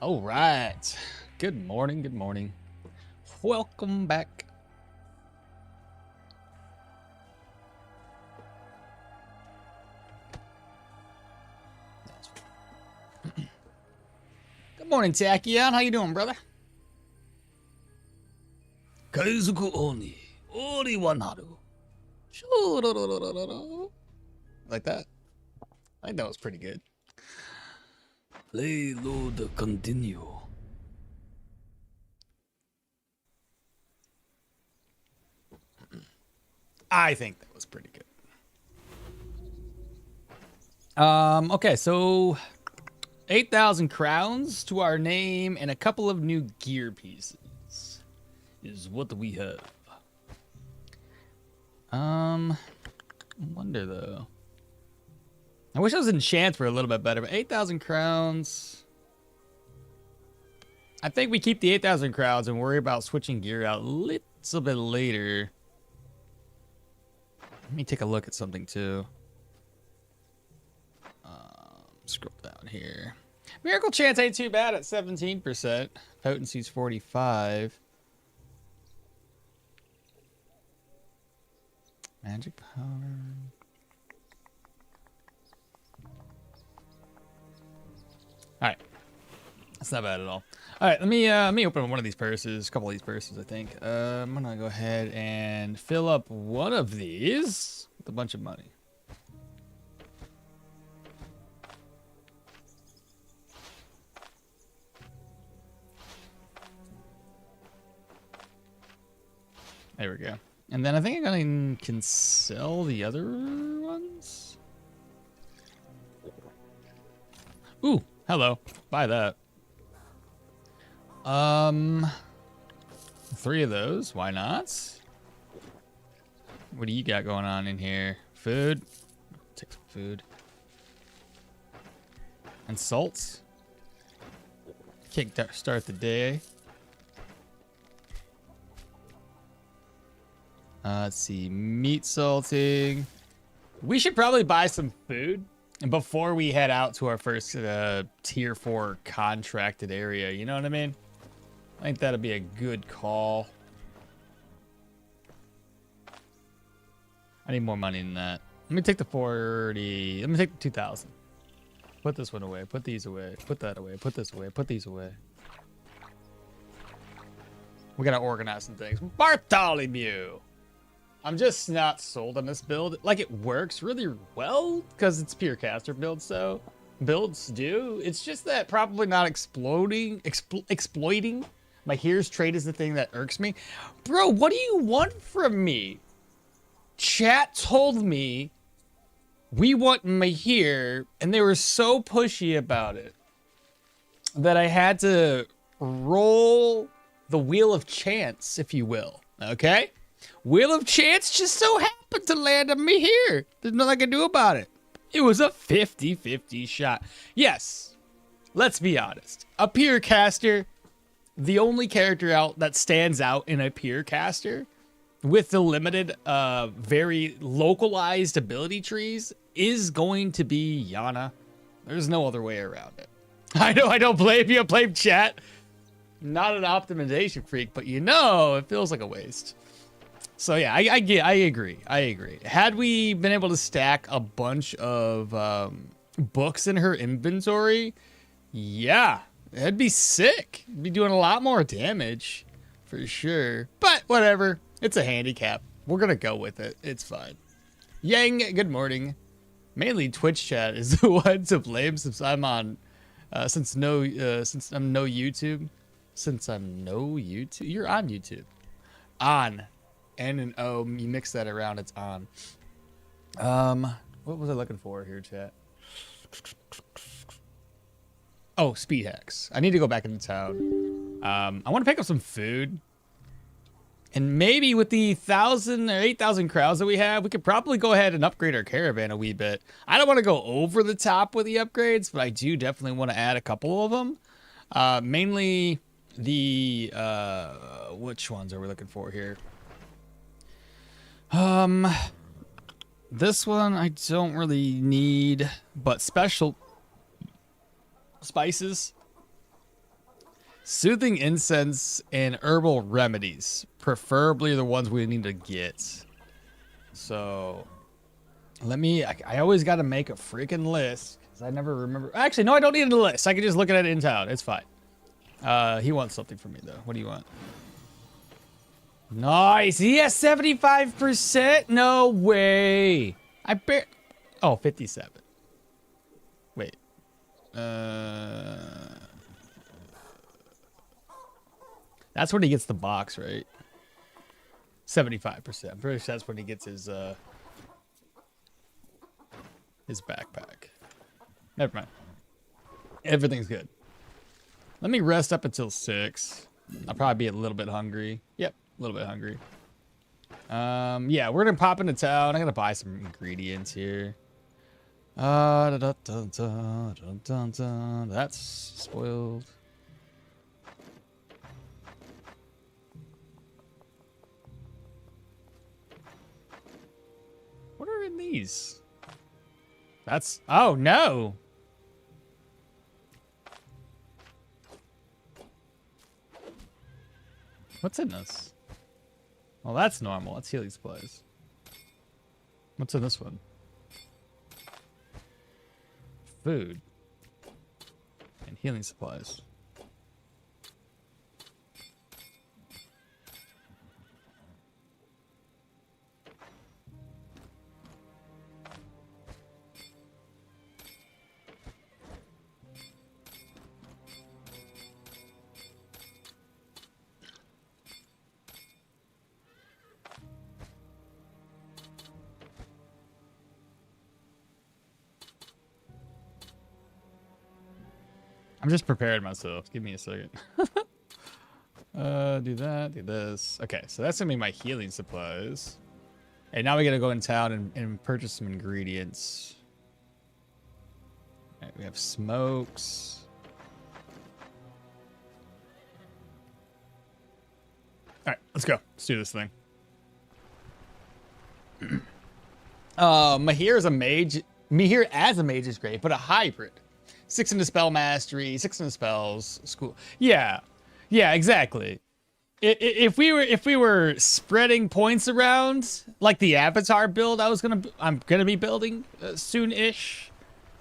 All right. Good morning. Good morning. Welcome back. Good morning, Tachyon. How you doing, brother? Kaizuku Oni. Ori Wanaru. Like that. I think that was pretty good. Play load continue. I think that was pretty good. Okay, so 8,000 crowns to our name and a couple of new gear pieces is what we have. I wonder though. I wish I was in chance for a little bit better, but 8,000 crowns. I think we keep the 8,000 crowns and worry about switching gear out a little bit later. Let me take a look at something too. Scroll down here. Miracle chance ain't too bad at 17%. Potency's 45. Magic power. All right, that's not bad at all. All right, let me open one of these purses, a couple of these purses, I think. I'm gonna go ahead and fill up one of these with a bunch of money. There we go. And then I think I can sell the other ones. Ooh, hello. Buy that. 3 of those. Why not? What do you got going on in here? Food. Take some food. And salt. Start the day. Let's see, meat salting. We should probably buy some food before we head out to our first tier 4 contracted area. You know what I mean? I think that'd be a good call. I need more money than that. Let me take the 40. Let me take the 2,000. Put this one away. Put these away. Put that away. Put this away. Put these away. We gotta organize some things. Bartholomew! I'm just not sold on this build. Like, it works really well because it's pure caster build, so builds do. It's just that probably not exploiting Mahir's trait is the thing that irks me. Bro, what do you want from me? Chat told me we want Mahir, and they were so pushy about it that I had to roll the wheel of chance, if you will. Okay? Wheel of chance just so happened to land on me here. There's nothing I can do about it. It was a 50-50 shot. Yes, let's be honest. A peer caster, the only character out that stands out in a peer caster with the limited, very localized ability trees is going to be Yana. There's no other way around it. I know I don't blame you, blame chat. Not an optimization freak, but you know, it feels like a waste. So yeah, I agree. Had we been able to stack a bunch of books in her inventory, yeah, it'd be sick. It'd be doing a lot more damage for sure. But whatever, it's a handicap. We're gonna go with it. It's fine. Yang, good morning. Mainly Twitch chat is the one to blame since I'm on, since I'm no YouTube. Since I'm no YouTube, you're on YouTube. On. N and O, you mix that around, it's on. What was I looking for here, chat? Oh, speed hacks. I need to go back into town. I want to pick up some food. And maybe with the 1,000 or 8,000 crowns that we have, we could probably go ahead and upgrade our caravan a wee bit. I don't want to go over the top with the upgrades, but I do definitely want to add a couple of them. Mainly the, which ones are we looking for here? This one I don't really need, but special spices Soothing incense and herbal remedies. Preferably the ones we need to get. So, I always got to make a freaking list. Because I never remember. Actually, no, I don't need a list. I can just look at it in town. It's fine. He wants something from me, though. What do you want? Nice. He has 75%? No way. Oh, 57. Wait. That's when he gets the box, right? 75%. I'm pretty sure that's when he gets his backpack. Never mind. Everything's good. Let me rest up until 6. I'll probably be a little bit hungry. Yep, a little bit hungry. Yeah, we're gonna pop into town. I'm gonna buy some ingredients here. That's spoiled. What are in these? Oh no. What's in this? Well, that's normal. That's healing supplies. What's in this one? Food. And healing supplies. I'm just preparing myself. Give me a second. Do that, do this. Okay, so that's gonna be my healing supplies. And now we gotta go in town and purchase some ingredients. All right, we have smokes. All right, let's go. Let's do this thing. Mahir as a mage. Mahir as a mage is great, but a hybrid. 6 into spell mastery, 6 into spells, school. Yeah, exactly. If we were spreading points around like the Avatar build, I'm gonna be building soon-ish,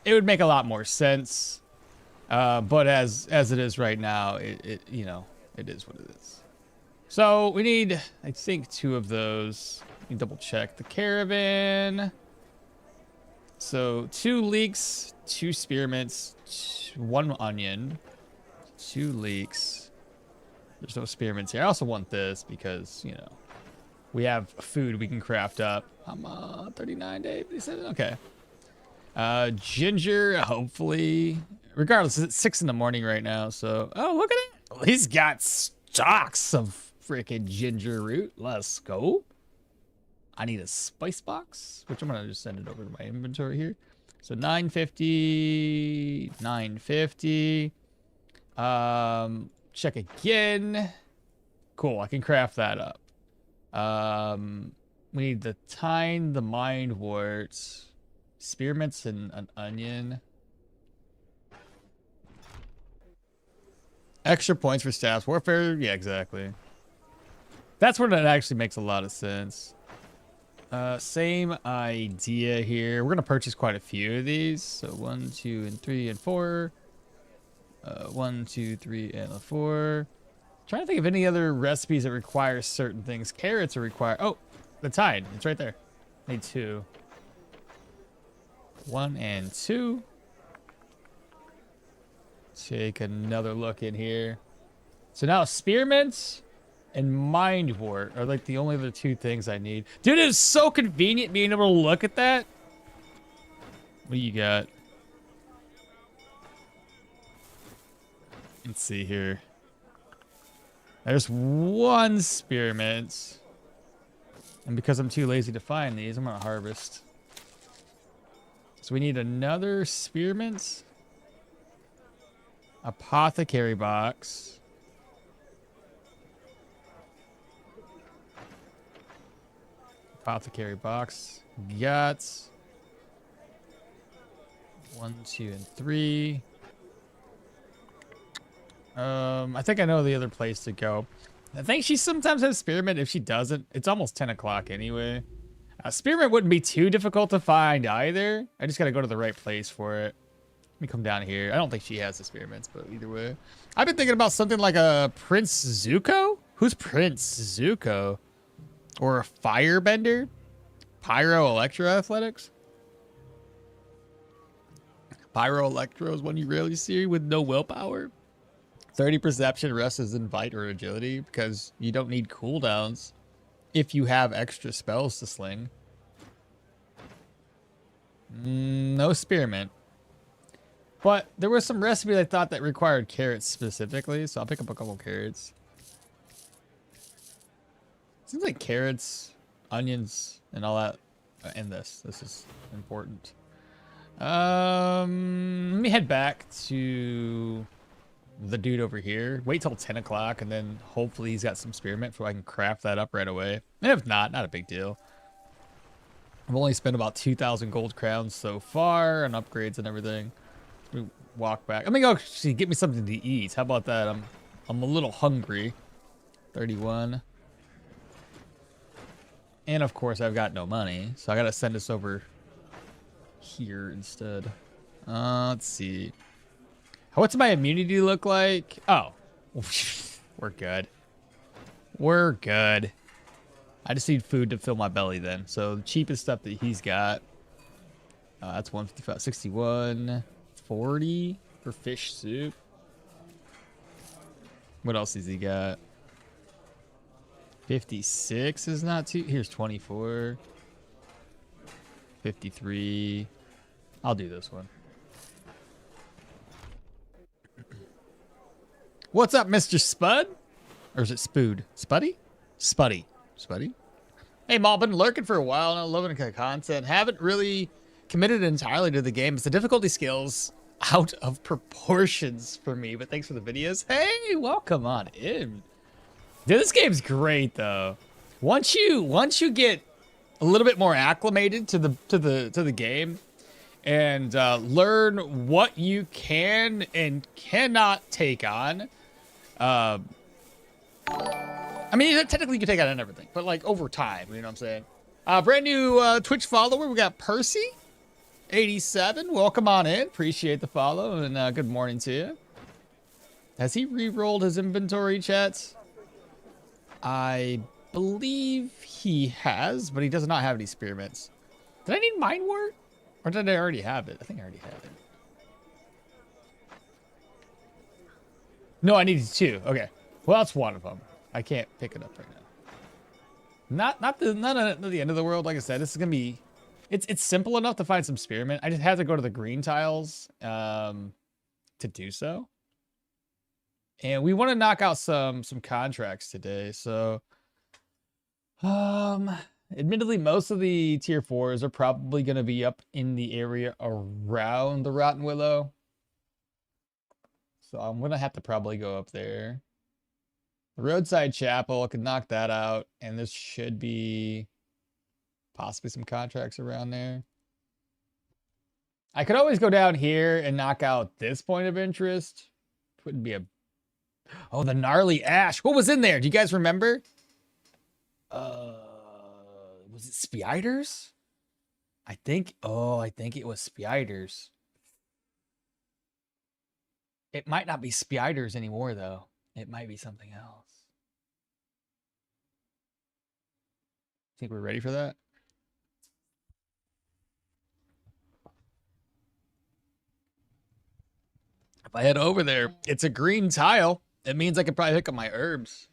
it would make a lot more sense. But as it is right now, it you know, it is what it is. So we need, I think, 2 of those. Let me double check the caravan. So 2 leeks, 2 spearmints, 1 onion, 2 leeks. There's no spearmints here. I also want this because, you know, we have food we can craft up. I'm 39 days. Okay. Ginger, hopefully. Regardless, it's 6 in the morning right now. So, oh, look at it. He's got stocks of freaking ginger root. Let's go. I need a spice box, which I'm going to just send it over to my inventory here. So 950, 950. Check again. Cool, I can craft that up. We need the thyme, the mind warts, spearmints, and an onion. Extra points for staffs warfare. Yeah, exactly. That's where that actually makes a lot of sense. Same idea here. We're gonna purchase quite a few of these. So 1, 2, and 3, and 4. 1, 2, 3, and 4. Trying to think of any other recipes that require certain things. Carrots are required. Oh, the tide. It's right there. Need 2. 1 and 2. Take another look in here. So now spearmints and mind wart are like the only other 2 things I need. Dude, it's so convenient being able to look at that. What do you got? Let's see here. There's 1 spearmint. And because I'm too lazy to find these, I'm gonna harvest. So we need another spearmint. Apothecary box. Apothecary box. Got 1, 2, and 3. I think I know the other place to go. I think she sometimes has spearmint. If she doesn't, it's almost 10 o'clock anyway. Spearmint wouldn't be too difficult to find either. I just gotta go to the right place for it. Let me come down here. I don't think she has the spearmints, but either way. I've been thinking about something like a Prince Zuko? Who's Prince Zuko? Or a Firebender? Pyro Electro Athletics? Pyro Electro is one you rarely see with no willpower. 30 perception, rest is invite or agility because you don't need cooldowns if you have extra spells to sling. No spearmint. But there was some recipes I thought that required carrots specifically, so I'll pick up a couple carrots. Seems like carrots, onions, and all that. And this is important. Let me head back to the dude over here. Wait till 10 o'clock, and then hopefully he's got some spearmint so I can craft that up right away. And if not a big deal. I've only spent about 2,000 gold crowns so far on upgrades and everything. We walk back. Let me go actually get me something to eat. How about that? I'm a little hungry. 31. And of course I've got no money, so I gotta send this over here instead. Let's see. What's my immunity look like? Oh, we're good. We're good. I just need food to fill my belly then. So the cheapest stuff that he's got. That's 155, 61, 40 for fish soup. What else has he got? 56 is not too. Here's 24. 53. I'll do this one. What's up, Mr. Spud? Or is it Spood? Spuddy? Spuddy. Spuddy? Hey, Maul, been lurking for a while and I'm loving the content. Haven't really committed entirely to the game. It's the difficulty skills out of proportions for me, but thanks for the videos. Hey, welcome on in. Dude, this game's great though. Once you get a little bit more acclimated to the game and learn what you can and cannot take on. I mean, technically you can take on everything, but like over time, you know what I'm saying? Brand new Twitch follower, we got Percy, 87. Welcome on in. Appreciate the follow and good morning to you. Has he re-rolled his inventory, chats? I believe he has, but he does not have any spearmints. Did I need mine wort? Or did I already have it? I think I already have it. No, I needed two. Okay. Well, that's one of them. I can't pick it up right now. Not the end of the world. Like I said, this is gonna be. It's simple enough to find some spearmint. I just had to go to the green tiles to do so. And we want to knock out some contracts today. So, admittedly, most of the tier 4s are probably going to be up in the area around the Rotten Willow. So I'm going to have to probably go up there. The Roadside Chapel, I could knock that out. And this should be possibly some contracts around there. I could always go down here and knock out this point of interest. Wouldn't be a... Oh, the gnarly ash. What was in there? Do you guys remember? Was it spiders? I think it was spiders. It might not be spiders anymore, though. It might be something else. Think we're ready for that? If I head over there, it's a green tile. It means I could probably pick up my herbs.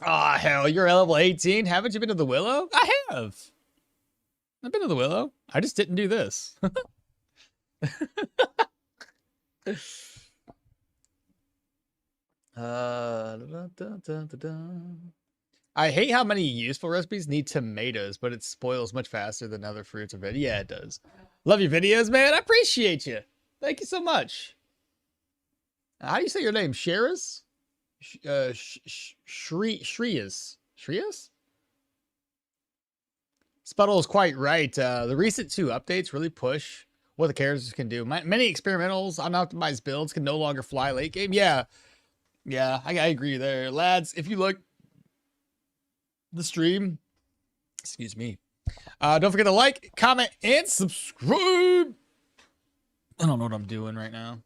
Ah, hell, you're level 18. Haven't you been to the Willow? I have. I've been to the Willow. I just didn't do this. I hate how many useful recipes need tomatoes, but it spoils much faster than other fruits or veggies. Yeah, it does. Love your videos, man. I appreciate you. Thank you so much. How do you say your name? Sheris? Shreyas? Sputtle is quite right. The recent 2 updates really push what the characters can do. Many experimentals, unoptimized builds can no longer fly late game. Yeah. Yeah, I agree there. Lads, if you like the stream, excuse me, don't forget to like, comment, and subscribe. I don't know what I'm doing right now.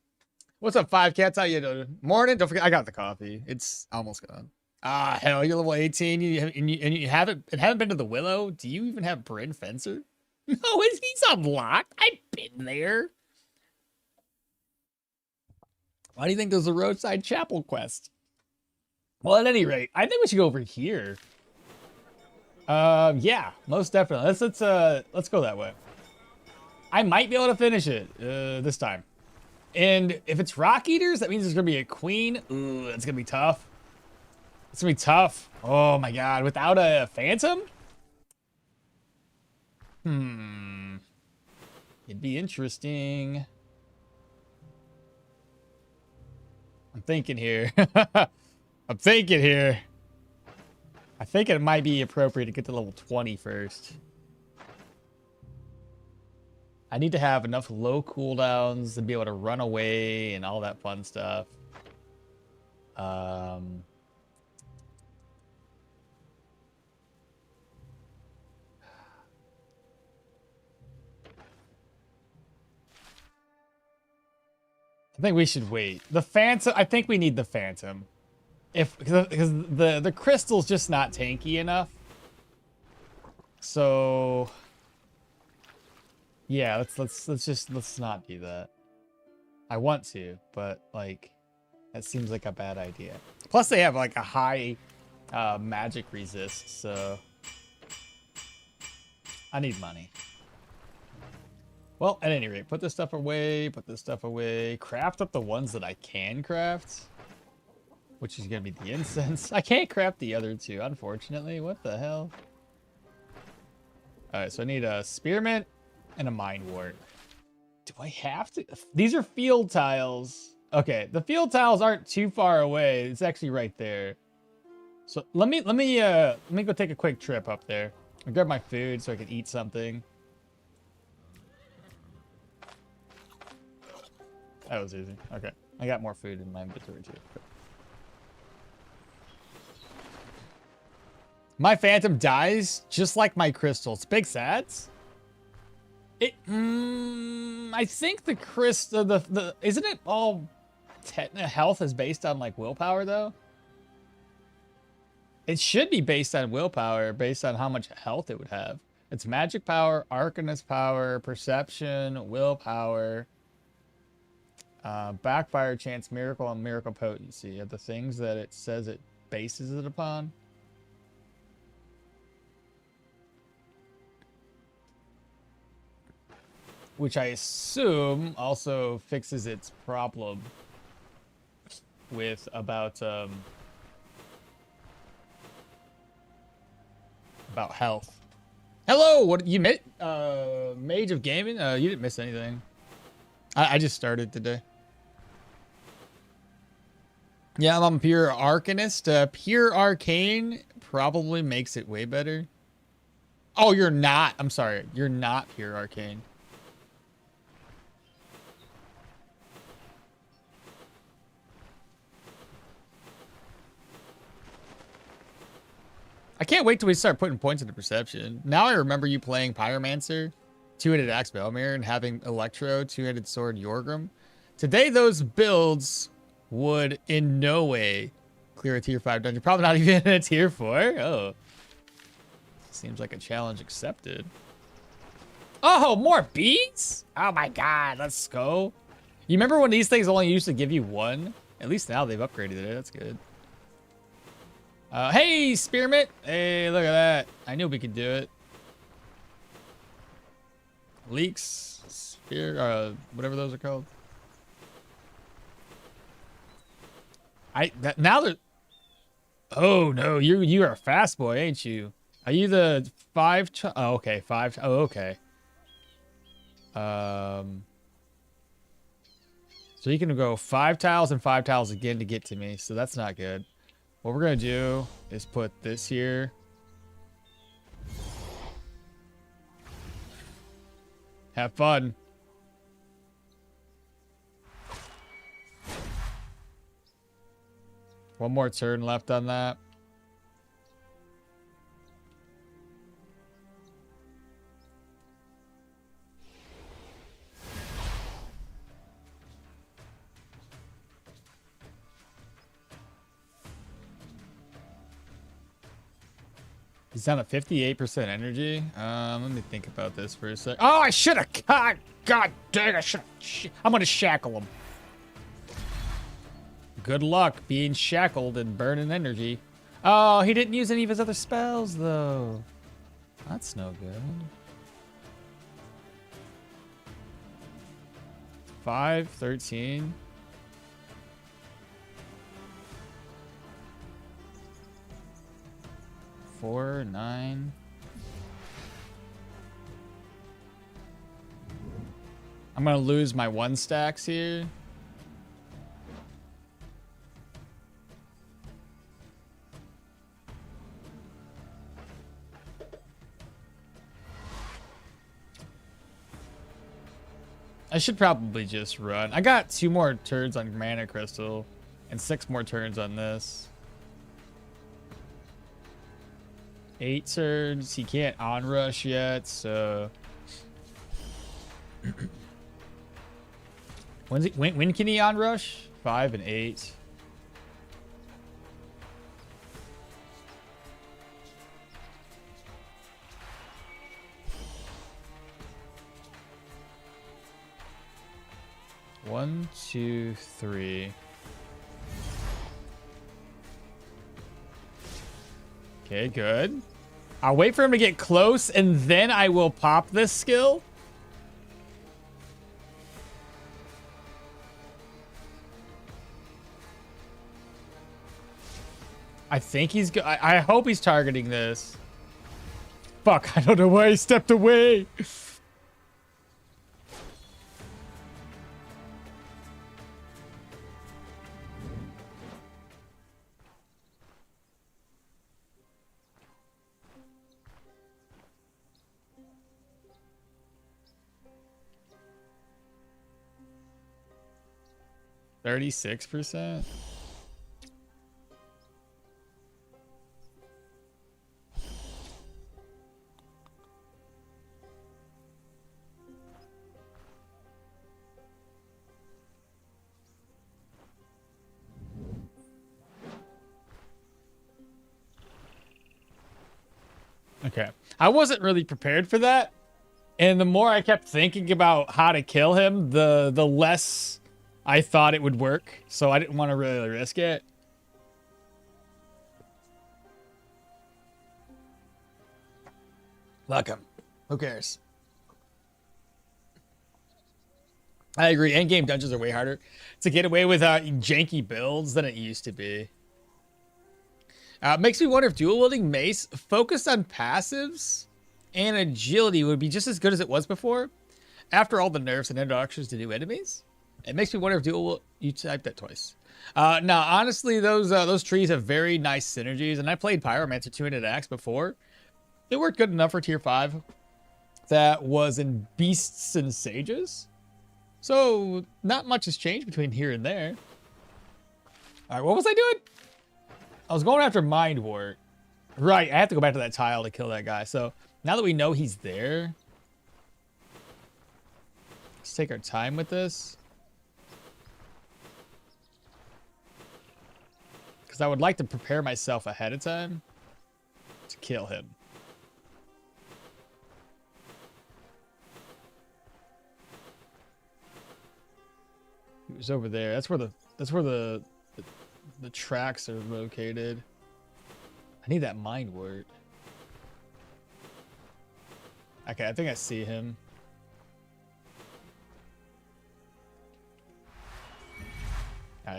What's up, Five Cats? How you doing? Morning. Don't forget, I got the coffee. It's almost gone. Ah, hell, you're level 18. You haven't been to the Willow. Do you even have Bryn Fencer? No, he's unlocked. I've been there. Why do you think there's a roadside chapel quest? Well, at any rate, I think we should go over here. Yeah, most definitely. Let's go that way. I might be able to finish it this time. And if it's rock eaters, that means there's gonna be a queen. Ooh, that's gonna be tough. It's gonna be tough. Oh my god, without a phantom? It'd be interesting. I'm thinking here. I'm thinking here. I think it might be appropriate to get to level 20 first. I need to have enough low cooldowns to be able to run away and all that fun stuff. I think we should wait. The Phantom, I think we need the Phantom. Because the crystal's just not tanky enough. So yeah, let's not do that. I want to, but like that seems like a bad idea. Plus they have like a high magic resist, so I need money. Well, at any rate, put this stuff away, craft up the ones that I can craft, which is gonna be the incense. I can't craft the other two, unfortunately. What the hell? All right, so I need a spearmint and a mind wart. Do I have to? These are field tiles. Okay, the field tiles aren't too far away. It's actually right there. So let me go take a quick trip up there. I'll grab my food so I can eat something. That was easy. Okay, I got more food in my inventory too. My phantom dies just like my crystals. Big sads. I think the crystal, isn't it all health is based on like willpower though? It should be based on willpower, based on how much health it would have. It's magic power, arcanist power, perception, willpower, backfire chance, miracle, and miracle potency are the things that it says it bases it upon. Which I assume also fixes its problem with about health. Hello, what you missed? Mage of Gaming? You didn't miss anything. I just started today. Yeah, I'm pure arcanist. Pure arcane probably makes it way better. Oh, you're not. I'm sorry. You're not pure arcane. I can't wait till we start putting points into perception. Now I remember you playing Pyromancer, two-handed Axe Belmir, and having Electro, two-handed Sword Yorgrim. Today those builds would in no way clear a tier 5 dungeon. Probably not even a tier 4. Oh. Seems like a challenge accepted. Oh, more beads? Oh my god, let's go. You remember when these things only used to give you one? At least now they've upgraded it. That's good. Hey, Spearmint. Hey, look at that. I knew we could do it. Leaks, spear, whatever those are called. Now they're. Oh no, you are a fast boy, ain't you? Are you the 5? Oh, okay, 5. Oh, okay. So you can go 5 tiles and 5 tiles again to get to me. So that's not good. What we're going to do is put this here. Have fun. One more turn left on that. He's down to 58% energy. Let me think about this for a sec. Oh, I should have. God dang, I should have. I'm going to shackle him. Good luck being shackled and burning energy. Oh, he didn't use any of his other spells, though. That's no good. 5, 13. Four, 9. I'm gonna lose my 1 stacks here. I should probably just run. I got 2 more turns on Mana Crystal and 6 more turns on this. 8 turns. He can't onrush yet, so when can he onrush? 5 and 8. One, 2, 3. Okay, good. I'll wait for him to get close, and then I will pop this skill. I think he's I hope he's targeting this. Fuck, I don't know why he stepped away. %36%. Okay. I wasn't really prepared for that. And the more I kept thinking about how to kill him, the less I thought it would work. So I didn't want to really risk it. Luck him. Who cares? I agree. Endgame dungeons are way harder to get away with janky builds than it used to be. Makes me wonder if dual wielding mace focused on passives and agility would be just as good as it was before after all the nerfs and introductions to new enemies. It makes me wonder if dual. You typed that twice. Now, honestly, those trees have very nice synergies, and I played Pyromancer 2-handed axe before. It worked good enough for tier 5. That was in Beasts and Sages. So not much has changed between here and there. All right, what was I doing? I was going after Mind Wart. Right, I have to go back to that tile to kill that guy. So now that we know he's there, let's take our time with this. Because I would like to prepare myself ahead of time to kill him. He was over there. That's where the tracks are located. I need that Mind Wart. Okay, I think I see him.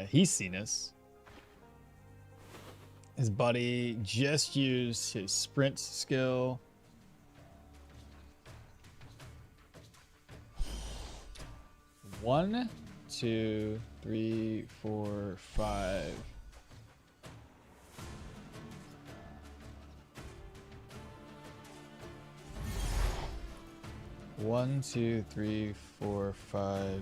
He's seen us. His buddy just used his sprint skill. One, 2, 3, 4, 5. One, 2, 3, 4, 5.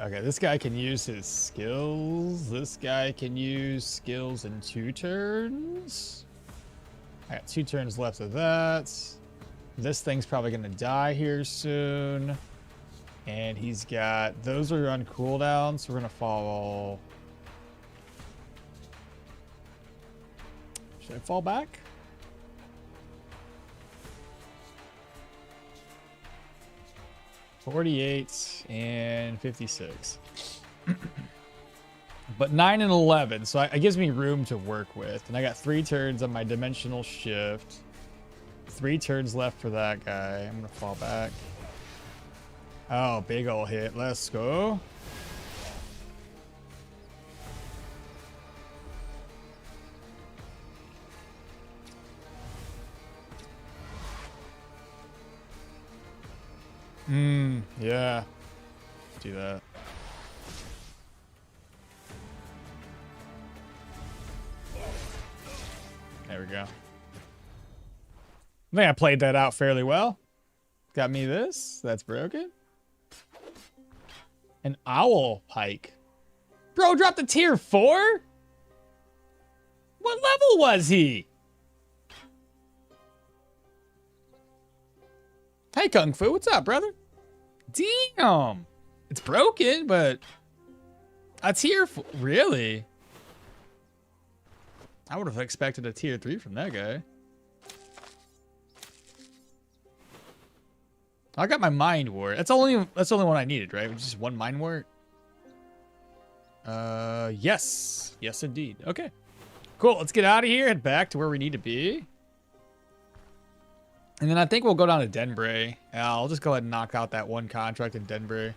Okay, this guy can use his skills. This guy can use skills in 2 turns. I got 2 turns left of that. This thing's probably going to die here soon. And he's got... Those are on cooldown, so we're going to fall... Should I fall back? $48 and $56. But 9 and 11, so it gives me room to work with. And I got 3 turns on my dimensional shift. 3 turns left for that guy. I'm gonna fall back. Oh, big ol' hit. Let's go. Yeah. Do that. There we go. I think I played that out fairly well. Got me this. That's broken. An owl pike. Bro, dropped to tier 4? What level was he? Hey, Kung Fu. What's up, brother? Damn. It's broken, but a tier 4. Really? I would have expected a tier 3 from that guy. I got my Mind Wart. That's the only one I needed, right? Just 1 Mind Wart. Yes. Yes, indeed. Okay. Cool. Let's get out of here. Head back to where we need to be. And then I think we'll go down to Denbray. I'll just go ahead and knock out that 1 contract in Denbray.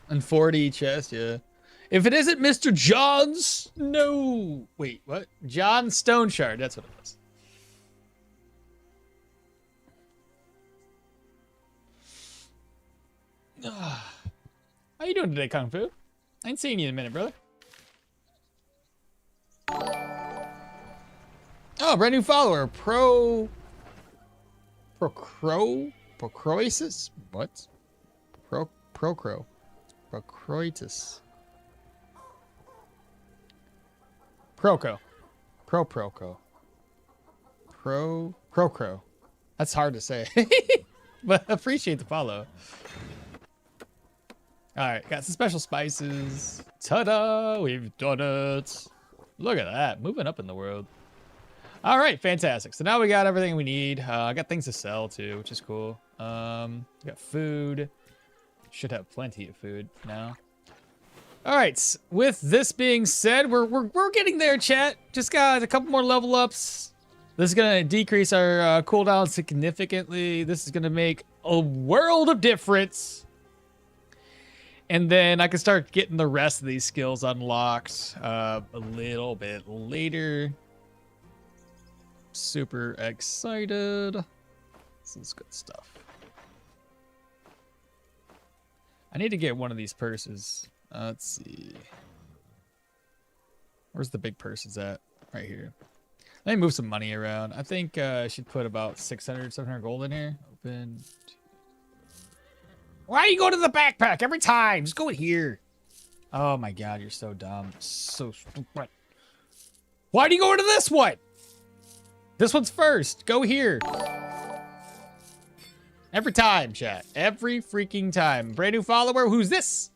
And 40 chest, yeah. If it isn't Mr. John's, no. Wait, what? John Stoneshard. That's what it was. How you doing today, Kung Fu? I ain't seen you in a minute, brother. Oh, brand new follower. Procroisis? What? Procroitus. Proco. Procro. That's hard to say. But appreciate the follow. Alright, got some special spices. Ta-da! We've done it. Look at that. Moving up in the world. Alright, fantastic. So now we got everything we need. I got things to sell too, which is cool. We got food. Should have plenty of food now. Alright, with this being said, we're getting there, chat. Just got a couple more level ups. This is gonna decrease our cooldown significantly. This is gonna make a world of difference. And then I can start getting the rest of these skills unlocked a little bit later. Super excited. This is good stuff. I need to get one of these purses. Let's see. Where's the big purses at? Right here. Let me move some money around. I think I should put about 700 gold in here. Open. Why do you go to the backpack every time? Just go in here. Oh my god, you're so dumb. So stupid. Why do you go into this one? This one's first. Go here. Every time, chat. Every freaking time. Brand new follower. Who's this?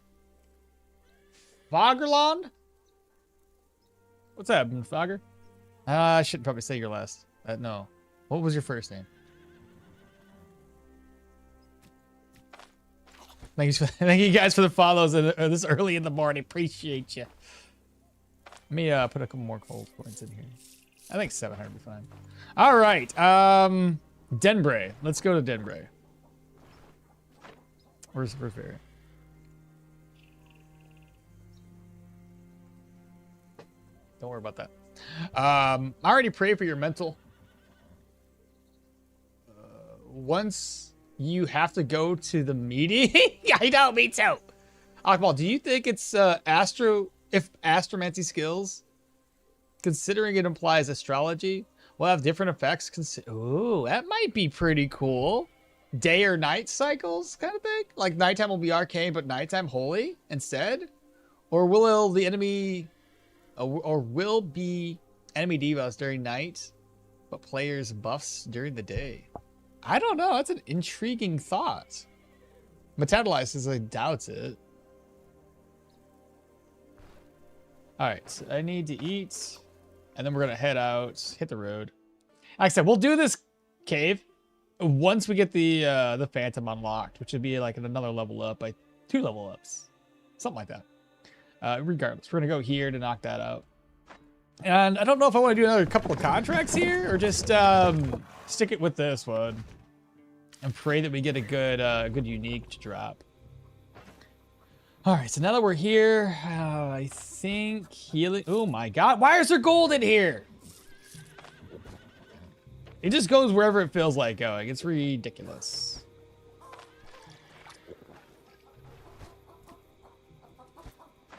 Foggerlond? What's up, Fogger? I should probably say your last. No. What was your first name? Thank you guys for the follows this early in the morning. Appreciate you. Let me put a couple more gold points in here. I think 700 would be fine. All right. Denbray. Let's go to Denbray. Where's Barry? Don't worry about that. I already prayed for your mental. Once you have to go to the meeting. I know, me too. Okmall, do you think it's astromancy skills? Considering it implies astrology. We'll have different effects. Ooh, that might be pretty cool. Day or night cycles kind of thing? Like nighttime will be arcane, but nighttime holy instead? Or will the enemy... or will be enemy devos during night, but players buffs during the day? I don't know. That's an intriguing thought. Metabolize like doubts it. Alright, so I need to eat. And then we're going to head out, hit the road. Like I said, we'll do this cave once we get the Phantom unlocked, which would be like another level up, like 2 level ups. Something like that. Regardless, we're going to go here to knock that out. And I don't know if I want to do another couple of contracts here or just stick it with this one and pray that we get a good unique to drop. All right, so now that we're here, I think healing. Oh my God, why is there gold in here? It just goes wherever it feels like going. It's ridiculous.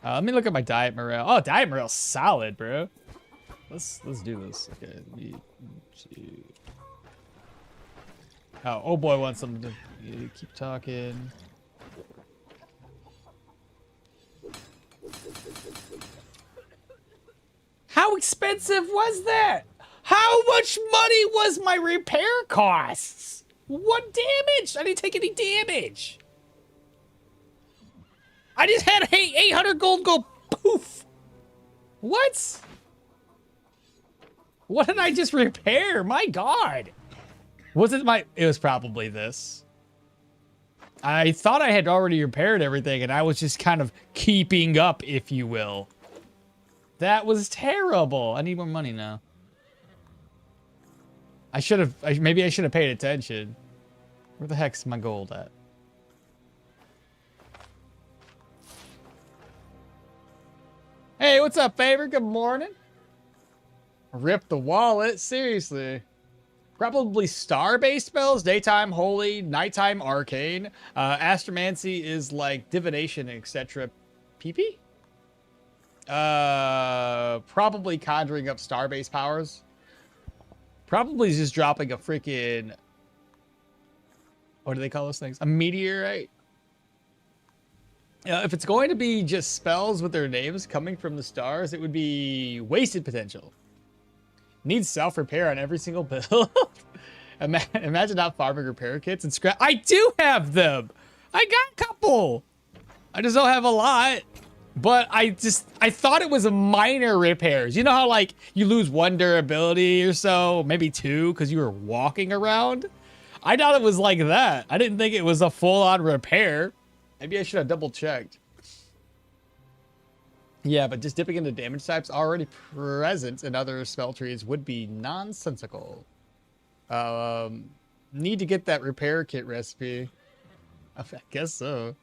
Let me look at my diet morale. Oh, diet morale's solid, bro. Let's do this. Okay, 3, 2. Oh boy wants something to keep talking. How expensive was that? How much money was my repair costs? What damage? I didn't take any damage. I just had 800 gold go poof. What? What did I just repair? My God. Was it my... It was probably this. I thought I had already repaired everything and I was just kind of keeping up, if you will. That was terrible. I need more money now. I should have... Maybe I should have paid attention. Where the heck's my gold at? Hey, what's up, Favor? Good morning. Rip the wallet. Seriously. Probably star-based spells. Daytime holy, nighttime arcane. Astromancy is like divination, etc. PP? Probably conjuring up star-based powers. Probably just dropping a freaking... What do they call those things? A meteorite? If it's going to be just spells with their names coming from the stars, it would be wasted potential. Needs self-repair on every single build. Imagine not farming repair kits and scrap. I do have them. I got a couple. I just don't have a lot. But I thought it was a minor repairs. You know how like you lose 1 durability or so, maybe 2 because you were walking around? I thought it was like that. I didn't think it was a full-on repair. Maybe I should have double-checked. Yeah, but just dipping into damage types already present in other spell trees would be nonsensical. Need to get that repair kit recipe. I guess so.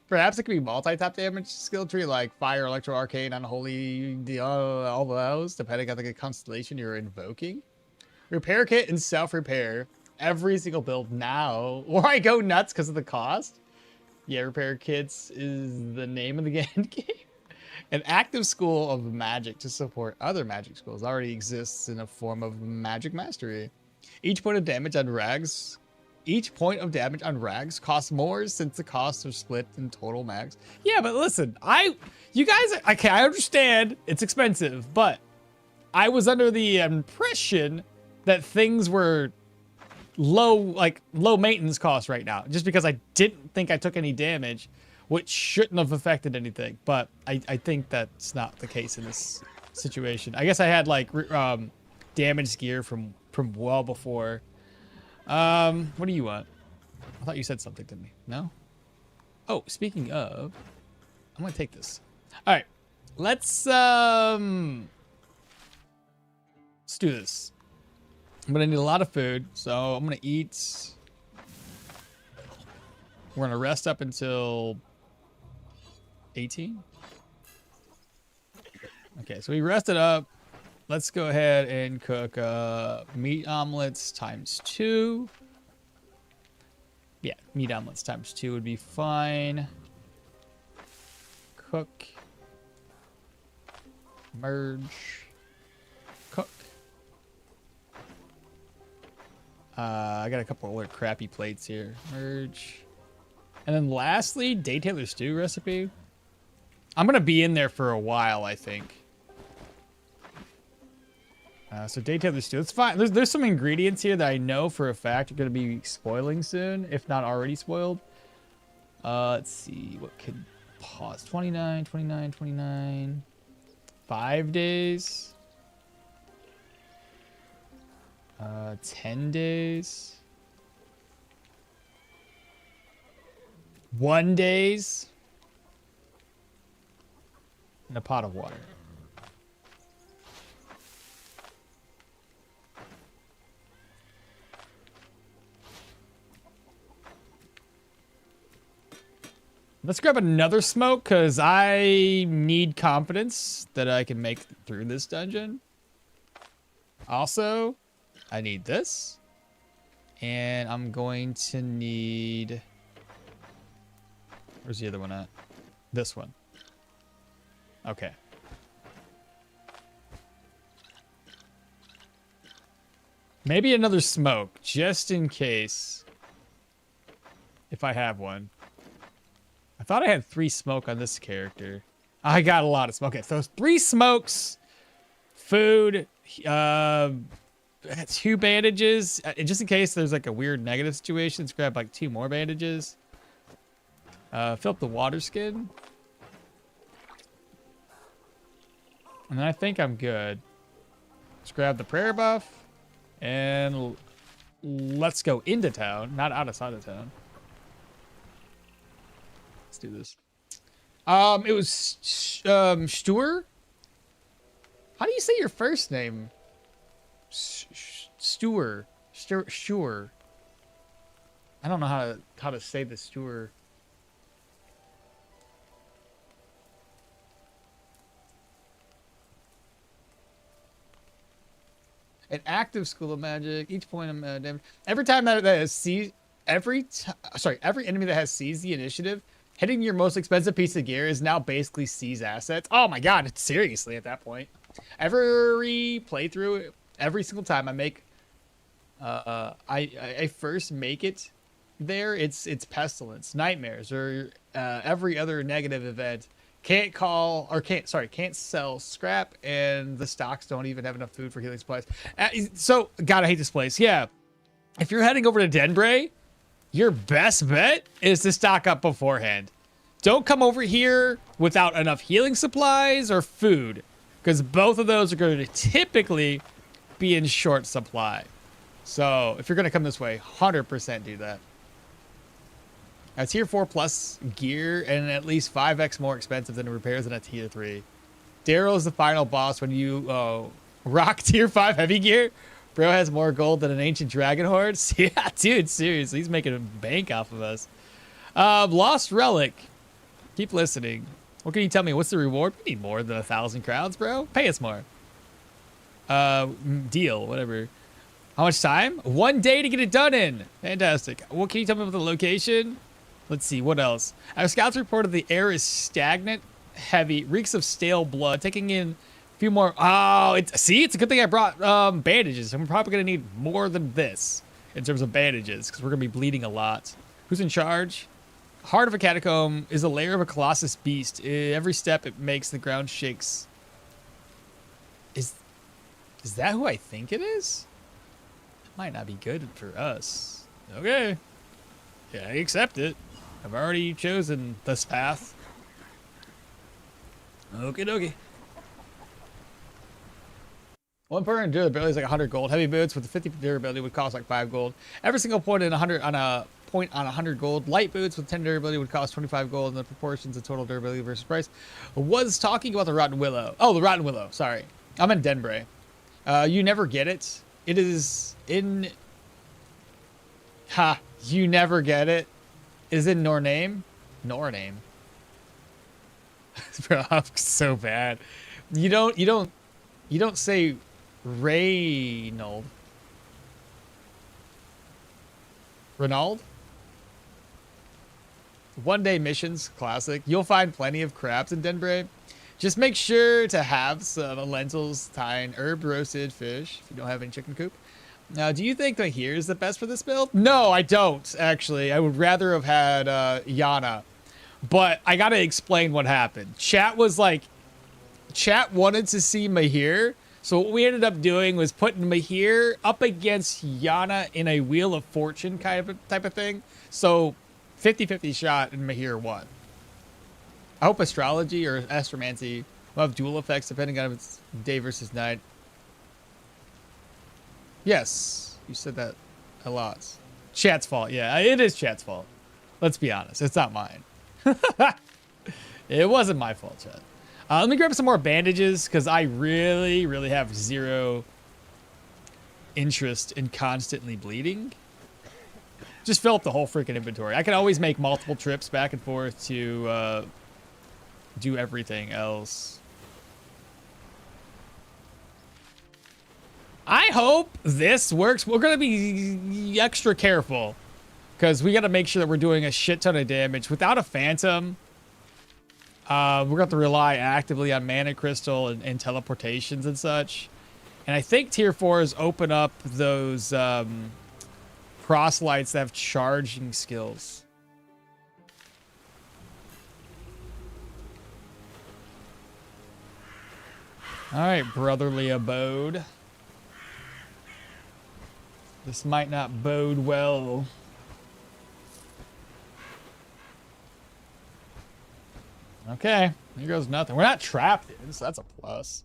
Perhaps it could be multi-tap damage skill tree like fire, electro, arcane, unholy, all those, depending on the constellation you're invoking. Repair kit and self-repair. Every single build now. Or I go nuts because of the cost. Yeah, repair kits is the name of the end game. An active school of magic to support other magic schools already exists in a form of magic mastery. Each point of damage on rags costs more since the costs are split in total max. Yeah, but listen, you guys, okay, I understand it's expensive, but I was under the impression that things were low maintenance costs right now, just because I didn't think I took any damage, which shouldn't have affected anything. But I think that's not the case in this situation. I guess I had like damaged gear from well before. What do you want? I thought you said something to me. No? Oh, speaking of, I'm gonna take this. All right, let's do this. I'm gonna need a lot of food, so I'm gonna eat. We're gonna rest up until 18. Okay, so we rested up. Let's go ahead and cook meat omelets times 2. Yeah, meat omelets times 2 would be fine. Cook. Merge. Cook. I got a couple other crappy plates here. Merge. And then lastly, Day Taylor stew recipe. I'm going to be in there for a while, I think. So Day Taylor stew. It's fine. There's some ingredients here that I know for a fact are going to be spoiling soon, if not already spoiled. Let's see. What could pause? 29, 29, 29. 5 days. 10 days. 1 days. And a pot of water. Let's grab another smoke, because I need confidence that I can make through this dungeon. Also, I need this. And I'm going to need... Where's the other one at? This one. Okay. Maybe another smoke, just in case. If I have one. I thought I had 3 smoke on this character. I got a lot of smoke. Okay, so 3 smokes, food, 2 bandages. Just in case there's like a weird negative situation, let's grab like 2 more bandages. Fill up the water skin. And then I think I'm good. Let's grab the prayer buff. And let's go into town, not outside of town. Let's do this. It was Stuer. How do you say your first name? Stuer. Stuer. I don't know how to say the Stuer. An active school of magic. Each point of damage. Every time that has seized, every enemy that has seized the initiative, hitting your most expensive piece of gear is now basically seize assets. Oh my god, seriously at that point. Every playthrough, every single time I make, I first make it there. It's pestilence, nightmares, or every other negative event. Can't sell scrap, and the stocks don't even have enough food for healing supplies. So, God, I hate this place. Yeah. If you're heading over to Denbray, your best bet is to stock up beforehand. Don't come over here without enough healing supplies or food, because both of those are going to typically be in short supply. So, if you're going to come this way, 100% do that. Tier 4 plus gear and at least 5x more expensive than repairs than a tier 3. Daryl is the final boss when you rock tier 5 heavy gear. Bro has more gold than an ancient dragon horde. Yeah, dude, seriously, he's making a bank off of us. Lost relic. Keep listening. What can you tell me? What's the reward? We need more than 1,000 crowns, bro. Pay us more. Deal, whatever. How much time? 1 day to get it done in. Fantastic. What can you tell me about the location? Let's see, what else? Our scouts reported the air is stagnant, heavy, reeks of stale blood, taking in a few more. Oh, it's a good thing I brought bandages. I'm probably going to need more than this in terms of bandages, because we're going to be bleeding a lot. Who's in charge? Heart of a catacomb is a lair of a colossus beast. Every step it makes, the ground shakes. Is that who I think it is? It might not be good for us. Okay. Yeah, I accept it. I've already chosen this path. Okie dokie. 1 point durability is like 100 gold. Heavy boots with the 50 durability would cost like 5 gold. Every single point in 100 on a point on 100 gold. Light boots with 10 durability would cost 25 gold, and the proportions of total durability versus price. Was talking about the Rotten Willow. Oh, the Rotten Willow. Sorry. I'm in Denbray. You never get it. It is in... Ha. You never get it. Is in Norname? Norname. Bro, I'm so bad. You don't say Reynold. Renauld? 1 day missions, classic. You'll find plenty of crabs in Denbray. Just make sure to have some lentils, thyme, herb roasted fish, if you don't have any chicken coop. Now, do you think Mahir is the best for this build? No, I don't, actually. I would rather have had Yana. But I gotta explain what happened. Chat wanted to see Mahir. So what we ended up doing was putting Mahir up against Yana in a Wheel of Fortune type of thing. So 50-50 shot and Mahir won. I hope Astrology or Astromancy will have dual effects depending on if it's day versus night. Yes, you said that a lot. Chat's fault. Yeah, it is chat's fault. Let's be honest. It's not mine. It wasn't my fault, chat. Let me grab some more bandages because I really have zero interest in constantly bleeding. Just fill up the whole freaking inventory. I can always make multiple trips back and forth to do everything else. I hope this works. We're going to be extra careful because we got to make sure that we're doing a shit ton of damage. Without a Phantom, we're going to have to rely actively on Mana Crystal and teleportations and such. And I think Tier 4s open up those proselytes that have charging skills. All right, brotherly abode. This might not bode well. Okay, here goes nothing. We're not trapped in, so that's a plus.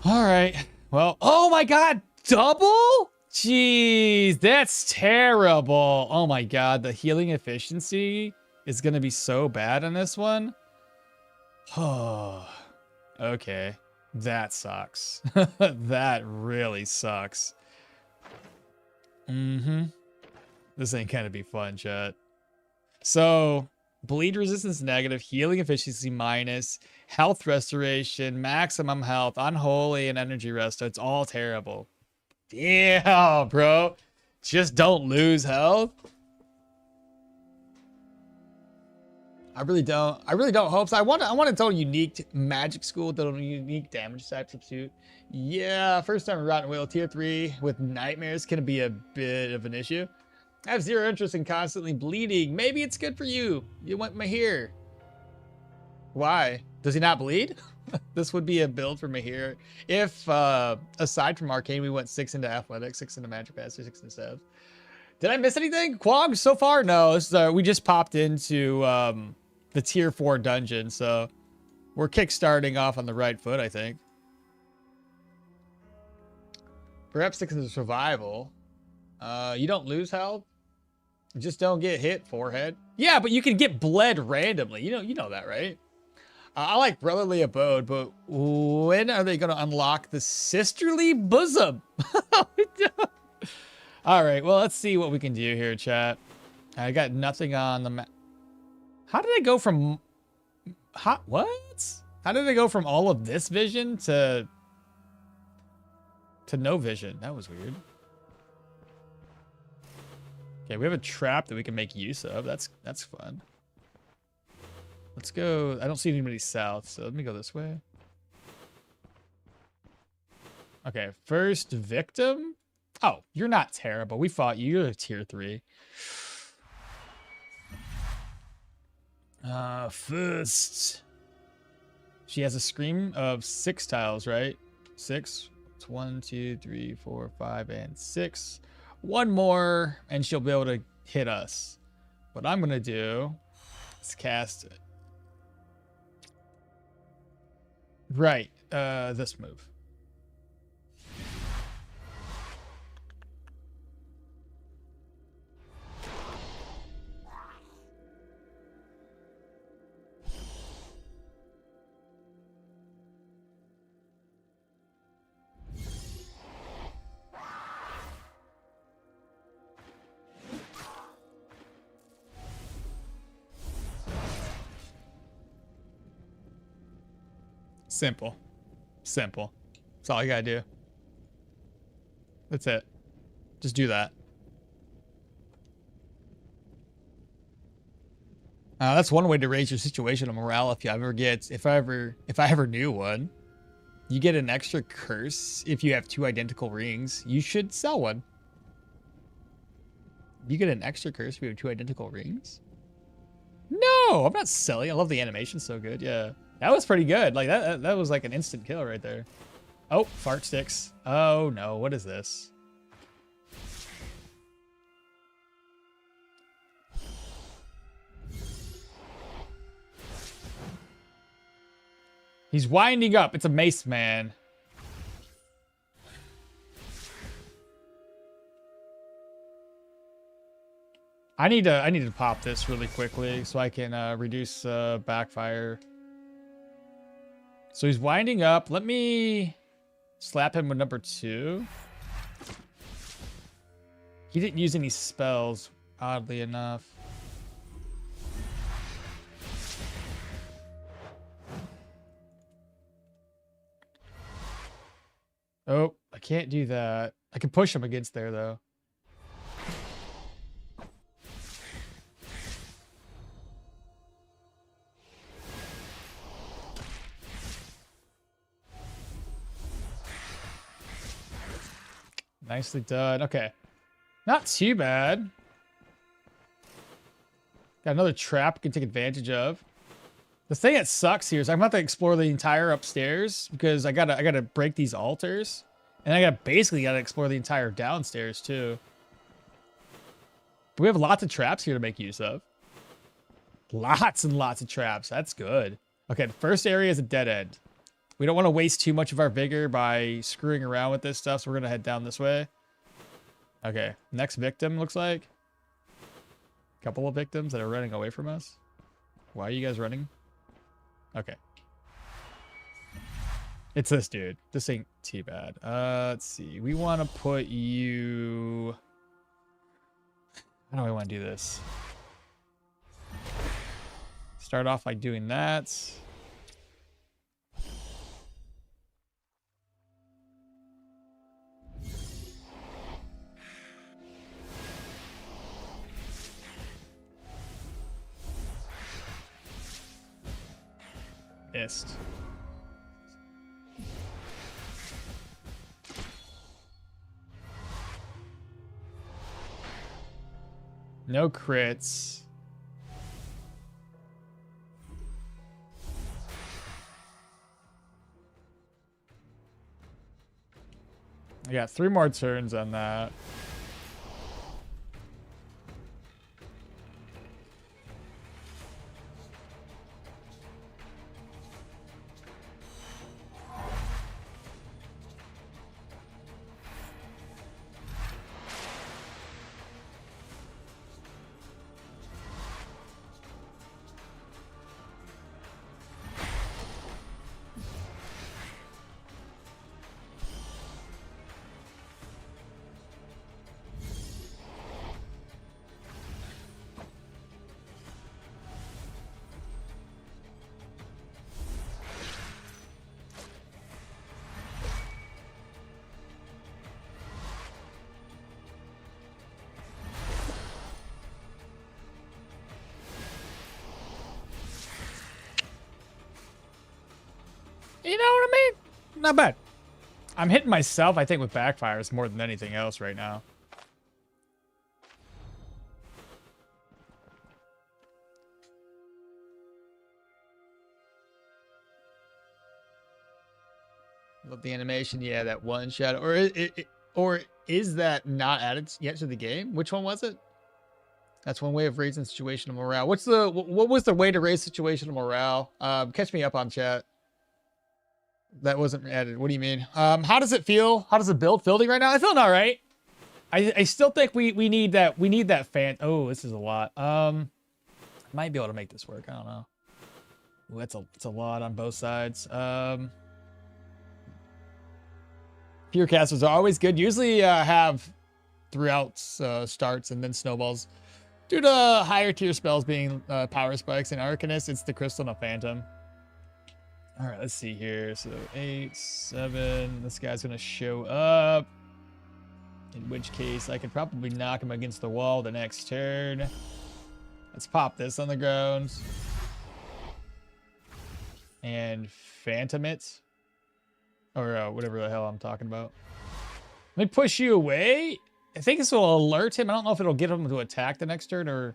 All right. Well, oh my God, double? Jeez, that's terrible. Oh my God, the healing efficiency is going to be so bad on this one. Oh, okay. That sucks. That really sucks. This ain't gonna be fun, chat. So, bleed resistance negative, healing efficiency minus, health restoration, maximum health, unholy, and energy rest. So it's all terrible. Damn, bro. Just don't lose health. I really don't hope so. I want to tell unique magic school with a unique damage type substitute. Yeah, first time in Rotten Wheel, tier 3 with nightmares can be a bit of an issue. I have zero interest in constantly bleeding. Maybe it's good for you. You want Mahir. Why? Does he not bleed? This would be a build for Mahir. If, aside from Arcane, we went 6 into Athletics, 6 into Magic Master, 6 into Sev. Did I miss anything? Quag so far? No, this is, we just popped into the tier 4 dungeon, so we're kickstarting off on the right foot, I think. Perhaps 6 into Survival. You don't lose health. You just don't get hit, forehead. Yeah, but you can get bled randomly. You know that, right? I like Brotherly Abode, but when are they going to unlock the Sisterly Bosom? All right, well, let's see what we can do here, chat. I got nothing on the map. How did I go from... what? How did I go from all of this vision to no vision? That was weird. Okay, we have a trap that we can make use of. That's fun. Let's go. I don't see anybody south, so let me go this way. Okay, first victim. Oh, you're not terrible. We fought you. You're a tier 3. First. She has a scream of 6 tiles, right? 6. It's 1, 2, 3, 4, 5, and 6. One more, and she'll be able to hit us. What I'm going to do is cast it. Right, this move. Simple. Simple. That's all you gotta do. That's it. Just do that. That's one way to raise your situational morale if I ever knew one. You get an extra curse if you have 2 identical rings. You should sell one. You get an extra curse if you have 2 identical rings? No, I'm not selling. I love the animation, so good. Yeah, that was pretty good. Like that was like an instant kill right there. Oh, fart sticks. Oh no, what is this? He's winding up. It's a mace man. I need to pop this really quickly so I can reduce backfire. So he's winding up. Let me slap him with number 2. He didn't use any spells, oddly enough. Oh, I can't do that. I can push him against there, though. Nicely done. Okay. Not too bad. Got another trap we can take advantage of. The thing that sucks here is I'm about to explore the entire upstairs because I gotta break these altars. And I basically gotta explore the entire downstairs too. But we have lots of traps here to make use of. Lots and lots of traps. That's good. Okay, the first area is a dead end. We don't want to waste too much of our vigor by screwing around with this stuff, so we're going to head down this way. Okay, next victim looks like. A couple of victims that are running away from us. Why are you guys running? Okay. It's this dude. This ain't too bad. Let's see. We want to put you... How do I want to do this? Start off by doing that. Missed. No crits. I got 3 more turns on that. You know what I mean? Not bad. I'm hitting myself, I think, with backfires more than anything else right now. Love the animation. Yeah, that one shot. Or is that not added yet to the game? Which one was it? That's one way of raising situational morale. What was the way to raise situational morale? Catch me up on chat. That wasn't added. What do you mean? How does it feel? How does the build feeling right now? I feel all right. I still think we need that fan. Oh, this is a lot. Might be able to make this work. I don't know. Ooh, it's a lot on both sides. Pure casters are always good. Usually have throughout starts and then snowballs. Due to higher tier spells being power spikes and Arcanist, it's the Crystal and a Phantom. All right, let's see here. So 8, 7. This guy's gonna show up. In which case, I could probably knock him against the wall the next turn. Let's pop this on the ground. And Phantom it. Or whatever the hell I'm talking about. Let me push you away. I think this will alert him. I don't know if it'll get him to attack the next turn or...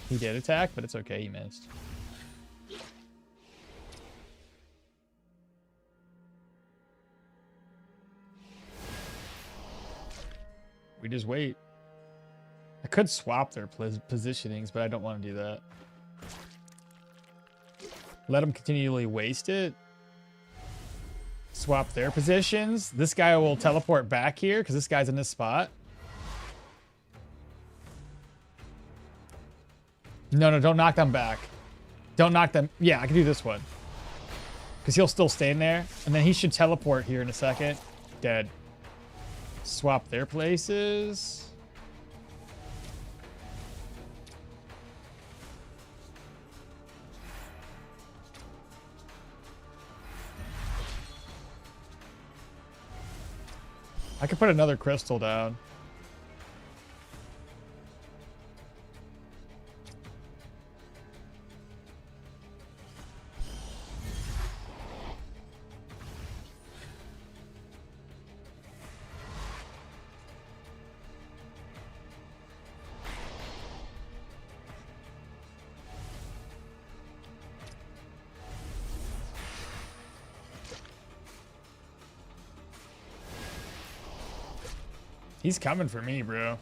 He did attack, but it's okay. He missed. We just wait. I could swap their positionings, but I don't want to do that. Let them continually waste it. Swap their positions. This guy will teleport back here because this guy's in this spot. No, don't knock them back. Don't knock them. Yeah, I can do this one. Because he'll still stay in there. And then he should teleport here in a second. Dead. Swap their places. I could put another crystal down. He's coming for me, bro.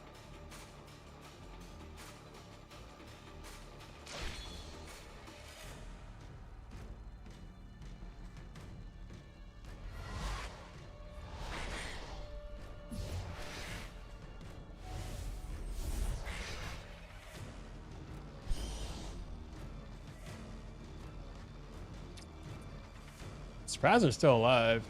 Surprised they're still alive.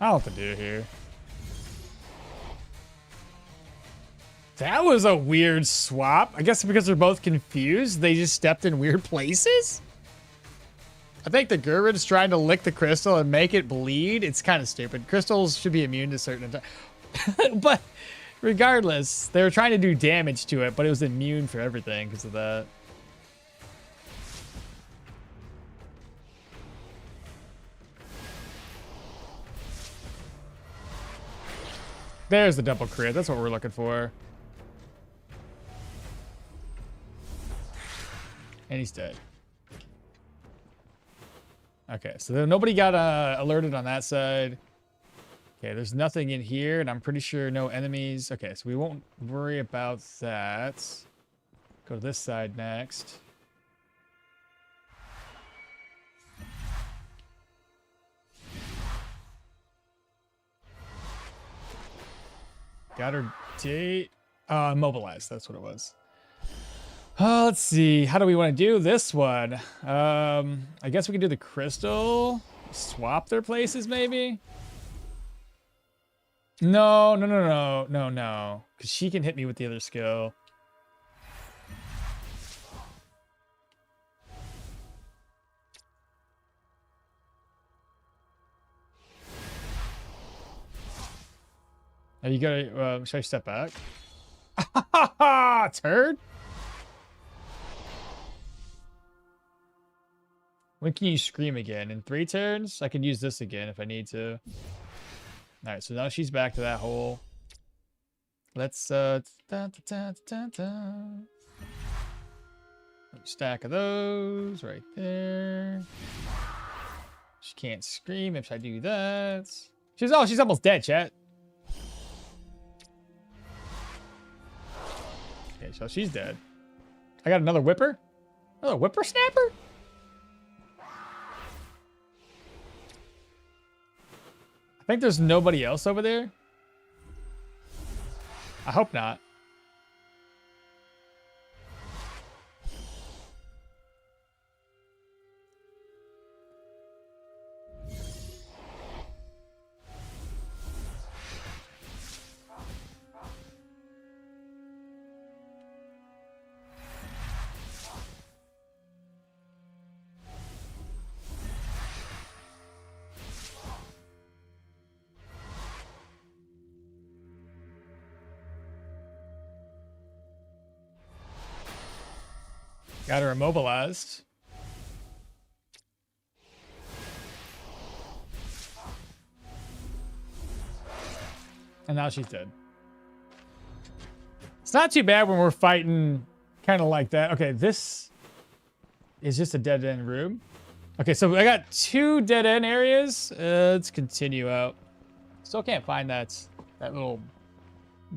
I don't know what to do here. That was a weird swap. I guess because they're both confused, they just stepped in weird places? I think the Gurud's trying to lick the crystal and make it bleed. It's kind of stupid. Crystals should be immune to certain attacks. But regardless, they were trying to do damage to it, but it was immune for everything because of that. There's the double crit. That's what we're looking for. And he's dead. Okay, so nobody got alerted on that side. Okay, there's nothing in here, and I'm pretty sure no enemies. Okay, so we won't worry about that. Go to this side next. Got her date. Mobilized. That's what it was. Let's see. How do we want to do this one? I guess we can do the crystal. Swap their places, maybe? No. Because she can hit me with the other skill. Are you gonna, should I step back? Turd? When can you scream again? In 3 turns? I can use this again if I need to. Alright, so now she's back to that hole. Let's, stack of those right there. She can't scream if I do that. She's almost dead, chat. Okay, so she's dead. I got another whipper? Another whippersnapper? I think there's nobody else over there. I hope not. Got her immobilized. And now she's dead. It's not too bad when we're fighting kind of like that. Okay, this is just a dead-end room. Okay, so I got 2 dead-end areas. Let's continue out. Still can't find that little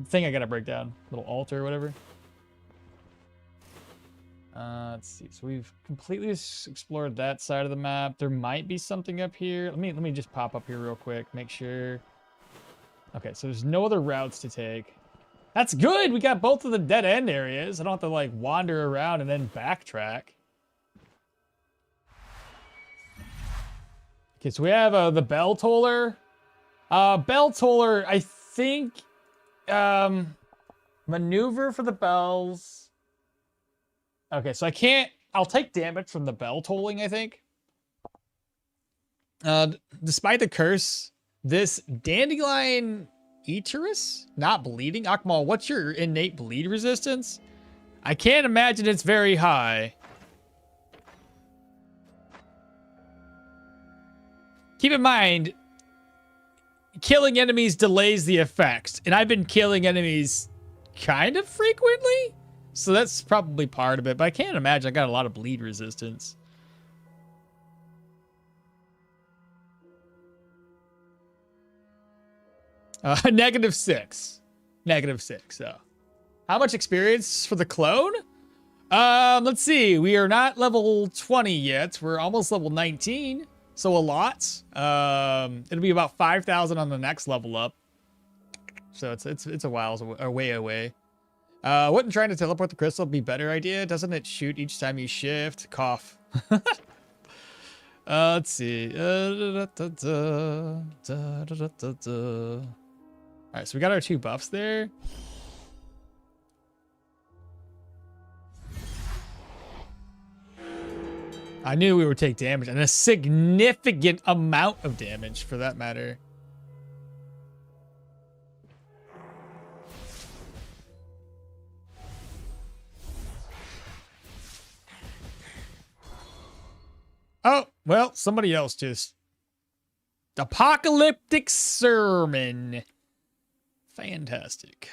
thing I gotta break down. Little altar or whatever. Let's see. So we've completely explored that side of the map. There might be something up here. Let me just pop up here real quick. Make sure. Okay, so there's no other routes to take. That's good. We got both of the dead end areas. I don't have to like wander around and then backtrack. Okay, so we have the bell toller. Bell toller, I think, maneuver for the bells. Okay, so I'll take damage from the bell tolling, I think. Despite the curse, this Dandelion Eaterus, not bleeding. Okmall, what's your innate bleed resistance? I can't imagine it's very high. Keep in mind, killing enemies delays the effects, and I've been killing enemies kind of frequently. So that's probably part of it, but I can't imagine I got a lot of bleed resistance. -6. -6, so. How much experience for the clone? Let's see. We are not level 20 yet. We're almost level 19, so a lot. It'll be about 5,000 on the next level up. So it's a while away. Wouldn't trying to teleport the crystal be a better idea? Doesn't it shoot each time you shift? Cough. Let's see. Alright, so we got our 2 buffs there. I knew we would take damage, and a significant amount of damage for that matter. Oh, well, somebody else just... Apocalyptic Sermon. Fantastic.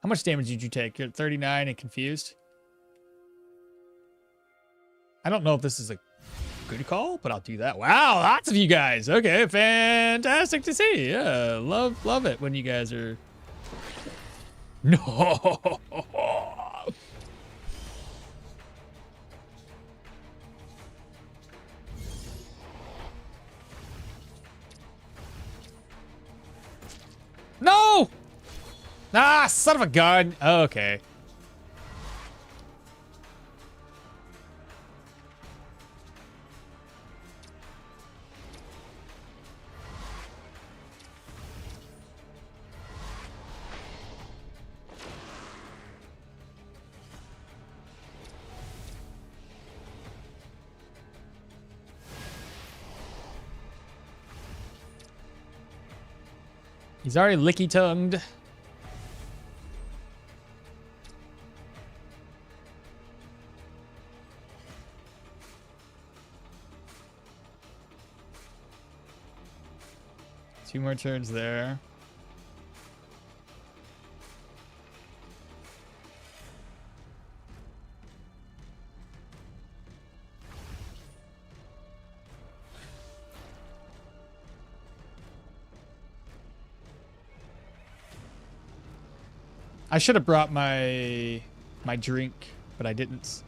How much damage did you take? You're at 39 and confused? I don't know if this is a good call, but I'll do that. Wow, lots of you guys. Okay, fantastic to see. Yeah, love it when you guys are... No! No! Ah, son of a gun. Okay. He's already licky-tongued. Two more turns there. I should have brought my drink, but I didn't.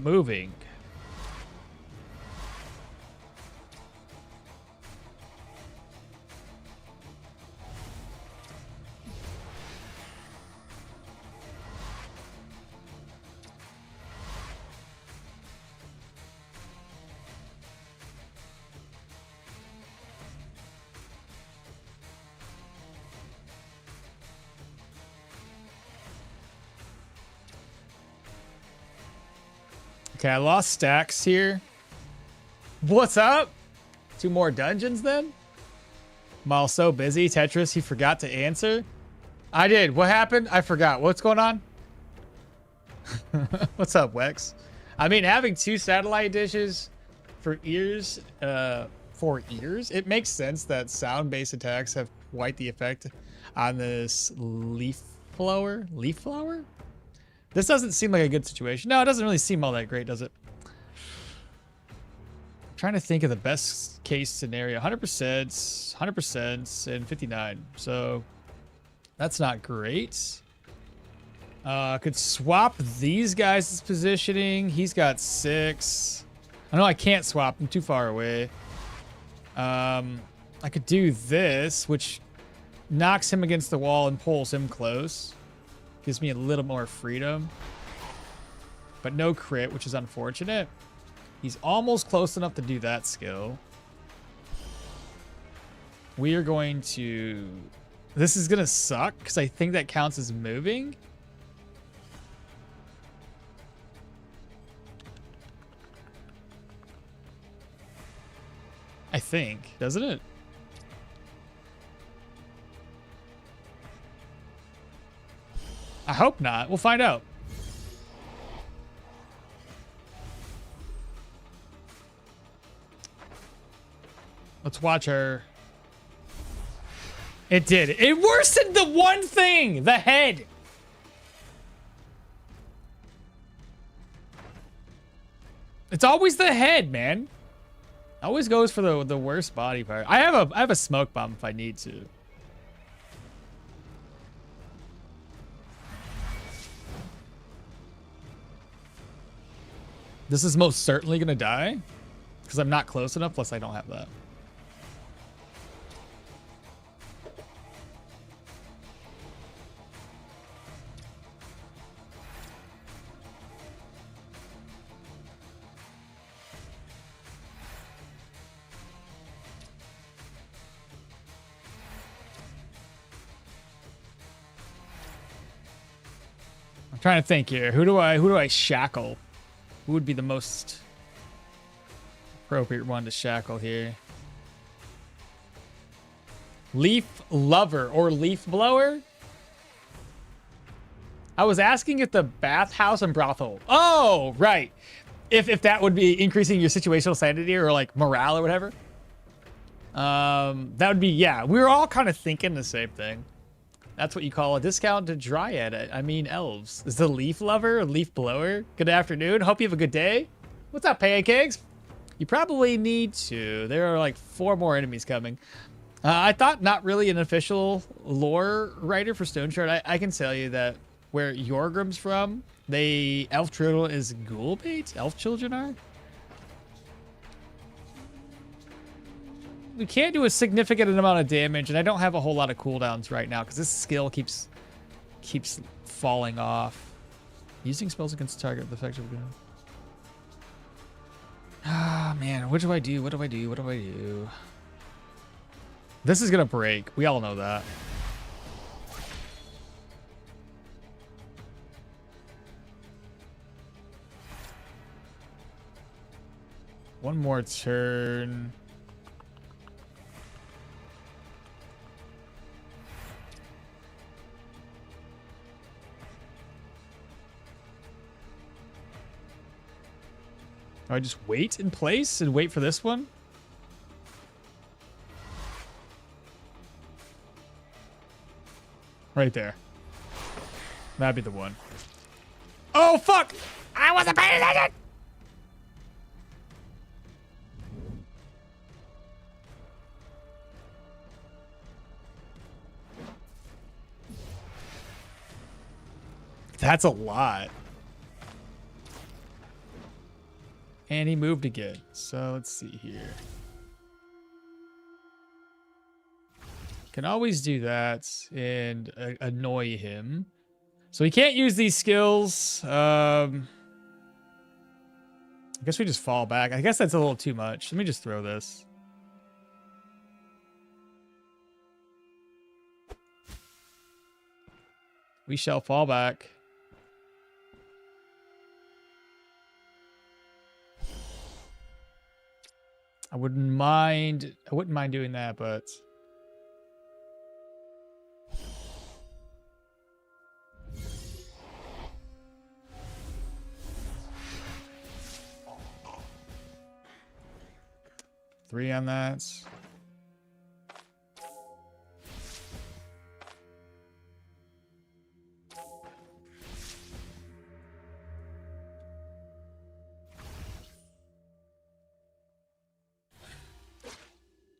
Moving. Okay, I lost stacks here. What's up? 2 more dungeons then? Mal so busy, Tetris, he forgot to answer. I did. What happened? I forgot. What's going on? What's up, Wex? I mean, having 2 satellite dishes for ears, it makes sense that sound-based attacks have quite the effect on this leaf blower. Leaf blower? This doesn't seem like a good situation. No, it doesn't really seem all that great, does it? I'm trying to think of the best case scenario. 100%, 100%, and 59. So that's not great. Could swap these guys' positioning. He's got 6. I know I can't swap. I'm too far away. I could do this, which knocks him against the wall and pulls him close. Gives me a little more freedom. But no crit, which is unfortunate. He's almost close enough to do that skill. We are going to... This is going to suck, because I think that counts as moving. I think. Doesn't it? I hope not. We'll find out. Let's watch her. It did. It worsened the one thing. The head. It's always the head, man. Always goes for the worst body part. I have a smoke bomb if I need to. This is most certainly gonna die because I'm not close enough. Plus, I don't have that. I'm trying to think here. Who do I shackle? Who would be the most appropriate one to shackle here? Leaf lover or leaf blower? I was asking if the bathhouse and brothel. Oh, right. If that would be increasing your situational sanity or like morale or whatever. That would be, yeah. We were all kind of thinking the same thing. That's what you call a discounted dryad. I mean, elves. Is the leaf lover a leaf blower? Good afternoon. Hope you have a good day. What's up, pancakes? You probably need to. There are like 4 more enemies coming. I thought not really an official lore writer for Stoneshard. I can tell you that where Yorgrim's from, elf turtle is ghoul bait. Elf children are. We can't do a significant amount of damage, and I don't have a whole lot of cooldowns right now because this skill keeps falling off. Using spells against the target with effective. Ah, man, what do I do? What do I do? What do I do? This is gonna break. We all know that. One more turn. Do I just wait in place and wait for this one? Right there. That'd be the one. Oh, fuck! I wasn't paying attention! That's a lot. And he moved again. So let's see here. Can always do that and annoy him. So he can't use these skills. I guess we just fall back. I guess that's a little too much. Let me just throw this. We shall fall back. I wouldn't mind doing that, but 3 on that.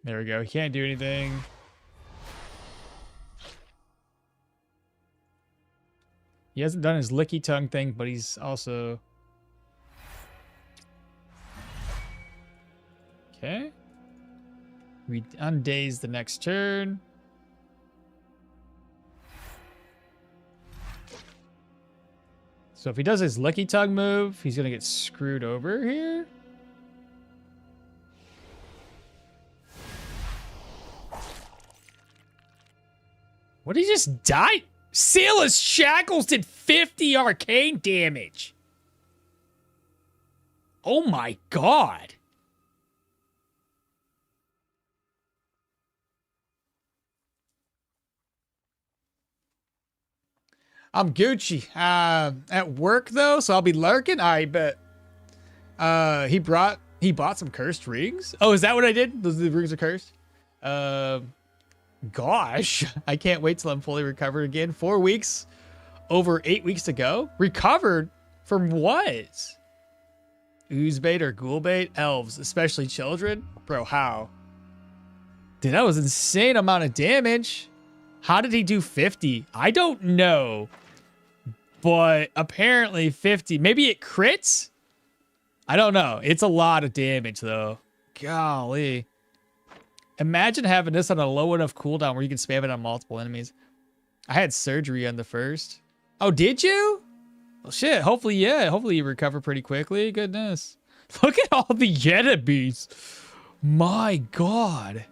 There we go. He can't do anything. He hasn't done his licky tongue thing, but he's also... Okay. We undaze the next turn. So if he does his licky tongue move, he's going to get screwed over here. What did he just die? Sealess Shackles did 50 arcane damage. Oh my god. I'm Gucci. At work though, so I'll be lurking. I bet. He bought some cursed rings. Oh, is that what I did? The rings are cursed. Gosh, I can't wait till I'm fully recovered again. 4 weeks, over 8 weeks to go. Recovered from what? Ooze bait or ghoul bait? Elves, especially children? Bro, how? Dude, that was insane amount of damage. How did he do 50? I don't know. But apparently 50. Maybe it crits? I don't know. It's a lot of damage though. Golly. Imagine having this on a low enough cooldown where you can spam it on multiple enemies. I had surgery on the first. Oh, did you? Well, shit. Hopefully, yeah. Hopefully you recover pretty quickly. Goodness. Look at all the enemies. My God.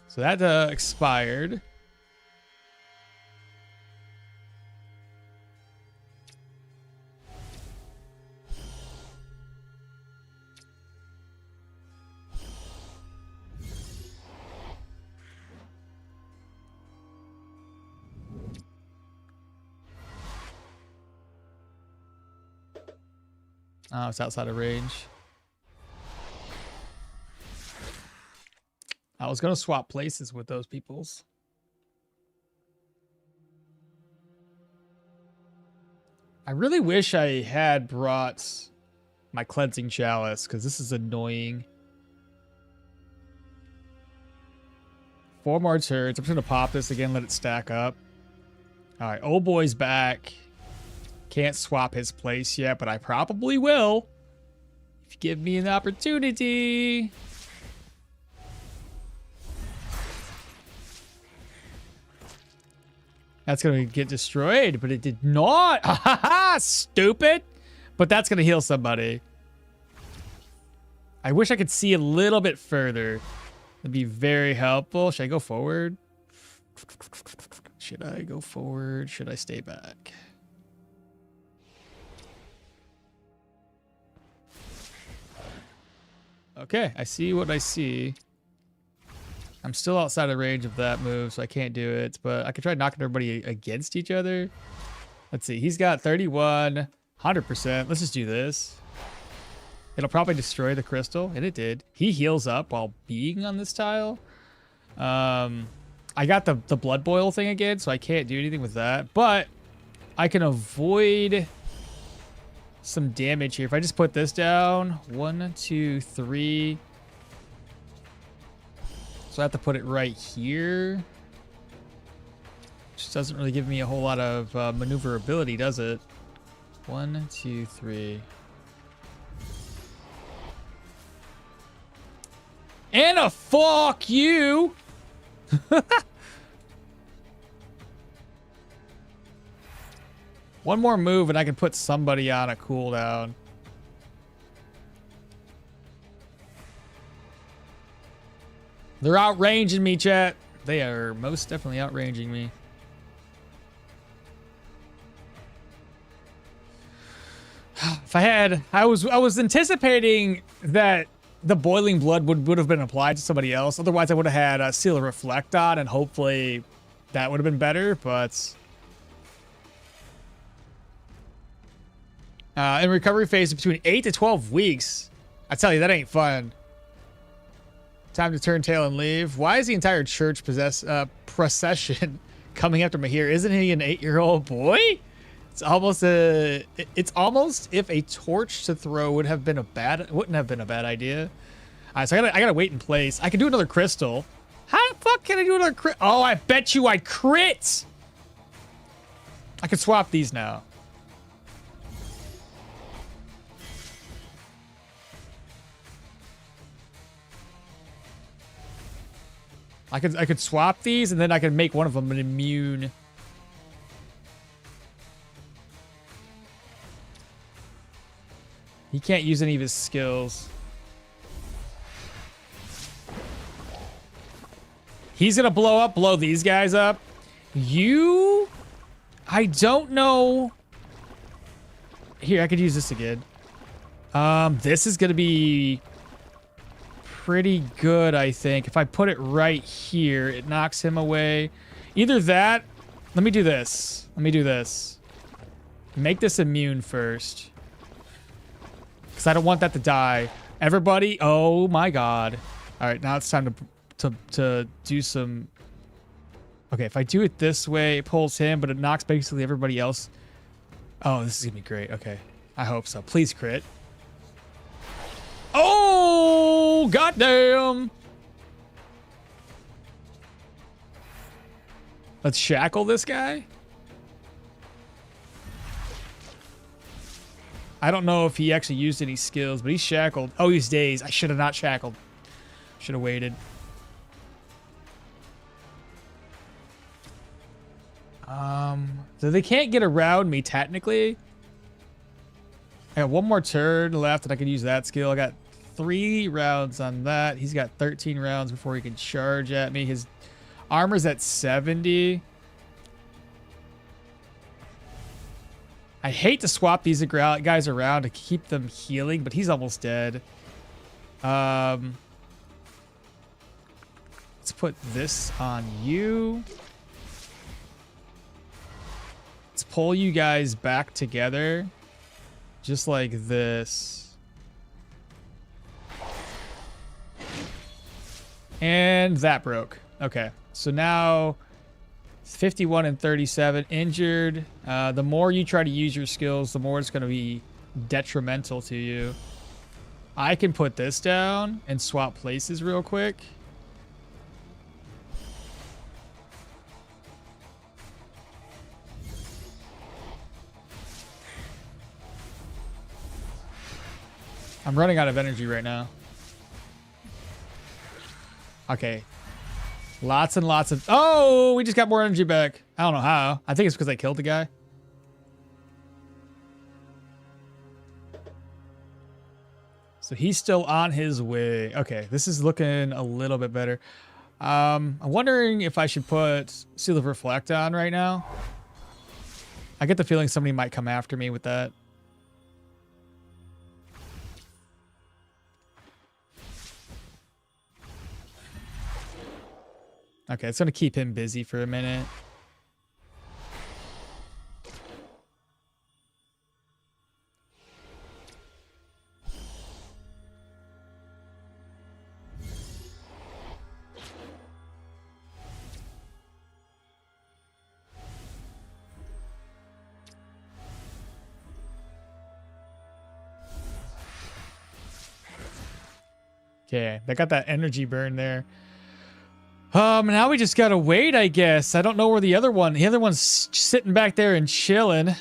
So that expired. Oh, it's outside of range. I was going to swap places with those peoples. I really wish I had brought my cleansing chalice because this is annoying. 4 more turns. I'm just going to pop this again, let it stack up. All right, old boy's back. Can't swap his place yet, but I probably will. If you give me an opportunity. That's going to get destroyed, but it did not. Ha! Stupid. But that's going to heal somebody. I wish I could see a little bit further. That'd be very helpful. Should I go forward? Should I go forward? Should I stay back? Okay, I see what I see. I'm still outside of range of that move, so I can't do it. But I could try knocking everybody against each other. Let's see. He's got 31, 100%. Let's just do this. It'll probably destroy the crystal, and it did. He heals up while being on this tile. I got the blood boil thing again, so I can't do anything with that. But I can avoid some damage here. If I just put this down, 1, 2, 3. So I have to put it right here. Which doesn't really give me a whole lot of maneuverability, does it? 1, 2, 3. And a fuck you! One more move and I can put somebody on a cooldown. They're outranging me, chat. They are most definitely outranging me. If I had, I was anticipating that the boiling blood would have been applied to somebody else. Otherwise, I would have had a Seal of Reflect on and hopefully That would have been better, but... in recovery phase between 8 to 12 weeks. I tell you, that ain't fun. Time to turn tail and leave. Why is the entire church procession coming after Mahir? Isn't he an 8-year-old boy? It's almost if a torch to throw wouldn't have been a bad idea. All right, so I gotta wait in place. I can do another crystal. How the fuck can I do another crit? Oh, I bet you I crit. I can swap these now. I could swap these, and then I could make one of them an immune. He can't use any of his skills. He's gonna blow these guys up. I don't know. Here, I could use this again. This is gonna be pretty good, I think. If I put it right here, it knocks him away. Either that. Let me do this. Make this immune first. Because I don't want that to die. Everybody, oh my god. Alright, now it's time to do some... Okay, if I do it this way, it pulls him, but it knocks basically everybody else. Oh, this is gonna be great. Okay, I hope so. Please crit. Oh, goddamn. Let's shackle this guy. I don't know if he actually used any skills, but he's shackled. Oh, he's dazed. I should have not shackled. Should have waited. So they can't get around me technically. I got one more turn left and I can use that skill. I got 3 rounds on that. He's got 13 rounds before he can charge at me. His armor's at 70. I hate to swap these guys around to keep them healing, but he's almost dead. Let's put this on you. Let's pull you guys back together. Just like this. And that broke. Okay. So now 51 and 37 injured. The more you try to use your skills, the more it's going to be detrimental to you. I can put this down and swap places real quick. I'm running out of energy right now. Okay. Lots and lots of... Oh, we just got more energy back. I don't know how. I think it's because I killed the guy. So he's still on his way. Okay, this is looking a little bit better. I'm wondering if I should put Seal of Reflect on right now. I get the feeling somebody might come after me with that. Okay, it's going to keep him busy for a minute. Okay, they got that energy burn there. Now we just gotta wait, I guess. I don't know where the other one's sitting back there and chilling.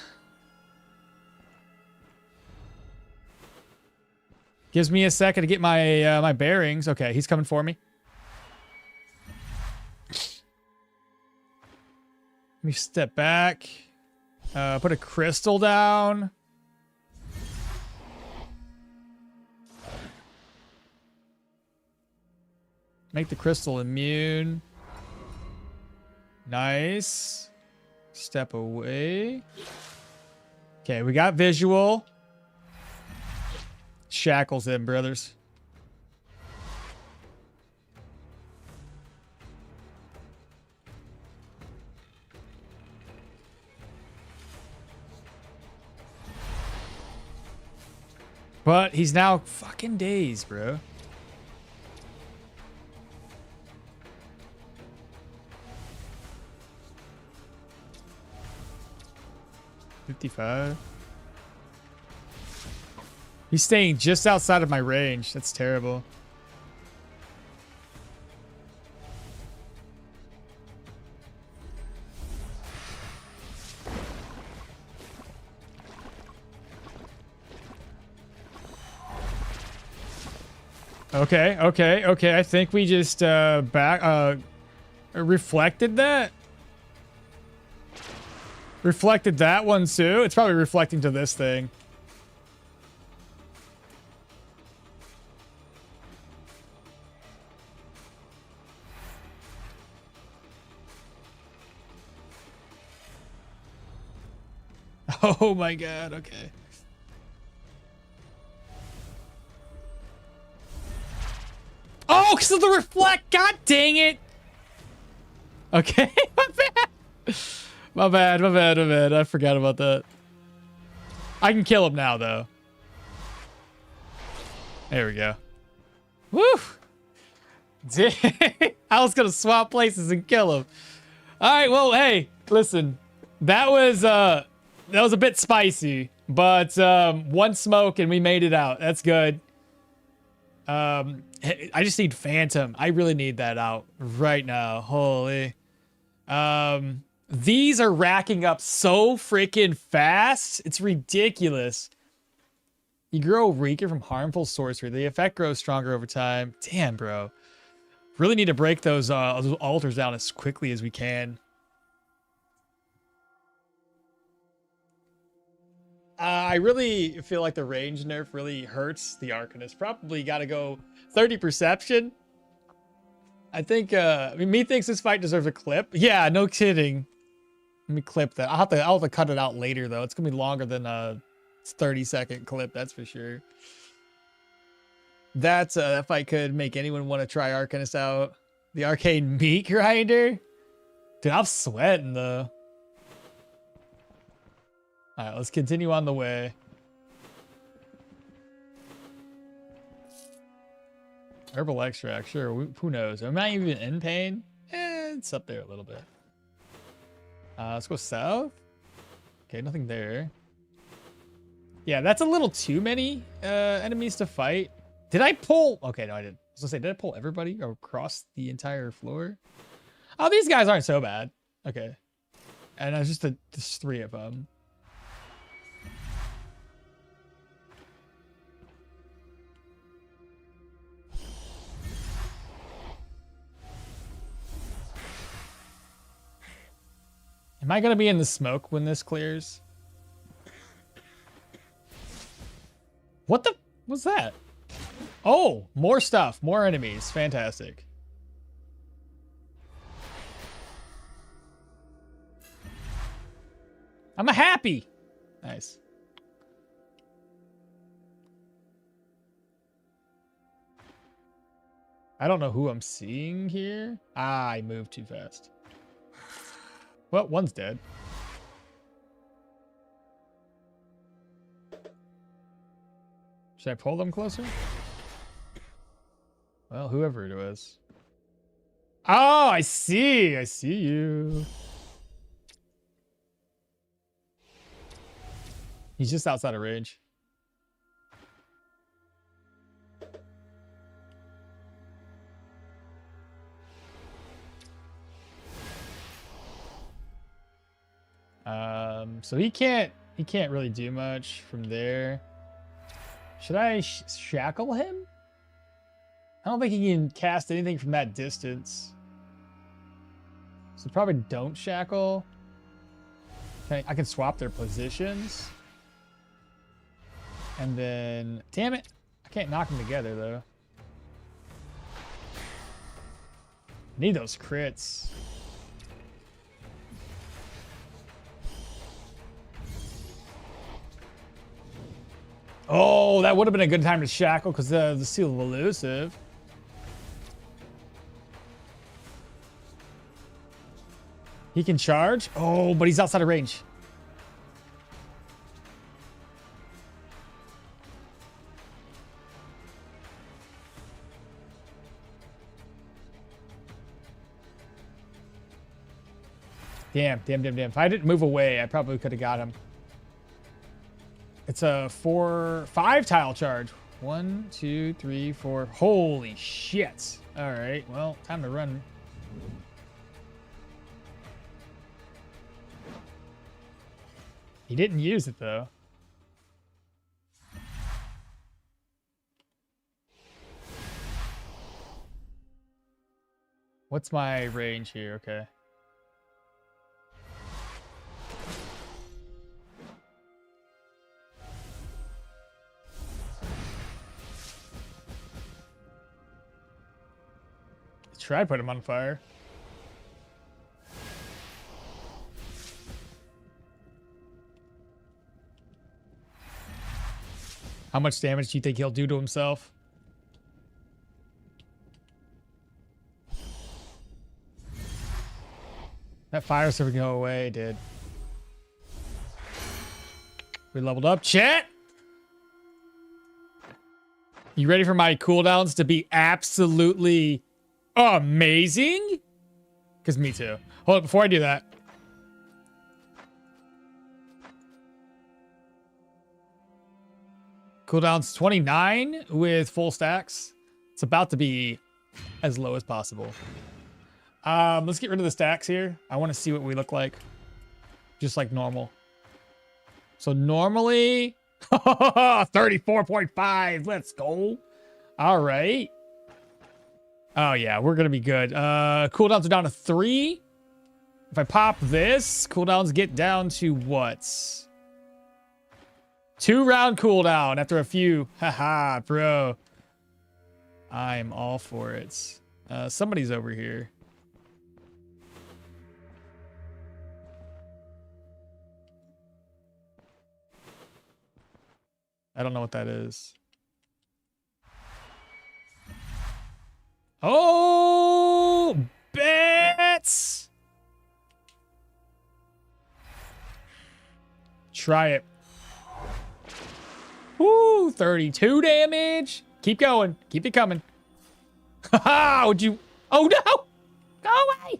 Gives me a second to get my my bearings. Okay, he's coming for me. Let me step back. Put a crystal down. Make the crystal immune. Nice. Step away. Okay, we got visual. Shackles in, brothers. But he's now fucking dazed, bro. $55. He's staying just outside of my range. That's terrible. Okay. I think we just reflected that. Reflected that one too. It's probably reflecting to this thing. Oh my god, okay. Oh, because of the reflect! God dang it! Okay, my bad. I forgot about that. I can kill him now, though. There we go. Woo! Dang. I was gonna swap places and kill him. Alright, well, hey, listen. That was a bit spicy, but one smoke and we made it out. That's good. I just need Phantom. I really need that out right now. Holy. These are racking up so freaking fast. It's ridiculous. You grow weaker from harmful sorcery. The effect grows stronger over time. Damn, bro. Really need to break those altars down as quickly as we can. I really feel like the range nerf really hurts the Arcanist. Probably got to go 30 perception. I think, I mean, me thinks this fight deserves a clip. Yeah, no kidding. Let me clip that. I'll have to cut it out later, though. It's going to be longer than a 30-second clip, that's for sure. That fight could make anyone want to try Arcanist out. The Arcane Meat Grinder? Dude, I'm sweating, though. Alright, let's continue on the way. Herbal extract, sure. Who knows? Am I even in pain? It's up there a little bit. Let's go south. Okay, nothing there. Yeah, that's a little too many enemies to fight. Did I pull? Okay, no, I didn't. I was gonna say, did I pull everybody across the entire floor? Oh, these guys aren't so bad. Okay. And it's just 3 of them. Am I gonna be in the smoke when this clears? What the was that? Oh, more stuff, more enemies. Fantastic. I'm happy. Nice. I don't know who I'm seeing here. Ah, I moved too fast. Well, one's dead. Should I pull them closer? Well, whoever it was. Oh, I see. I see you. He's just outside of range. So he can't really do much from there. Should I shackle him? I don't think he can cast anything from that distance. So probably don't shackle. Okay, I can swap their positions. And then, damn it. I can't knock them together though. I need those crits. Oh, that would have been a good time to shackle because the seal of elusive. He can charge. Oh, but he's outside of range. Damn. If I didn't move away, I probably could have got him. It's a 5 tile charge. 1, 2, 3, 4. Holy shit. All right. Well, time to run. He didn't use it, though. What's my range here? Okay. Try to put him on fire. How much damage do you think he'll do to himself? That fire server can go away, dude. We leveled up. Chat! You ready for my cooldowns to be absolutely amazing? Because me too. Hold on, before I do that. Cooldown's 29 with full stacks. It's about to be as low as possible. Let's get rid of the stacks here. I want to see what we look like. Just like normal. So normally 34.5. Let's go. All right. Oh yeah, we're gonna be good. Cooldowns are down to 3. If I pop this, cooldowns get down to what? 2-round cooldown after a few. Haha, bro. I'm all for it. Somebody's over here. I don't know what that is. Oh, bets. Try it. Woo, 32 damage. Keep going. Keep it coming. Haha, would you? Oh no! Go away!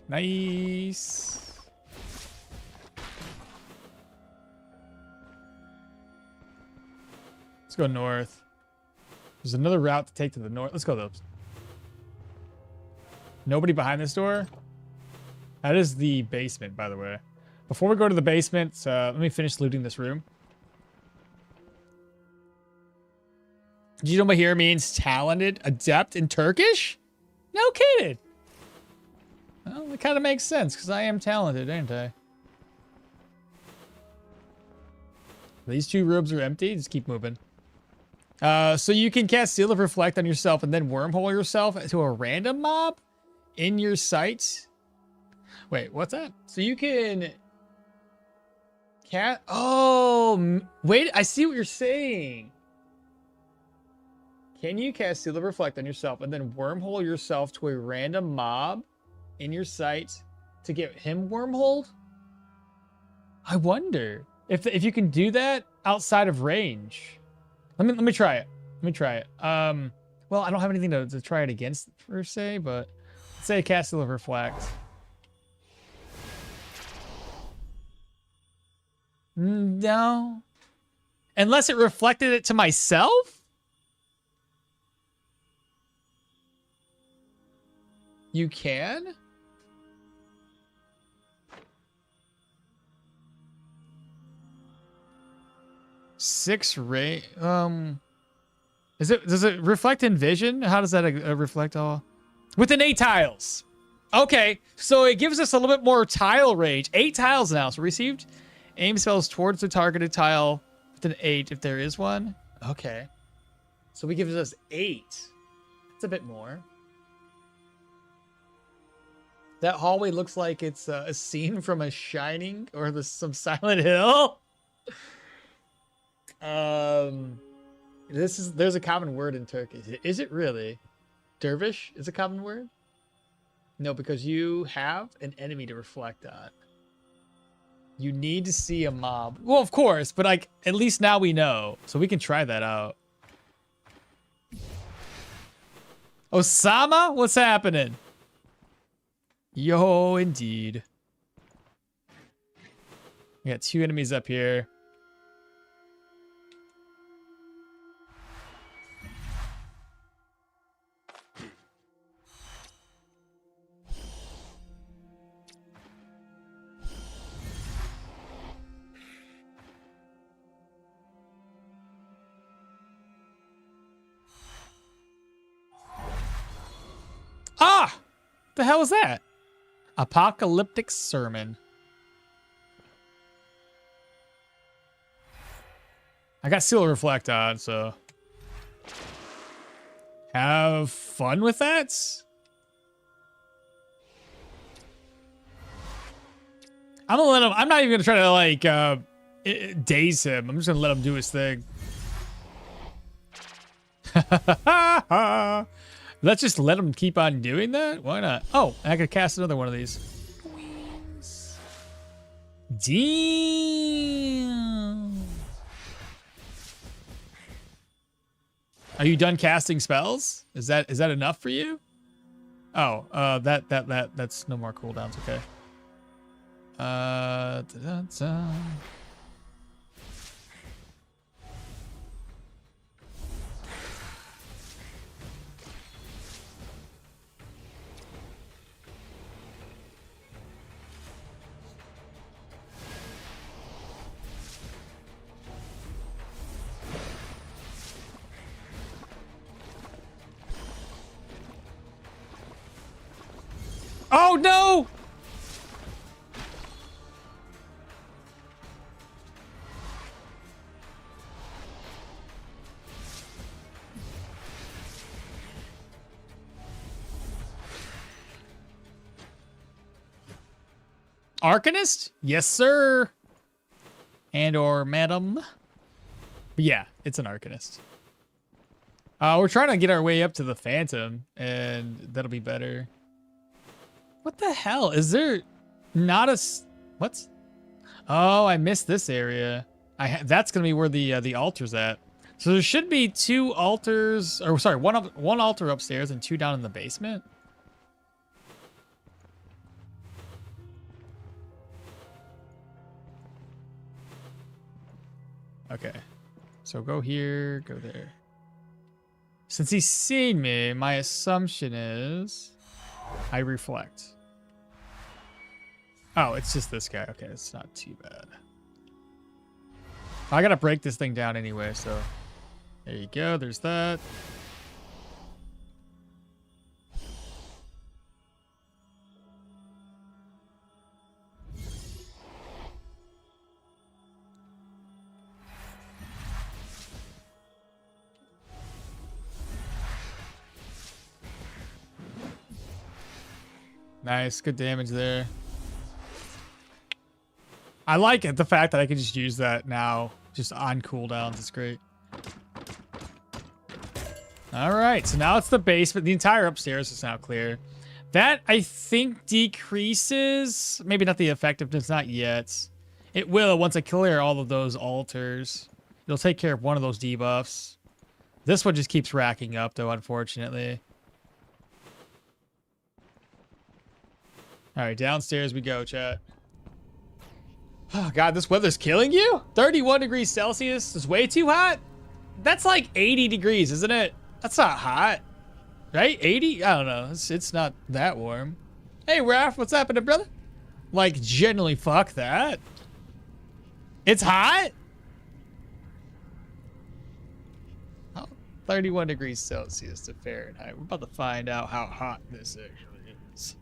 Nice. Let's go north. There's another route to take to the north. Let's go those. Nobody behind this door? That is the basement, by the way. Before we go to the basement, let me finish looting this room. Do you know Mahir means talented, adept in Turkish? No kidding. Well, it kind of makes sense, because I am talented, ain't I? These 2 rooms are empty. Just keep moving. So you can cast Seal of Reflect on yourself and then wormhole yourself to a random mob in your sight. Wait, what's that? So you can... Oh, wait, I see what you're saying. Can you cast Seal of Reflect on yourself and then wormhole yourself to a random mob in your sight to get him wormholed? I wonder if you can do that outside of range. Let me try it. Let me try it. Well, I don't have anything to try it against per se, but let's say cast Seal of Reflect. No. Unless it reflected it to myself? You can? Does it reflect in vision? How does that reflect all? Within 8 tiles. Okay, so it gives us a little bit more tile range. 8 tiles now. So received aim spells towards the targeted tile within 8 if there is one. Okay. So it gives us 8. That's a bit more. That hallway looks like it's a scene from a Shining or some Silent Hill. There's a common word in Turkish. Is it really? Dervish is a common word? No, because you have an enemy to reflect on. You need to see a mob. Well, of course, but like at least now we know, so we can try that out. Osama, what's happening? Yo, indeed. We got 2 enemies up here. Ah! The hell is that? Apocalyptic Sermon. I got Seal Reflect on, so have fun with that. I'm gonna let him. I'm not even gonna try to like daze him. I'm just gonna let him do his thing. Let's just let him keep on doing that. Why not? Oh, I could cast another one of these. Wings. Damn. Are you done casting spells? Is that enough for you? Oh, that's no more cooldowns. Okay. Da-da-da. Oh no! Arcanist? Yes, sir. And or madam. But yeah, it's an Arcanist. We're trying to get our way up to the Phantom, and that'll be better. What the hell? Is there not a... What? Oh, I missed this area. That's going to be where the altar's at. So there should be 2 altars... Or sorry, one altar upstairs and 2 down in the basement. Okay. So go here, go there. Since he's seen me, my assumption is I reflect. Oh, it's just this guy. Okay, it's not too bad. I gotta break this thing down anyway, so there you go. There's that. Nice, good damage there. I like it, the fact that I can just use that now, just on cooldowns. It's great. All right, so now it's the basement. The entire upstairs is now clear. That, I think, decreases... Maybe not the effectiveness, not yet. It will once I clear all of those altars. It'll take care of one of those debuffs. This one just keeps racking up, though, unfortunately. All right, downstairs we go, chat. Oh, God, this weather's killing you? 31 degrees Celsius is way too hot? That's like 80 degrees, isn't it? That's not hot. Right? 80? I don't know. It's not that warm. Hey, Raph, what's happening, brother? Like, generally, fuck that. It's hot? Oh, 31 degrees Celsius to Fahrenheit. We're about to find out how hot this actually is.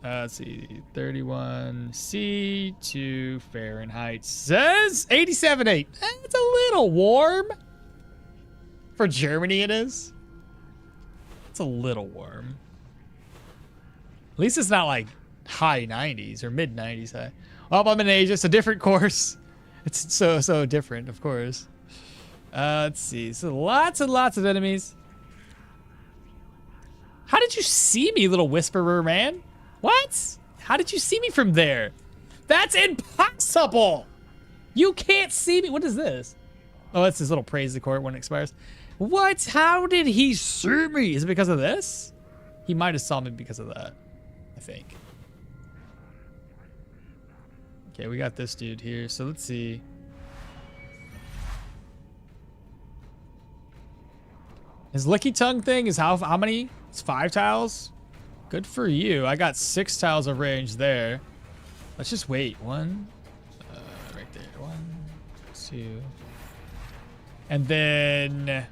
Let's see, 31C to Fahrenheit says 87.8. It's a little warm. For Germany it is. It's a little warm. least it's not like high 90s or mid 90s high. Oh, I'm in Asia. It's a different course. It's so different, of course. Let's see. So lots and lots of enemies. How did you see me, little whisperer man? What? How did you see me from there? That's impossible. You can't see me. What is this? Oh, that's his little praise the court when it expires. What? How did he see me? Is it because of this? He might have saw me because of that, I think. Okay, we got this dude here. So let's see. His licky tongue thing is how many? It's 5 tiles. Good for you. I got 6 tiles of range there. Let's just wait. 1, right there. 1, 2, and then.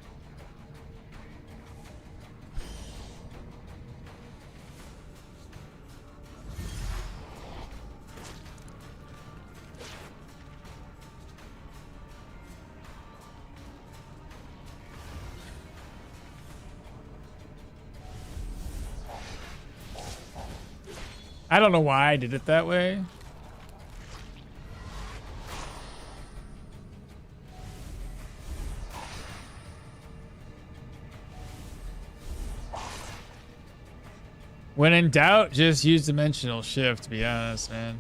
I don't know why I did it that way. When in doubt, just use dimensional shift, to be honest, man.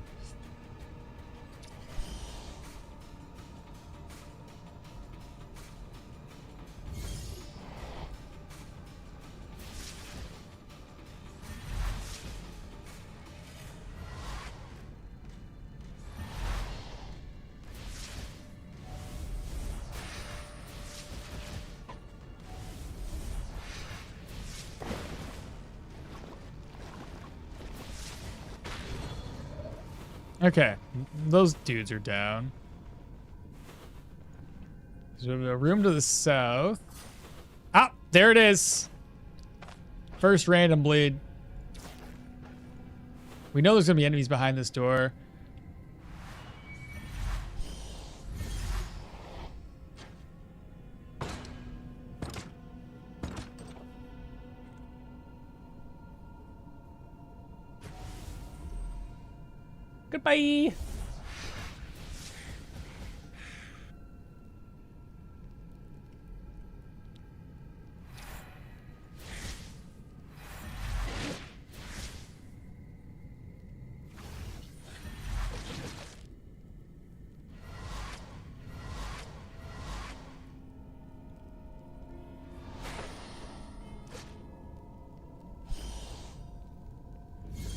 Okay, those dudes are down. There's a room to the south. Ah, there it is. First random bleed. We know there's gonna be enemies behind this door. Goodbye.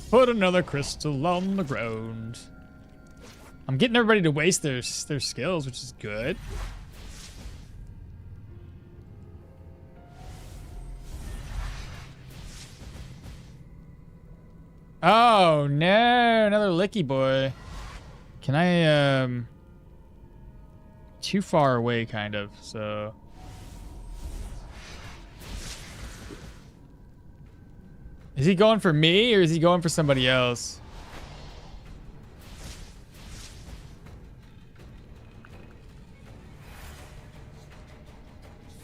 Put another crystal on the ground. I'm getting everybody to waste their skills, which is good. Oh no, another licky boy. Can I too far away kind of, so is he going for me or is he going for somebody else?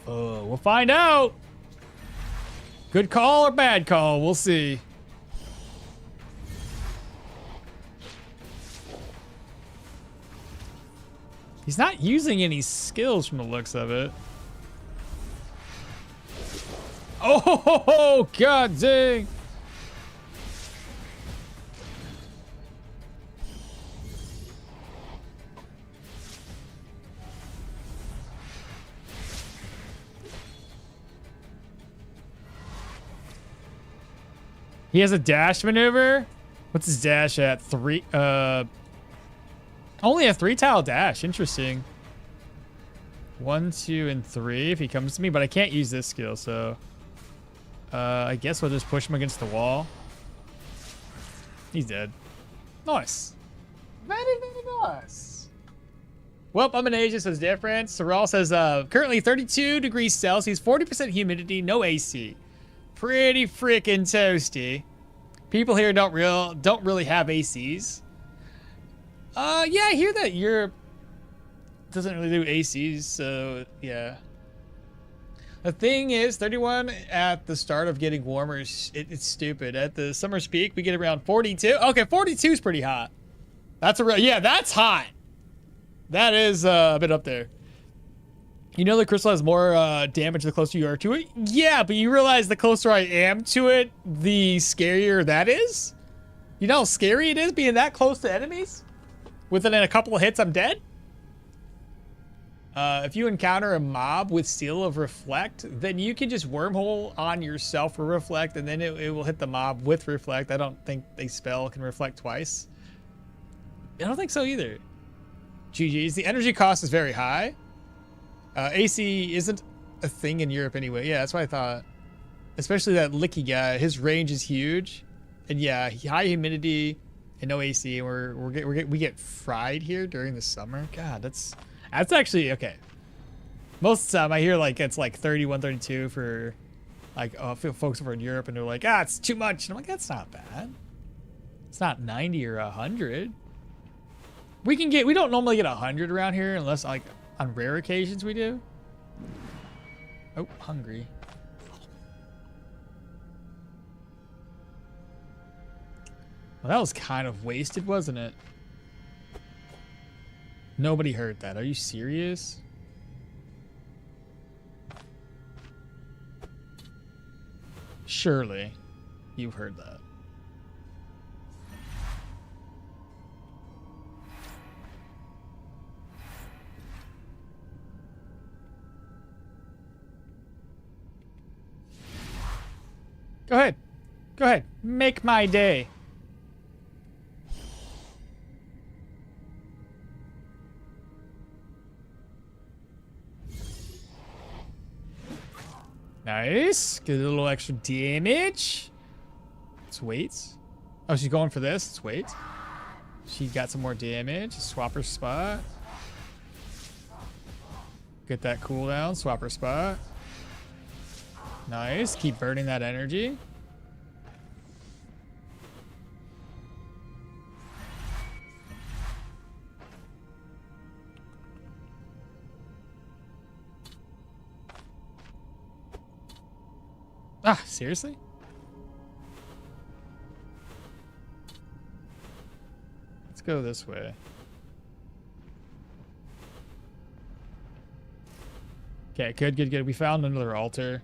Oh, we'll find out. Good call or bad call, we'll see. He's not using any skills from the looks of it. Oh, god dang. He has a dash maneuver? What's his dash at? 3, only a 3-tile dash. Interesting. 1, 2, and 3 if he comes to me, but I can't use this skill, so I guess we'll just push him against the wall. He's dead. Nice. Very, very nice. Well, I'm in Asia, so it's different. Sorrel says currently 32 degrees Celsius, 40% humidity, no AC. Pretty freaking toasty. People here don't really have ACs. Yeah, I hear that Europe doesn't really do ACs, so yeah. The thing is, 31 at the start of getting warmer, it's stupid. At the summer's peak, we get around 42. Okay, 42 is pretty hot. That's a real, yeah, that's hot. That is a bit up there. You know the crystal has more damage the closer you are to it? Yeah, but you realize the closer I am to it, the scarier that is? You know how scary it is being that close to enemies? Within a couple of hits, I'm dead? If you encounter a mob with Seal of Reflect, then you can just wormhole on yourself for Reflect, and then it will hit the mob with Reflect. I don't think a spell can reflect twice. I don't think so either. GG's. The energy cost is very high. AC isn't a thing in Europe anyway. Yeah, that's what I thought. Especially that Licky guy. His range is huge. And yeah, high humidity and no AC. And we get fried here during the summer. God, that's actually okay. Most of the time I hear like it's like 31, 32 for like folks over in Europe, and they're like, it's too much. And I'm like, that's not bad. It's not 90 or 100. We don't normally get 100 around here unless like on rare occasions we do. Oh, hungry. Well, that was kind of wasted, wasn't it? Nobody heard that. Are you serious? Surely you've heard that. Go ahead. Go ahead. Make my day. Nice. Get a little extra damage. Let's wait. Oh, she's going for this. Let's wait. She got some more damage. Swap her spot. Get that cooldown. Swap her spot. Nice. Keep burning that energy. Seriously? Let's go this way. Okay, good. We found another altar.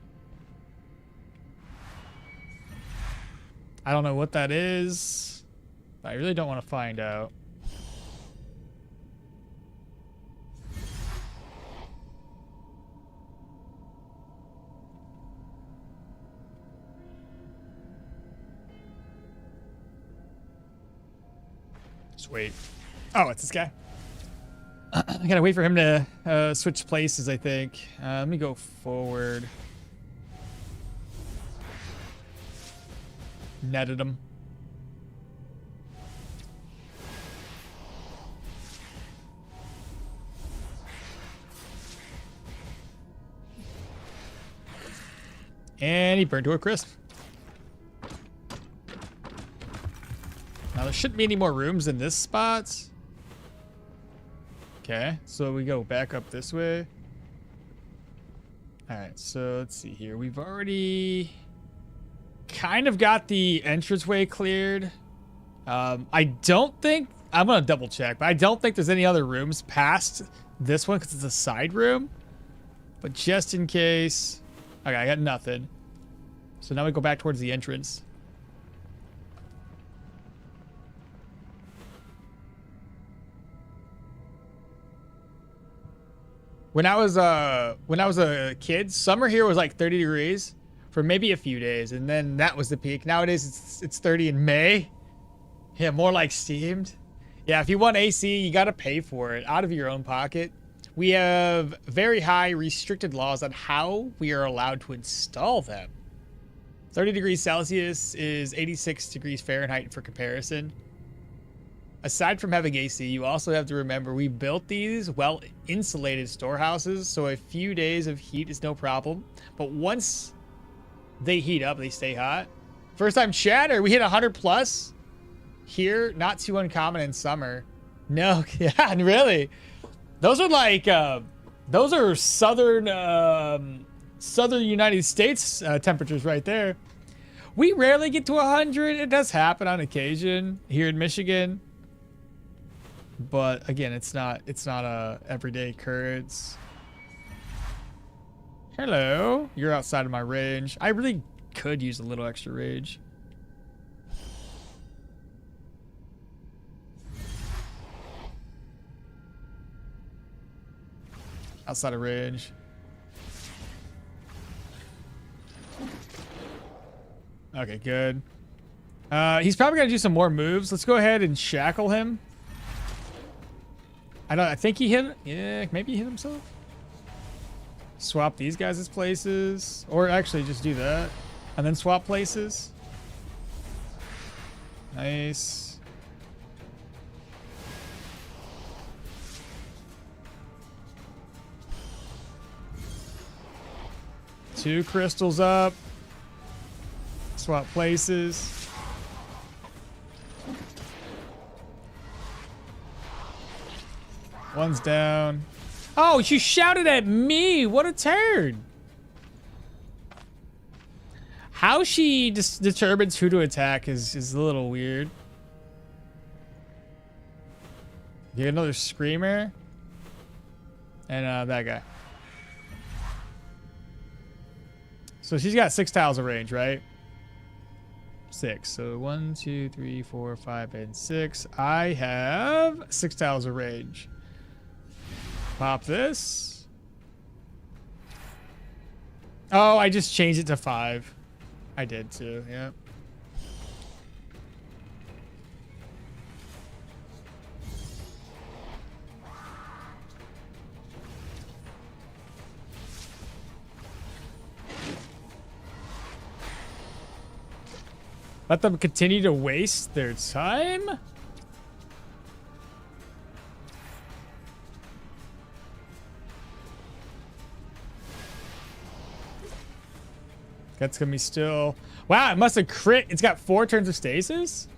I don't know what that is. But I really don't want to find out. Just wait. Oh, it's this guy. I gotta wait for him to switch places, I think. Let me go forward. Netted him. And he burned to a crisp. Now there shouldn't be any more rooms in this spot. Okay, so we go back up this way. All right, so let's see here. We've already kind of got the entranceway cleared. I don't think, I'm gonna double check, but I don't think there's any other rooms past this one because it's a side room. But just in case, okay, I got nothing. So now we go back towards the entrance. When I was a kid, summer here was like 30 degrees for maybe a few days, and then that was the peak. Nowadays it's 30 in May. Yeah, more like steamed. Yeah, if you want AC, you got to pay for it out of your own pocket. We have very high restricted laws on how we are allowed to install them. 30 degrees Celsius is 86 degrees Fahrenheit for comparison. Aside from having AC, you also have to remember we built these well-insulated storehouses, so a few days of heat is no problem. But once they heat up, they stay hot. First time chatter, we hit 100 plus here. Not too uncommon in summer. No, yeah, really. Those are like, those are southern southern United States temperatures right there. We rarely get to 100. It does happen on occasion here in Michigan. But again, it's not a everyday occurrence. Hello. You're outside of my range. I really could use a little extra rage. Outside of range. Okay, good. He's probably gonna do some more moves. Let's go ahead and shackle him. I think he hit. Yeah, maybe he hit himself. Swap these guys' places, or actually just do that, and then swap places. Nice. Two crystals up. Swap places. One's down. Oh, you shouted at me. What a turd. How she determines who to attack is a little weird. Get another screamer. And that guy. So she's got 6 tiles of range, right? 6. So 1, 2, 3, 4, 5, and 6. I have 6 tiles of range. Pop this. Oh, I just changed it to 5. I did too, yeah. Let them continue to waste their time? That's gonna be still... Wow, it must have crit. It's got 4 turns of stasis?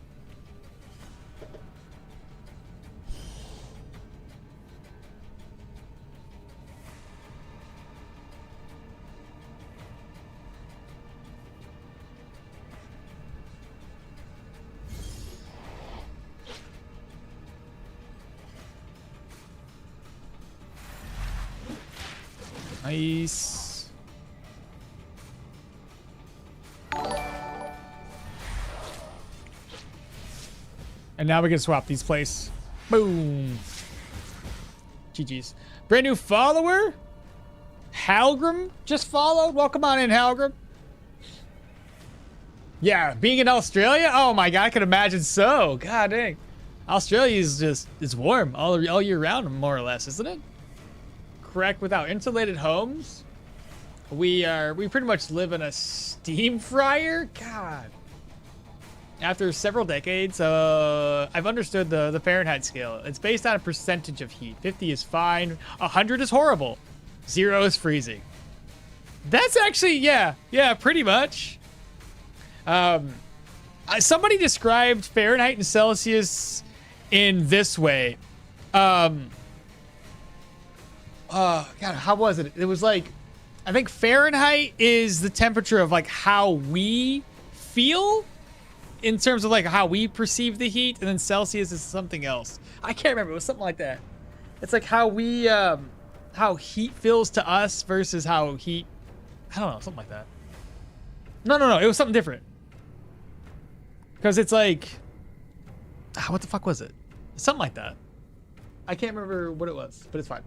Nice. And now we can swap these places. Boom. GG's. Brand new follower? Halgrim just followed. Welcome on in, Halgrim. Yeah, being in Australia? Oh my god, I can imagine so. God dang. Australia is just, it's warm all year round, more or less, isn't it? Correct. Without insulated homes, we pretty much live in a steam fryer. God. After several decades, I've understood the Fahrenheit scale. It's based on a percentage of heat. 50 is fine. 100 is horrible. 0 is freezing. That's actually, yeah, pretty much. Somebody described Fahrenheit and Celsius in this way. God, how was it? It was like, I think Fahrenheit is the temperature of like how we feel in terms of like how we perceive the heat, and then Celsius is something else. I can't remember. It was something like that. It's like how we, how heat feels to us versus how heat, I don't know, something like that. No. It was something different. Because it's like, what the fuck was it? Something like that. I can't remember what it was, but it's fine.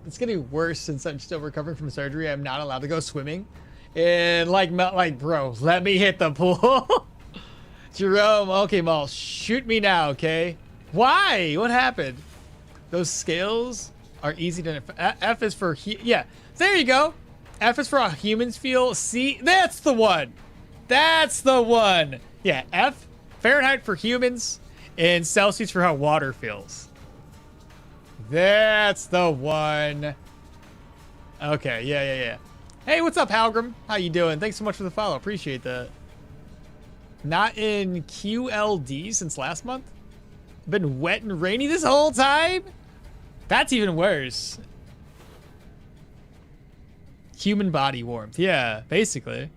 It's getting worse since I'm still recovering from surgery. I'm not allowed to go swimming. And like bro, let me hit the pool. Jerome, okmall, shoot me now, okay? Why? What happened? Those scales are easy to... F is for... Yeah, there you go. F is for how humans feel. C, that's the one. That's the one. Yeah, F, Fahrenheit for humans, and Celsius for how water feels. That's the one. Okay, yeah. Hey, what's up, Halgrim? How you doing? Thanks so much for the follow. Appreciate that. Not in QLD since last month? Been wet and rainy this whole time? That's even worse. Human body warmth. Yeah, basically.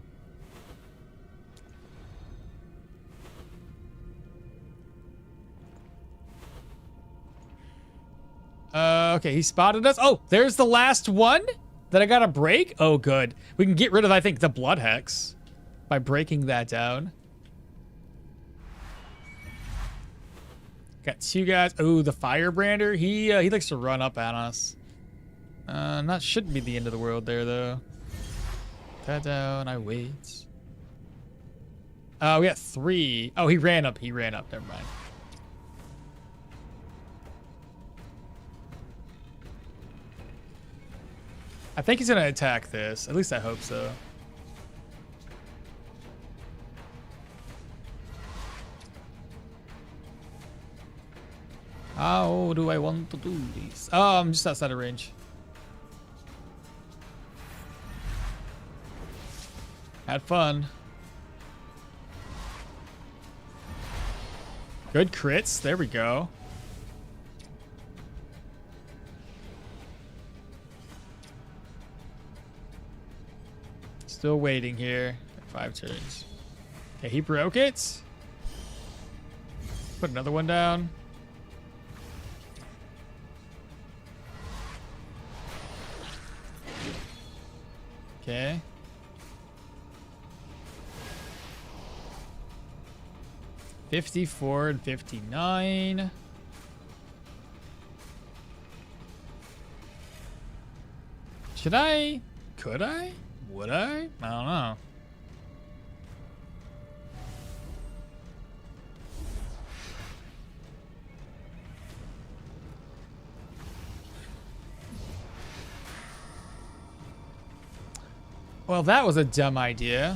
Okay, he spotted us. Oh, there's the last one that I gotta break. Oh, good. We can get rid of, I think, the blood hex by breaking that down. Got two guys. Oh, the firebrander. He likes to run up at us. That shouldn't be the end of the world there, though. That down. I wait. We got three. Oh, he ran up. He ran up. Never mind. I think he's gonna attack this. At least I hope so. How do I want to do this? Oh, I'm just outside of range. Had fun. Good crits. There we go. Still waiting here. 5 turns. Okay, he broke it. Put another one down. Okay. $54 and $59. Should I? Could I? Would I? I don't know. Well, that was a dumb idea.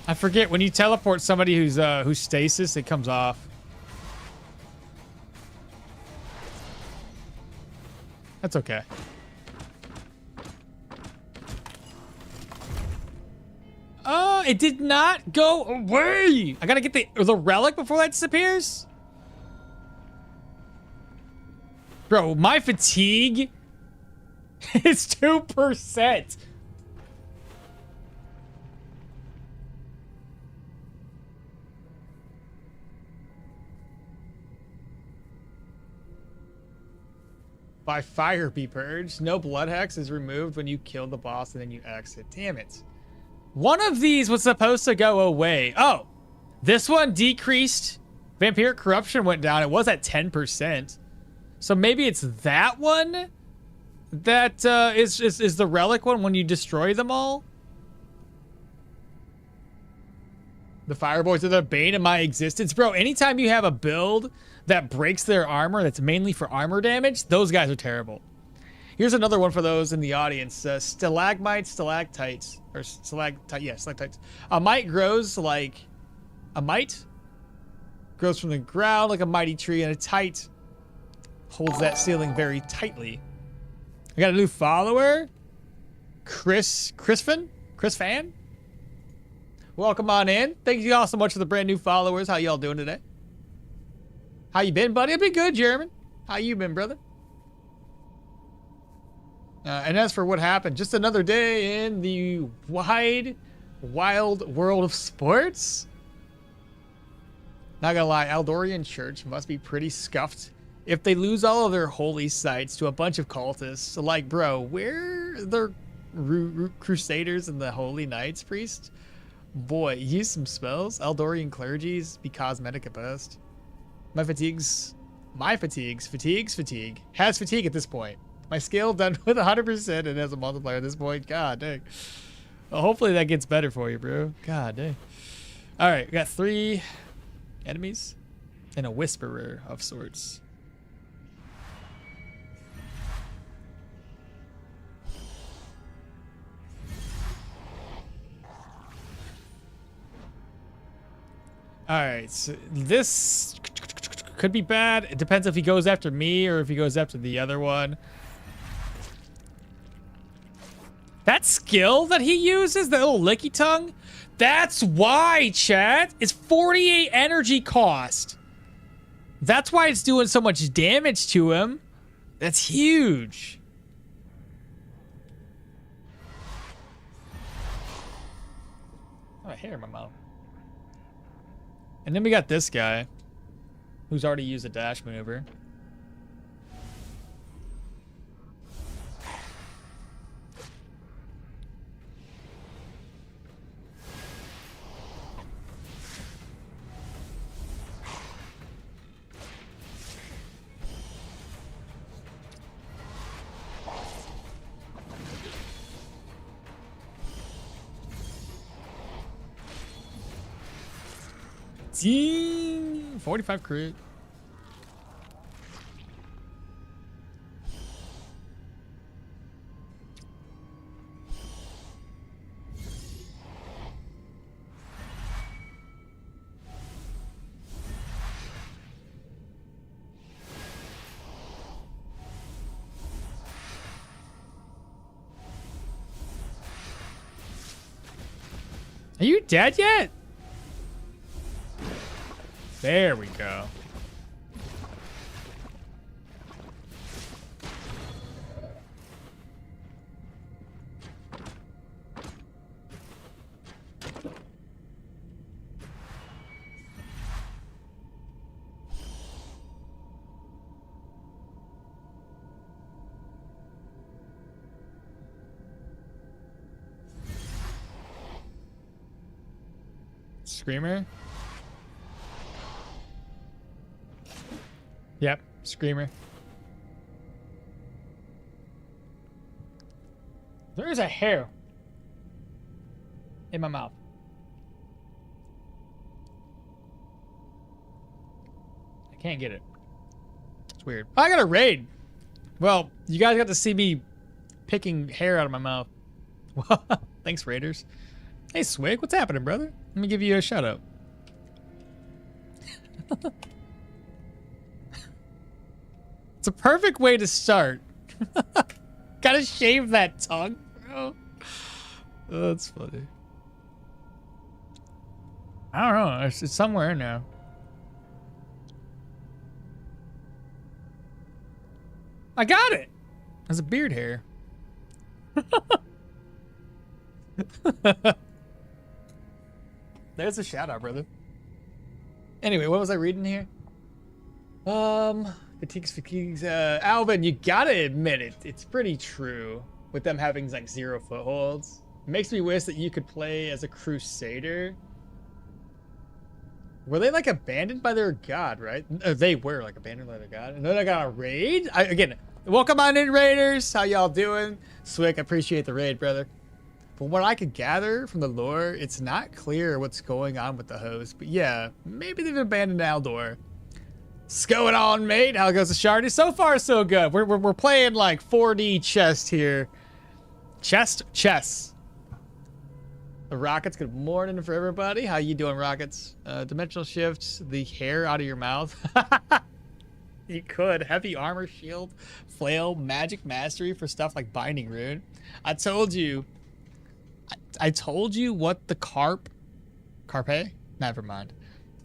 I forget when you teleport somebody who's stasis, it comes off. That's okay. Oh, it did not go away. I gotta get the relic before that disappears. Bro, my fatigue is 2%. By fire be purged. No blood hex is removed when you kill the boss and then you exit. Damn it. One of these was supposed to go away. Oh, this one decreased. Vampiric corruption went down. It was at 10%. So maybe it's that one that is the relic one when you destroy them all. The fireboys are the bane of my existence. Bro, anytime you have a build that breaks their armor, that's mainly for armor damage, those guys are terrible. Here's another one for those in the audience. Stalagmites, stalactites, or stalactites. A mite grows like a mite. Grows from the ground like a mighty tree, and a tite holds that ceiling very tightly. I got a new follower. Chris Fan? Welcome on in. Thank you all so much for the brand new followers. How y'all doing today? How you been, buddy? I've been good, Jeremy. How you been, brother? And as for what happened, just another day in the wild world of sports. Not gonna lie, Eldorian Church must be pretty scuffed if they lose all of their holy sites to a bunch of cultists. So like, bro, where are the Crusaders and the Holy Knights priest? Boy, use some spells. Eldorian clergies be cosmetic at best. My fatigue has fatigue at this point. My skill done with 100% and has a multiplier at this point. God dang. Well, hopefully that gets better for you, bro. God dang. All right, we got 3 enemies and a whisperer of sorts. All right, so this could be bad. It depends if he goes after me or if he goes after the other one. That skill that he uses, the little licky tongue, that's why, chat. It's 48 energy cost. That's why it's doing so much damage to him. That's huge. Oh, hair in my mouth. And then we got this guy who's already used a dash maneuver. Ding! 45 crit. Are you dead yet? There we go. Screamer? Yep, Screamer. There is a hair in my mouth. I can't get it. It's weird. I got a raid. Well, you guys got to see me picking hair out of my mouth. Thanks, Raiders. Hey, Swig, what's happening, brother? Let me give you a shout out. It's a perfect way to start. Gotta shave that tongue, bro. Oh, that's funny. I don't know. It's somewhere in there. I got it. It's a beard hair. There's a shout out, brother. Anyway, what was I reading here? Fatigues. Alvin, you gotta admit it. It's pretty true with them having like 0 footholds. It makes me wish that you could play as a crusader. Were they like abandoned by their god, right? They were like abandoned by their god. And then I got a raid. Again, welcome on in, Raiders. How y'all doing? Swick, I appreciate the raid, brother. From what I could gather from the lore, it's not clear what's going on with the host. But yeah, maybe they've abandoned Aldor. What's going on, mate? How goes the Shardy? So far, so good. We're playing like 4D chess here. Chess. The Rockets, good morning for everybody. How you doing, Rockets? Dimensional shifts, the hair out of your mouth. You could. Heavy armor, shield, flail, magic mastery for stuff like Binding Rune. I told you what the carpe? Never mind.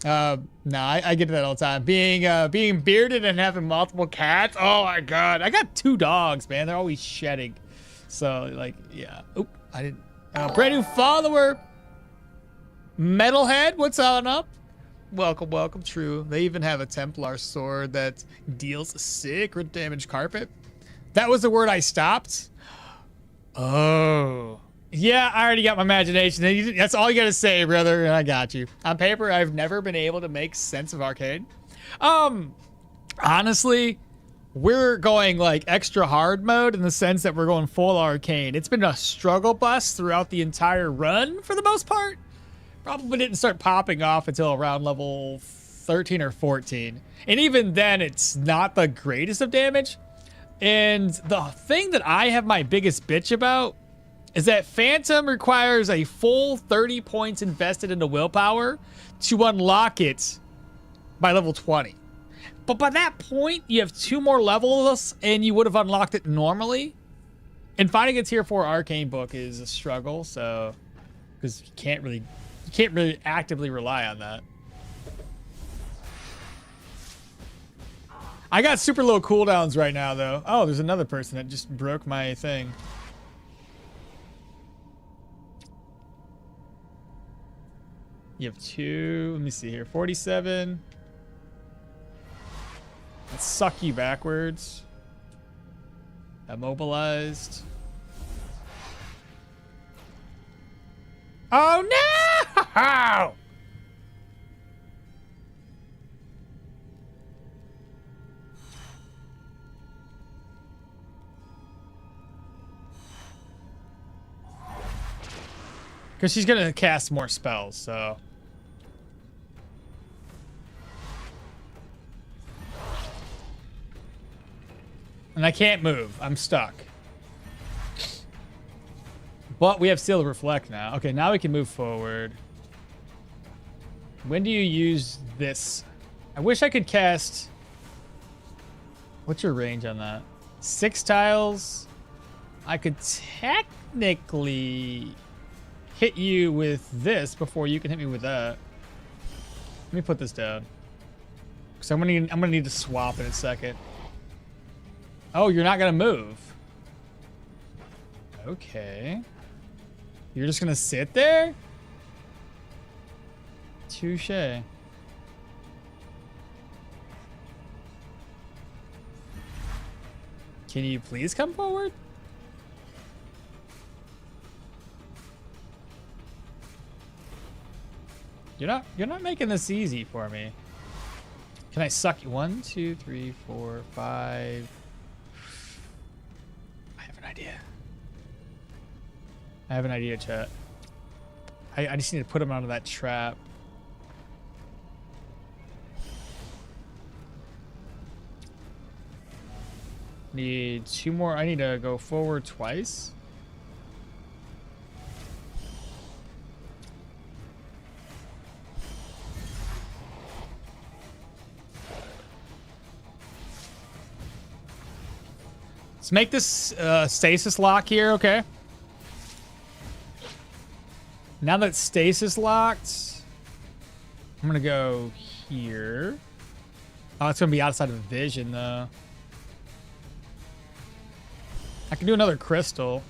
I get that all the time. Being bearded and having multiple cats. Oh my god. I got 2 dogs, man. They're always shedding. So, like, yeah. Oop, I didn't. Brand new follower. Metalhead, what's on up? Welcome, true. They even have a Templar sword that deals sacred damage carpet. That was the word I stopped. Oh. Yeah, I already got my imagination. That's all you gotta say, brother, and I got you. On paper, I've never been able to make sense of arcade. Honestly, we're going like extra hard mode in the sense that we're going full arcane. It's been a struggle bus throughout the entire run for the most part. Probably didn't start popping off until around level 13 or 14. And even then, it's not the greatest of damage. And the thing that I have my biggest bitch about is that Phantom requires a full 30 points invested into willpower to unlock it by level 20. But by that point, you have 2 more levels and you would have unlocked it normally. And finding a tier 4 arcane book is a struggle, so because you can't really actively rely on that. I got super low cooldowns right now, though. Oh, there's another person that just broke my thing. You have 2. Let me see here. 47. Let's suck you backwards. Immobilized. Oh, no! Because she's going to cast more spells, so... And I can't move. I'm stuck. But we have Seal to Reflect now. Okay, now we can move forward. When do you use this? I wish I could cast... What's your range on that? 6 tiles? I could technically hit you with this before you can hit me with that. Let me put this down. Because I'm gonna need to swap in a second. Oh, you're not gonna move. Okay. You're just gonna sit there? Touche. Can you please come forward? You're not making this easy for me. Can I suck you? 1, 2, 3, 4, 5. I have an idea. I have an idea, chat. I just need to put him onto that trap. Need 2 more. I need to go forward twice. Let's make this stasis lock here, okay? Now that stasis locked, I'm gonna go here. Oh, it's gonna be outside of vision though. I can do another crystal.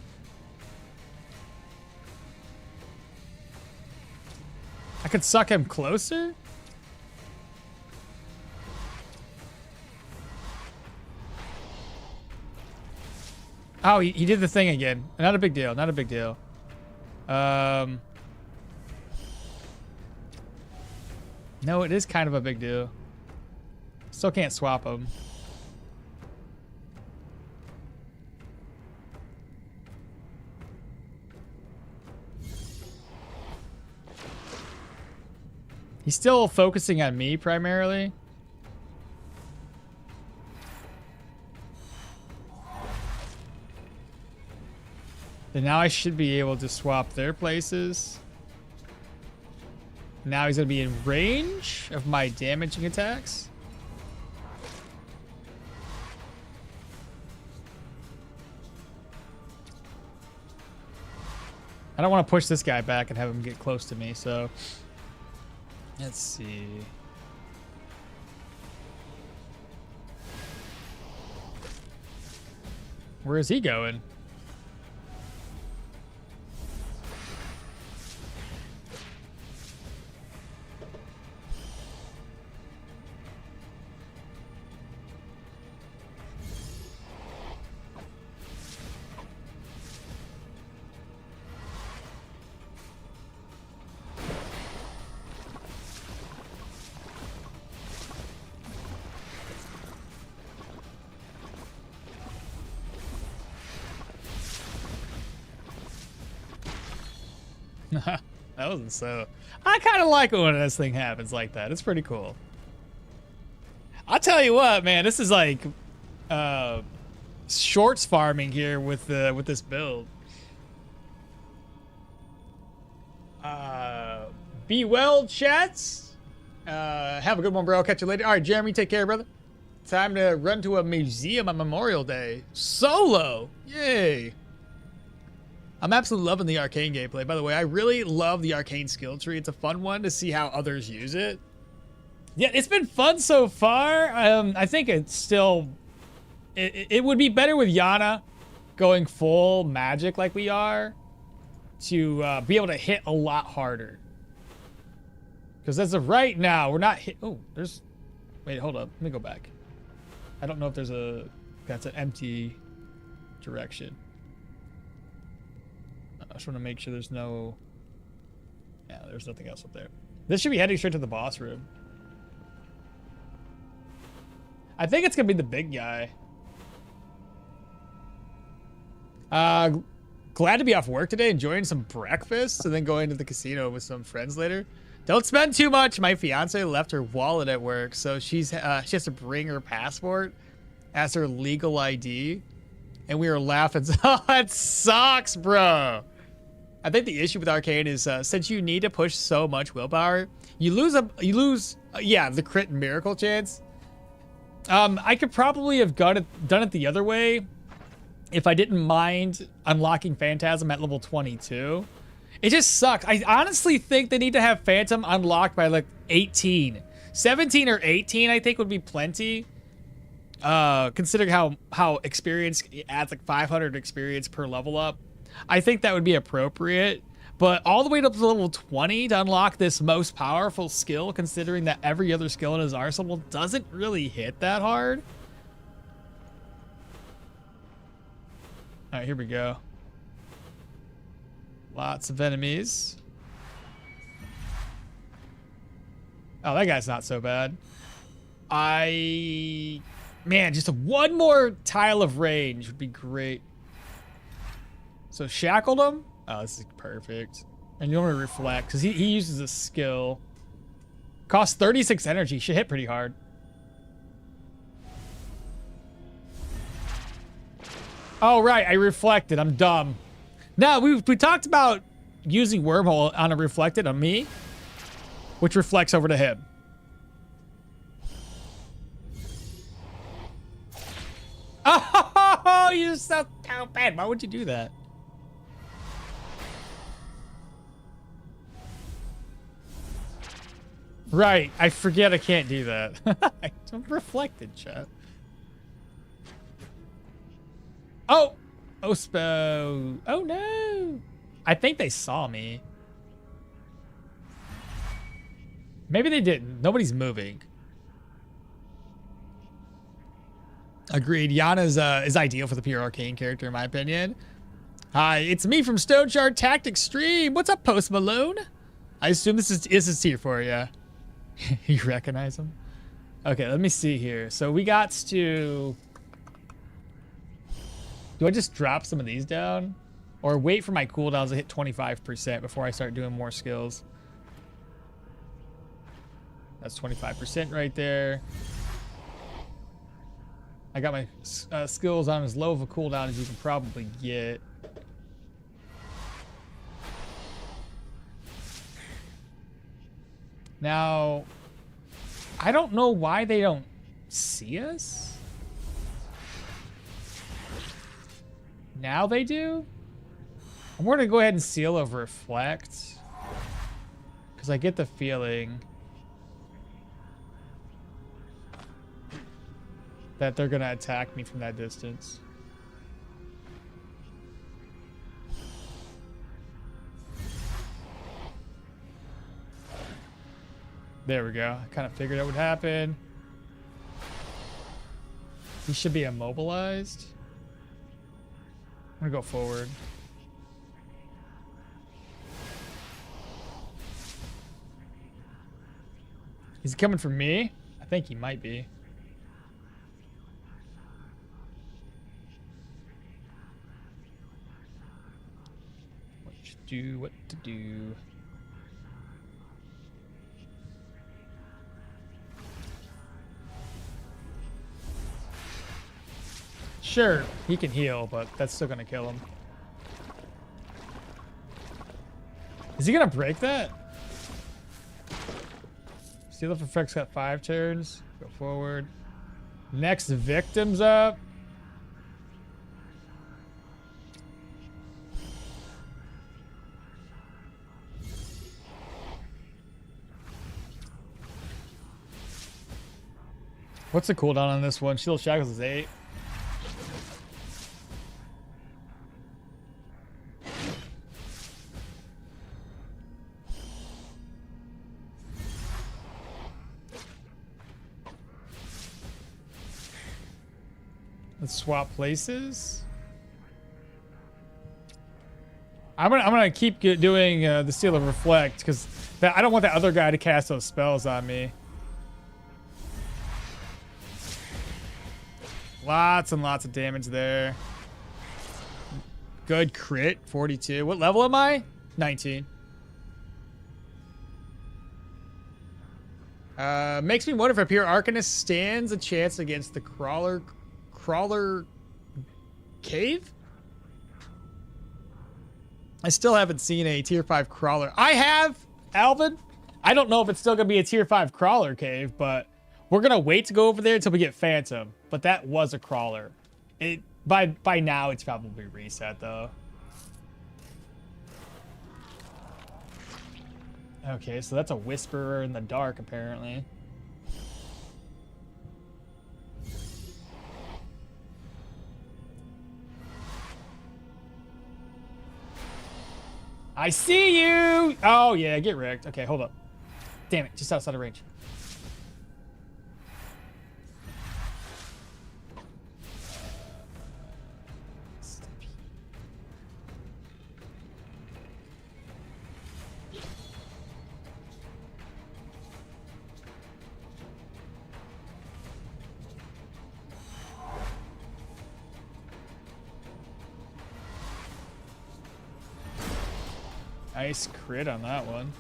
I could suck him closer. Oh, he did the thing again. Not a big deal. Not a big deal. No, it is kind of a big deal. Still can't swap him. He's still focusing on me primarily. Then now I should be able to swap their places. Now he's going to be in range of my damaging attacks. I don't want to push this guy back and have him get close to me, so... Let's see. Where is he going? That wasn't so... I kind of like it when this thing happens like that. It's pretty cool. I'll tell you what, man. This is like shorts farming here with this build. Be well, chats. Have a good one, bro. I'll catch you later. All right, Jeremy, take care, brother. Time to run to a museum on Memorial Day. Solo. Yay. I'm absolutely loving the Arcane gameplay. By the way, I really love the Arcane skill tree. It's a fun one to see how others use it. Yeah, it's been fun so far. I think it's still... It would be better with Yana going full magic like we are to be able to hit a lot harder. Because as of right now, we're not hit... Oh, there's... Wait, hold up. Let me go back. I don't know if there's a... That's an empty direction. I just want to make sure there's no... Yeah, there's nothing else up there. This should be heading straight to the boss room. I think it's going to be the big guy. Glad to be off work today, enjoying some breakfast, and then going to the casino with some friends later. Don't spend too much. My fiance left her wallet at work, so she has to bring her passport as her legal ID. And we were laughing. Oh, that sucks, bro. I think the issue with Arcane is since you need to push so much willpower, you lose the crit miracle chance. I could probably have done it the other way if I didn't mind unlocking Phantasm at level 22. It just sucks. I honestly think they need to have Phantom unlocked by like 18. 17 or 18 I think would be plenty. Considering how experience adds like 500 experience per level up. I think that would be appropriate. But all the way up to level 20 to unlock this most powerful skill, considering that every other skill in his arsenal doesn't really hit that hard. All right, here we go. Lots of enemies. Oh, that guy's not so bad. Man, just one more tile of range would be great. So shackled him. Oh, this is perfect. And you want to reflect because he uses a skill. Costs 36 energy. Should hit pretty hard. Oh, right. I reflected. I'm dumb. No, we talked about using wormhole on a reflected on me, which reflects over to him. Oh, you're so bad. Why would you do that? Right, I forget I can't do that. I'm reflected, chat. Oh! Ospo. Oh no! I think they saw me. Maybe they didn't. Nobody's moving. Agreed. Yana is ideal for the pure arcane character, in my opinion. Hi, it's me from Stoneshard Tactics Stream. What's up, Post Malone? I assume this is here for you. You recognize him? Okay, let me see here. So we got to... Do I just drop some of these down? Or wait for my cooldowns to hit 25% before I start doing more skills? That's 25% right there. I got my skills on as low of a cooldown as you can probably get. Now, I don't know why they don't see us. Now they do? I'm going to go ahead and seal of reflect. Because I get the feeling that they're going to attack me from that distance. There we go. I kind of figured that would happen. He should be immobilized. I'm going to go forward. Is he coming for me? I think he might be. What to do. Sure, he can heal, but that's still gonna kill him. Is he gonna break that? Seal of Effect's got 5 turns. Go forward. Next victim's up. What's the cooldown on this one? Shield Shackles is 8. Let's swap places. I'm gonna keep doing the Seal of Reflect because I don't want that other guy to cast those spells on me. Lots and lots of damage there. Good crit, 42. What level am I? 19. Makes me wonder if Mahir Arcane stands a chance against the Crawler Cave? I still haven't seen a tier 5 crawler. I have, Alvin. I don't know if it's still gonna be a tier 5 crawler cave, but we're gonna wait to go over there until we get Phantom. But that was a crawler. By now it's probably reset though. Okay, so that's a Whisperer in the dark apparently. I see you! Oh, yeah, get wrecked. Okay, hold up. Damn it, just outside of range. Nice crit on that one.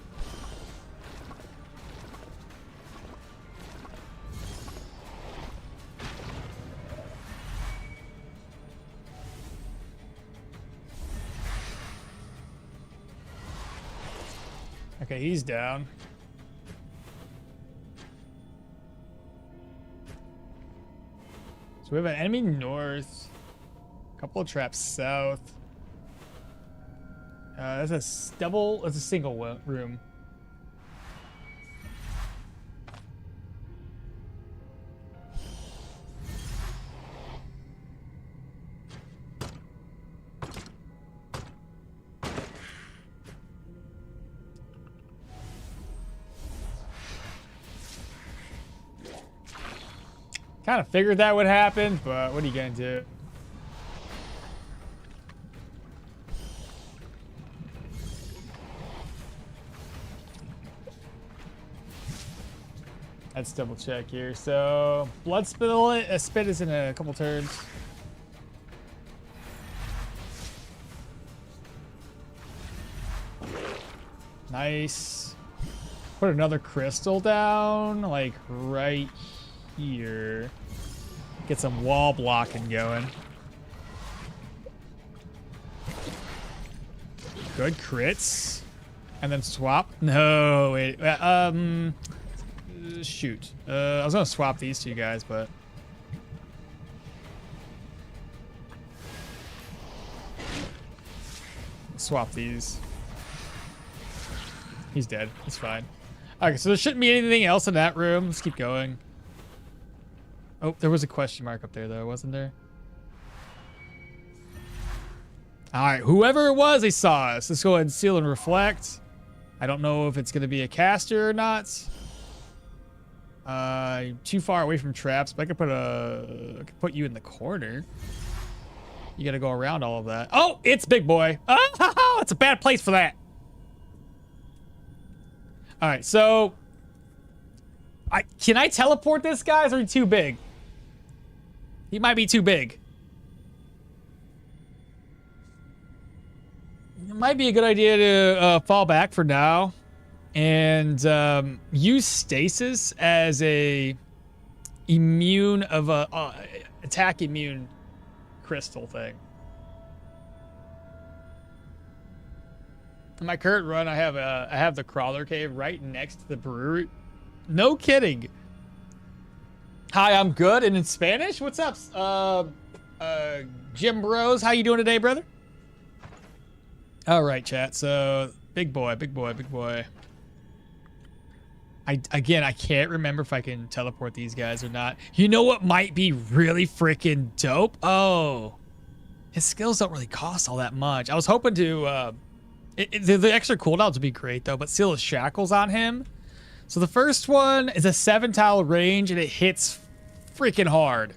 Okay, he's down. So we have an enemy north, a couple of traps south. That's a single room. Kind of figured that would happen, but what are you gonna do? Let's double check here. So blood spit is in a couple turns. Nice. Put another crystal down, like right here. Get some wall blocking going. Good crits. And then swap. No, wait. Shoot. I was gonna swap these two guys, but swap these. He's dead. It's fine. Okay, so there shouldn't be anything else in that room. Let's keep going. Oh, there was a question mark up there, though, wasn't there? All right, whoever it was, they saw us. Let's go ahead and seal and reflect. I don't know if it's gonna be a caster or not. Too far away from traps, but I could put you in the corner. You gotta go around all of that. Oh, it's big boy. Oh, it's a bad place for that. All right, so can I teleport this guy? Or is he too big? He might be too big. It might be a good idea to fall back for now and use stasis as a immune of a attack immune crystal thing. In my current run, I have the crawler cave right next to the brewery. No kidding. Hi, I'm good. And in Spanish, what's up? Jim Bros, how you doing today, brother? All right, chat. So big boy, big boy, big boy. Again, I can't remember if I can teleport these guys or not. You know what might be really freaking dope? Oh, his skills don't really cost all that much. I was hoping to, the extra cooldowns would be great though, but Seal of Shackles on him. So the first one is a 7-tile range and it hits freaking hard.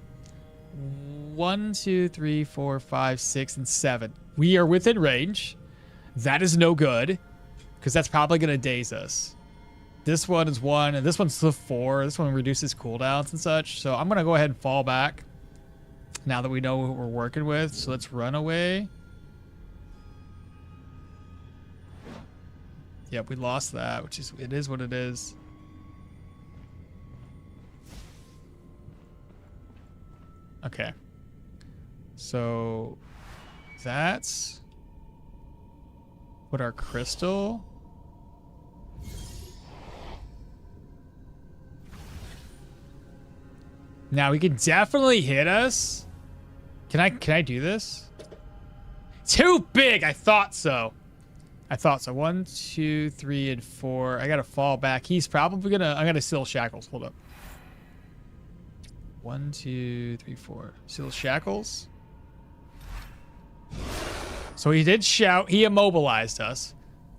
1, 2, 3, 4, 5, 6, and 7. We are within range. That is no good because that's probably going to daze us. This one is 1, and this one's the 4. This one reduces cooldowns and such. So I'm going to go ahead and fall back now that we know what we're working with. So let's run away. Yep, we lost that, which is, it is what it is. Okay. So that's what our crystal. Now he can definitely hit us. Can I do this? Too big. I thought so. 1, 2, 3, and 4. I gotta fall back. He's probably gonna. I'm gonna Seal Shackles. Hold up. 1, 2, 3, 4. Seal Shackles. So he did shout. He immobilized us.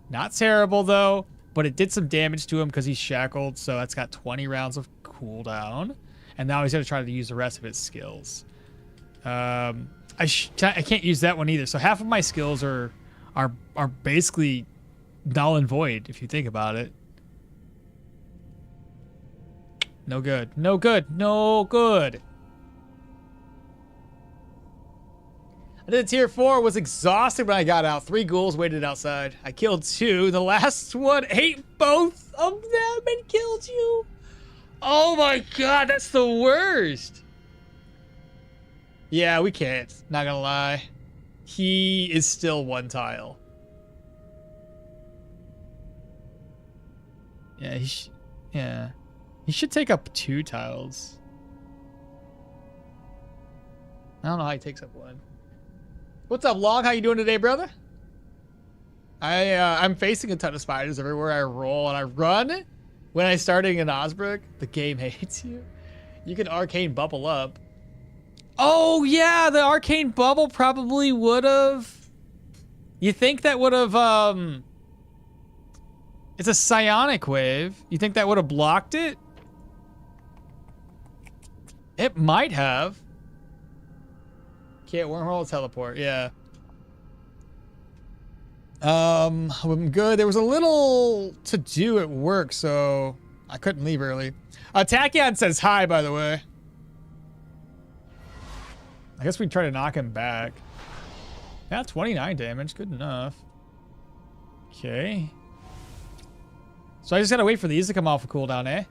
Not terrible though, but it did some damage to him because he's shackled. So that's got 20 rounds of cooldown. And now he's going to try to use the rest of his skills. I can't use that one either. So half of my skills are basically null and void if you think about it. No good. No good. No good. I did tier 4. Was exhausted when I got out. 3 ghouls waited outside. I killed 2. The last one ate both of them and killed you. Oh my god, that's the worst. Yeah, we can't. Not gonna lie. He is still 1 tile. Yeah, he should take up 2 tiles. I don't know how he takes up 1. What's up, Long? How you doing today, brother? I'm facing a ton of spiders everywhere I roll and I run. When I started in Osbrook, the game hates you. You can arcane bubble up. Oh yeah, the arcane bubble probably would have. You think that would have it's a psionic wave. You think that would have blocked it? It might have. Can't wormhole teleport, yeah. I'm good. There was a little to do at work, so I couldn't leave early. Tachyon says hi, by the way. I guess we try to knock him back. Yeah, 29 damage. Good enough. Okay. So I just gotta wait for these to come off a cooldown, eh?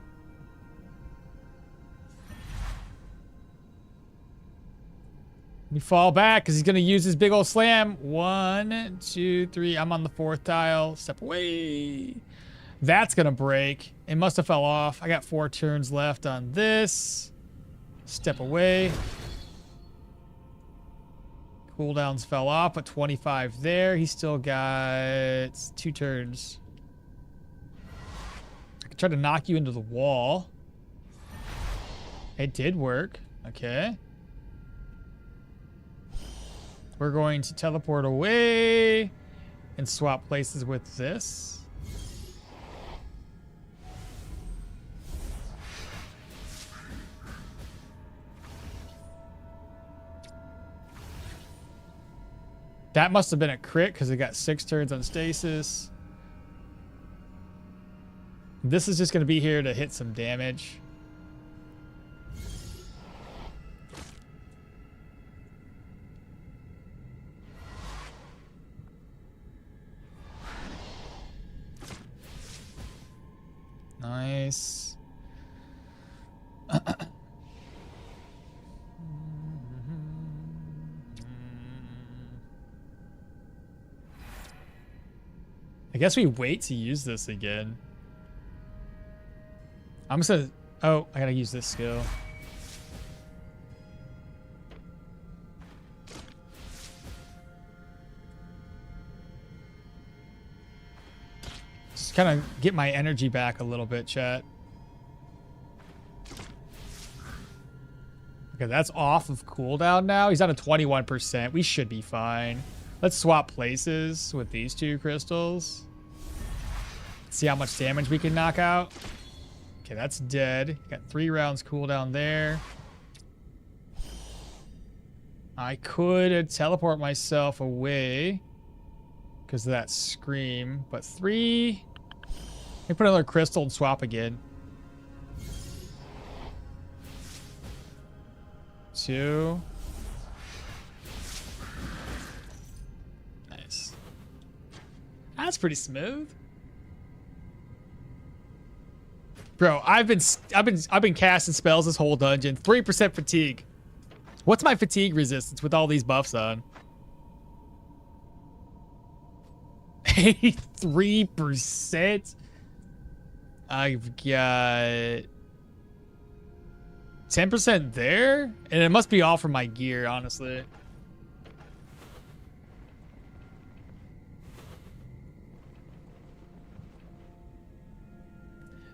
We fall back because he's going to use his big old slam. 1, 2, 3. I'm on the 4th tile. Step away. That's going to break. It must have fell off. I got 4 turns left on this. Step away. Cooldowns fell off, but 25 there. He still got 2 turns. I could try to knock you into the wall. It did work. Okay. We're going to teleport away and swap places with this. That must have been a crit because it got 6 turns on stasis. This is just going to be here to hit some damage. Nice. I guess we wait to use this again. I'm just gonna... Oh, I gotta use this skill. Kind of get my energy back a little bit, chat. Okay, that's off of cooldown now. He's on a 21%. We should be fine. Let's swap places with these two crystals. See how much damage we can knock out. Okay, that's dead. Got 3 rounds cooldown there. I could teleport myself away because of that scream, but 3. Let me put another crystal and swap again. 2. Nice. That's pretty smooth. Bro, I've been casting spells this whole dungeon. 3% fatigue. What's my fatigue resistance with all these buffs on? 83%. I've got 10% there, and it must be all from my gear, honestly.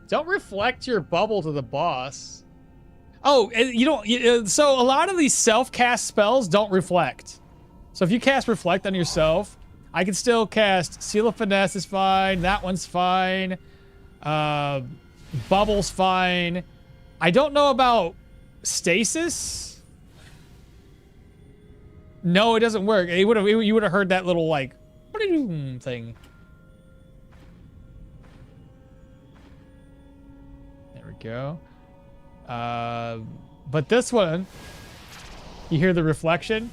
Don't reflect your bubble to the boss. Oh, you don't. So a lot of these self-cast spells don't reflect. So if you cast reflect on yourself, I can still cast Seal of Finesse is fine. That one's fine. Bubble's fine. I don't know about stasis. No, it doesn't work. You would have heard that little like thing. There we go. But this one, you hear the reflection.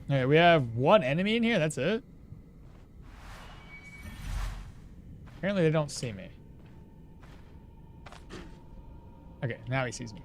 All right, we have one enemy in here. That's it. Apparently they don't see me. Okay, now he sees me.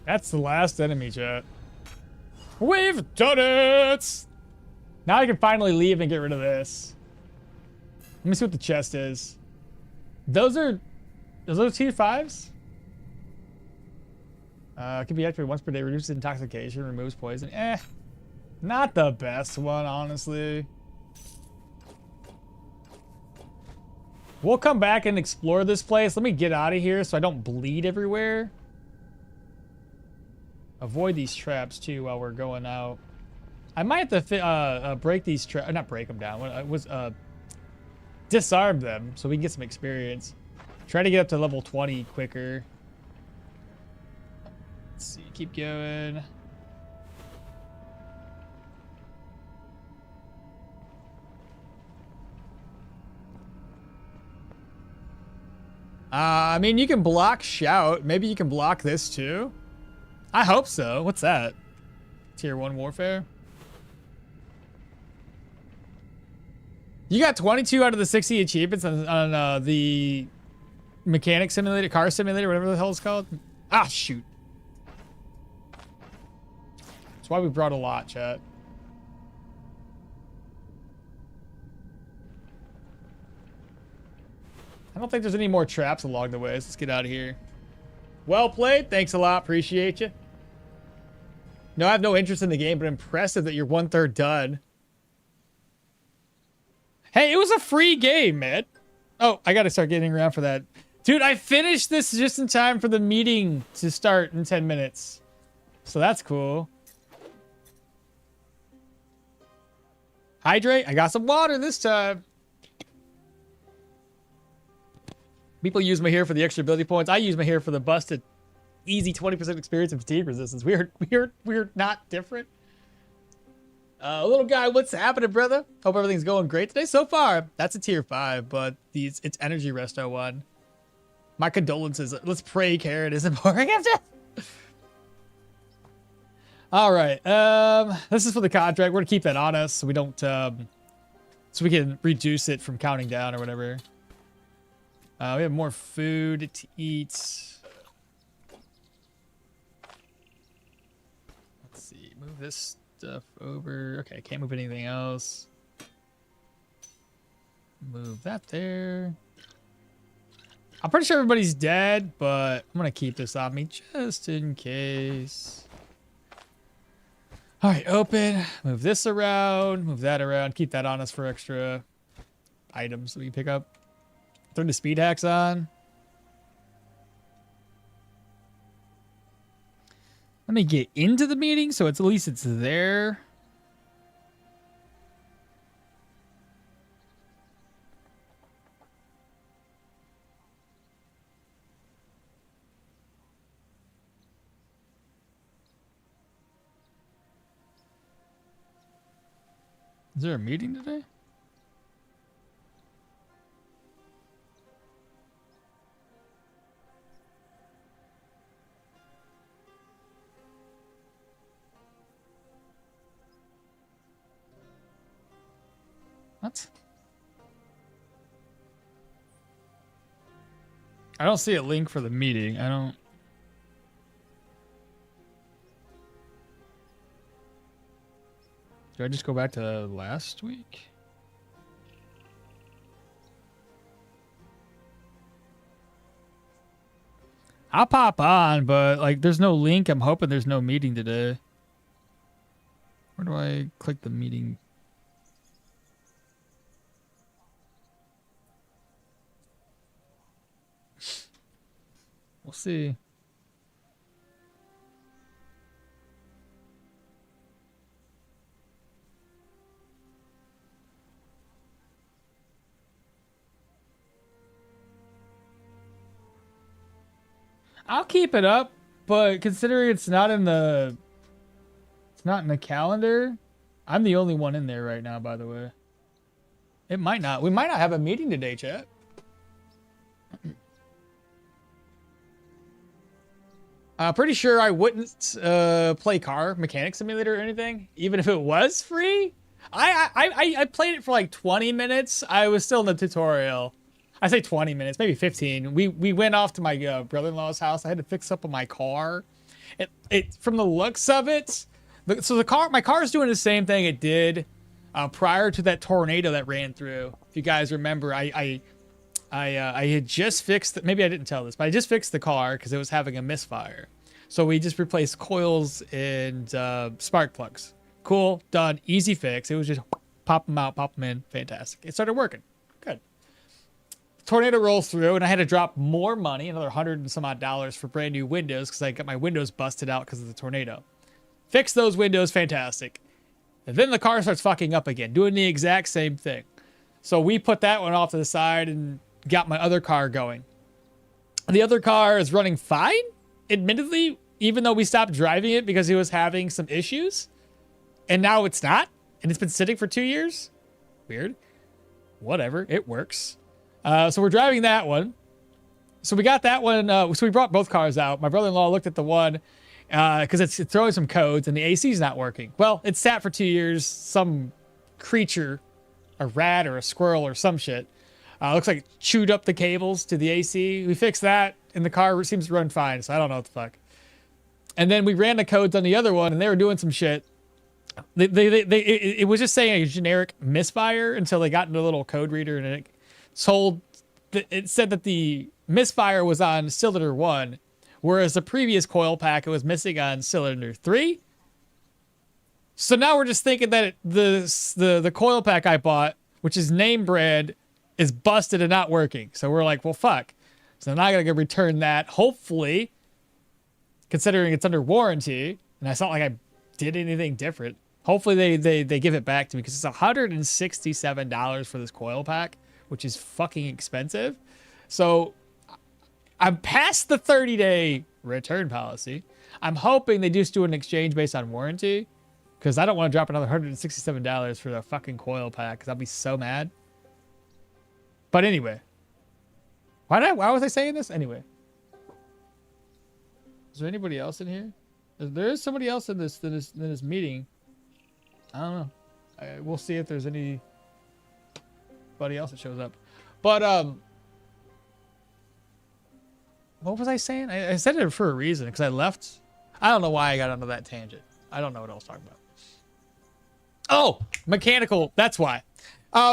That's the last enemy, chat. We've done it! Now I can finally leave and get rid of this. Let me see what the chest is. Those are tier 5s? Can be activated once per day, reduces intoxication, removes poison. Not the best one, honestly. We'll come back and explore this place. Let me get out of here so I don't bleed everywhere. Avoid these traps too while we're going out. I might have to break these traps, not break them down. Disarm them so we can get some experience. Try to get up to level 20 quicker. Let's see, keep going. I mean, you can block shout. Maybe you can block this too. I hope so. What's that? Tier 1 warfare? You got 22 out of the 60 achievements on the mechanic simulator, car simulator, whatever the hell it's called. Ah, shoot. That's why we brought a lot, chat. I don't think there's any more traps along the way. Let's get out of here. Well played. Thanks a lot. Appreciate you. No, I have no interest in the game, but impressive that you're 1/3 done. Hey, it was a free game, man. Oh, I got to start getting around for that. Dude, I finished this just in time for the meeting to start in 10 minutes. So that's cool. Hydrate. I got some water this time. People use Mahir for the extra ability points. I use Mahir for the busted, easy 20% experience and fatigue resistance. We're not different. Little guy, what's happening, brother? Hope everything's going great today. So far, that's a tier 5, but it's energy resto one. My condolences. Let's pray Karen isn't boring after. All right. This is for the contract. We're gonna keep that on us so we don't so we can reduce it from counting down or whatever. We have more food to eat. Let's see. Move this stuff over. Okay, can't move anything else. Move that there. I'm pretty sure everybody's dead, but I'm gonna keep this on me just in case. All right, open. Move this around. Move that around. Keep that on us for extra items that we can pick up. Turn the speed hacks on. Let me get into the meeting so it's at least it's there. Is there a meeting today? What? I don't see a link for the meeting. I don't. Do I just go back to last week? I'll pop on, but like there's no link. I'm hoping there's no meeting today. Where do I click the meeting? We'll see. I'll keep it up, but considering it's not in the calendar, I'm the only one in there right now, by the way. It might not. We might not have a meeting today, chat. I'm pretty sure I wouldn't play Car Mechanic Simulator or anything, even if it was free. I played it for like 20 minutes. I was still in the tutorial. I say 20 minutes, maybe 15. We went off to my brother-in-law's house. I had to fix up my car. It from the looks of it, my car is doing the same thing it did prior to that tornado that ran through. If you guys remember, I had just fixed. Maybe I didn't tell this, but I just fixed the car because it was having a misfire. So we just replaced coils and spark plugs. Cool, done, easy fix. It was just pop them out, pop them in. Fantastic. It started working. Good. Tornado rolls through and I had to drop more money, another $100 and some odd for brand new windows because I got my windows busted out because of the tornado. Fix those windows, fantastic. And then the car starts fucking up again, doing the exact same thing. So we put that one off to the side and got my other car going. The other car is running fine, admittedly, even though we stopped driving it because it was having some issues. And now it's not. And it's been sitting for 2 years. Weird. Whatever, it works. So we're driving that one. So we got that one. So we brought both cars out. My brother-in-law looked at the one because it's throwing some codes and the AC is not working. Well, it sat for 2 years. Some creature, a rat or a squirrel or some shit, looks like it chewed up the cables to the AC. We fixed that and the car seems to run fine. So I don't know what the fuck. And then we ran the codes on the other one and they were doing some shit. It was just saying a generic misfire until they got into a little code reader and it said that the misfire was on cylinder 1, whereas the previous coil pack it was missing on cylinder 3. So now we're just thinking that the coil pack I bought, which is name brand, is busted and not working. So we're like, well, fuck. So now I gotta go return that. Hopefully, considering it's under warranty, and it's not like I did anything different. Hopefully they give it back to me because it's $167 for this coil pack, which is fucking expensive. So I'm past the 30-day return policy. I'm hoping they just do an exchange based on warranty because I don't want to drop another $167 for the fucking coil pack because I'll be so mad. But anyway, Why was I saying this? Anyway. Is there anybody else in here? There is somebody else in this meeting. I don't know. We'll see if there's anybody else that shows up. But what was I saying? I said it for a reason because I left. I don't know why I got onto that tangent. I don't know what I was talking about. Oh, mechanical. That's why.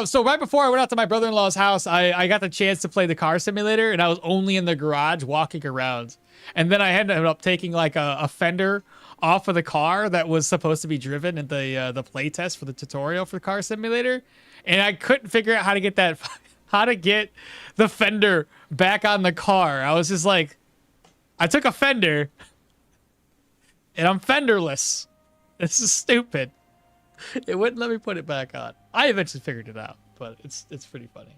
So right before I went out to my brother-in-law's house, I got the chance to play the car simulator, and I was only in the garage walking around. And then I ended up taking like a fender off of the car that was supposed to be driven in the play test for the tutorial for the car simulator, and I couldn't figure out how to get the fender back on the car. I was just like, I took a fender, and I'm fenderless. This is stupid. It wouldn't let me put it back on. I eventually figured it out, but it's pretty funny.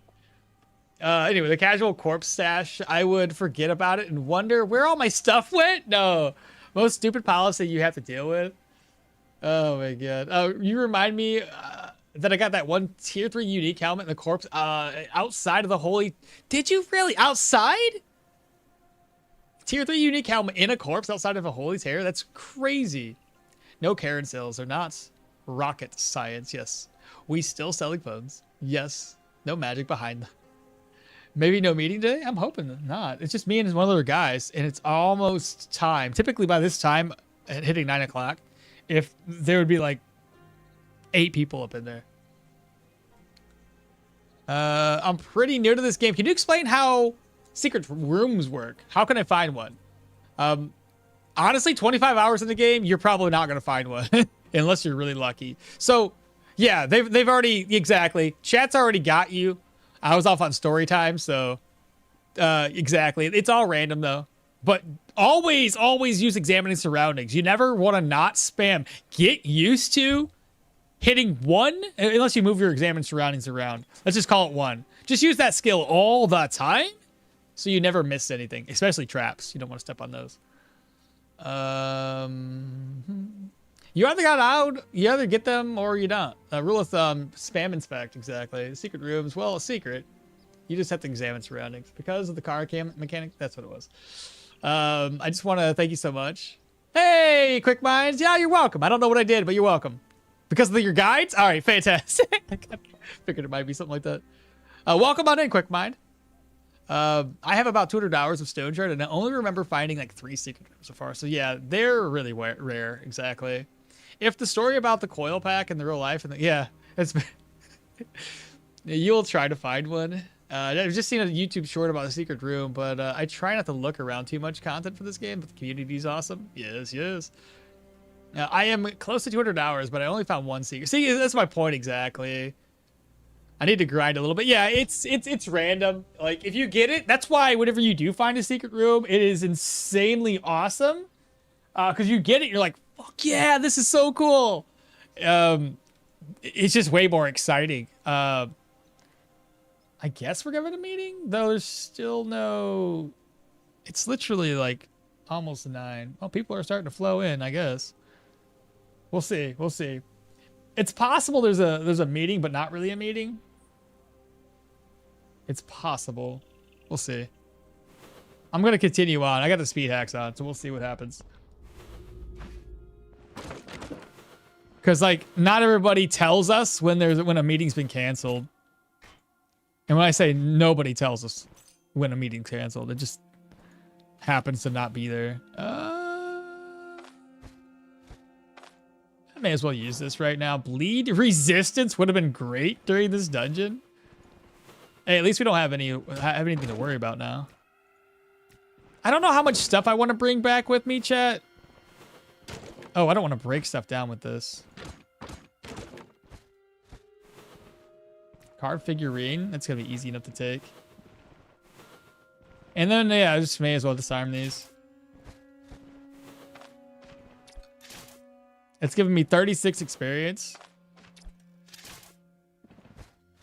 Anyway, the casual corpse stash, I would forget about it and wonder where all my stuff went. No, most stupid policy you have to deal with. Oh my god. You remind me that I got that one tier 3 unique helmet in the corpse outside of the holy. Did you really? Outside? Tier 3 unique helmet in a corpse outside of a holy terror? That's crazy. No Karen sales. They're not rocket science. Yes. We still selling phones. Yes. No magic behind them. Maybe no meeting today? I'm hoping not. It's just me and one other guys, and it's almost time. Typically by this time, hitting 9 o'clock, if there would be like 8 people up in there. I'm pretty new to this game. Can you explain how secret rooms work? How can I find one? Honestly, 25 hours in the game, you're probably not going to find one unless you're really lucky. So yeah, they've already, exactly. Chat's already got you. I was off on story time, so exactly. It's all random though. But always use examining surroundings. You never want to not spam. Get used to hitting 1, unless you move your examine surroundings around. Let's just call it 1. Just use that skill all the time, so you never miss anything, especially traps. You don't want to step on those. You either got out, you either get them or you don't. Rule of thumb, spam inspect, exactly. Secret rooms, well, a secret. You just have to examine surroundings. Because of the car cam mechanic, that's what it was. I just want to thank you so much. Hey, Quick Minds. Yeah, you're welcome. I don't know what I did, but you're welcome. Because of your guides? All right, fantastic. I figured it might be something like that. Welcome on in, Quick Mind. I have about 200 hours of Stoneshard, and I only remember finding like 3 secret rooms so far. So yeah, they're really rare, exactly. If the story about the coil pack in the real life, and yeah, it's you'll try to find one. I've just seen a YouTube short about a secret room, but I try not to look around too much content for this game. But the community is awesome. Yes. I am close to 200 hours, but I only found 1 secret. See, that's my point exactly. I need to grind a little bit. Yeah, it's random. Like, if you get it, that's why whenever you do find a secret room, it is insanely awesome. Because you get it, you're like, fuck yeah, this is so cool. It's just way more exciting. I guess we're having a meeting, though there's still no... It's literally like almost 9. Oh, people are starting to flow in, I guess. We'll see. It's possible there's a meeting, but not really a meeting. It's possible. We'll see. I'm gonna continue on. I got the speed hacks on, so we'll see what happens. Because like not everybody tells us when a meeting's been canceled. And when I say nobody tells us when a meeting's canceled, it just happens to not be there. I may as well use this right now. Bleed resistance would have been great during this dungeon. Hey, at least we don't have anything to worry about now. I don't know how much stuff I want to bring back with me, chat. Oh, I don't want to break stuff down with this. Card figurine. That's going to be easy enough to take. And then, yeah, I just may as well disarm these. It's giving me 36 experience.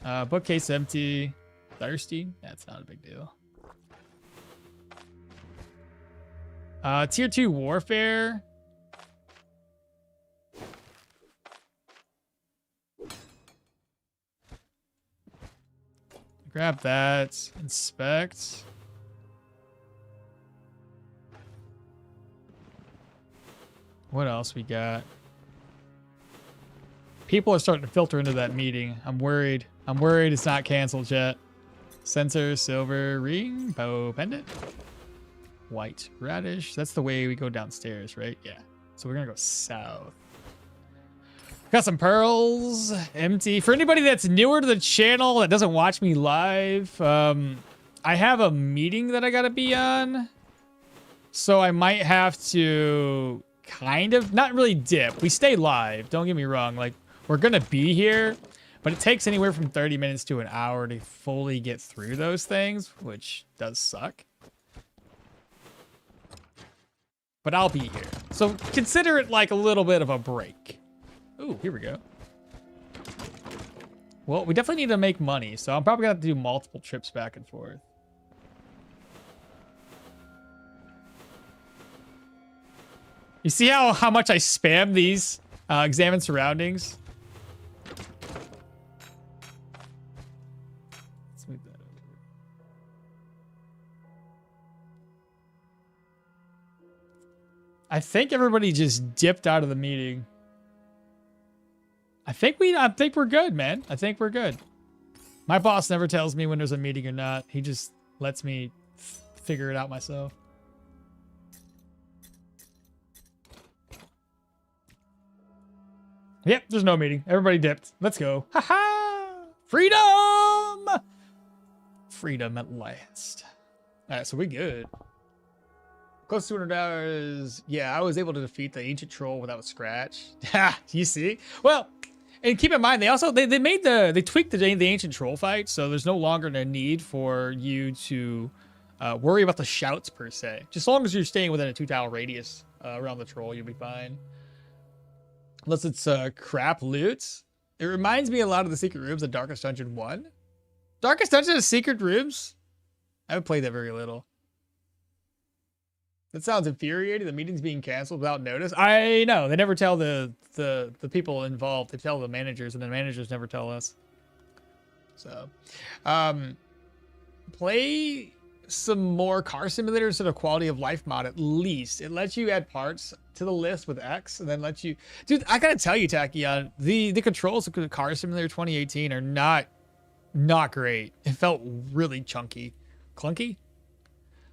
Bookcase empty. Thirsty? That's not a big deal. Tier 2 warfare. Grab that. Inspect. What else we got? People are starting to filter into that meeting. I'm worried. I'm worried it's not canceled yet. Sensor, silver, ring, bow, pendant. White radish. That's the way we go downstairs, right? Yeah. So we're gonna go south. Got some pearls. Empty. For anybody that's newer to the channel that doesn't watch me live, I have a meeting that I gotta be on. So I might have to kind of, not really dip. We stay live. Don't get me wrong. Like, we're gonna be here, but it takes anywhere from 30 minutes to an hour to fully get through those things, which does suck. But I'll be here. So consider it like a little bit of a break. Ooh, here we go. Well, we definitely need to make money, so I'm probably gonna have to do multiple trips back and forth. You see how much I spam these examine surroundings? Let's move that over. I think everybody just dipped out of the meeting. I think we're good, man. I think we're good. My boss never tells me when there's a meeting or not. He just lets me figure it out myself. Yep, there's no meeting. Everybody dipped. Let's go. Ha-ha! Freedom! Freedom at last. All right, so we good. Close to 200 hours. Yeah, I was able to defeat the ancient troll without a scratch. Ha! You see? Well, and keep in mind, they tweaked the ancient troll fight, so there's no longer a need for you to worry about the shouts per se. Just as long as you're staying within a 2-tile radius around the troll, you'll be fine. Unless it's crap loot. It reminds me a lot of the secret rooms of Darkest Dungeon 1. Darkest Dungeon has secret rooms? I haven't played that very little. That sounds infuriating. The meeting's being canceled without notice. I know. They never tell the people involved. They tell the managers, and the managers never tell us. So, play some more car simulators to the quality of life mod at least. It lets you add parts to the list with X, and then lets you... Dude, I gotta tell you, Tachyon, the controls of the Car Simulator 2018 are not great. It felt really chunky. Clunky?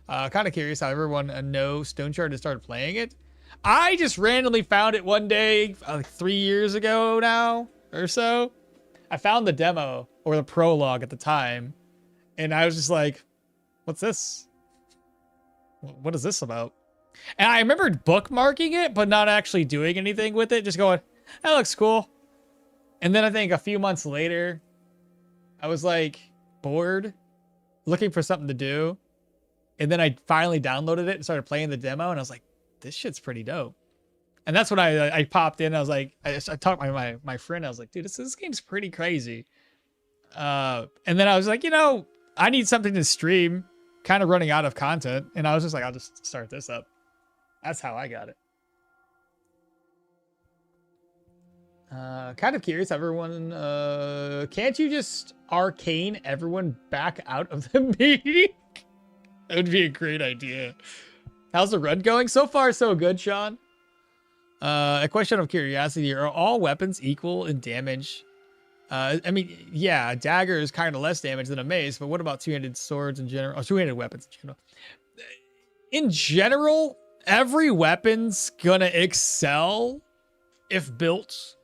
Kind of curious how everyone knows Stoneshard has started playing it. I just randomly found it one day, like 3 years ago now, or so. I found the demo, or the prologue at the time, and I was just like, what's this? What is this about? And I remembered bookmarking it, but not actually doing anything with it. Just going, that looks cool. And then I think a few months later, I was like bored, looking for something to do. And then I finally downloaded it and started playing the demo. And I was like, this shit's pretty dope. And that's when I popped in. I was like, I talked to my friend. I was like, dude, this game's pretty crazy. And then I was like, you know, I need something to stream. Kind of running out of content. And I was just like, I'll just start this up. That's how I got it. Kind of curious, everyone. Can't you just arcane everyone back out of the meeting? That would be a great idea. How's the run going? So far, so good, Sean. A question of curiosity. Are all weapons equal in damage? I mean, yeah, a dagger is kind of less damage than a mace, but what about two-handed swords in general? Or two-handed weapons in general? In general, every weapon's gonna excel if built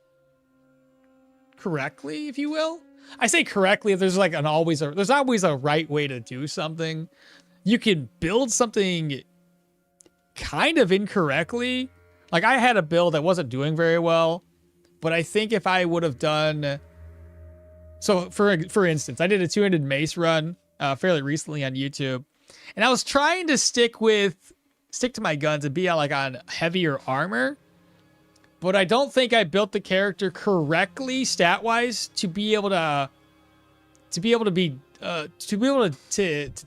correctly, if you will. I say correctly if there's like there's always a right way to do something. You can build something kind of incorrectly. Like I had a build that wasn't doing very well, but I think if I would have done... So for instance, I did a two-handed mace run fairly recently on YouTube, and I was trying to stick to my guns and be on heavier armor, but I don't think I built the character correctly stat-wise to be able to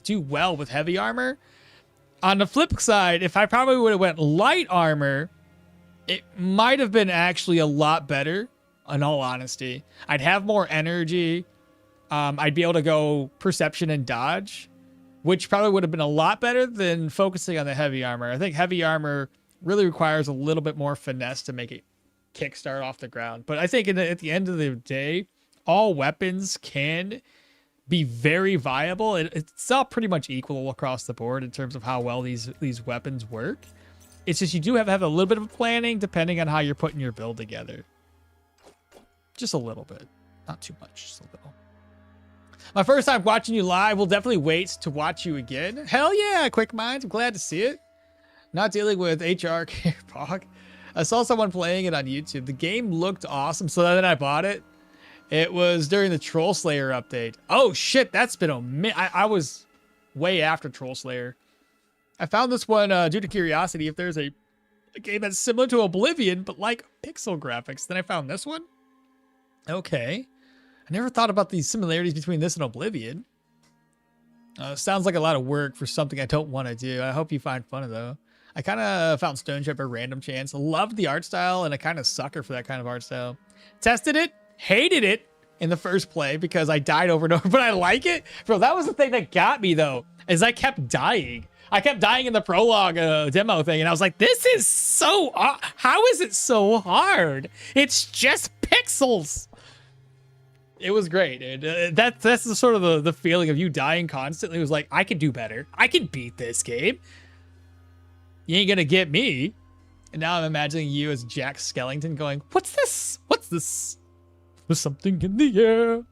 do well with heavy armor. On the flip side, if I probably would have went light armor, it might have been actually a lot better. In all honesty, I'd have more energy. I'd be able to go perception and dodge, which probably would have been a lot better than focusing on the heavy armor. I think heavy armor Really requires a little bit more finesse to make it kickstart off the ground. But I think at the end of the day, all weapons can be very viable. It's all pretty much equal across the board in terms of how well these weapons work. It's just you do have to have a little bit of planning depending on how you're putting your build together. Just a little bit. Not too much, just a little. My first time watching you live. Will definitely wait to watch you again. Hell yeah, Quick Minds. I'm glad to see it. Not dealing with HR Pog. I saw someone playing it on YouTube. The game looked awesome, so then I bought it. It was during the Troll Slayer update. Oh shit, that's been a minute. I was way after Troll Slayer. I found this one due to curiosity if there's a game that's similar to Oblivion, but like pixel graphics. Then I found this one. Okay. I never thought about these similarities between this and Oblivion. Sounds like a lot of work for something I don't want to do. I hope you find fun though. I kind of found Stoneshard by random chance. Loved the art style, and I kind of sucker for that kind of art style. Tested it, hated it in the first play because I died over and over, but I like it. Bro, that was the thing that got me though, is I kept dying. I kept dying in the prologue demo thing, and I was like, this is so, how is it so hard? It's just pixels. It was great, dude. That's the sort of the feeling of you dying constantly. It was like, I can do better. I can beat this game. You ain't gonna get me. And now I'm imagining you as Jack Skellington going, what's this? What's this? There's something in the air.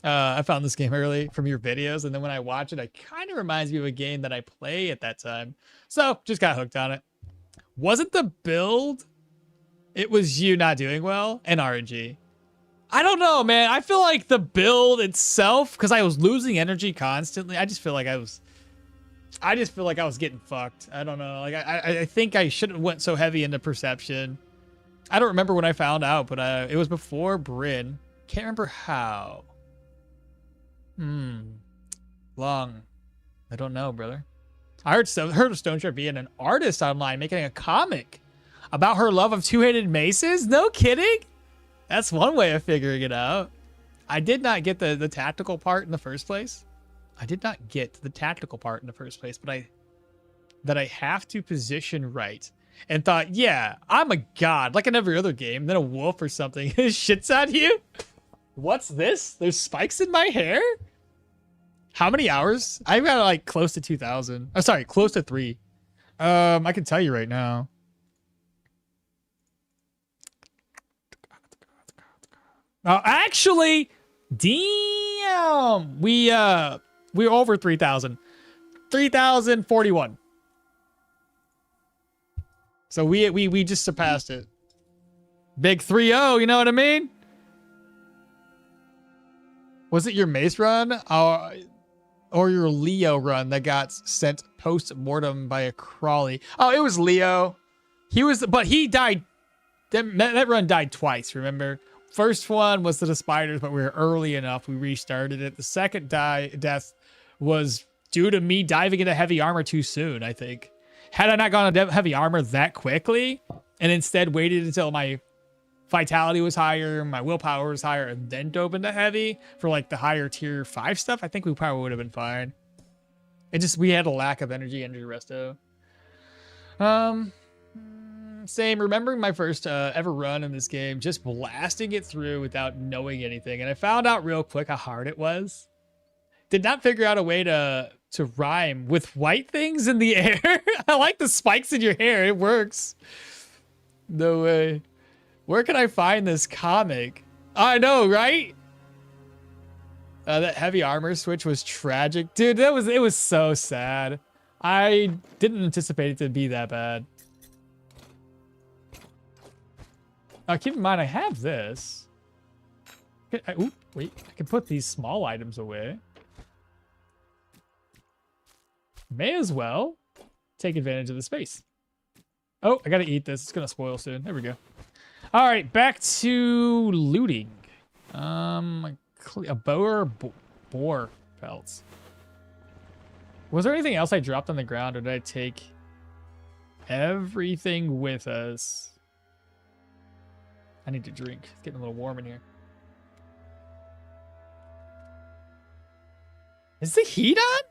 I found this game early from your videos, and then when I watch it, it kind of reminds me of a game that I play at that time. So just got hooked on it. Wasn't the build? It was you not doing well and RNG. I don't know, man. I feel like the build itself, because I was losing energy constantly. I just feel like I was getting fucked. I don't know. Like I think I shouldn't went so heavy into perception. I don't remember when I found out, but it was before Bryn. Can't remember how. Long. I don't know, brother. I heard of Stoneshard being an artist online, making a comic about her love of two-handed maces. No kidding. That's one way of figuring it out. I did not get the tactical part in the first place. But I have to position right. And thought, yeah, I'm a god, like in every other game. Then a wolf or something shits on you. What's this? There's spikes in my hair? How many hours? I've got like close to 2,000. I'm sorry, close to 3. I can tell you right now. Actually, damn, we're over 3,000. 3,041. So we just surpassed it. Big 3-0, you know what I mean? Was it your Mace run or your Leo run that got sent post-mortem by a Crawley? Oh, it was Leo. But he died. That run died twice, remember? First one was to the spiders, but we were early enough. We restarted it. The second death was due to me diving into heavy armor too soon, I think. Had I not gone to heavy armor that quickly and instead waited until my vitality was higher, my willpower was higher, and then dove into heavy for like the higher tier 5 stuff, I think we probably would have been fine. We had a lack of energy resto. Same, remembering my first ever run in this game, just blasting it through without knowing anything. And I found out real quick how hard it was. Did not figure out a way to rhyme with white things in the air. I like the spikes in your hair. It works. No way. Where can I find this comic? I know, right? That heavy armor switch was tragic. Dude, it was so sad. I didn't anticipate it to be that bad. Keep in mind, I have this. Wait, I can put these small items away. May as well take advantage of the space. Oh, I gotta eat this. It's gonna spoil soon. There we go. All right, back to looting. A bow or boar pelts. Was there anything else I dropped on the ground, or did I take everything with us? I need to drink. It's getting a little warm in here. Is the heat on?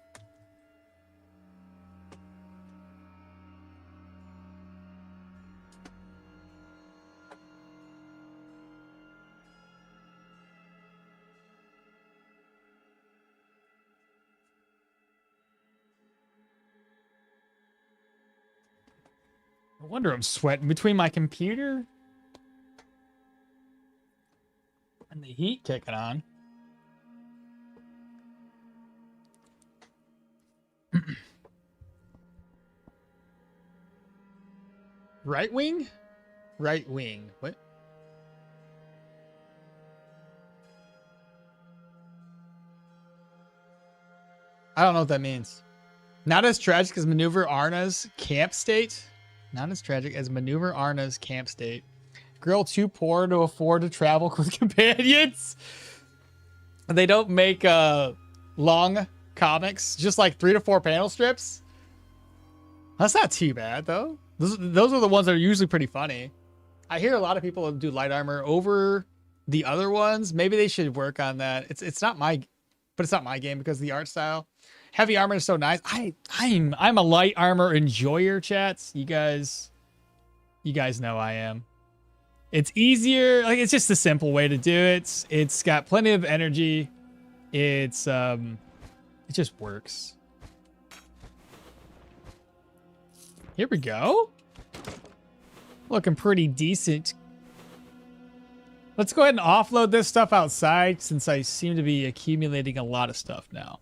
No wonder I'm sweating between my computer and the heat kicking on. Right wing? Right wing. What? I don't know what that means. Not as tragic as Maneuver Arna's camp state. Not as tragic as Maneuver Arna's camp state. Girl too poor to afford to travel with companions. They don't make long comics, just like 3 to 4 panel strips. That's not too bad though. Those are the ones that are usually pretty funny. I hear a lot of people do light armor over the other ones. Maybe they should work on that. It's not my, but it's not my game because of the art style. Heavy armor is so nice. I'm a light armor enjoyer, chats. You guys know I am. It's easier. Like, it's just a simple way to do it. It's got plenty of energy. It just works. Here we go. Looking pretty decent. Let's go ahead and offload this stuff outside since I seem to be accumulating a lot of stuff now.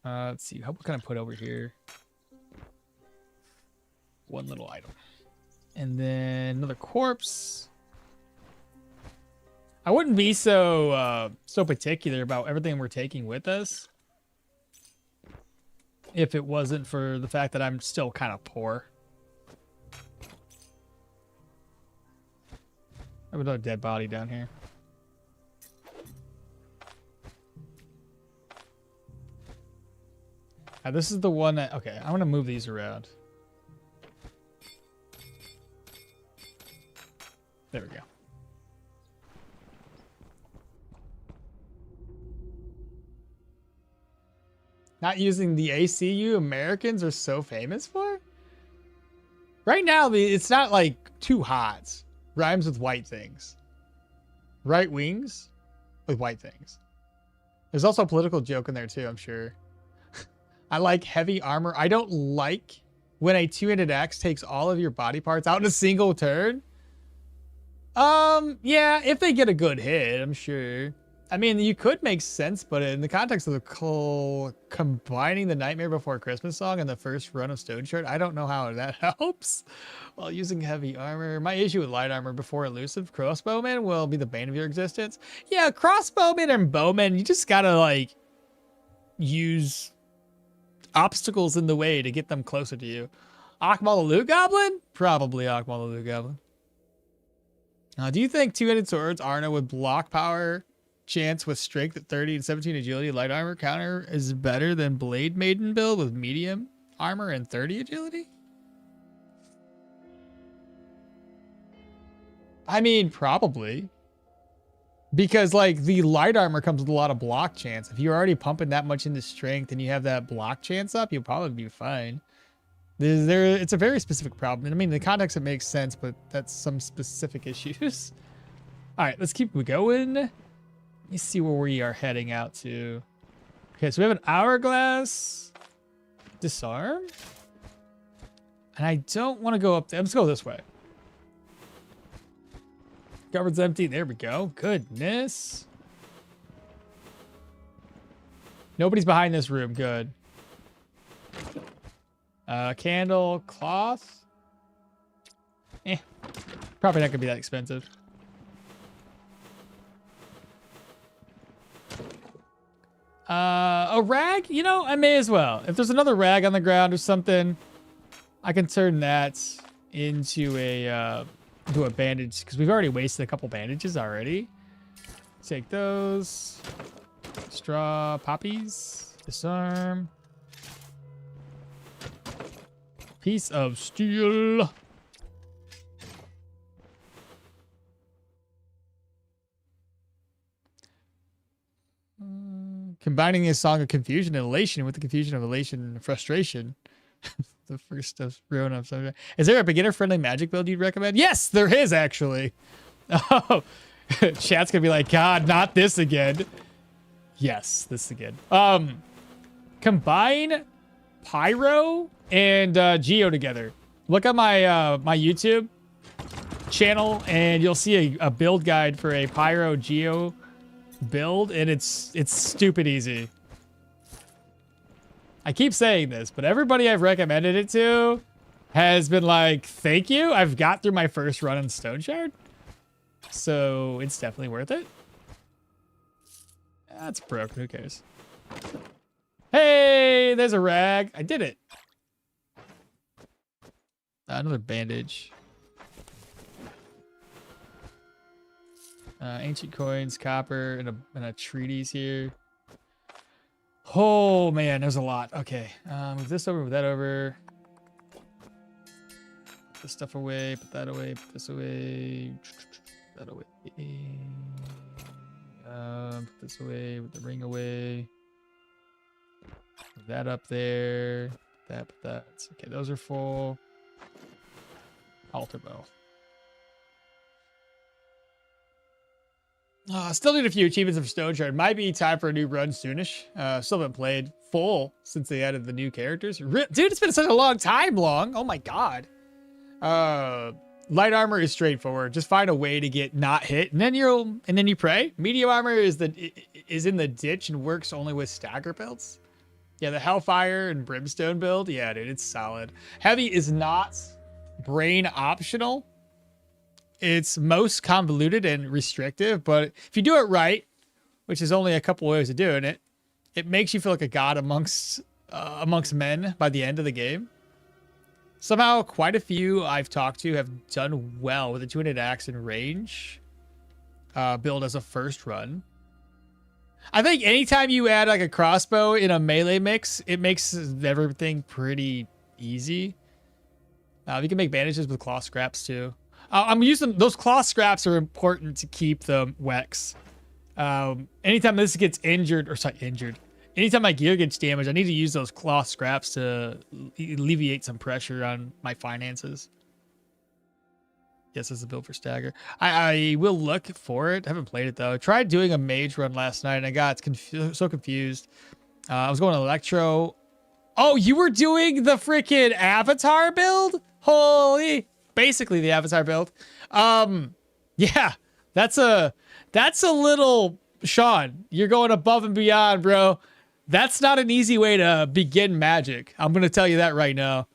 Let's see. What can I put over here? One little item. And then another corpse. I wouldn't be so particular about everything we're taking with us if it wasn't for the fact that I'm still kind of poor. I have another dead body down here. This is the one that... Okay, I'm going to move these around. There we go. Not using the ACU Americans are so famous for? Right now, it's not like too hot. Rhymes with white things. Right wings with white things. There's also a political joke in there too, I'm sure. I like heavy armor. I don't like when a two-handed axe takes all of your body parts out in a single turn. Yeah, if they get a good hit, I'm sure. I mean, you could make sense, but in the context of the combining the Nightmare Before Christmas song and the first run of Stoneshard, I don't know how that helps. While using heavy armor, my issue with light armor before elusive crossbowmen will be the bane of your existence. Yeah, crossbowmen and bowmen, you just gotta like use obstacles in the way to get them closer to you. Okmall the Loot Goblin? Probably Okmall the Loot Goblin. Do you think two-handed swords Arna with block power chance with strength at 30 and 17 agility light armor counter is better than Blade Maiden build with medium armor and 30 agility? I mean, probably. Because like the light armor comes with a lot of block chance. If you're already pumping that much into strength and you have that block chance up, you'll probably be fine. It's a very specific problem. And I mean, in the context it makes sense, but that's some specific issues. All right, let's keep going. Let me see where we are heading out to. Okay, so we have an hourglass. Disarm. And I don't want to go up there. Let's go this way. Cupboard's empty. There we go. Goodness. Nobody's behind this room. Good. Candle, cloth. Probably not gonna be that expensive. A rag? You know, I may as well. If there's another rag on the ground or something, I can turn that into a bandage because we've already wasted a couple bandages already. Take those. Straw poppies. Disarm. Piece of steel. Combining a song of confusion and elation with the confusion of elation and frustration. The first of ruin of something. Is there a beginner-friendly magic build you'd recommend? Yes, there is actually. Oh, chat's gonna be like, God, not this again. Yes, this again. Combine Pyro and Geo together. Look at my my YouTube channel, and you'll see a build guide for a Pyro Geo build, and it's stupid easy. I keep saying this, but everybody I've recommended it to has been like, thank you. I've got through my first run in Stoneshard, so it's definitely worth it. That's broke. Who cares? Hey, there's a rag. I did it. Another bandage. Ancient coins, copper, and a treatise here. Oh man, there's a lot. Okay, move this over, move that over. Put this stuff away, put that away, put this away, put that away. Put this away, put the ring away. Move that up there. Put that. Okay, those are full. Altar bow. Still need a few achievements of Stoneshard. Might be time for a new run soonish. Still haven't played full since they added the new characters. Dude, it's been such a long time. Oh my god. Light armor is straightforward. Just find a way to get not hit, and then you pray. Medium armor is in the ditch and works only with stagger builds. Yeah, the Hellfire and Brimstone build. Yeah, dude, it's solid. Heavy is not brain optional. It's most convoluted and restrictive, but if you do it right, which is only a couple ways of doing it, it makes you feel like a god amongst men by the end of the game. Somehow, quite a few I've talked to have done well with a 2-handed axe in range build as a first run. I think anytime you add like a crossbow in a melee mix, it makes everything pretty easy. You can make bandages with cloth scraps too. I'm using those cloth scraps are important to keep the Wex. Anytime this gets anytime my gear gets damaged, I need to use those cloth scraps to alleviate some pressure on my finances. Yes, this is a build for stagger. I will look for it. I haven't played it though. I tried doing a mage run last night and I got so confused. I was going to Electro. Oh, you were doing the freaking Avatar build? Holy. Basically the Avatar build. Yeah, that's a little, Sean, you're going above and beyond, bro. That's not an easy way to begin magic. I'm going to tell you that right now.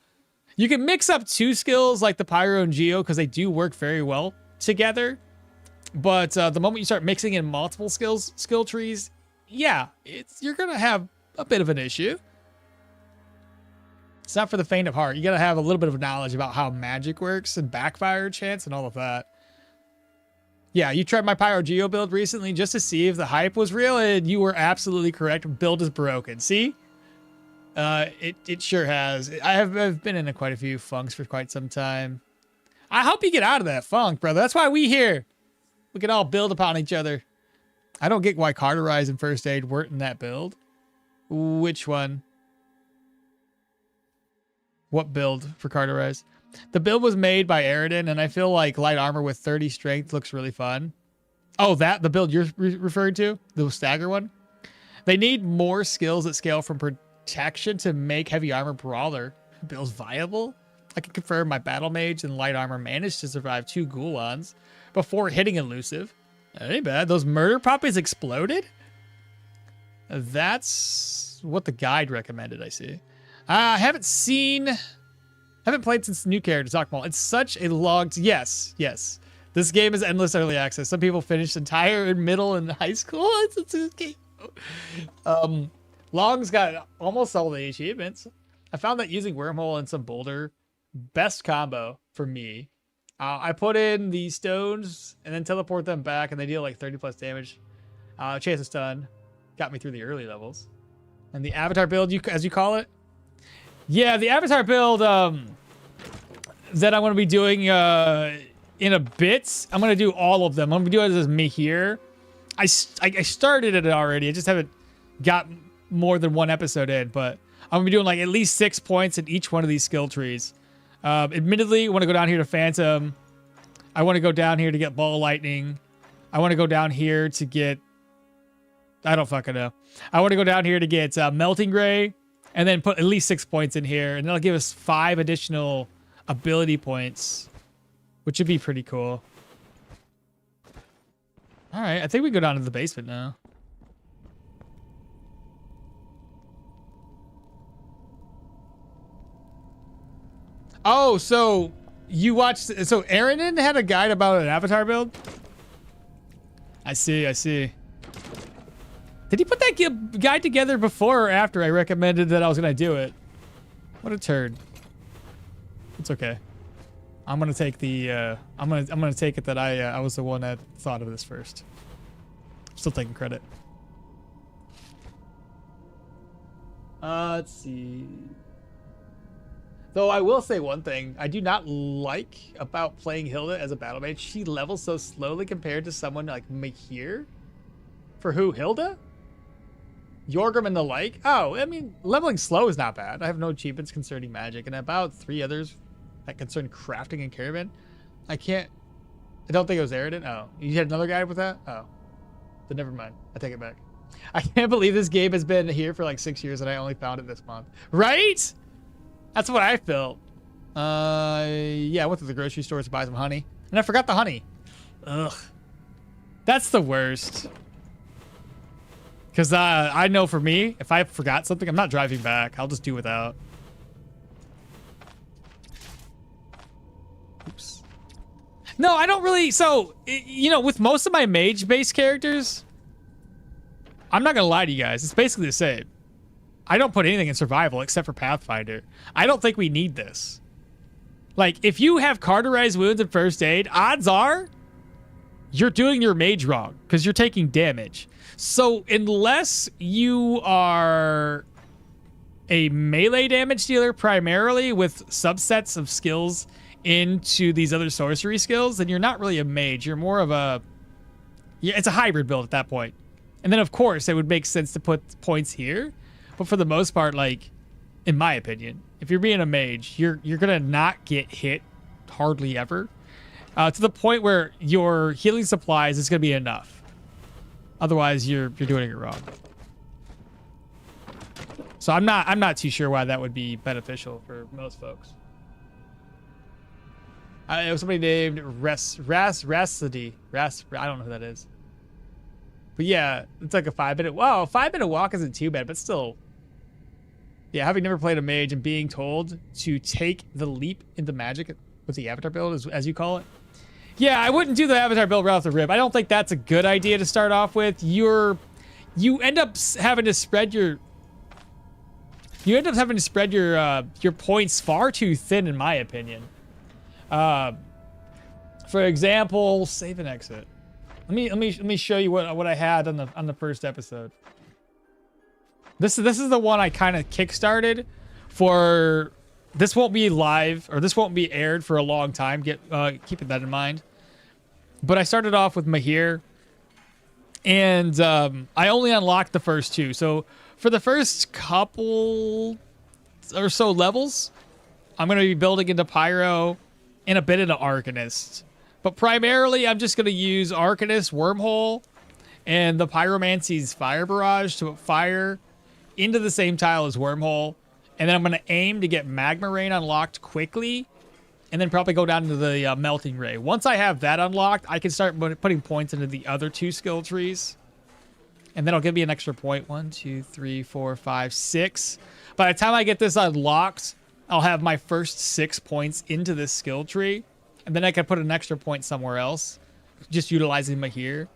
You can mix up two skills like the Pyro and Geo because they do work very well together. But the moment you start mixing in multiple skill trees, yeah, you're going to have a bit of an issue. It's not for the faint of heart. You got to have a little bit of knowledge about how magic works and backfire chance and all of that. Yeah, you tried my Pyro Geo build recently just to see if the hype was real, and you were absolutely correct. Build is broken. See? It sure has. I've been in quite a few funks for quite some time. I hope you get out of that funk, brother. That's why we here. We can all build upon each other. I don't get why Carterize and First Aid weren't in that build. Which one? What build for Carterize? The build was made by Aridin, and I feel like light armor with 30 strength looks really fun. Oh, the build you're referring to? The stagger one? They need more skills that scale from protection to make heavy armor brawler builds viable. I can confirm my battle mage and light armor managed to survive 2 Ghoulons before hitting elusive. That ain't bad. Those murder puppies exploded? That's what the guide recommended, I see. I haven't played since the new characters, okmall. It's such a long... Yes. This game is endless early access. Some people finished entire middle and high school. It's a game. Long's got almost all the achievements. I found that using Wormhole and some Boulder, best combo for me. I put in the stones and then teleport them back, and they deal like 30 plus damage. Chance of stun. Got me through the early levels. And the Avatar build, as you call it? Yeah, the Avatar build that I'm going to be doing in a bit. I'm going to do all of them. I'm going to do it as Mahir. I started it already. I just haven't got more than one episode in, but I'm going to be doing like at least 6 points in each one of these skill trees. Admittedly, I want to go down here to Phantom. I want to go down here to get Ball Lightning. I want to go down here to get... I don't fucking know. I want to go down here to get Melting Gray. And then put at least 6 points in here. And that'll give us 5 additional ability points, which would be pretty cool. All right, I think we go down to the basement now. Oh, so you watched... So Aaron had a guide about an avatar build? I see, I see. Did he put that guide together before or after I recommended that I was going to do it? What a turd. It's okay. I'm going to take the... I'm gonna take it that I was the one that thought of this first. I'm still taking credit. Let's see... Though I will say one thing I do not like about playing Hilda as a battle mage. She levels so slowly compared to someone like Mahir. For who? Hilda? Yorgrim and the like? Oh, I mean, leveling slow is not bad. I have no achievements concerning magic and about 3 others that concern crafting and caravan. I don't think it was Aridin. Oh, you had another guy with that? Oh, then never mind. I take it back. I can't believe this game has been here for like 6 years and I only found it this month. Right? That's what I felt. Yeah, I went to the grocery store to buy some honey. And I forgot the honey. Ugh. That's the worst. Because I know for me, if I forgot something, I'm not driving back. I'll just do without. Oops. No, I don't really... So, you know, with most of my mage-based characters, I'm not going to lie to you guys. It's basically the same. I don't put anything in survival except for Pathfinder. I don't think we need this. Like, if you have cauterized wounds and first aid, odds are you're doing your mage wrong because you're taking damage. So unless you are a melee damage dealer primarily with subsets of skills into these other sorcery skills, then you're not really a mage. You're more of a... Yeah, it's a hybrid build at that point. And then, of course, it would make sense to put points here. But for the most part, like, in my opinion, if you're being a mage, you're gonna not get hit hardly ever, to the point where your healing supplies is gonna be enough. Otherwise, you're doing it wrong. So I'm not too sure why that would be beneficial for most folks. It was somebody named Rhapsody. I don't know who that is. But yeah, it's like a 5-minute. Wow, a 5-minute walk isn't too bad, but still. Yeah, having never played a mage and being told to take the leap into magic with the avatar build, as you call it. Yeah, I wouldn't do the avatar build right off the rip. I don't think that's a good idea to start off with. You end up having to spread your points far too thin, in my opinion. For example, save and exit. Let me show you what I had on the first episode. This is the one I kind of kickstarted for. This won't be live, or this won't be aired for a long time. Keeping that in mind. But I started off with Mahir, and I only unlocked the first 2. So for the first couple or so levels, I'm going to be building into Pyro and a bit into Arcanist. But primarily, I'm just going to use Arcanist Wormhole and the Pyromancy's Fire Barrage to put fire into the same tile as Wormhole. And then I'm going to aim to get Magma Rain unlocked quickly. And then probably go down to the Melting Ray. Once I have that unlocked, I can start putting points into the other 2 skill trees. And then it'll give me an extra point. 1, 2, 3, 4, 5, 6. By the time I get this unlocked, I'll have my first 6 points into this skill tree. And then I can put an extra point somewhere else, just utilizing Mahir.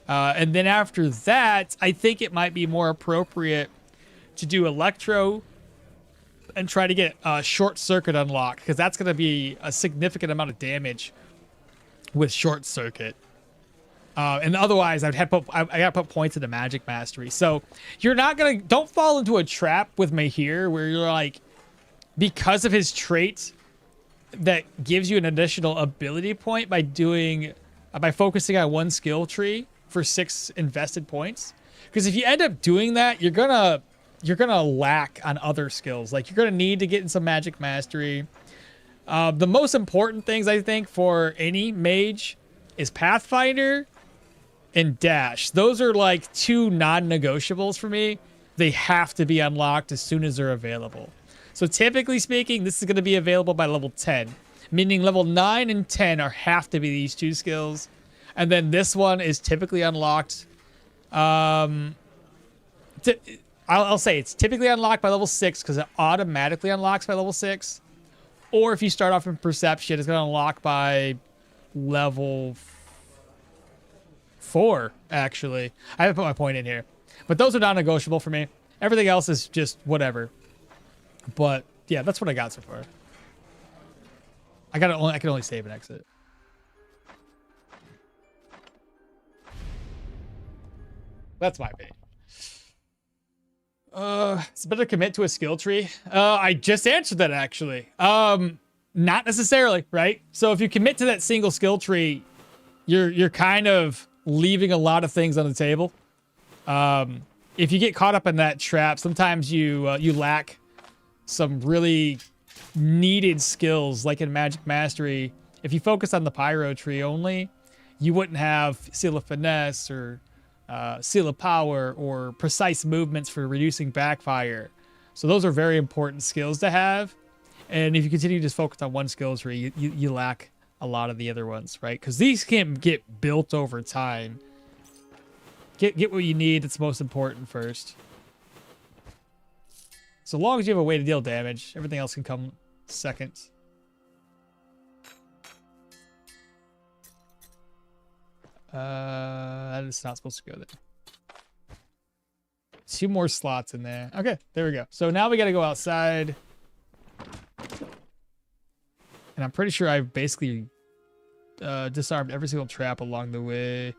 And then after that, I think it might be more appropriate to do Electro and try to get Short Circuit unlocked, because that's going to be a significant amount of damage with Short Circuit. And otherwise, I got to put points into Magic Mastery. So you're not going to... Don't fall into a trap with Mahir where you're like, because of his trait that gives you an additional ability point by focusing on one skill tree for 6 invested points. Because if you end up doing that, you're gonna lack on other skills. Like, you're gonna need to get in some Magic Mastery. The most important things, I think, for any mage is Pathfinder and Dash. Those are like 2 non-negotiables for me. They have to be unlocked as soon as they're available. So typically speaking, this is going to be available by level 10, meaning level 9 and 10 have to be these two skills. And then this one is typically unlocked. I'll say it's typically unlocked by level 6 because it automatically unlocks by level 6. Or if you start off in perception, it's going to unlock by level 4, actually. I haven't put my point in here. But those are non-negotiable for me. Everything else is just whatever. But yeah, that's what I got so far. I can only save and exit. That's my opinion. It's better to commit to a skill tree. I just answered that actually. Not necessarily, right? So if you commit to that single skill tree, you're kind of leaving a lot of things on the table. If you get caught up in that trap, sometimes you lack some really needed skills, like in Magic Mastery. If you focus on the Pyro tree only, you wouldn't have Seal of Finesse or Seal of Power or precise movements for reducing backfire. So those are very important skills to have. And if you continue to just focus on one skill tree, you lack a lot of the other ones, right? Because these can get built over time. Get what you need that's most important first. So long as you have a way to deal damage, everything else can come second. That is not supposed to go there. 2 more slots in there. Okay, there we go. So now we got to go outside. And I'm pretty sure I've basically disarmed every single trap along the way.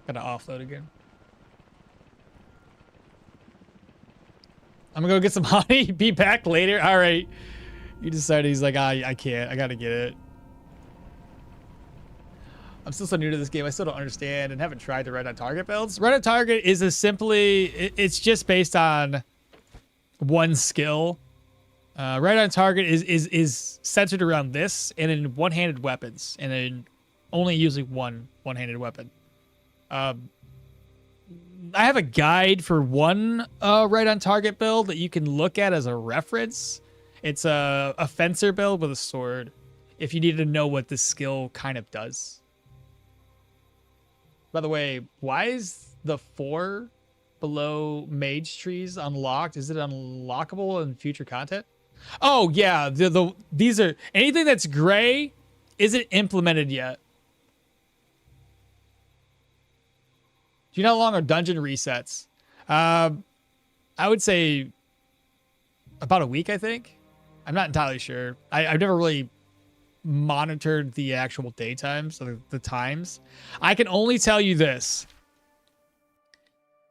Gotta offload again. I'm gonna go get some honey. Be back later. All right. He decided, he's like, I can't. I gotta get it. I'm still so new to this game. I still don't understand and haven't tried the right on target builds. Right on target is it's just based on one skill. Right on target is centered around this and in one-handed weapons, and in only using one-handed weapon. I have a guide for one right on target build that you can look at as a reference. It's a fencer build with a sword, if you need to know what this skill kind of does. By the way, why is the 4 below mage trees unlocked? Is it unlockable in future content? Oh yeah, these are, anything that's gray isn't implemented yet. Do you know how long are dungeon resets? I would say about a week, I think. I'm not entirely sure. I've never really monitored the actual daytimes, so the times. I can only tell you this.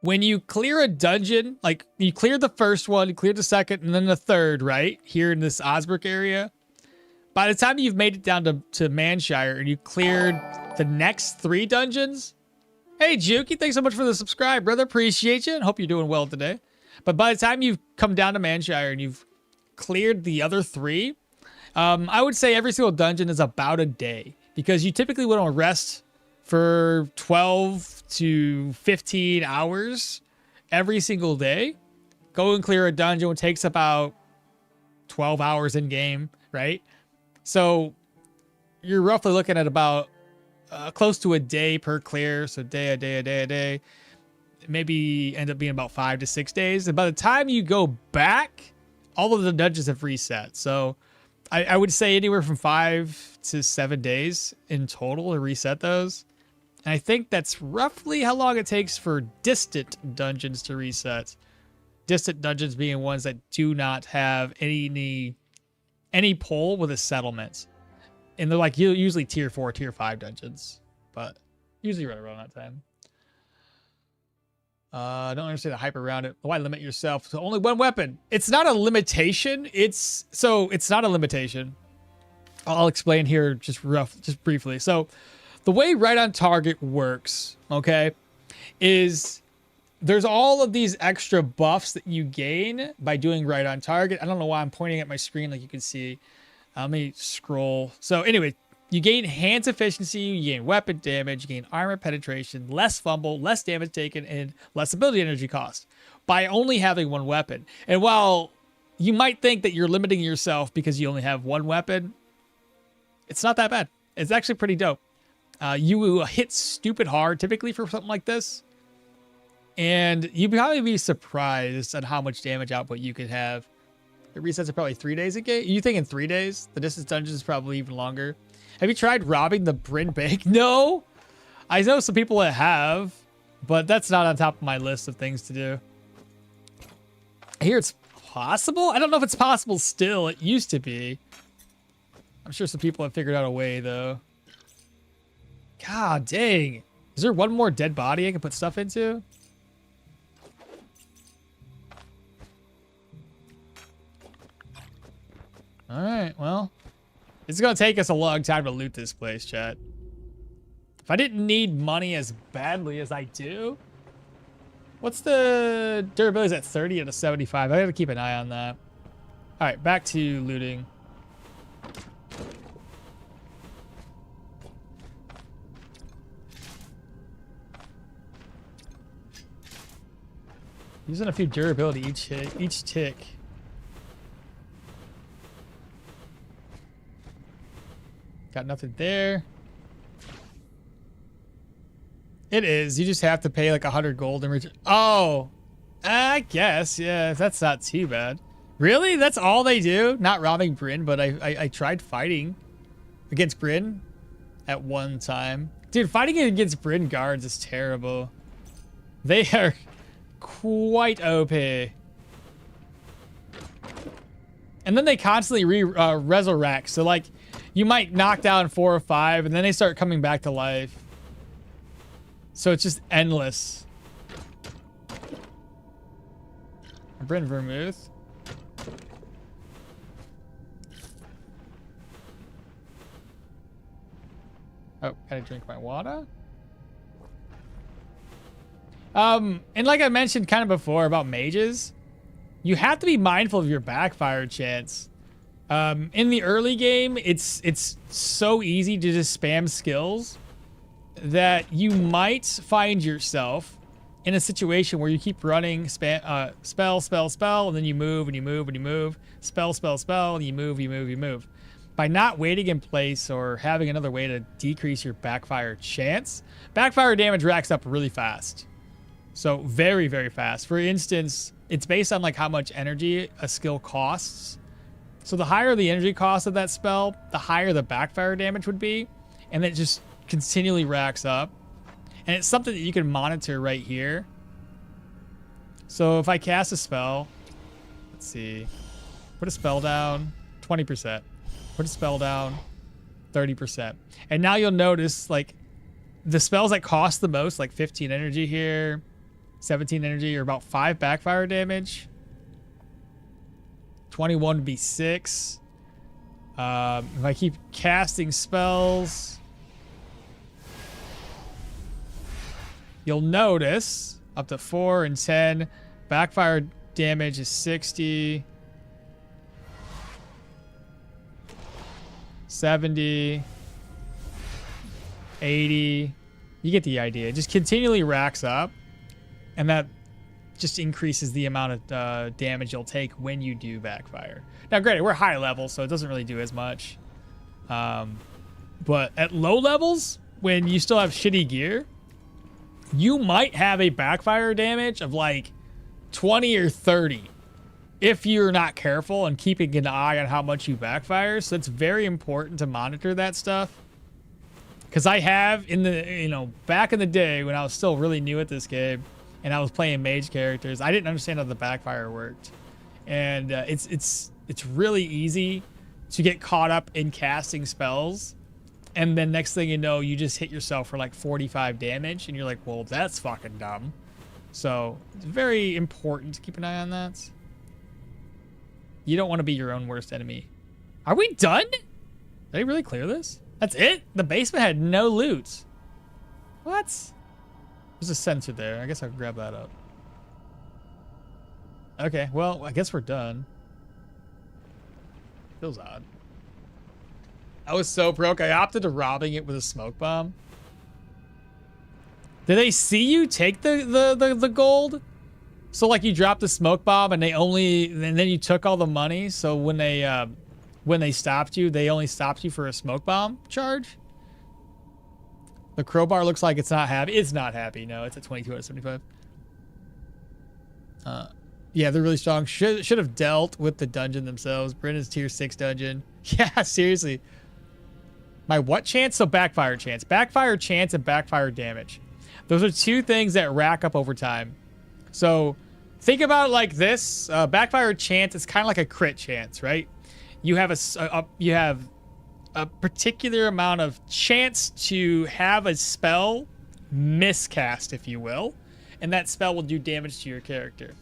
When you clear a dungeon, like you clear the first one, you clear the second, and then the third, right? Here in this Osbrook area. By the time you've made it down to Manshire and you cleared the next 3 dungeons. Hey, Juki, thanks so much for the subscribe, brother. Appreciate you and hope you're doing well today. But by the time you've come down to Manshire and you've cleared the other 3, I would say every single dungeon is about a day, because you typically want to rest for 12 to 15 hours every single day. Go and clear a dungeon, which takes about 12 hours in game, right? So you're roughly looking at about close to a day per clear. So a day. Maybe end up being about 5 to 6 days. And by the time you go back, all of the dungeons have reset. So I would say anywhere from 5 to 7 days in total to reset those. And I think that's roughly how long it takes for distant dungeons to reset. Distant dungeons being ones that do not have any pull with a settlement. And they're like usually tier 4, tier 5 dungeons. But usually right around that time. I don't understand the hype around it. Why limit yourself to only one weapon? It's not a limitation. It's not a limitation. I'll explain here just briefly. So the way right on target works, okay, is there's all of these extra buffs that you gain by doing right on target. I don't know why I'm pointing at my screen like you can see. Let me scroll. So anyway, you gain hands efficiency, you gain weapon damage, you gain armor penetration, less fumble, less damage taken, and less ability energy cost by only having one weapon. And while you might think that you're limiting yourself because you only have one weapon. It's not that bad. It's actually pretty dope. You hit stupid hard typically for something like this. And you'd probably be surprised at how much damage output you could have. It resets in probably 3 days a game. You think in 3 days? The distance dungeon is probably even longer. Have you tried robbing the Bryn Bank? No. I know some people that have, but that's not on top of my list of things to do. I hear it's possible. I don't know if it's possible still. It used to be. I'm sure some people have figured out a way, though. God dang. Is there one more dead body I can put stuff into? Alright, well. It's gonna take us a long time to loot this place, chat. If I didn't need money as badly as I do... What's the durability? Is at 30 and a 75. I gotta keep an eye on that. Alright, back to looting. Using a few durability each tick. Got nothing there. It is. You just have to pay like 100 gold and return. Oh, I guess. Yeah, that's not too bad. Really? That's all they do? Not robbing Bryn, but I tried fighting against Bryn at one time. Dude, fighting against Bryn guards is terrible. They are quite OP. And then they constantly resurrect. So like, you might knock down 4 or 5, and then they start coming back to life. So it's just endless. Bryn Vermouth. Oh, gotta drink my water. And like I mentioned kind of before about mages, you have to be mindful of your backfire chance. In the early game, it's so easy to just spam skills that you might find yourself in a situation where you keep running spell, and then you move and you move and you move, spell, and you move. By not waiting in place or having another way to decrease your backfire chance, backfire damage racks up really fast. So very, very fast. For instance, it's based on like how much energy a skill costs. So the higher the energy cost of that spell, the higher the backfire damage would be. And it just continually racks up. And it's something that you can monitor right here. So if I cast a spell, let's see, put a spell down, 20%. Put a spell down, 30%. And now you'll notice like the spells that cost the most, like 15 energy here, 17 energy, or about 5 backfire damage. 21 would be 6. If I keep casting spells, you'll notice up to 4 and 10, backfire damage is 60, 70, 80. You get the idea. It just continually racks up, and that just increases the amount of damage you'll take when you do backfire. Now, granted, we're high level, so it doesn't really do as much. But at low levels, when you still have shitty gear, you might have a backfire damage of like 20 or 30 if you're not careful and keeping an eye on how much you backfire. So it's very important to monitor that stuff. Because I have in the, back in the day when I was still really new at this game and I was playing mage characters, I didn't understand how the backfire worked. And it's really easy to get caught up in casting spells. And then next thing you know, you just hit yourself for like 45 damage. And you're like, well, that's fucking dumb. So it's very important to keep an eye on that. You don't want to be your own worst enemy. Are we done? Did I really clear this? That's it? The basement had no loot. What? There's a sensor there. I guess I can grab that up. Okay, well, I guess we're done. Feels odd. I was so broke, I opted to robbing it with a smoke bomb. Did they see you take the gold? So like you dropped the smoke bomb and then you took all the money. So when they stopped you, they only stopped you for a smoke bomb charge. The crowbar looks like it's not happy. It's not happy. No, it's at 22 out of 75. Yeah, they're really strong. Should have dealt with the dungeon themselves. Brennan's tier 6 dungeon. Yeah, seriously. My what chance? So backfire chance. Backfire chance and backfire damage. Those are two things that rack up over time. So think about it like this. Backfire chance is kind of like a crit chance, right? You have a particular amount of chance to have a spell miscast, if you will, and that spell will do damage to your character.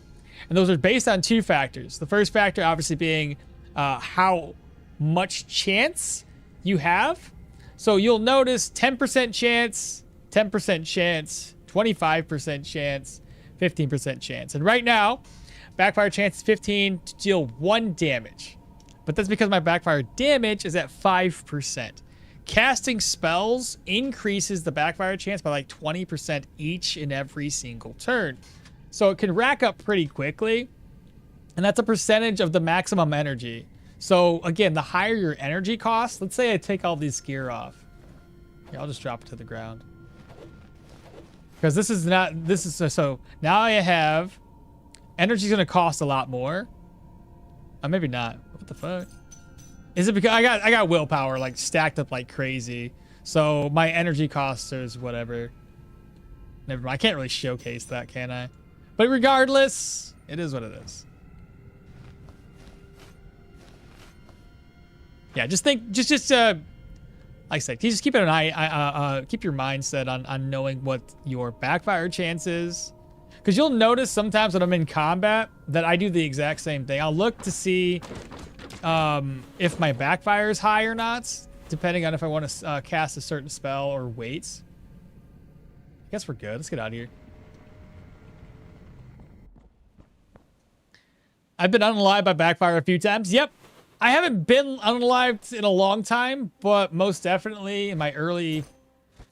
And those are based on two factors. The first factor obviously being how much chance you have. So you'll notice 10% chance, 10% chance, 25% chance, 15% chance. And right now, backfire chance is 15 to deal 1 damage. But that's because my backfire damage is at 5%. Casting spells increases the backfire chance by like 20% each and every single turn. So it can rack up pretty quickly. And that's a percentage of the maximum energy. So again, the higher your energy cost, let's say I take all these gear off. Yeah, I'll just drop it to the ground. Because so now I have, energy's gonna cost a lot more. Maybe not. What the fuck? Is it because I got willpower like stacked up like crazy? So my energy cost is whatever. Never mind. I can't really showcase that, can I? But regardless, it is what it is. Yeah, just like I said, just keep an eye, keep your mindset on knowing what your backfire chance is. Because you'll notice sometimes when I'm in combat that I do the exact same thing. I'll look to see if my backfire is high or not, depending on if I want to cast a certain spell or waits. I guess we're good. Let's get out of here. I've been unalived by backfire a few times. Yep. I haven't been unalived in a long time, but most definitely in my early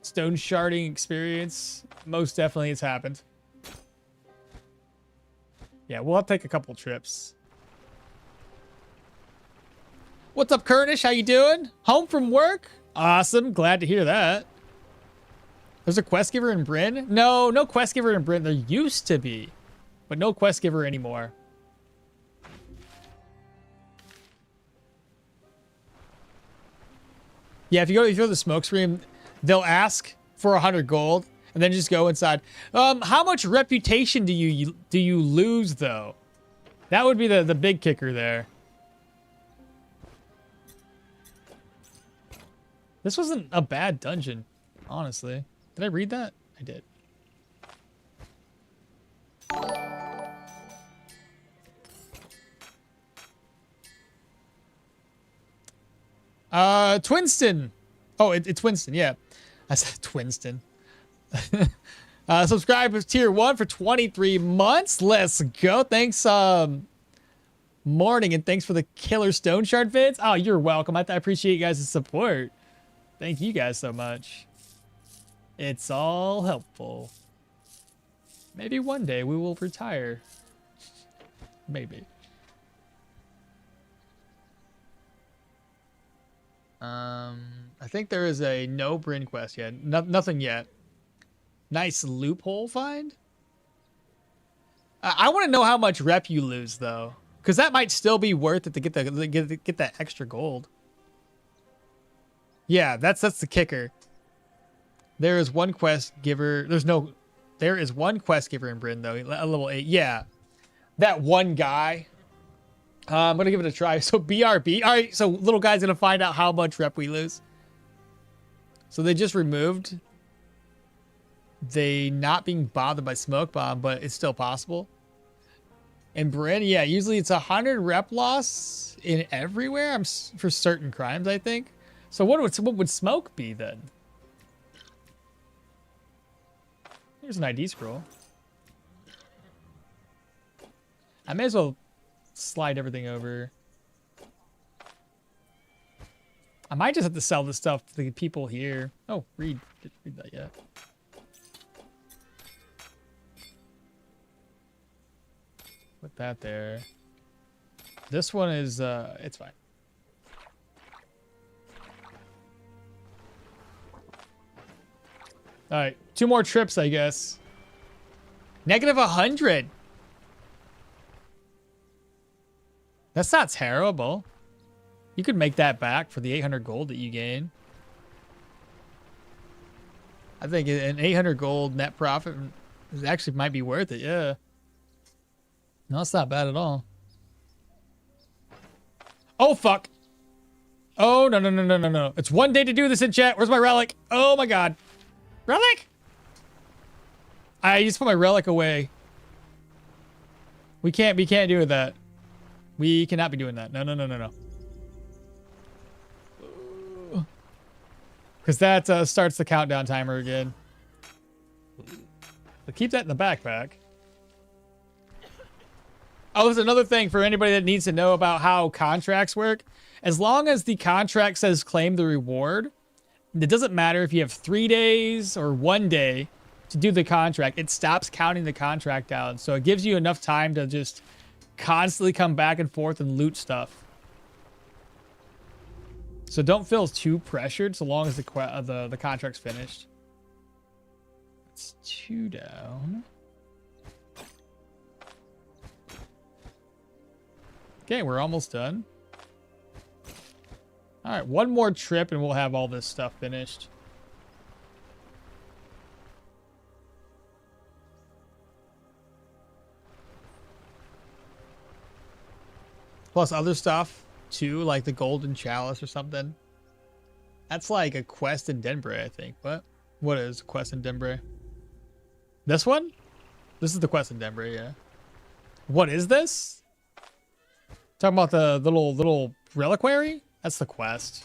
Stonesharding experience, most definitely it's happened. Yeah, we'll have to take a couple trips. What's up, Kurnish? How you doing? Home from work? Awesome. Glad to hear that. There's a quest giver in Bryn? No quest giver in Bryn. There used to be, but no quest giver anymore. Yeah, if you go to the smoke screen, they'll ask for 100 gold and then just go inside. How much reputation do you lose though? That would be the big kicker there. This wasn't a bad dungeon, honestly. Did I read that? I did. Twinston. Oh, it's Winston, yeah. I said Twinston. Subscribe to tier 1 for 23 months. Let's go. Thanks, Morning, and thanks for the killer Stoneshard vids. Oh, you're welcome. I appreciate you guys' support. Thank you guys so much. It's all helpful. Maybe one day we will retire. Maybe. I think there is a no Bryn quest yet. Nothing yet. Nice loophole find. I want to know how much rep you lose though, because that might still be worth it to get that extra gold. Yeah, that's the kicker. There is one quest giver. There is one quest giver in Bryn though. A level 8. Yeah, that one guy. I'm gonna give it a try. So BRB. All right. So little guy's gonna find out how much rep we lose. So they just removed they not being bothered by smoke bomb, but it's still possible. And Bryn, yeah, usually it's 100 rep loss in everywhere. For certain crimes, I think. So what would smoke be then? Here's an ID scroll. I may as well slide everything over. I might just have to sell this stuff to the people here. Oh, didn't read that yet. Put that there. This one is, it's fine. All right, 2 more trips, I guess. Negative 100. That's not terrible. You could make that back for the 800 gold that you gain. I think an 800 gold net profit actually might be worth it, yeah. No, it's not bad at all. Oh, fuck. Oh, no, no, no, no, no, no. It's 1 day to do this in chat. Where's my relic? Oh, my God. Relic? I just put my relic away. We can't do that. We cannot be doing that. No, no, no, no, no. Because that starts the countdown timer again. So keep that in the backpack. Oh, there's another thing for anybody that needs to know about how contracts work. As long as the contract says claim the reward, it doesn't matter if you have 3 days or 1 day to do the contract. It stops counting the contract down. So it gives you enough time to just constantly come back and forth and loot stuff. So don't feel too pressured so long as the contract's finished. It's 2 down. Okay, we're almost done. All right, 1 more trip and we'll have all this stuff finished. Plus other stuff too, like the golden chalice or something. That's like a quest in Denbray, I think. What is a quest in Denbray? This one? This is the quest in Denbray, yeah. What is this? Talking about the little reliquary? That's the quest.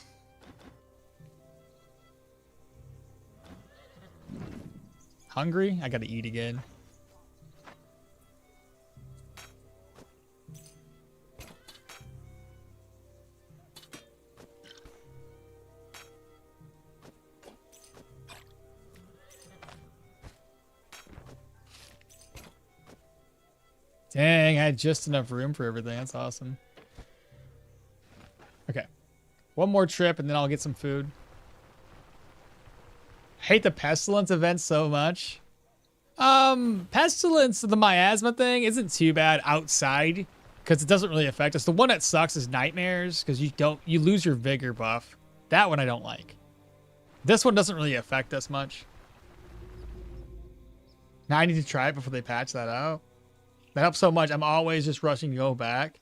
Hungry? I gotta eat again. Dang, I had just enough room for everything. That's awesome. Okay. 1 more trip and then I'll get some food. I hate the pestilence event so much. Pestilence, the miasma thing isn't too bad outside because it doesn't really affect us. The one that sucks is nightmares because you lose your vigor buff. That one I don't like. This one doesn't really affect us much. Now I need to try it before they patch that out. That helps so much. I'm always just rushing to go back.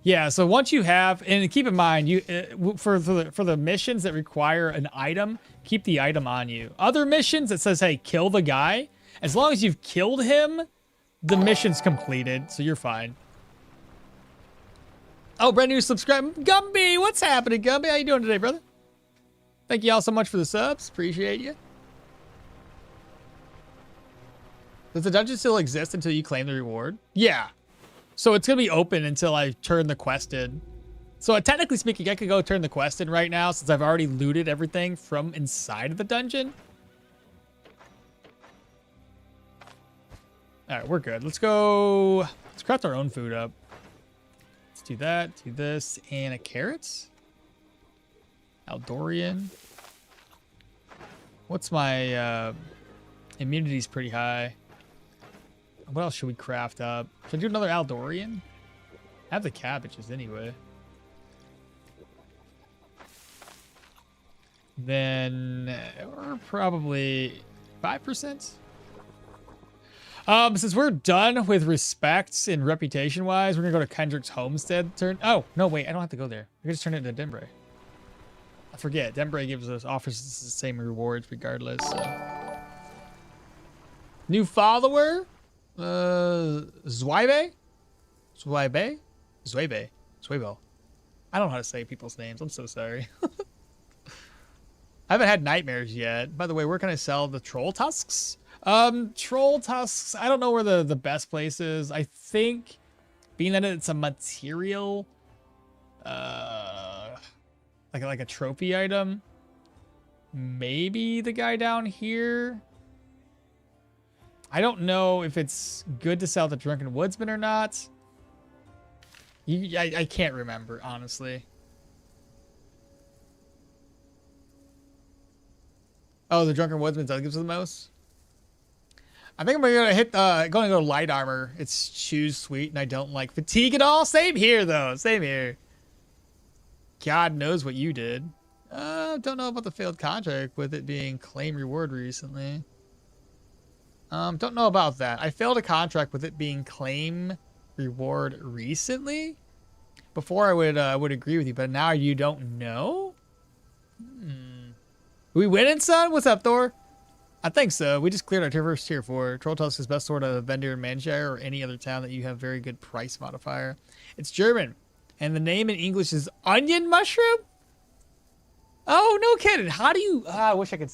Yeah, so once you have, and keep in mind, you for the missions that require an item, keep the item on you. Other missions that says, hey, kill the guy, as long as you've killed him, the mission's completed, so you're fine. Oh, brand new subscribe. Gumby, what's happening, Gumby? How you doing today, brother? Thank you all so much for the subs. Appreciate you. Does the dungeon still exist until you claim the reward? Yeah. So it's going to be open until I turn the quest in. So technically speaking, I could go turn the quest in right now since I've already looted everything from inside of the dungeon. All right, we're good. Let's go. Let's craft our own food up. Let's do that. Do this. And a carrot. Eldorian. What's my immunity's pretty high. What else should we craft up? Should I do another Eldorian? I have the cabbages anyway. Then we're probably 5%. Since we're done with respects and reputation wise, we're gonna go to Kendrick's homestead. Oh no, wait, I don't have to go there. We can just turn it into Denbray. I forget. Denbray offers us the same rewards regardless. So. New follower. Zweibe? Zweibe? Zweibe. Zweibo. I don't know how to say people's names. I'm so sorry. I haven't had nightmares yet. By the way, where can I sell the troll tusks? Troll tusks, I don't know where the best place is. I think being that it's a material, like a trophy item, maybe the guy down here. I don't know if it's good to sell the Drunken Woodsman or not. I can't remember, honestly. Oh, the Drunken Woodsman does give us the most? I think I'm gonna hit gonna go light armor. It's choose sweet, and I don't like fatigue at all. Same here though. Same here. God knows what you did. Don't know about the failed contract with it being claim reward recently. Don't know about that. I failed a contract with it being claim reward recently. Before I would agree with you, but now you don't know. We winning, son? What's up, Thor? I think so. We just cleared our first tier 4. Troll Tusk is best sort of vendor in Manshire or any other town that you have very good price modifier. It's German, and the name in English is onion mushroom. Oh, no kidding. How do you? I wish I could.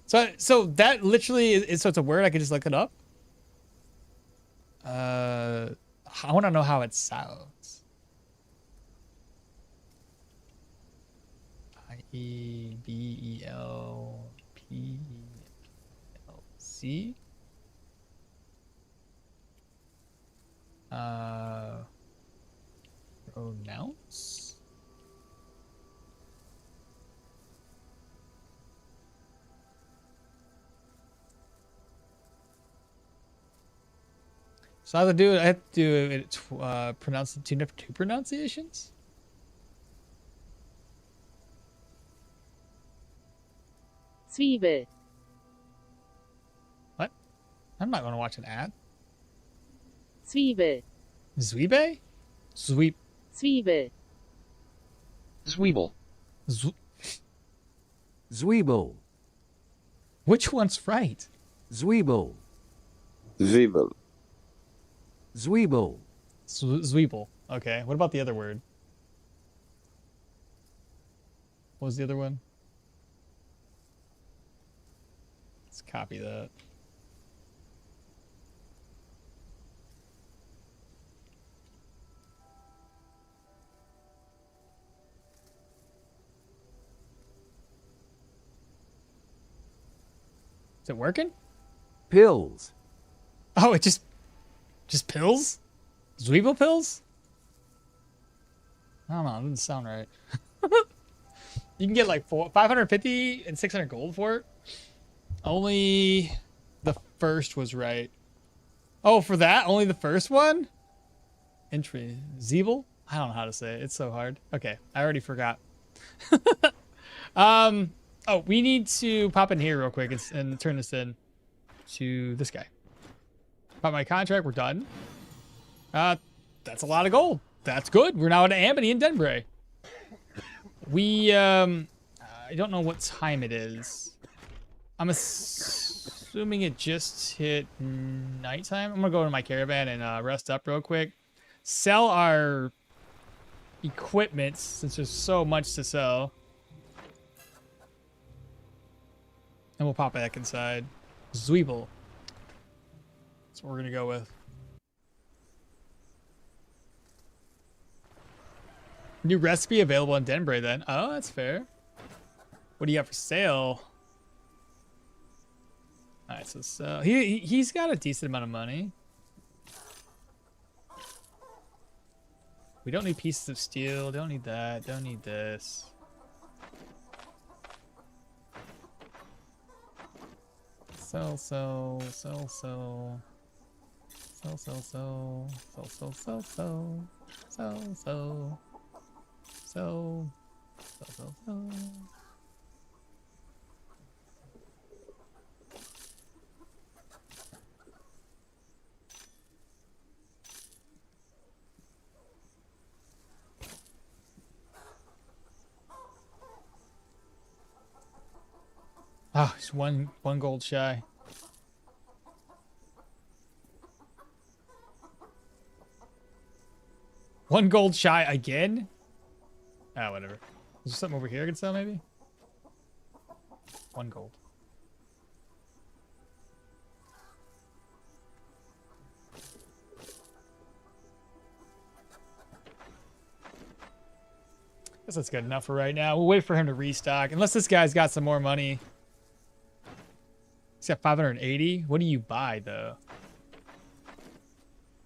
So that literally is. So it's a word. I could just look it up. I want to know how it sounds. IEBELPLC. Pronounce. So I have to do it pronounce two pronunciations. Zwiebel. What? I'm not going to watch an ad. Zwiebel. Zwiebel? Zwiebel. Zwiebel. Zwiebel. Zwiebel. Which one's right? Zwiebel. Zwiebel. Zwiebel. Zwiebel. Okay. What about the other word? What was the other one? Let's copy that. Is it working? Pills. Oh, it just pills? Zwiebel pills? I don't know. It doesn't sound right. You can get like 550 and 600 gold for it. Only the first was right. Oh, for that? Only the first one? Entry. Zwiebel? I don't know how to say it. It's so hard. Okay. I already forgot. Oh, we need to pop in here real quick and turn this in to this guy. Pop my contract. We're done. That's a lot of gold. That's good. We're now at Amity and Denbray. We, I don't know what time it is. I'm assuming it just hit nighttime. I'm gonna go to my caravan and rest up real quick. Sell our equipment since there's so much to sell. And we'll pop back inside. Zwiebel. That's what we're gonna go with. New recipe available in Denbray then. Oh, that's fair. What do you got for sale? Alright, so sell. He's got a decent amount of money. We don't need pieces of steel. Don't need that. Don't need this. Sell. So. Oh, he's one gold shy. One gold shy again? Ah, whatever. Is there something over here I can sell, maybe? One gold. Guess that's good enough for right now. We'll wait for him to restock. Unless this guy's got some more money. He's got 580. What do you buy, though?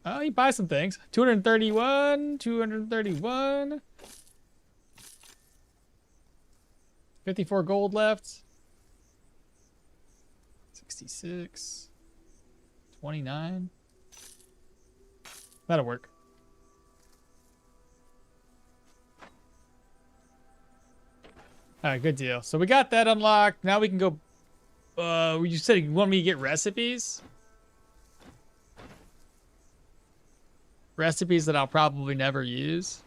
Oh, you buy some things. 231, 231. 54 gold left. 66. 29. That'll work. All right, good deal. So we got that unlocked. Now we can go. You said you want me to get recipes? Recipes that I'll probably never use.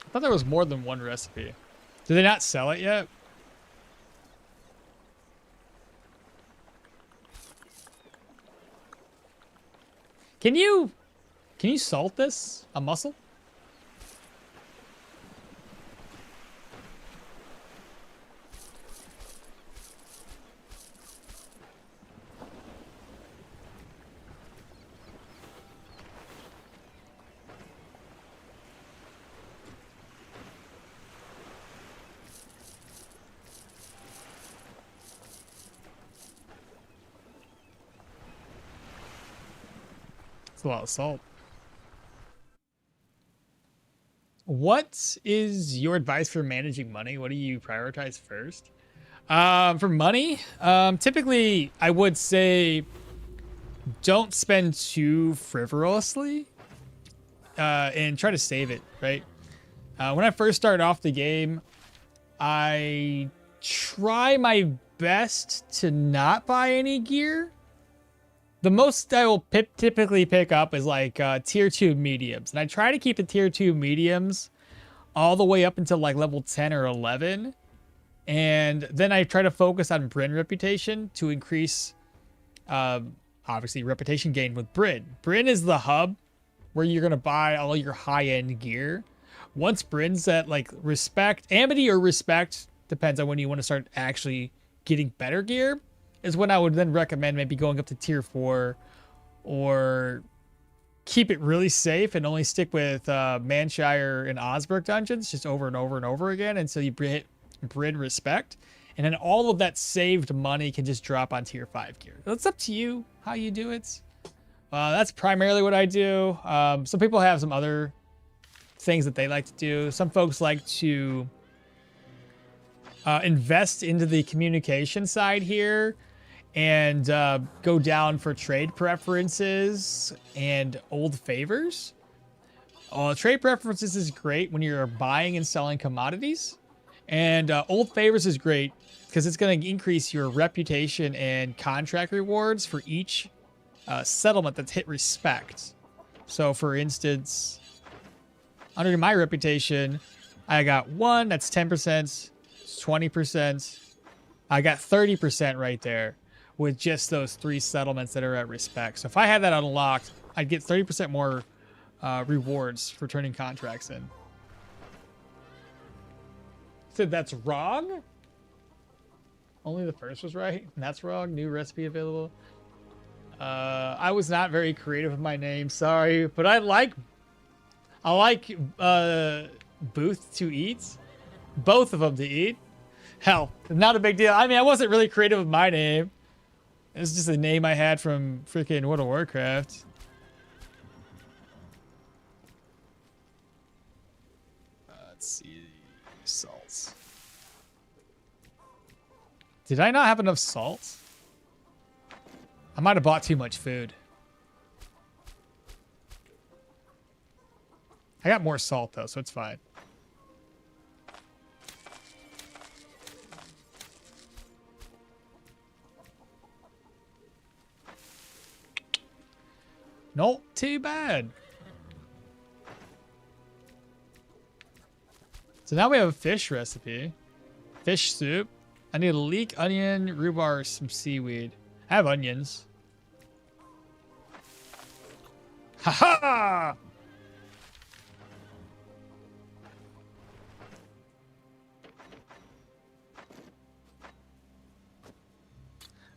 I thought there was more than one recipe. Did they not sell it yet? Can you salt this? A mussel? It's a lot of salt. What is your advice for managing money? What do you prioritize first? For money, typically I would say don't spend too frivolously and try to save it, right? When I first started off the game, I try my best to not buy any gear. The most I will typically pick up is like tier 2 mediums. And I try to keep the tier 2 mediums all the way up until like level 10 or 11. And then I try to focus on Bryn reputation to increase, obviously, reputation gain with Bryn. Bryn is the hub where you're going to buy all your high-end gear. Once Bryn's at like respect, amity or respect, depends on when you want to start actually getting better gear, is when I would then recommend maybe going up to tier 4 or keep it really safe and only stick with Manshire and Osberg dungeons just over and over and over again until you hit Bryn respect. And then all of that saved money can just drop on tier 5 gear. It's up to you how you do it. That's primarily what I do. Some people have some other things that they like to do. Some folks like to invest into the communication side here and go down for trade preferences and old favors. Trade preferences is great when you're buying and selling commodities. And old favors is great because it's going to increase your reputation and contract rewards for each settlement that's hit respect. So for instance, under my reputation, I got 1, that's 10%, 20%. I got 30% right there with just those 3 settlements that are at respect. So if I had that unlocked, I'd get 30% more rewards for turning contracts in. Said that's wrong? Only the first was right? That's wrong. New recipe available. I was not very creative with my name, sorry, but I like Booth to eat. Both of them to eat. Hell, not a big deal. I mean, I wasn't really creative with my name. It's just a name I had from freaking World of Warcraft. Let's see. Salts. Did I not have enough salt? I might have bought too much food. I got more salt though, so it's fine. Not too bad. So now we have a fish recipe. Fish soup. I need a leek, onion, rhubarb, some seaweed. I have onions. Ha-ha!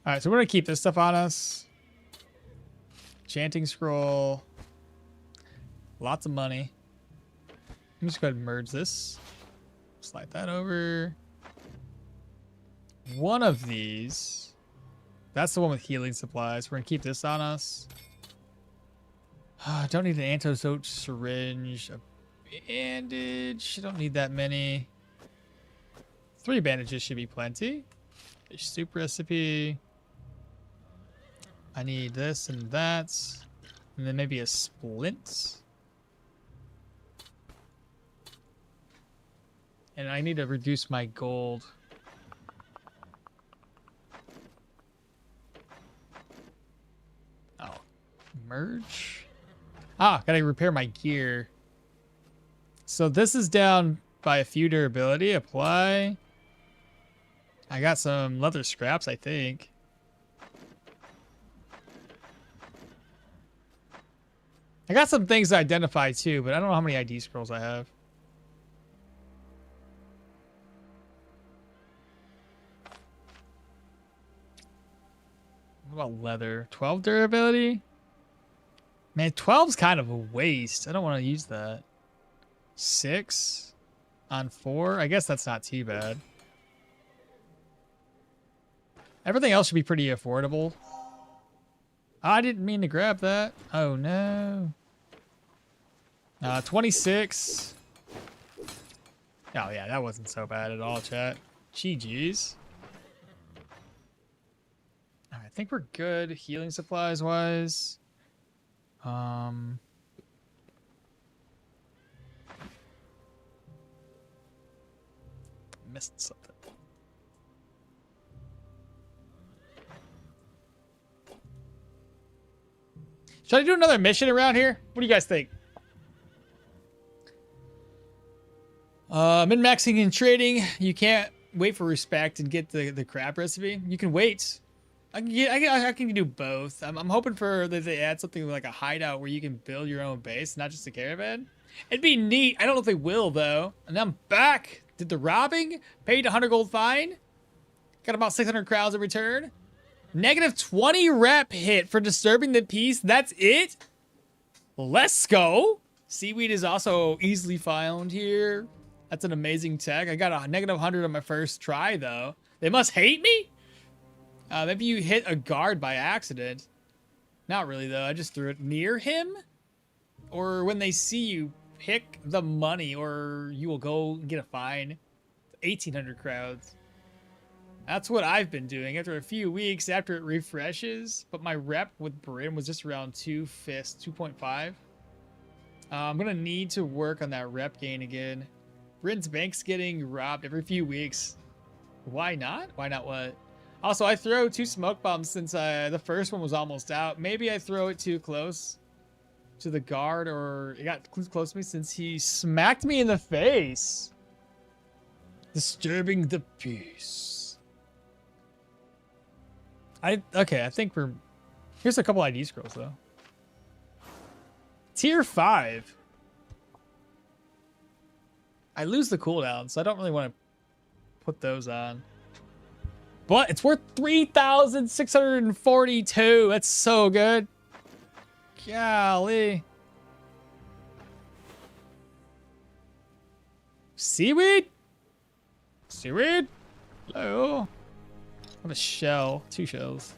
Alright, so we're going to keep this stuff on us. Enchanting scroll. Lots of money. Let me just go ahead and merge this. Slide that over. One of these. That's the one with healing supplies. We're going to keep this on us. Don't need an antidote syringe. A bandage. Don't need that many. 3 bandages should be plenty. Fish soup recipe. I need this and that. And then maybe a splint. And I need to reduce my gold. Oh. Merge? Ah, gotta repair my gear. So this is down by a few durability. Apply. I got some leather scraps, I think. I got some things to identify too, but I don't know how many ID scrolls I have. What about leather? 12 durability? Man, 12's kind of a waste. I don't want to use that. 6 on 4? I guess that's not too bad. Everything else should be pretty affordable. I didn't mean to grab that. Oh, no. 26. Oh, yeah, that wasn't so bad at all, chat. GG's. All right, I think we're good healing supplies wise. Missed something. Should I do another mission around here? What do you guys think? Min-maxing and trading. You can't wait for respect and get the crab recipe. You can wait. I can do both. I'm hoping for that they add something like a hideout where you can build your own base, not just a caravan. It'd be neat. I don't know if they will though. And I'm back. Did the robbing. Paid 100 gold fine. Got about 600 crowns in return. Negative 20 rep hit for disturbing the peace. That's it? Let's go. Seaweed is also easily found here. That's an amazing tech. I got a negative 100 on my first try, though. They must hate me? Maybe you hit a guard by accident. Not really, though. I just threw it near him. Or when they see you, pick the money, or you will go and get a fine. 1,800 crowns. That's what I've been doing after a few weeks after it refreshes. But my rep with Bryn was just around 2.5. I'm going to need to work on that rep gain again. Bryn's bank's getting robbed every few weeks. Why not? Why not what? Also, I throw 2 smoke bombs since the first one was almost out. Maybe I throw it too close to the guard, or it got close to me since he smacked me in the face. Disturbing the peace. Okay, I think we're... Here's a couple ID scrolls, though. Tier 5. I lose the cooldown, so I don't really want to put those on. But it's worth 3,642. That's so good. Golly. Seaweed? Seaweed? Hello. I have a shell. 2 shells.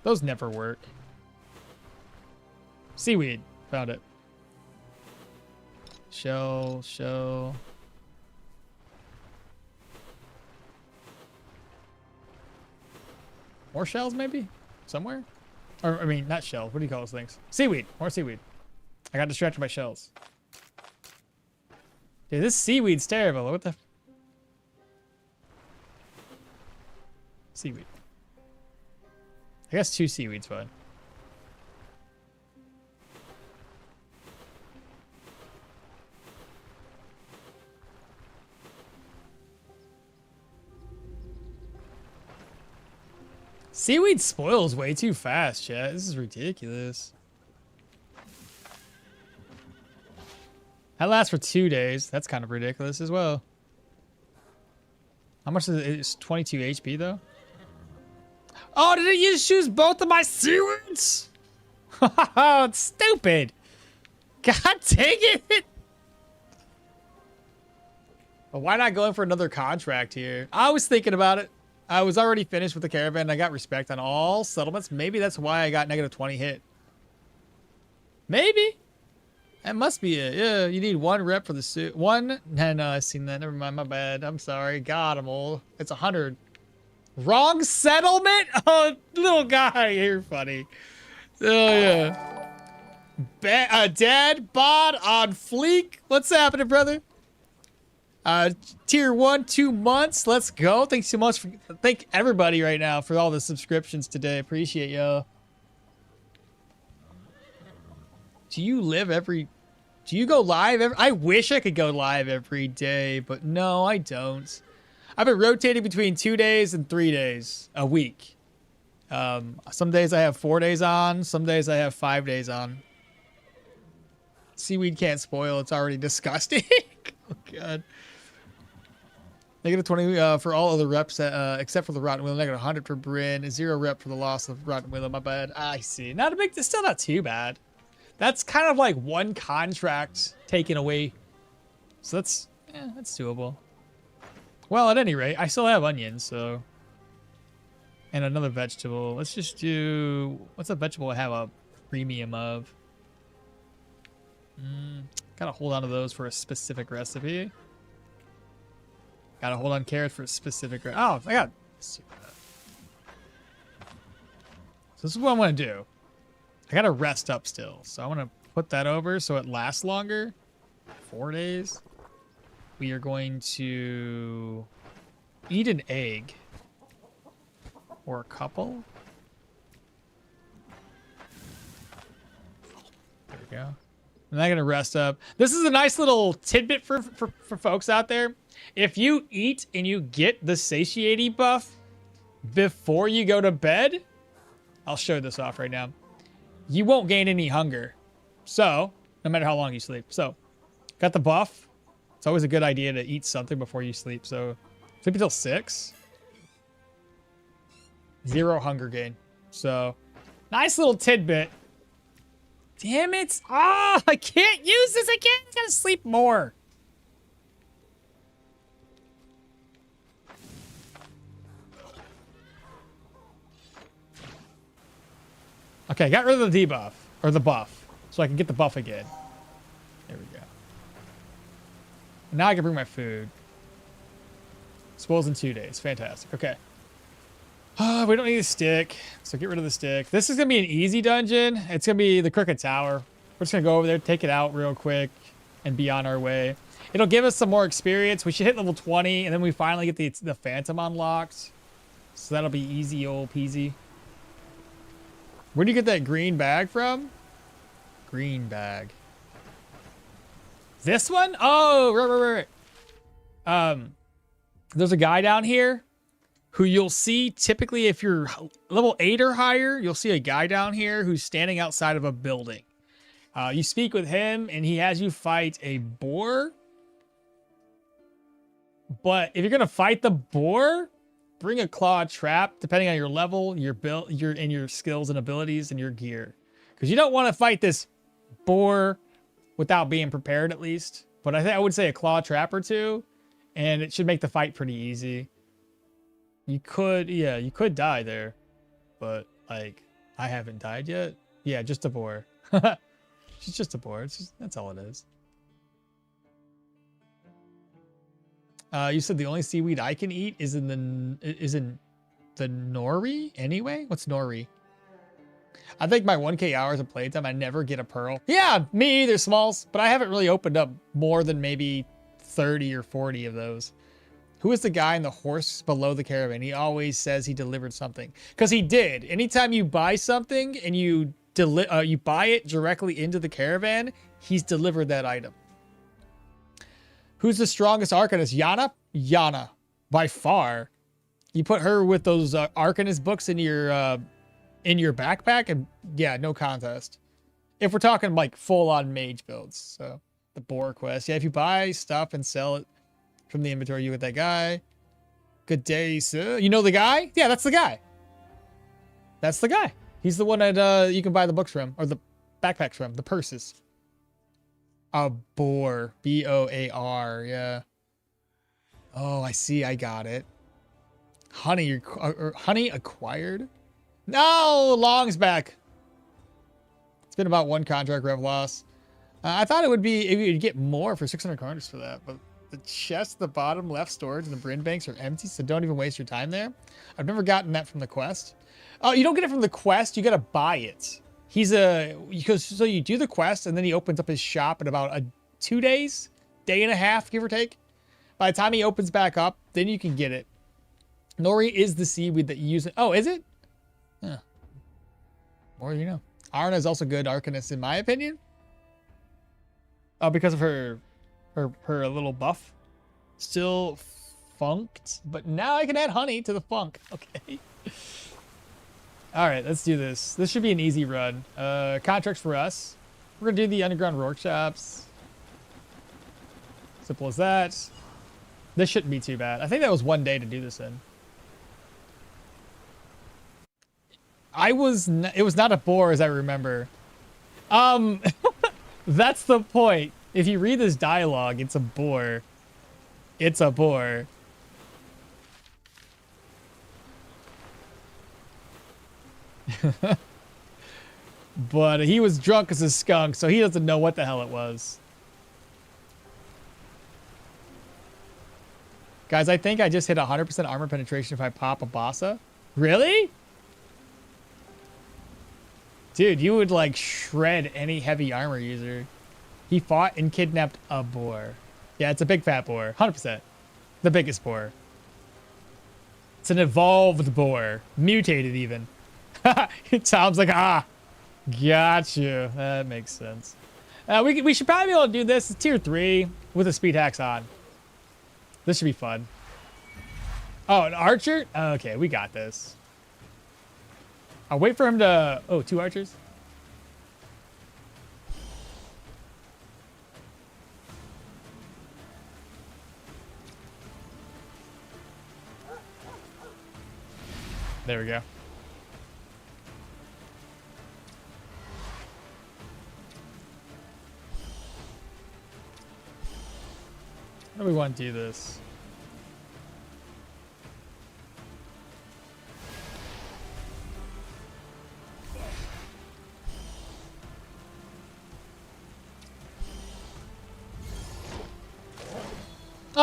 Those never work. Seaweed. Found it. Shell, shell. More shells, maybe? Somewhere? Or, I mean, not shells. What do you call those things? Seaweed. More seaweed. I got distracted by shells. Dude, this seaweed's terrible. What the... Seaweed. I guess 2 seaweed's fine. Seaweed spoils way too fast, chat. This is ridiculous. That lasts for 2 days. That's kind of ridiculous as well. How much is it? It's 22 HP though. Oh, did it just choose both of my seawords? Oh, it's stupid. God dang it. Well, why not go in for another contract here? I was thinking about it. I was already finished with the caravan. And I got respect on all settlements. Maybe that's why I got negative 20 hit. Maybe. That must be it. Yeah, you need 1 rep for the suit. 1? No, I've seen that. Never mind, my bad. I'm sorry. God, I'm old. It's 100. Wrong settlement? Oh, little guy. You're funny. Oh, yeah. Dad bod on fleek. What's happening, brother? Tier 1, 2 months. Let's go. Thanks so much. Thank everybody right now for all the subscriptions today. Appreciate y'all. Do you go live I wish I could go live every day, but no, I don't. I've been rotating between 2 days and 3 days a week. Some days I have 4 days on. Some days I have 5 days on. Seaweed can't spoil. It's already disgusting. Oh, God. Negative 20 for all other reps except for the Rotten Willow. Negative 100 for Bryn. 0 rep for the loss of Rotten Willow. My bad. I see. Not a big... It's still not too bad. That's kind of like 1 contract taken away. So that's doable. Well, at any rate, I still have onions, so... And another vegetable. Let's just do... What's a vegetable I have a premium of? Gotta hold on to those for a specific recipe. Gotta hold on carrots for a specific... Oh, I got... So this is what I'm gonna do. I gotta rest up still, so I want to put that over so it lasts longer. 4 days. We are going to eat an egg. Or a couple. There we go. I'm not gonna rest up. This is a nice little tidbit for folks out there. If you eat and you get the satiety buff before you go to bed, I'll show this off right now. You won't gain any hunger. So, no matter how long you sleep. So, got the buff. It's always a good idea to eat something before you sleep. So, sleep until 6. 0 hunger gain. So, nice little tidbit. Damn it. Ah, I can't use this again. I gotta sleep more. Okay, got rid of the debuff, or the buff, so I can get the buff again. There we go. Now I can bring my food. Spoils in 2 days. Fantastic. Okay. We don't need a stick, so get rid of the stick. This is going to be an easy dungeon. It's going to be the Crooked Tower. We're just going to go over there, take it out real quick, and be on our way. It'll give us some more experience. We should hit level 20, and then we finally get the Phantom unlocked. So that'll be easy old peasy. Where do you get that green bag from? Green bag. This one? Oh, right. There's a guy down here who you'll see typically if you're level 8 or higher, you'll see a guy down here who's standing outside of a building. You speak with him and he has you fight a boar. But if you're going to fight the boar, bring a claw trap, depending on your level, your build, your skills and abilities and your gear. Because you don't want to fight this boar without being prepared at least. But I would say a claw trap or 2, and it should make the fight pretty easy. You could die there. But, like, I haven't died yet. Yeah, just a boar. She's just a boar. That's all it is. You said the only seaweed I can eat is in the nori anyway? What's nori? I think my 1K hours of playtime, I never get a pearl. Yeah, me either, Smalls. But I haven't really opened up more than maybe 30 or 40 of those. Who is the guy in the horse below the caravan? He always says he delivered something. Because he did. Anytime you buy something and you buy it directly into the caravan, he's delivered that item. Who's the strongest Arcanist? Yana? Yana. By far. You put her with those Arcanist books in your backpack, and yeah, no contest. If we're talking like full-on mage builds. So, the boar quest. Yeah, if you buy stuff and sell it from the inventory, you get that guy. Good day, sir. You know the guy? Yeah, that's the guy. That's the guy. He's the one that you can buy the books from, or the backpacks from, the purses. A boar. B-O-A-R, yeah. Oh, I see. I got it. Honey, honey acquired? No, Long's back. It's been about one contract rev loss. I thought it would be, if you'd get more for 600 corners for that, but the chest, the bottom left storage, and the Bryn banks are empty, so don't even waste your time there. I've never gotten that from the quest. Oh, you don't get it from the quest, you gotta buy it. So you do the quest, and then he opens up his shop in about 2 days, day and a half, give or take. By the time he opens back up, then you can get it. Nori is the seaweed that you use. Oh, is it? Huh. More you know. Arna is also good Arcanist, in my opinion. Oh, because of her little buff. Still funked, but now I can add honey to the funk. Okay. All right, let's do this. This should be an easy run. Contracts for us. We're gonna do the underground workshops. Simple as that. This shouldn't be too bad. I think that was 1 day to do this in. It was not a boar, as I remember. That's the point. If you read this dialogue, it's a boar. It's a boar. But he was drunk as a skunk, so he doesn't know what the hell it was. Guys, I think I just hit 100% armor penetration if I pop a bossa. Really? Dude, you would like shred any heavy armor user. He fought and kidnapped a boar. Yeah, it's a big fat boar. 100%. The biggest boar. It's an evolved boar. Mutated even. Tom's like, ah, got you. That makes sense. We should probably be able to do this. It's tier 3 with a speed hacks on. This should be fun. Oh, an archer? Okay, we got this. I'll wait for him to... Oh, 2 archers? There we go. How do we want to do this?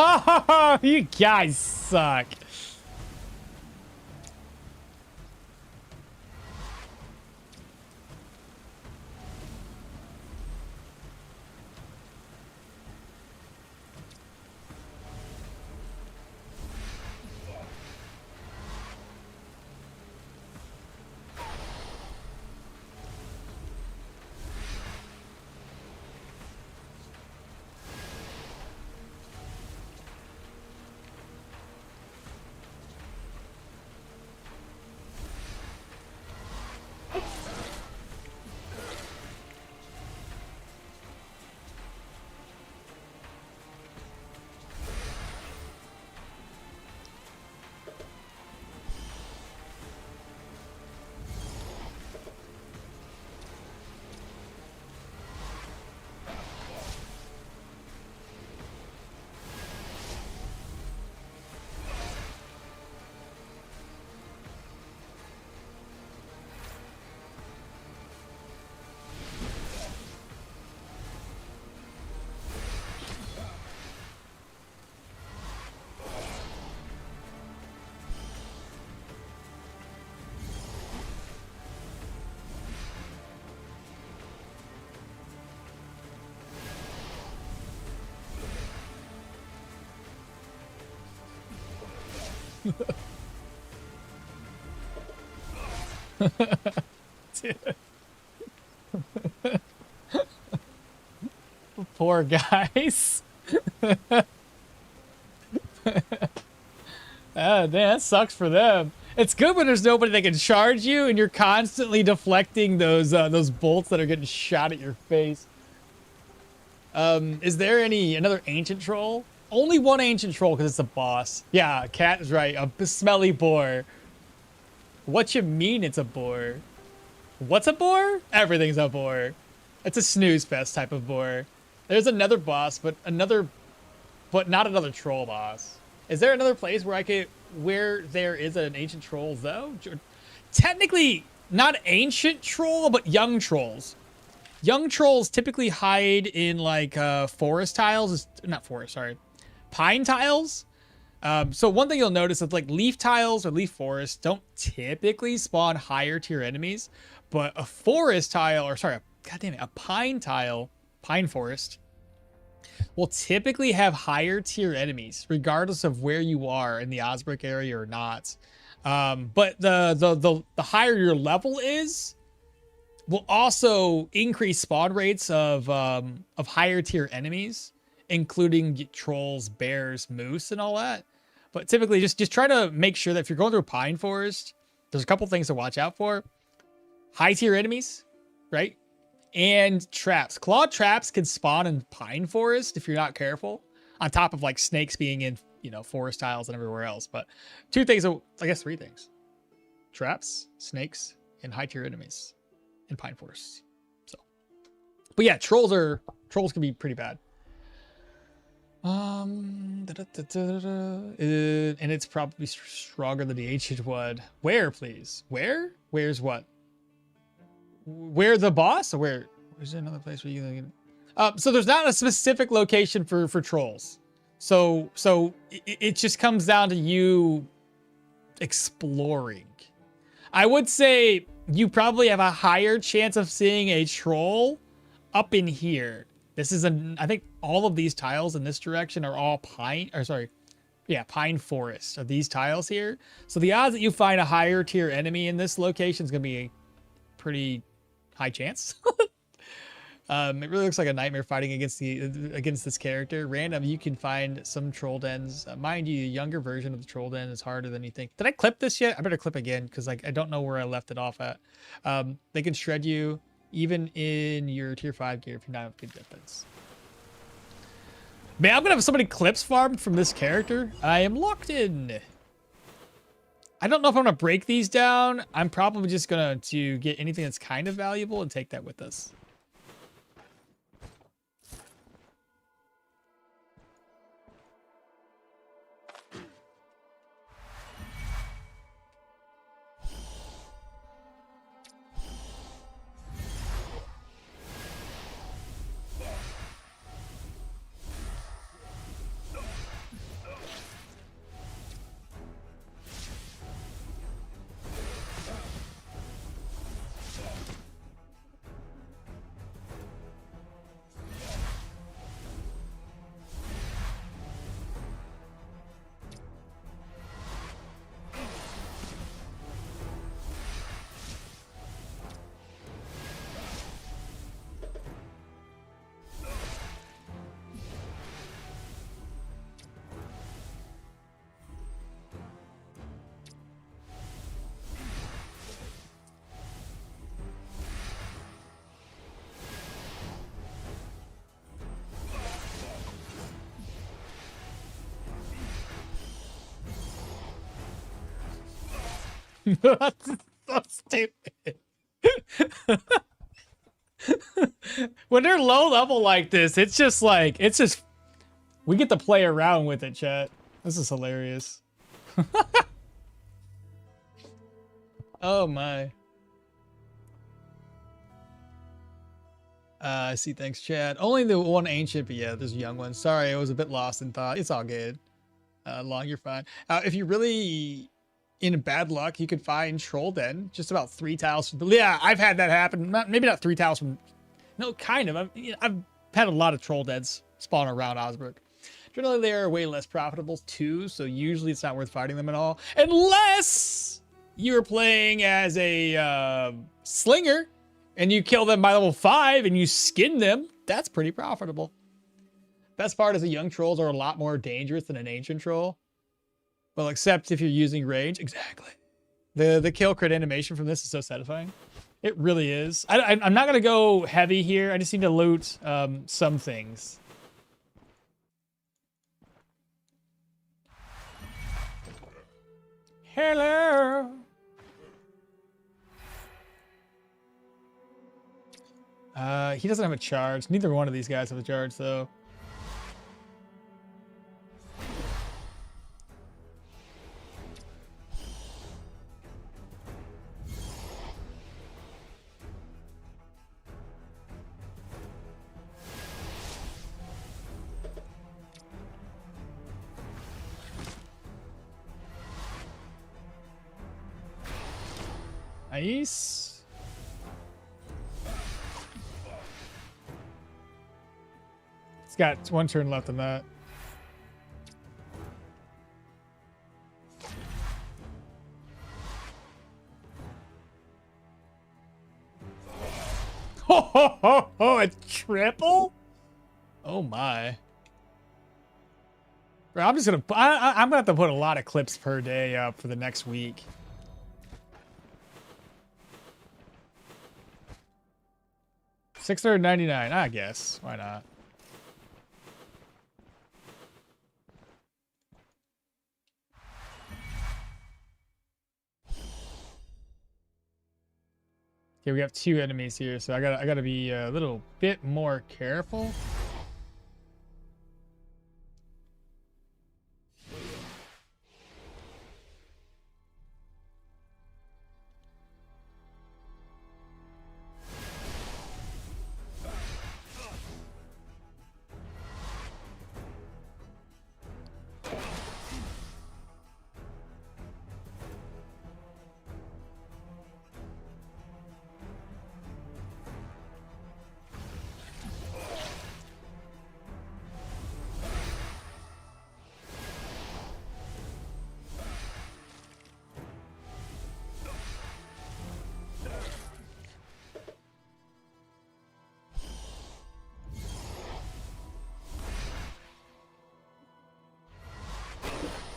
Oh, you guys suck. Poor guys. Oh, damn, that sucks for them. It's good when there's nobody that can charge you and you're constantly deflecting those bolts that are getting shot at your face. Is there another ancient troll? Only one ancient troll because it's a boss. Yeah, Cat is right. A smelly boar. What you mean it's a bore? What's a bore? Everything's a bore. It's a snooze fest type of bore. There's another boss, but not another troll boss. Is there another place where there is an ancient troll though? Technically, not ancient troll, but young trolls. Young trolls typically hide in like forest tiles. Not forest, sorry. Pine tiles. So one thing you'll notice is like leaf tiles or leaf forests don't typically spawn higher tier enemies, but a forest tile, or sorry, a pine tile, pine forest, will typically have higher tier enemies, regardless of where you are in the Osbrick area or not. But the higher your level is, will also increase spawn rates of higher tier enemies, including trolls, bears, moose, and all that. But typically, just try to make sure that if you're going through a pine forest, there's a couple things to watch out for. High tier enemies, right? And traps. Clawed traps can spawn in pine forest if you're not careful. On top of like snakes being in, forest tiles and everywhere else. But two things, I guess three things. Traps, snakes, and high tier enemies in pine forests. So, but yeah, trolls can be pretty bad. And it's probably stronger than the ancient one. Where, please? Where? Where's what? Where the boss? Or where's there another place where you can? So there's not a specific location for trolls. So it just comes down to you exploring. I would say you probably have a higher chance of seeing a troll up in here. This is I think all of these tiles in this direction are all pine forest are these tiles here. So the odds that you find a higher tier enemy in this location is going to be a pretty high chance. It really looks like a nightmare fighting against this character. Random, you can find some troll dens. Mind you, the younger version of the troll den is harder than you think. Did I clip this yet? I better clip again because I don't know where I left it off at. They can shred you even in your tier 5 gear if you're not have good defense. Man, I'm gonna have so many clips farmed from this character. I am locked in. I don't know if I'm gonna break these down. I'm probably just gonna get anything that's kind of valuable and take that with us. That's so stupid. When they're low level like this, it's just we get to play around with it, chat. This is hilarious. Oh my. I see. Thanks, chat. Only the one ancient, but yeah, there's young ones. Sorry, I was a bit lost in thought. It's all good. Long, you're fine. If you really in bad luck, you could find troll den just about 3 tiles from, yeah, I've had that happen. Maybe not 3 tiles from, no, kind of. I've had a lot of troll dens spawn around Osbrick. Generally, they are way less profitable too, so usually it's not worth fighting them at all, unless you're playing as a slinger and you kill them by level 5 and you skin them. That's pretty profitable. Best part is the young trolls are a lot more dangerous than an ancient troll. Well, except if you're using range. Exactly. The kill crit animation from this is so satisfying. It really is. I'm not going to go heavy here. I just need to loot some things. Hello. He doesn't have a charge. Neither one of these guys have a charge, though. Nice. It's got one turn left on that. Ho ho ho ho! A triple? Oh my! Bro, I'm just gonna. I'm gonna have to put a lot of clips per day up for the next week. $699, I guess. Why not? Okay, we have 2 enemies here, so I gotta be a little bit more careful.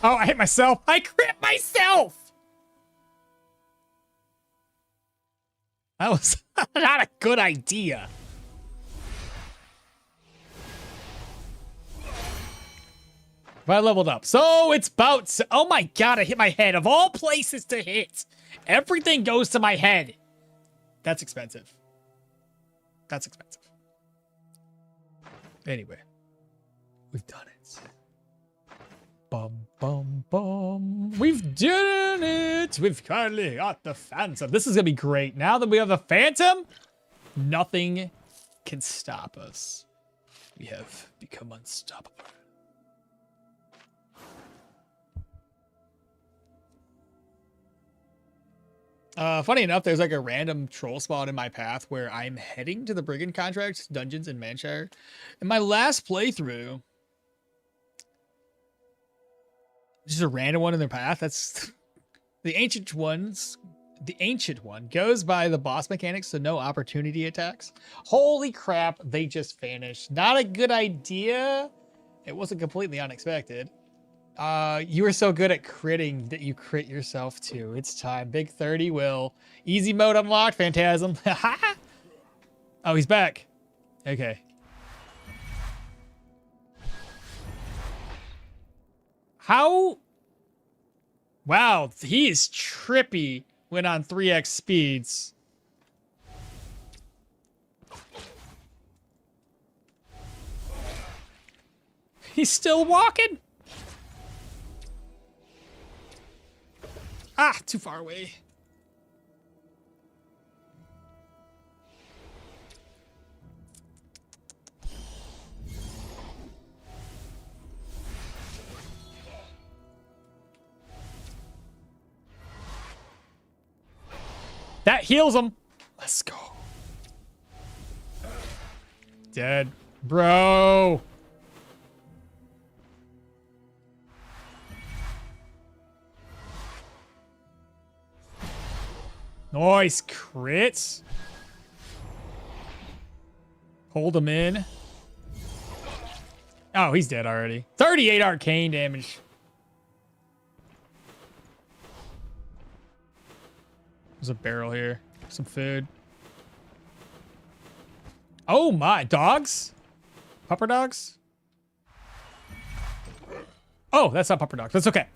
Oh, I hit myself. I crit myself. That was not a good idea. But I leveled up. So it's about... Oh my god, I hit my head. Of all places to hit, everything goes to my head. That's expensive. That's expensive. Anyway. We've done it. Bum, bum, bum. We've done it. We've finally got the Phantom. This is going to be great. Now that we have the Phantom, nothing can stop us. We have become unstoppable. Funny enough, there's like a random troll spot in my path where I'm heading to the Brigand Contract dungeons in Manshire. In my last playthrough, just a random one in their path. That's the ancient ones. The ancient one goes by the boss mechanics, so no opportunity attacks. Holy crap, they just vanished. Not a good idea. It wasn't completely unexpected. You were so good at critting that you crit yourself too. It's time. Big 30 will. Easy mode unlocked, Phantasm. Oh, he's back. Okay. How? Wow, he is trippy when on 3x speeds. He's still walking? Ah, too far away. That heals him. Let's go. Dead. Bro. Nice crits. Hold him in. Oh, he's dead already. 38 arcane damage. There's a barrel here. Some food. Oh my, dogs? Pupper dogs? Oh, that's not pupper dogs. That's okay.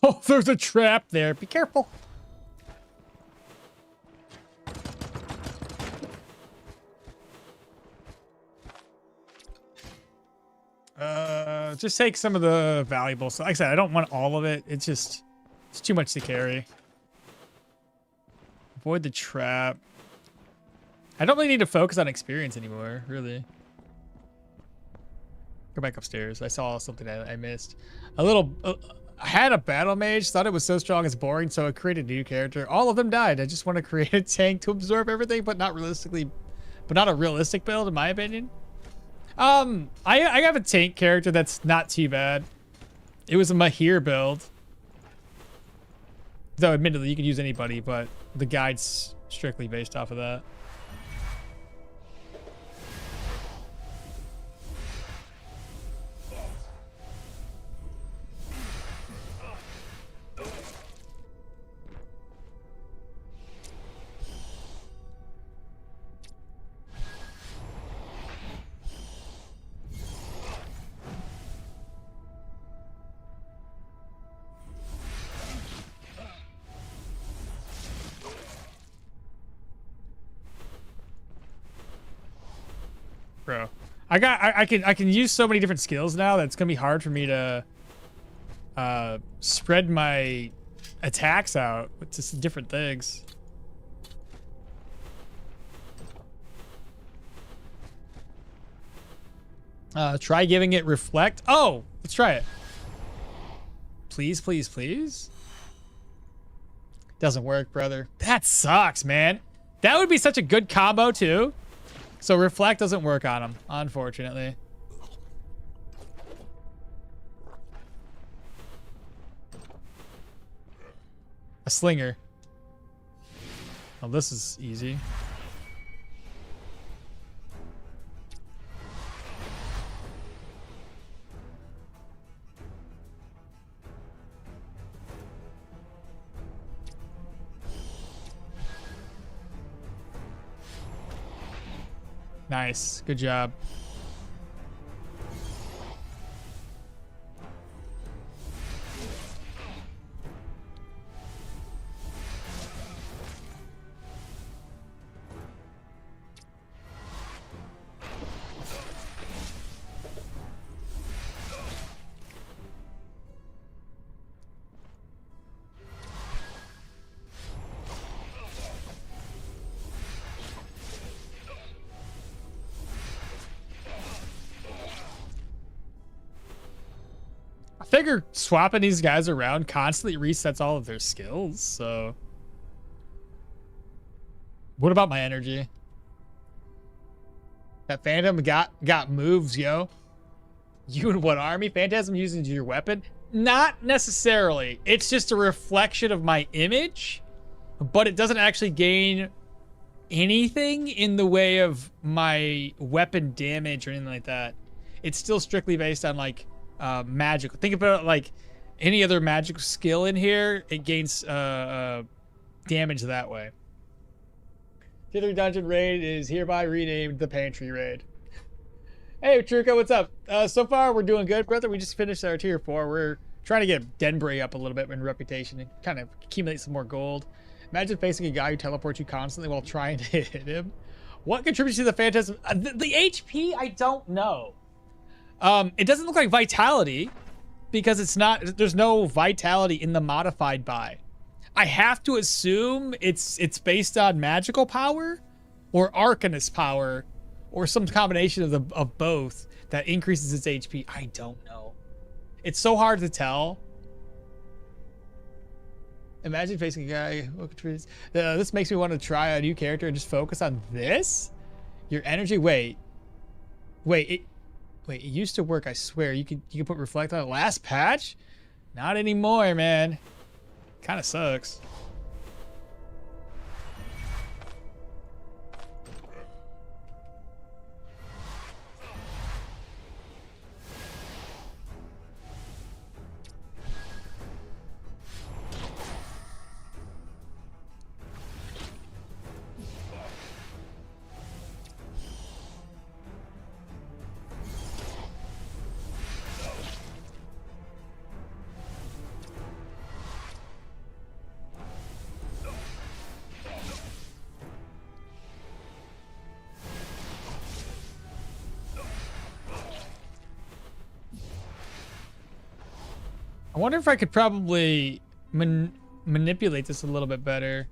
Oh, there's a trap there. Be careful. Just take some of the valuable stuff. Like I said, I don't want all of it. It's too much to carry. Avoid the trap. I don't really need to focus on experience anymore, really. Go back upstairs. I saw something I missed. I had a battle mage, thought it was so strong it's boring, so I created a new character. All of them died. I just want to create a tank to absorb everything, but not a realistic build, in my opinion. I have a tank character that's not too bad. It was a Mahir build. Though, admittedly, you could use anybody, but the guide's strictly based off of that. Bro, I can use so many different skills now that it's gonna be hard for me to spread my attacks out with just different things. Try giving it reflect. Oh, let's try it. Please, please, please. Doesn't work, brother. That sucks, man. That would be such a good combo too. So reflect doesn't work on him, unfortunately. A slinger. Oh, this is easy. Nice. Good job. I figure swapping these guys around constantly resets all of their skills, so. What about my energy? That Phantom got moves, yo. You and what army? Phantasm using your weapon? Not necessarily. It's just a reflection of my image, but it doesn't actually gain anything in the way of my weapon damage or anything like that. It's still strictly based on like magical. Think about it like any other magical skill in here. It gains damage that way. Tier 3 dungeon raid is hereby renamed the Pantry Raid. Hey, Truco, what's up? So far, we're doing good, brother. We just finished our Tier 4. We're trying to get Denbury up a little bit in reputation and kind of accumulate some more gold. Imagine facing a guy who teleports you constantly while trying to hit him. What contributes to the Phantasm? The HP, I don't know. It doesn't look like Vitality because it's not. There's no Vitality in the modified by. I have to assume it's based on magical power or Arcanist power or some combination of both that increases its HP. I don't know. It's so hard to tell. Imagine facing a guy who contributes. This makes me want to try a new character and just focus on this. Your energy. Wait, it used to work. I swear. You could put reflect on it. Last patch. Not anymore, man. Kind of sucks. I wonder if I could probably manipulate this a little bit better.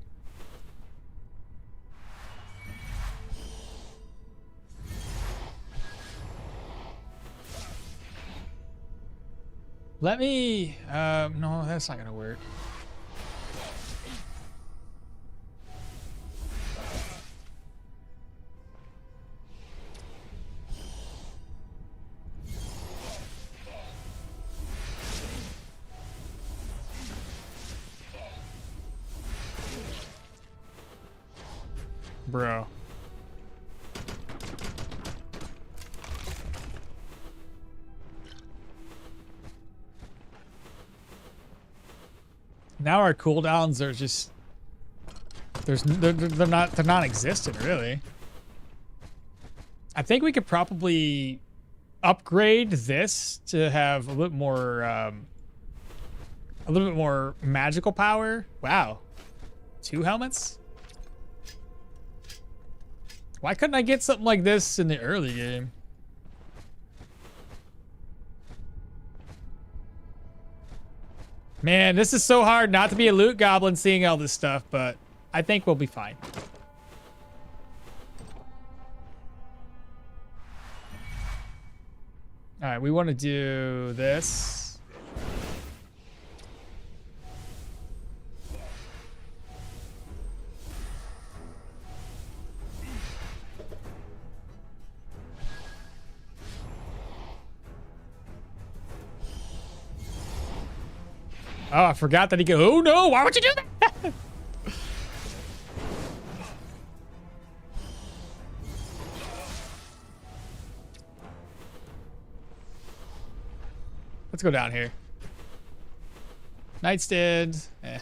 Let me, no, that's not gonna work. Bro. Now our cooldowns are just they're non-existent really. I think we could probably upgrade this to have a little bit more magical power. Wow. 2 helmets? Why couldn't I get something like this in the early game? Man, this is so hard not to be a loot goblin seeing all this stuff, but I think we'll be fine. All right, we want to do this. Oh, I forgot that he go. Oh no! Why would you do that? Let's go down here. Nightstand. Eh.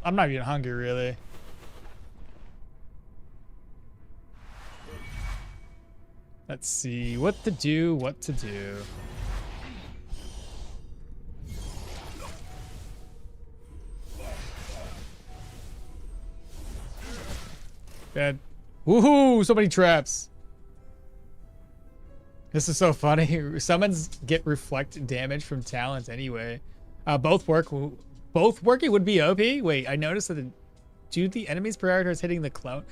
I'm not even hungry, really. Let's see what to do, what to do. Dead. Woohoo! So many traps. This is so funny. Summons get reflect damage from talent anyway. Both working would be OP. Wait, I noticed that do the enemies prioritize hitting the clone?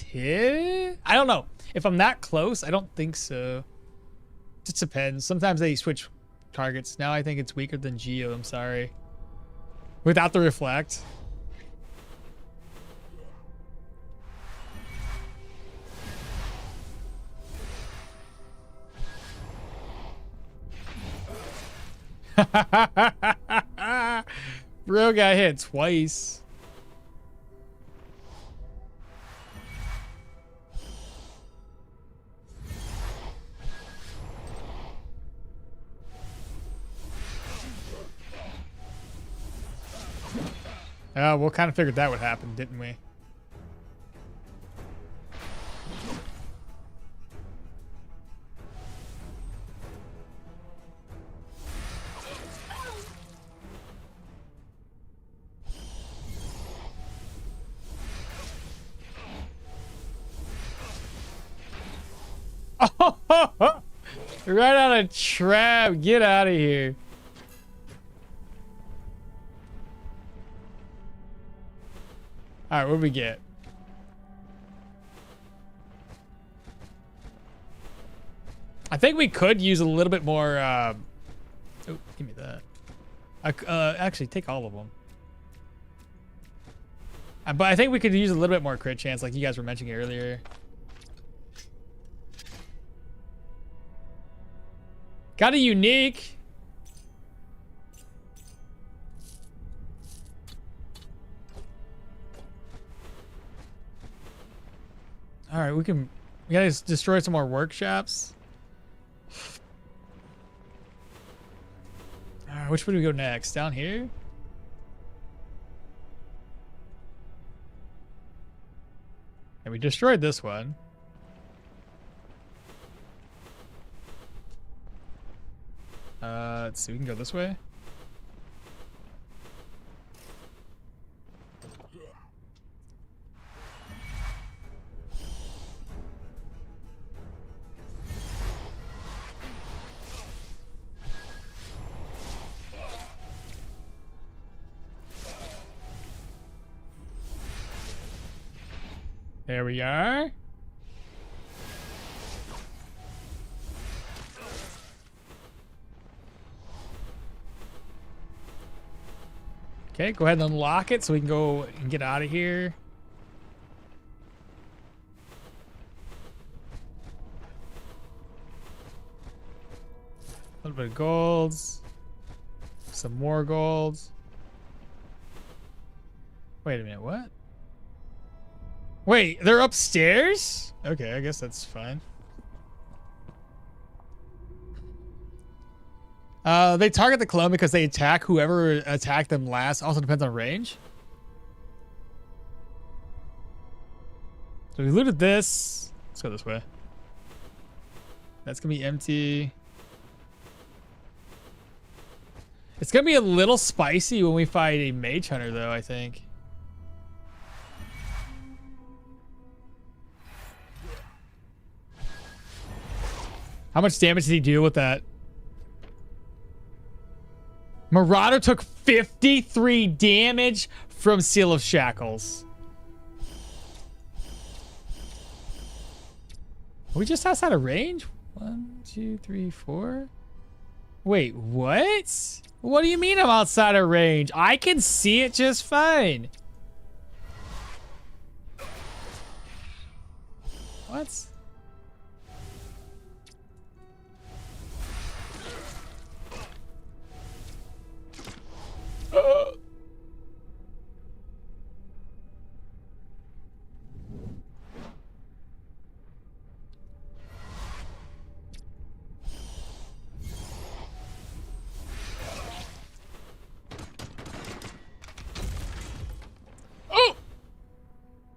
I don't know. If I'm that close, I don't think so. Just depends. Sometimes they switch targets. Now I think it's weaker than Geo. I'm sorry. Without the reflect. Bro got hit twice. We kind of figured that would happen, didn't we? Oh, right on a trap. Get out of here. All right, what do we get? I think we could use a little bit more. Oh, give me that. Actually, take all of them. But I think we could use a little bit more crit chance, like you guys were mentioning earlier. Got a unique. All right, we gotta destroy some more workshops. All right, which way do we go next? Down here? And we destroyed this one. Let's see, we can go this way. There we are. Okay, go ahead and unlock it so we can go and get out of here. A little bit of golds. Some more golds. Wait a minute, what? Wait, they're upstairs? Okay, I guess that's fine. They target the clone because they attack whoever attacked them last. Also depends on range. So we looted this. Let's go this way. That's gonna be empty. It's gonna be a little spicy when we fight a mage hunter, though, I think. How much damage did he do with that? Marauder took 53 damage from Seal of Shackles. Are we just outside of range? 1, 2, 3, 4. Wait, what? What do you mean I'm outside of range? I can see it just fine. What? Oh!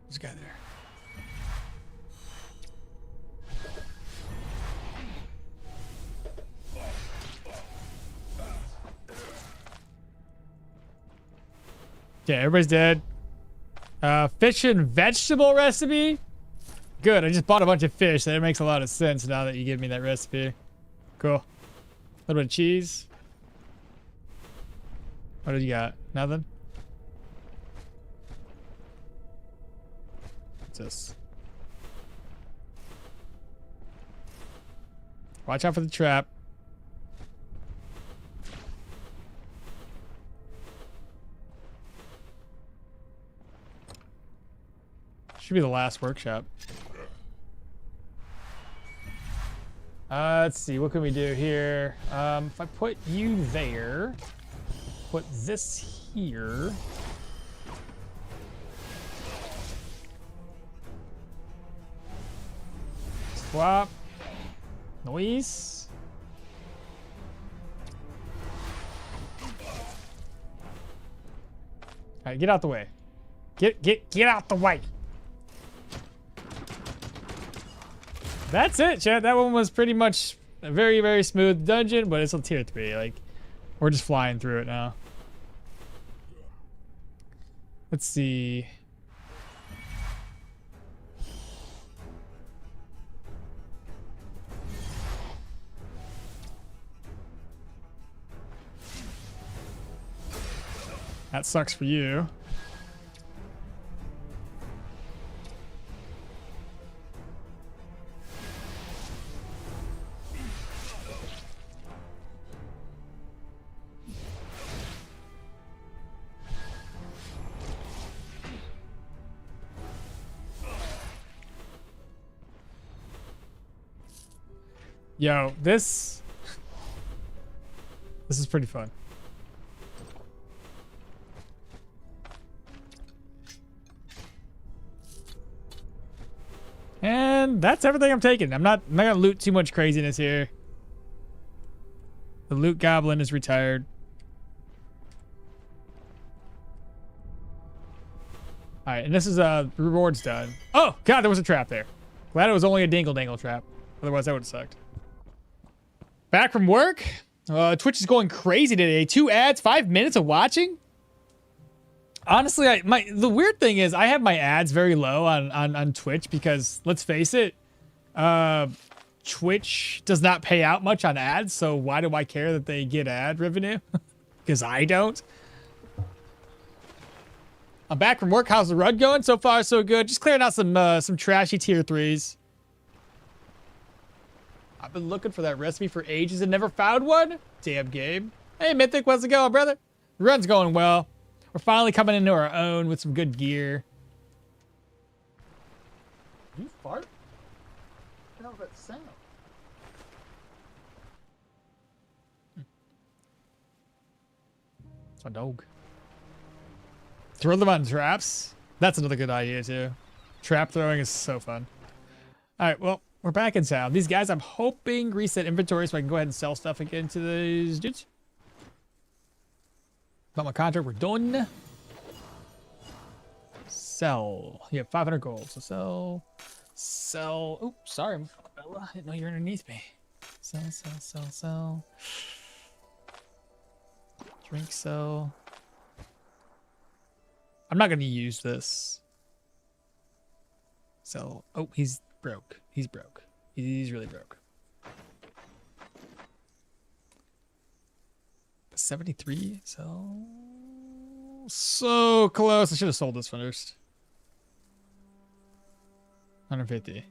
There's a guy there. Okay, everybody's dead. Fish and vegetable recipe? Good, I just bought a bunch of fish. That makes a lot of sense now that you give me that recipe. Cool. A little bit of cheese. What do you got? Nothing? What's this? Watch out for the trap. Should be the last workshop. Let's see, what can we do here? If I put you there, put this here. Swap. Noise. Alright, get out the way. Get out the way. That's it, chat. That one was pretty much a very, very smooth dungeon, but it's a tier 3. Like, we're just flying through it now. Let's see. That sucks for you. Yo, this is pretty fun. And that's everything I'm taking. I'm not gonna loot too much craziness here. The loot goblin is retired. All right, and this is rewards done. Oh God, there was a trap there. Glad it was only a dingle dangle trap. Otherwise, that would have sucked. Back from work. Twitch is going crazy today. 2 ads, 5 minutes of watching. Honestly, the weird thing is I have my ads very low on Twitch because let's face it, Twitch does not pay out much on ads. So why do I care that they get ad revenue? Because I don't. I'm back from work. How's the run going? So far, so good. Just clearing out some trashy tier 3s. I've been looking for that recipe for ages and never found one. Damn game. Hey, Mythic, what's it going, brother? The run's going well. We're finally coming into our own with some good gear. You fart? What the hell is that sound? It's my dog. Throw them on traps. That's another good idea, too. Trap throwing is so fun. All right, well, we're back in town. These guys, I'm hoping reset inventory so I can go ahead and sell stuff again to these dudes. Got my contract. We're done. Sell. You have 500 gold. So sell. Sell. Oh, sorry, Bella. I didn't know you're underneath me. Sell, sell, sell, sell. Drink, sell. I'm not going to use this. Sell. Oh, he's broke. He's broke. He's really broke. 73. So close. I should have sold this first. 150.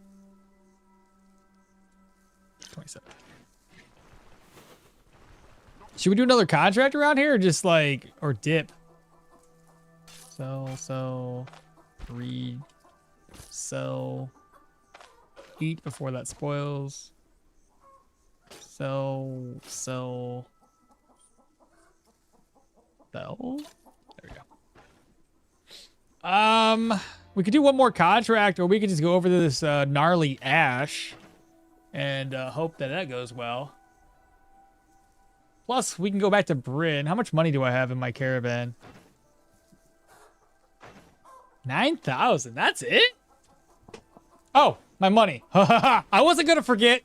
27. Should we do another contract around here or just like, or dip? Sell, read, sell, eat before that spoils. Sell. There we go. We could do one more contract, or we could just go over to this gnarly ash and hope that that goes well. Plus, we can go back to Bryn. How much money do I have in my caravan? 9,000. That's it? Oh, my money. I wasn't gonna forget.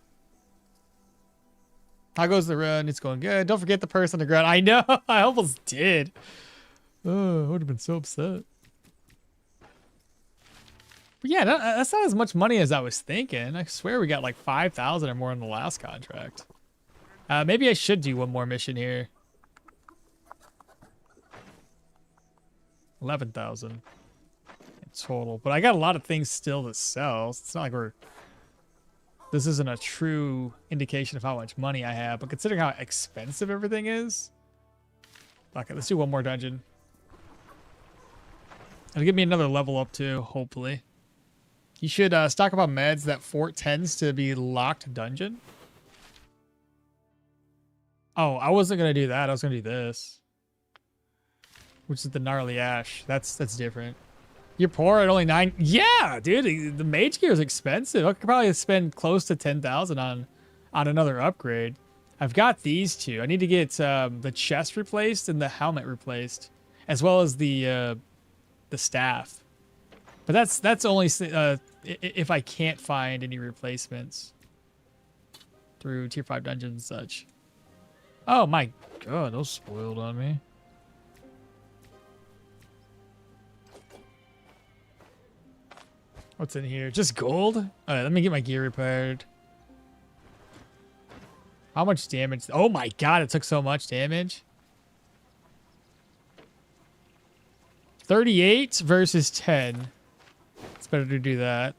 How goes the run? It's going good. Don't forget the purse on the ground. I know. I almost did. Oh, I would have been so upset. But yeah, that's not as much money as I was thinking. I swear we got like 5,000 or more in the last contract. Maybe I should do one more mission here. 11,000 in total. But I got a lot of things still to sell. It's not like this isn't a true indication of how much money I have. But considering how expensive everything is. Okay, let's do one more dungeon. It'll give me another level up too, hopefully. You should stock up on meds. That fort tends to be locked dungeon. Oh, I wasn't going to do that. I was going to do this. Which is the gnarly ash. That's different. You're poor at only 9. Yeah, dude. The mage gear is expensive. I could probably spend close to 10,000 on another upgrade. I've got these two. I need to get the chest replaced and the helmet replaced. As well as the staff. But that's only if I can't find any replacements. Through tier 5 dungeons and such. Oh my god, those spoiled on me. What's in here? Just gold? Alright, let me get my gear repaired. How much damage? Oh my god, it took so much damage. 38 versus 10. It's better to do that.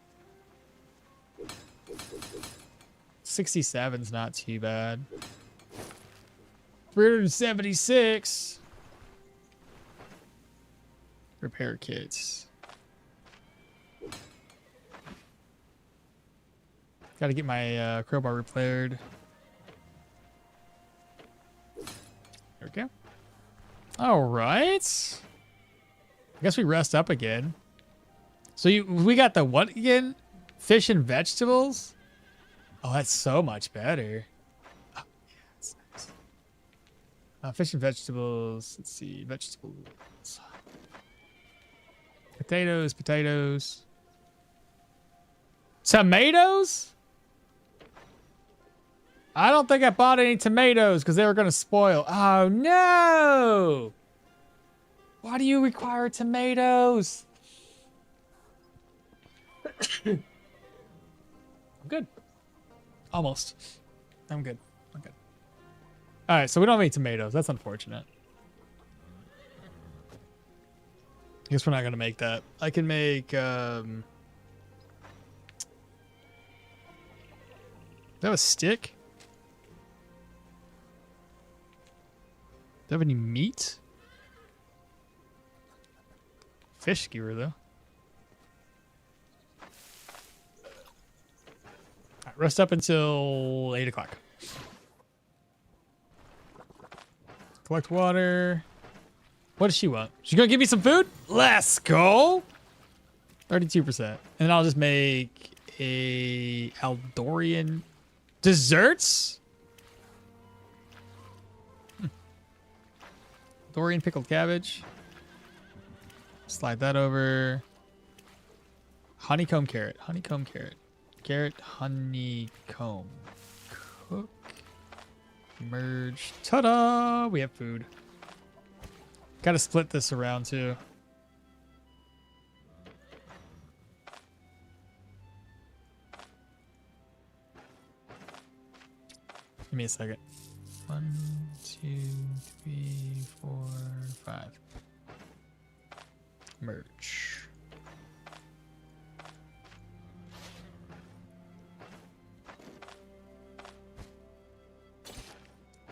67's not too bad. 376. Repair kits. Got to get my crowbar repaired. There we go. All right. I guess we rest up again. So we got the what again? Fish and vegetables? Oh, that's so much better. Oh, yeah, that's nice. Fish and vegetables. Let's see. Vegetables. Potatoes. Tomatoes? I don't think I bought any tomatoes because they were going to spoil. Oh, no. Why do you require tomatoes? I'm good. Almost. I'm good. All right, so we don't have any tomatoes. That's unfortunate. guess we're not gonna make that. I can make do I have a stick? Do I have any meat? Fish skewer though. Alright, rest up until 8 o'clock. Collect water. What does she want? She's gonna give me some food? Let's go. 32%. And then I'll just make a Eldorian desserts. Eldorian pickled cabbage. Slide that over. Honeycomb carrot. Honeycomb carrot. Carrot honeycomb. Cook. Merge. Ta-da! We have food. Gotta split this around too. Give me a second. 1, 2, 3, 4, 5. Merge.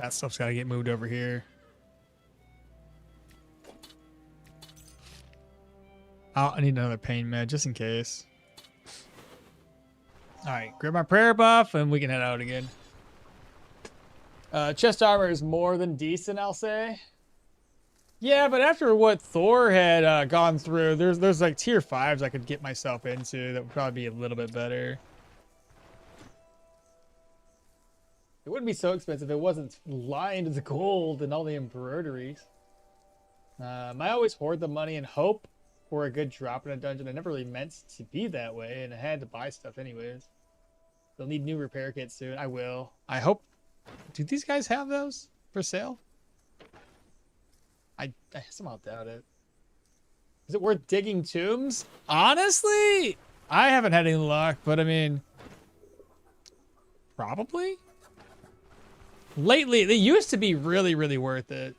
That stuff's gotta get moved over here. Oh, I need another pain med just in case. Alright, grab my prayer buff and we can head out again. Chest armor is more than decent, I'll say. Yeah, but after what Thor had gone through, there's like tier 5s I could get myself into that would probably be a little bit better. It wouldn't be so expensive if it wasn't lined with gold and all the embroideries. I always hoard the money and hope for a good drop in a dungeon. I never really meant to be that way, and I had to buy stuff anyways. They'll need new repair kits soon. I will. I hope. Do these guys have those for sale? I somehow doubt it. Is it worth digging tombs? Honestly, I haven't had any luck, but I mean, probably. Lately, they used to be really, really worth it.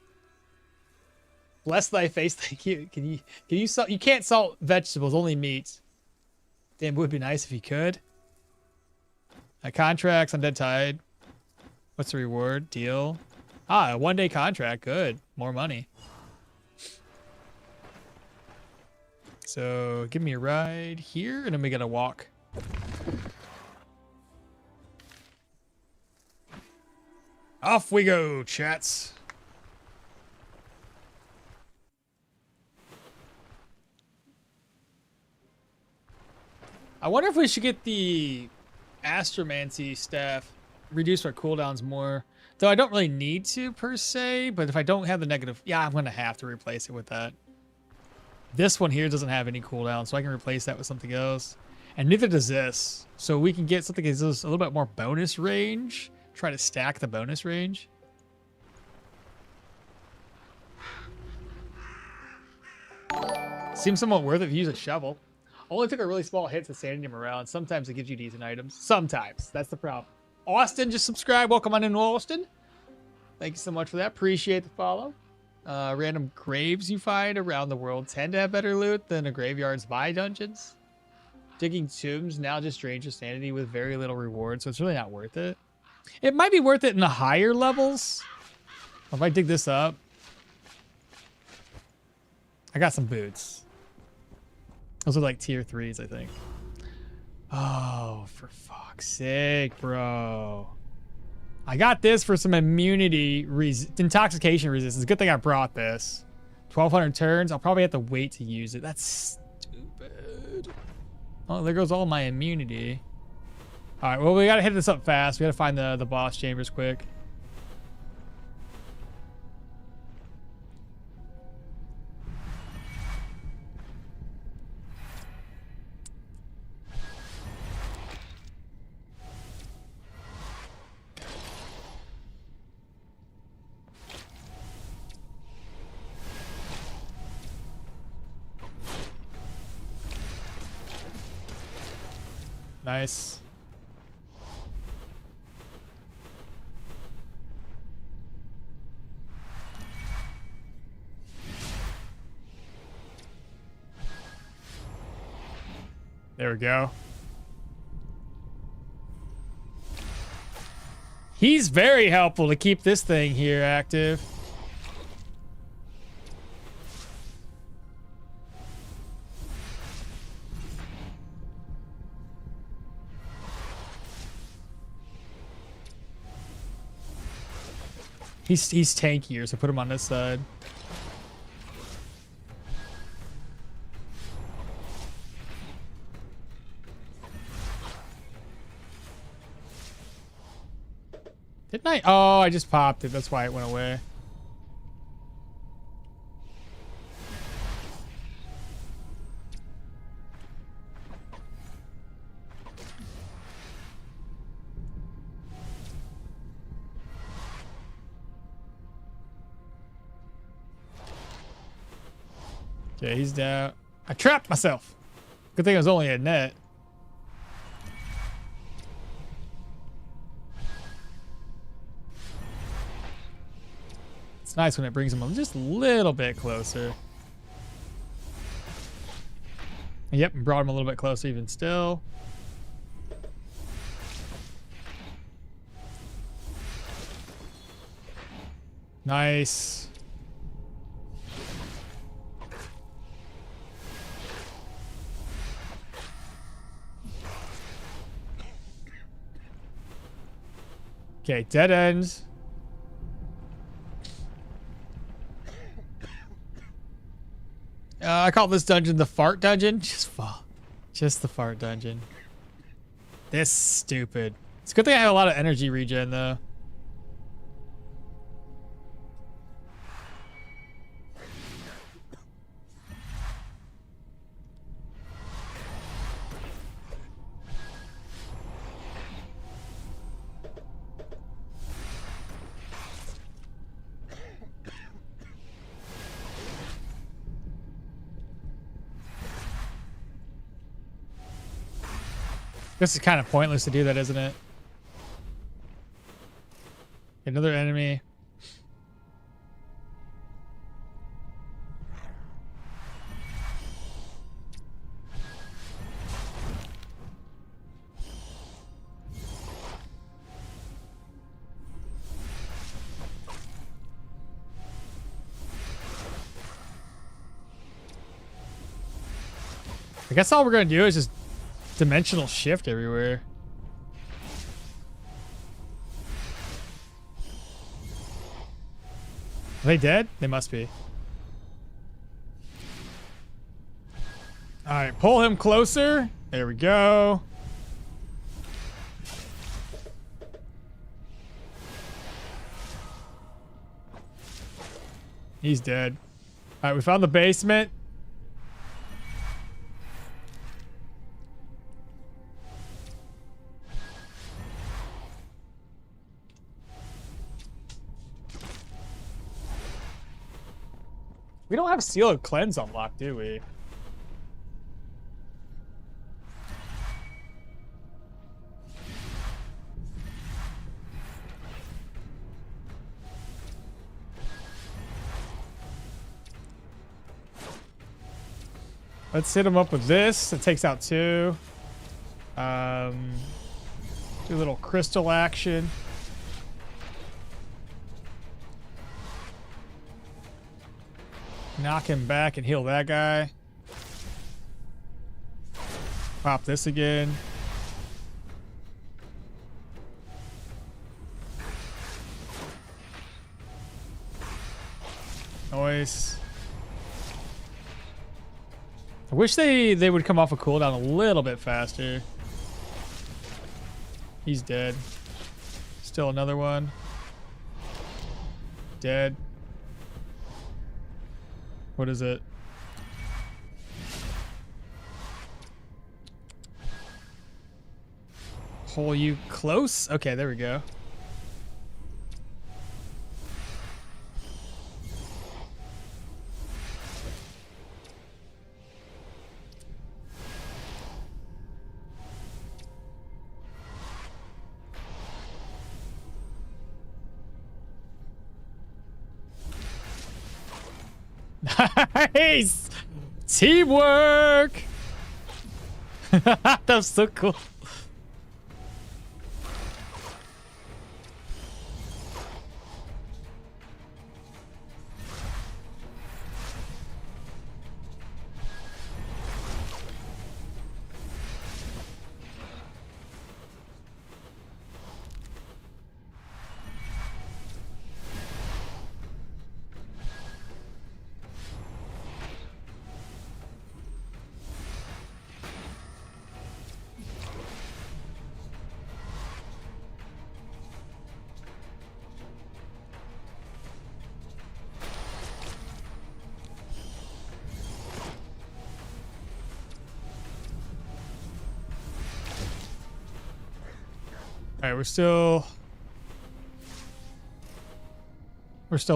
Bless thy face, thank you. Can you salt? You can't salt vegetables, only meat. Damn, it would be nice if you could. Contracts, Undead Tide. What's the reward? Deal. Ah, a 1-day contract. Good. More money. So, give me a ride here, and then we gotta walk. Off we go, chats. I wonder if we should get the Astromancy staff, reduce our cooldowns more. Though I don't really need to per se, but if I don't have the negative, yeah, I'm gonna have to replace it with that. This one here doesn't have any cooldown, so I can replace that with something else. And neither does this. So we can get something that gives us a little bit more bonus range. Try to stack the bonus range. Seems somewhat worth it if you use a shovel. Only took a really small hit to sanity and morale, and sometimes it gives you decent items. Sometimes. That's the problem. Austin just subscribed. Welcome on in, Austin. Thank you so much for that. Appreciate the follow. Random graves you find around the world tend to have better loot than a graveyard's by dungeons. Digging tombs now just drains your sanity with very little reward, so it's really not worth it. It might be worth it in the higher levels. If I dig this up. I got some boots. Those are like tier 3s, I think. Oh, for fuck's sake, bro. I got this for some immunity, intoxication resistance. Good thing I brought this. 1,200 turns. I'll probably have to wait to use it. That's stupid. Oh, there goes all my immunity. All right, well, we got to hit this up fast. We got to find the boss chambers quick. Nice. There we go. He's very helpful to keep this thing here active. He's tankier, so put him on this side. Didn't I? Oh, I just popped it. That's why it went away. Okay, he's down. I trapped myself. Good thing it was only a net. It's nice when it brings him just a little bit closer. Yep, and brought him a little bit closer even still. Nice. Okay, dead ends. I call this dungeon the fart dungeon. Just the fart dungeon. This stupid. It's a good thing I have a lot of energy regen though. This is kind of pointless to do that, isn't it? Another enemy. I guess all we're going to do is just dimensional shift everywhere. Are they dead? They must be. All right, pull him closer. There we go. He's dead. All right, we found the basement. We don't have Seal of Cleanse unlocked, do we? Let's hit him up with this. It takes out 2. Do a little crystal action. Knock him back and heal that guy. Pop this again. Nice. I wish they would come off a cooldown a little bit faster. He's dead. Still another one. Dead. What is it? Pull you close? Okay, there we go. Nice! Teamwork! That was so cool. All right, we're still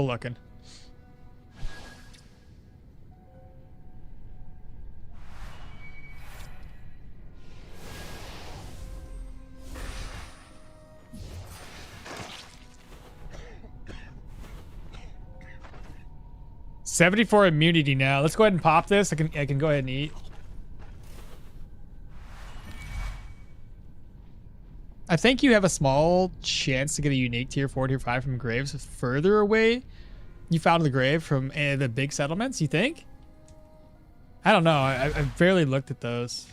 looking. $74 immunity now. Let's go ahead and pop this. I can go ahead and eat. I think you have a small chance to get a unique tier 4, tier 5 from graves further away you found the grave from the big settlements, you think? I don't know. I've barely looked at those.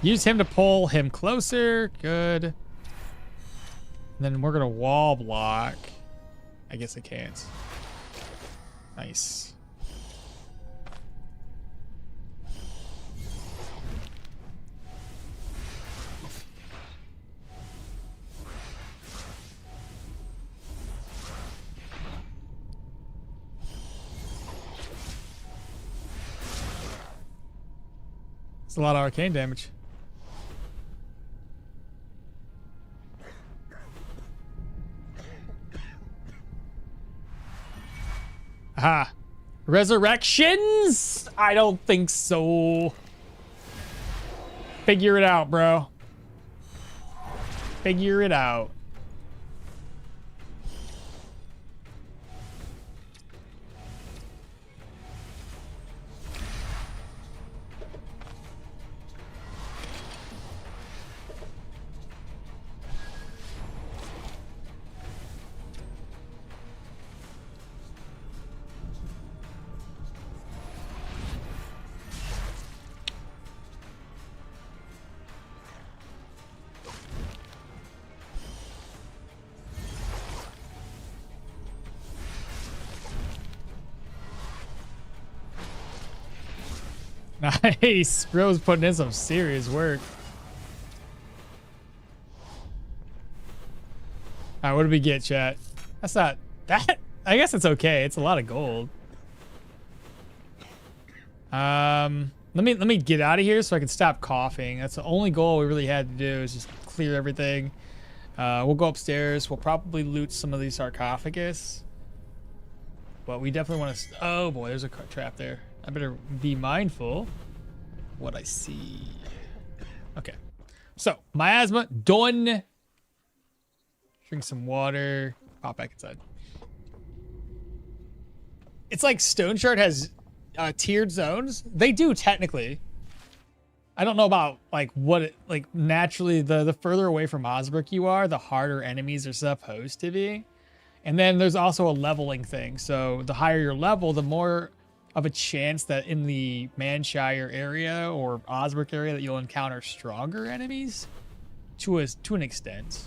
Use him to pull him closer. Good. And then we're going to wall block. I guess I can't. Nice. It's a lot of arcane damage. Aha. Resurrections? I don't think so. Figure it out, bro. Figure it out. Nice. Bro's putting in some serious work. All right, what did we get, chat? That's not that. I guess it's okay. It's a lot of gold. Let me get out of here so I can stop coughing. That's the only goal we really had to do is just clear everything. We'll go upstairs. We'll probably loot some of these sarcophagus. But we definitely want to. Oh boy, there's a trap there. I better be mindful what I see. Okay. So, miasma, done. Drink some water. Pop back inside. It's like Stoneshard has tiered zones. They do, technically. I don't know about, like, what it... Like, naturally, the further away from Osbrook you are, the harder enemies are supposed to be. And then there's also a leveling thing. So, the higher your level, the more of a chance that in the Manshire area or Osbrook area that you'll encounter stronger enemies to an extent.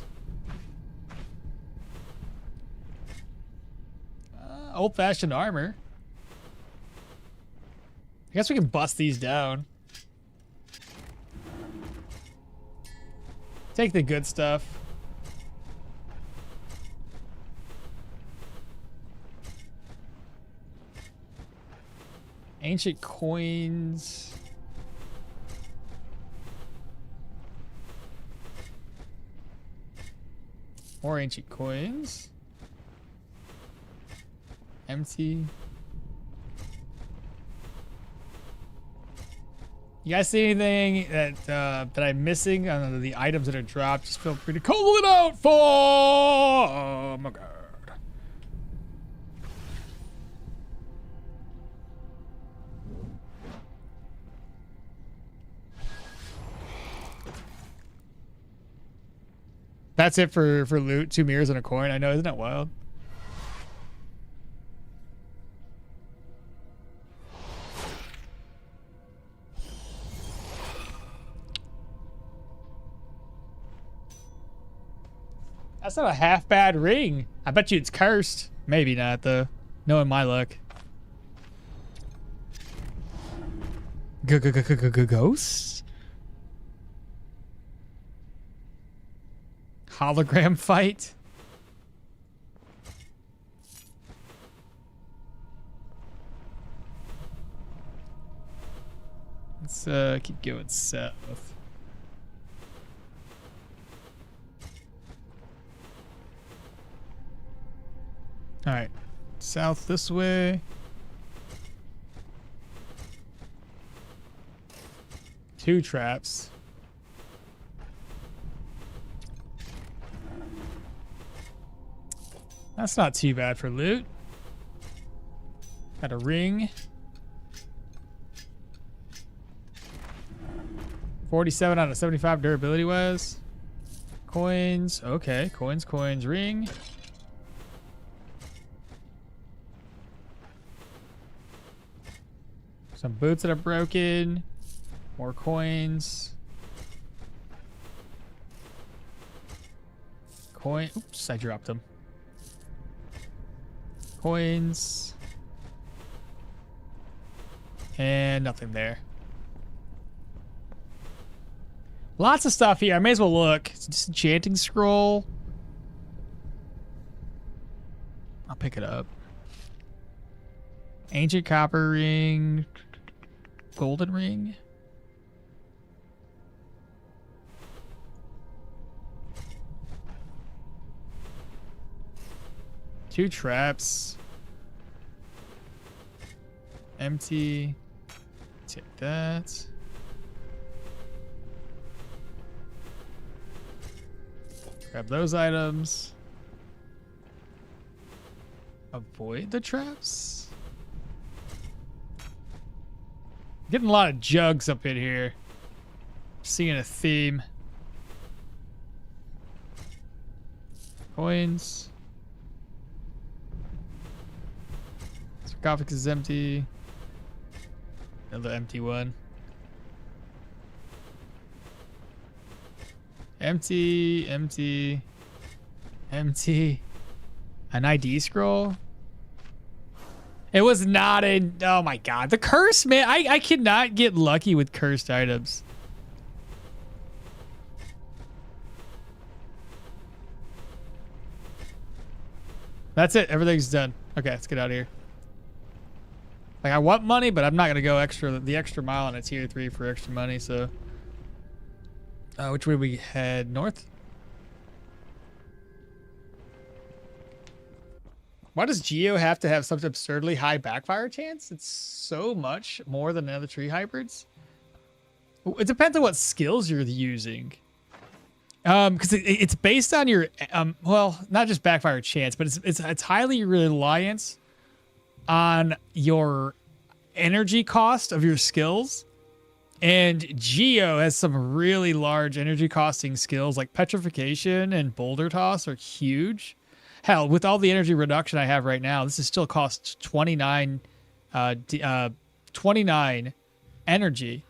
Old-fashioned armor. I guess we can bust these down. Take the good stuff. Ancient coins. More ancient coins. Empty. You guys see anything that I'm missing on the items that are dropped? Just feel free to call it out for. Oh my god. That's it for loot. 2 mirrors and a coin. I know, isn't that wild? That's not a half bad ring. I bet you it's cursed. Maybe not though. Knowing my luck. Ghosts? Hologram fight? Let's keep going south. All right, south this way. Two traps. That's not too bad for loot. Got a ring. 47 out of 75 durability wise. Coins. Okay, coins, ring. Some boots that are broken. More coins. Oops, I dropped them. Coins. And nothing there. Lots of stuff here. I may as well look. It's just enchanting scroll. I'll pick it up. Ancient copper ring. Golden ring. Two traps. Empty. Take that. Grab those items. Avoid the traps. Getting a lot of jugs up in here. Seeing a theme. Coins. Sarcophagus is empty. Another empty one. Empty, empty, empty. An ID scroll? It was not in. Oh my god. The curse, man. I cannot get lucky with cursed items. That's it. Everything's done. Okay, let's get out of here. Like, I want money, but I'm not going to go the extra mile on a tier 3 for extra money, so. Which way we head? North? Why does Geo have to have such absurdly high backfire chance? It's so much more than other tree hybrids. It depends on what skills you're using. Because it's based on your, well, not just backfire chance, but it's highly reliant on your energy cost of your skills. And Geo has some really large energy costing skills, like petrification and boulder toss are huge. Hell, with all the energy reduction I have right now, this is still costs 29 energy.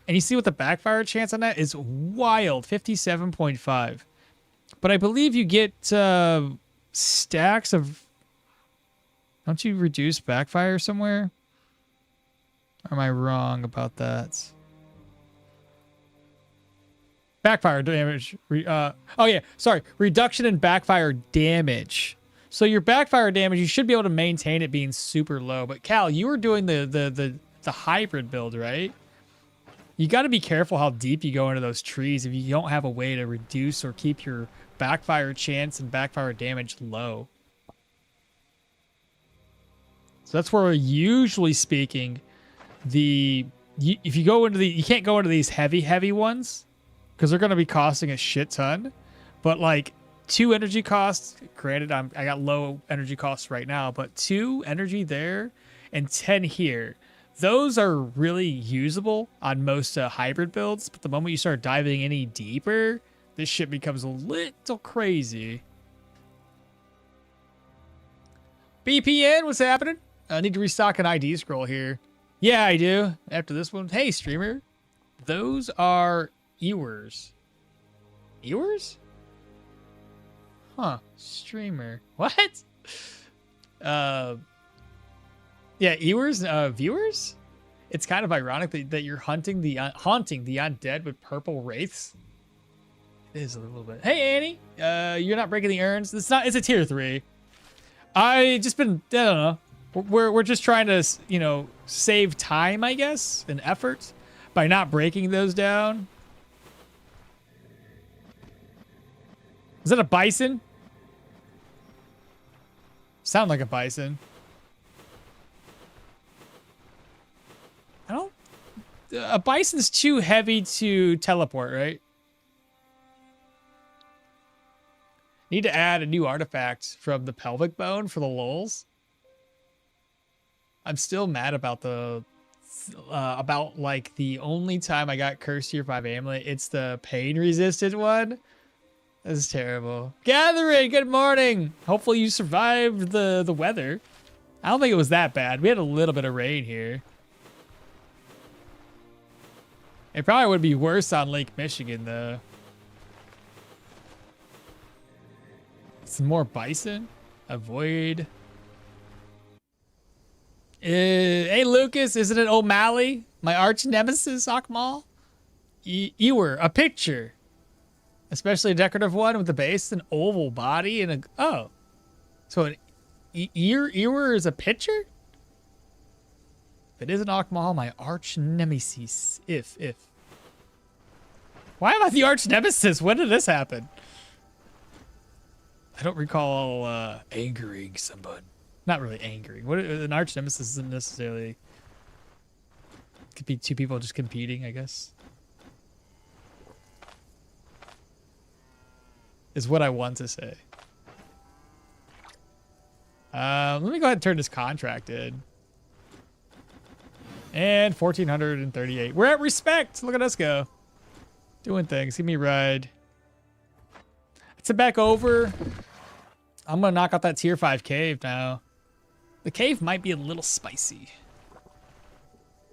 And you see what the backfire chance on that is wild, 57.5. But I believe you get stacks of... Don't you reduce backfire somewhere? Or am I wrong about that? Backfire damage. Oh yeah, sorry. Reduction in backfire damage. So your backfire damage, you should be able to maintain it being super low. But Cal, you were doing the hybrid build, right? You got to be careful how deep you go into those trees if you don't have a way to reduce or keep your backfire chance and backfire damage low. So that's where, usually speaking, if you go into you can't go into these heavy ones because they're going to be costing a shit ton. But like 2 energy costs, granted I got low energy costs right now, but 2 energy there and 10 here. Those are really usable on most hybrid builds, but the moment you start diving any deeper, this shit becomes a little crazy. BPN, what's happening? I need to restock an ID scroll here. Yeah, I do. After this one. Hey, streamer. Those are Ewers. Ewers? Huh. Streamer. What? Yeah, Ewers, viewers? It's kind of ironic that you're haunting the undead with purple wraiths. It is a little bit. Hey, Annie. You're not breaking the urns. It's a tier 3. I don't know. We're just trying to, you know, save time, I guess, and effort by not breaking those down. Is that a bison? Sound like a bison. A bison's too heavy to teleport, right? Need to add a new artifact from the pelvic bone for the lulz. I'm still mad about like the only time I got cursed tier 5 amulet. It's the pain resistant one. This is terrible. Gathering, good morning. Hopefully you survived the weather. I don't think it was that bad. We had a little bit of rain here. It probably would be worse on Lake Michigan, though. Some more bison. Avoid. Hey, Lucas, isn't it O'Malley? My arch nemesis, Okmall? Ewer, a picture. Especially a decorative one with the base, an oval body, and a... Oh. So an Ewer is a picture? If it isn't Okmall, my arch nemesis. If. Why am I the arch nemesis? When did this happen? I don't recall angering someone. Not really angering. What an arch nemesis isn't necessarily. It could be two people just competing, I guess. Is what I want to say. Let me go ahead and turn this contract in. And 1,438. We're at respect. Look at us go. Doing things. Give me a ride. Let's head back over. I'm going to knock out that tier 5 cave now. The cave might be a little spicy.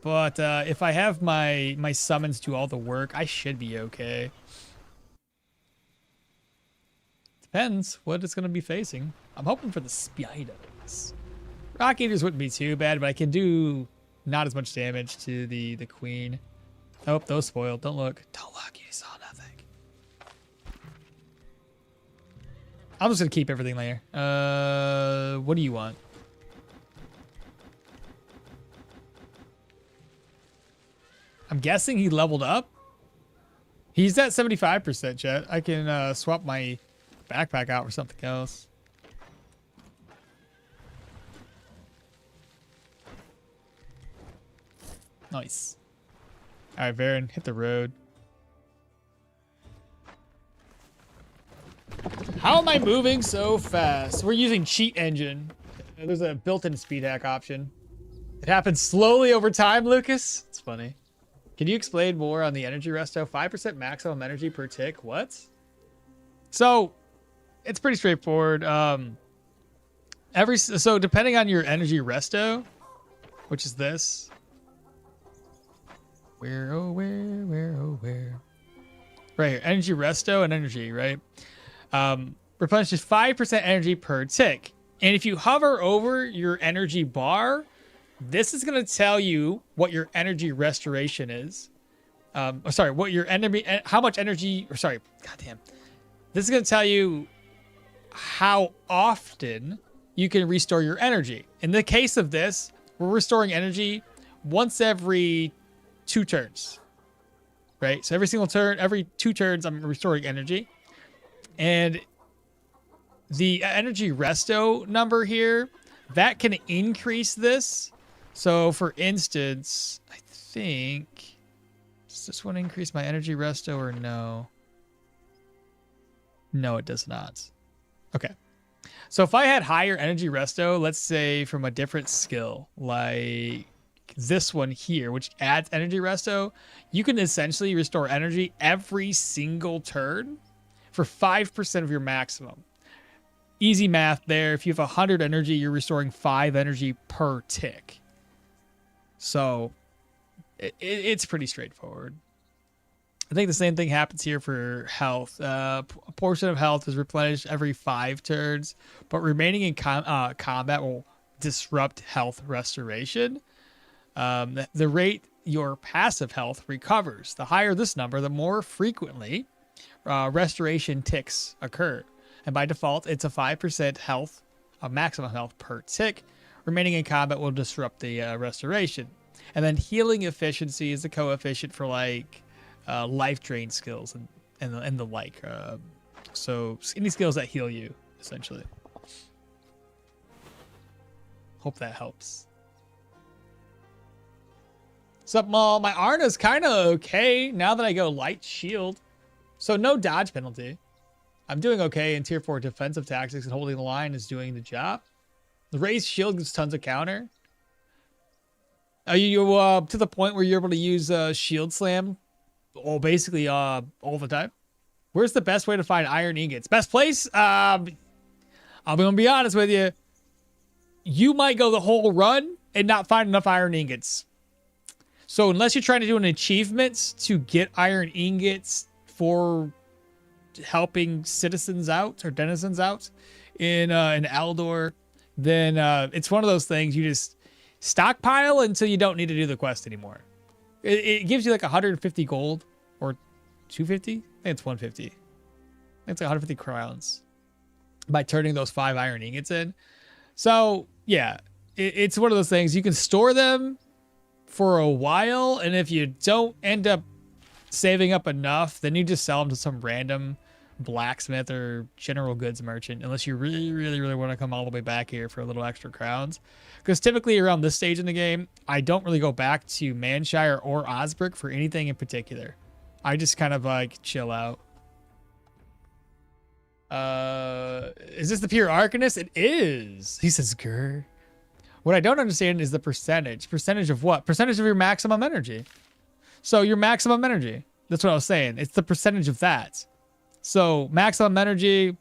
But if I have my summons do all the work, I should be okay. Depends what it's going to be facing. I'm hoping for the spiders. Rock Eaters wouldn't be too bad, but I can do not as much damage to the queen. Oh, those spoiled. Don't look. Don't look. You saw nothing. I'm just going to keep everything later. What do you want? I'm guessing he leveled up. He's at 75%, chat. I can swap my backpack out for something else. Nice. All right, Varen, hit the road. How am I moving so fast? We're using cheat engine. There's a built-in speed hack option. It happens slowly over time, Lucas. It's funny. Can you explain more on the energy resto? 5% maximum energy per tick. What? So it's pretty straightforward. So depending on your energy resto, which is this. Where? Right here. Energy resto and energy, right? Replenishes 5% energy per tick. And if you hover over your energy bar, this is going to tell you what your energy restoration is. What your enemy, how much energy, goddamn. This is going to tell you how often you can restore your energy. In the case of this, we're restoring energy once every 2 turns, right? So every single turn, every 2 turns, I'm restoring energy. And the energy resto number here, that can increase this. So for instance, I think, does this one increase my energy resto or no? No, it does not. Okay. So if I had higher energy resto, let's say from a different skill, like this one here, which adds energy resto, you can essentially restore energy every single turn for 5% of your maximum. Easy math there. If you have 100 energy, you're restoring 5 energy per tick. So it's pretty straightforward. I think the same thing happens here for health. A portion of health is replenished every 5 turns, but remaining in combat will disrupt health restoration. The rate your passive health recovers. The higher this number, the more frequently restoration ticks occur. And by default, it's a 5% health, a maximum health per tick. Remaining in combat will disrupt the restoration. And then healing efficiency is the coefficient for like life drain skills and the like. So any skills that heal you, essentially. Hope that helps. Sup, Maul? My Arna's kind of okay now that I go light shield. So no dodge penalty. I'm doing okay in tier 4 defensive tactics, and holding the line is doing the job. The raised shield gives tons of counter. Are you to the point where you're able to use shield slam basically all the time? Where's the best way to find iron ingots? Best place? I'm gonna be honest with you. You might go the whole run and not find enough iron ingots. So unless you're trying to do an achievement to get iron ingots for helping citizens out or denizens out in Aldor, then it's one of those things you just stockpile until you don't need to do the quest anymore. It gives you like 150 gold or 250. I think it's 150. I think it's like 150 crowns by turning those 5 iron ingots in. So yeah, it's one of those things you can store them for a while, and if you don't end up saving up enough, then you just sell them to some random blacksmith or general goods merchant, unless you really want to come all the way back here for a little extra crowns. Because typically around this stage in the game, I don't really go back to Manshire or Osbrick for anything in particular. I just kind of like chill out. Is this the pure Arcanist? It is. He says, grr. What I don't understand is the percentage. Percentage of what? Percentage of your maximum energy. So your maximum energy. That's what I was saying. It's the percentage of that. So maximum energy.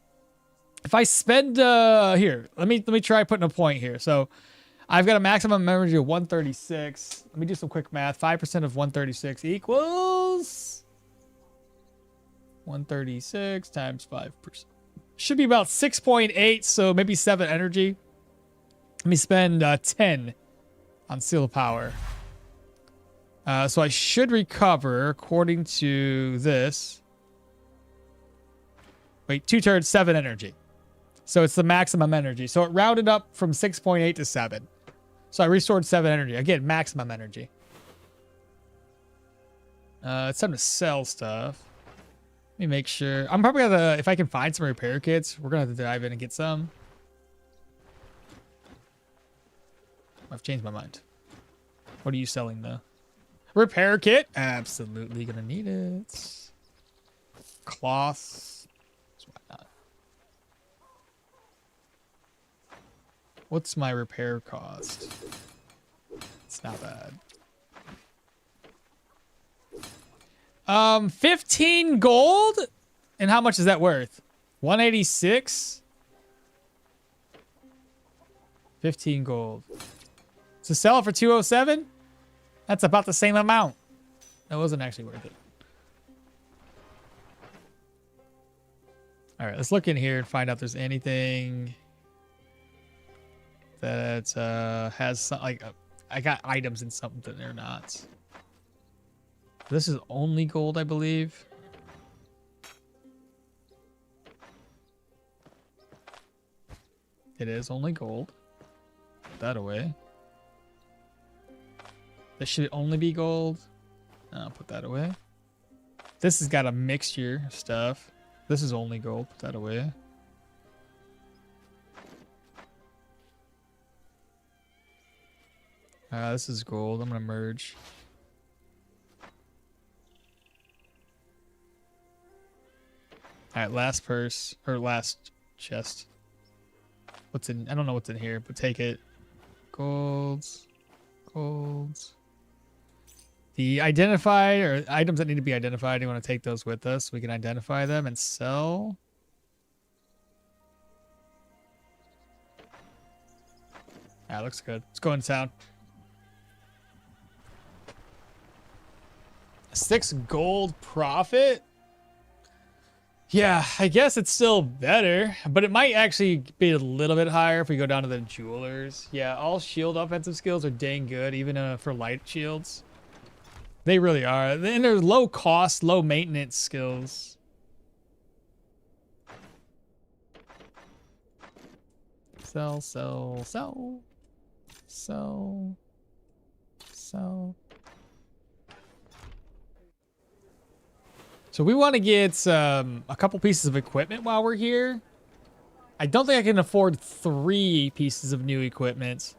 If I spend here, let me try putting a point here. So I've got a maximum energy of 136. Let me do some quick math. 5% of 136 equals 136 times 5%. Should be about 6.8, so maybe 7 energy. Let me spend 10 on Seal of Power. So I should recover, according to this. Wait, 2 turns, 7 energy. So it's the maximum energy. So it rounded up from 6.8 to 7. So I restored 7 energy. Again, maximum energy. It's time to sell stuff. Let me make sure. I'm probably gonna, if I can find some repair kits, we're gonna have to dive in and get some. I've changed my mind. What are you selling though? Repair kit? Absolutely gonna need it. Cloth. Why not? What's my repair cost? It's not bad. 15 gold? And how much is that worth? 186? 15 gold. To sell it for 207? That's about the same amount. That wasn't actually worth it. All right, let's look in here and find out if there's anything that has some, like, I got items in something that they're not. This is only gold, I believe. It is only gold. Put that away. This should only be gold. I'll put that away. This has got a mixture of stuff. This is only gold. Put that away. This is gold. I'm gonna merge. All right, last purse or last chest. What's in? I don't know what's in here, but take it. Golds, golds. The identified or items that need to be identified, you want to take those with us. We can identify them and sell. That looks good. Let's go in town. 6 gold profit? Yeah, I guess it's still better, but it might actually be a little bit higher if we go down to the jewelers. Yeah, all shield offensive skills are dang good, even for light shields. They really are. And they're low cost, low maintenance skills. Sell, sell, sell. Sell. Sell. So we want to get a couple pieces of equipment while we're here. I don't think I can afford 3 pieces of new equipment.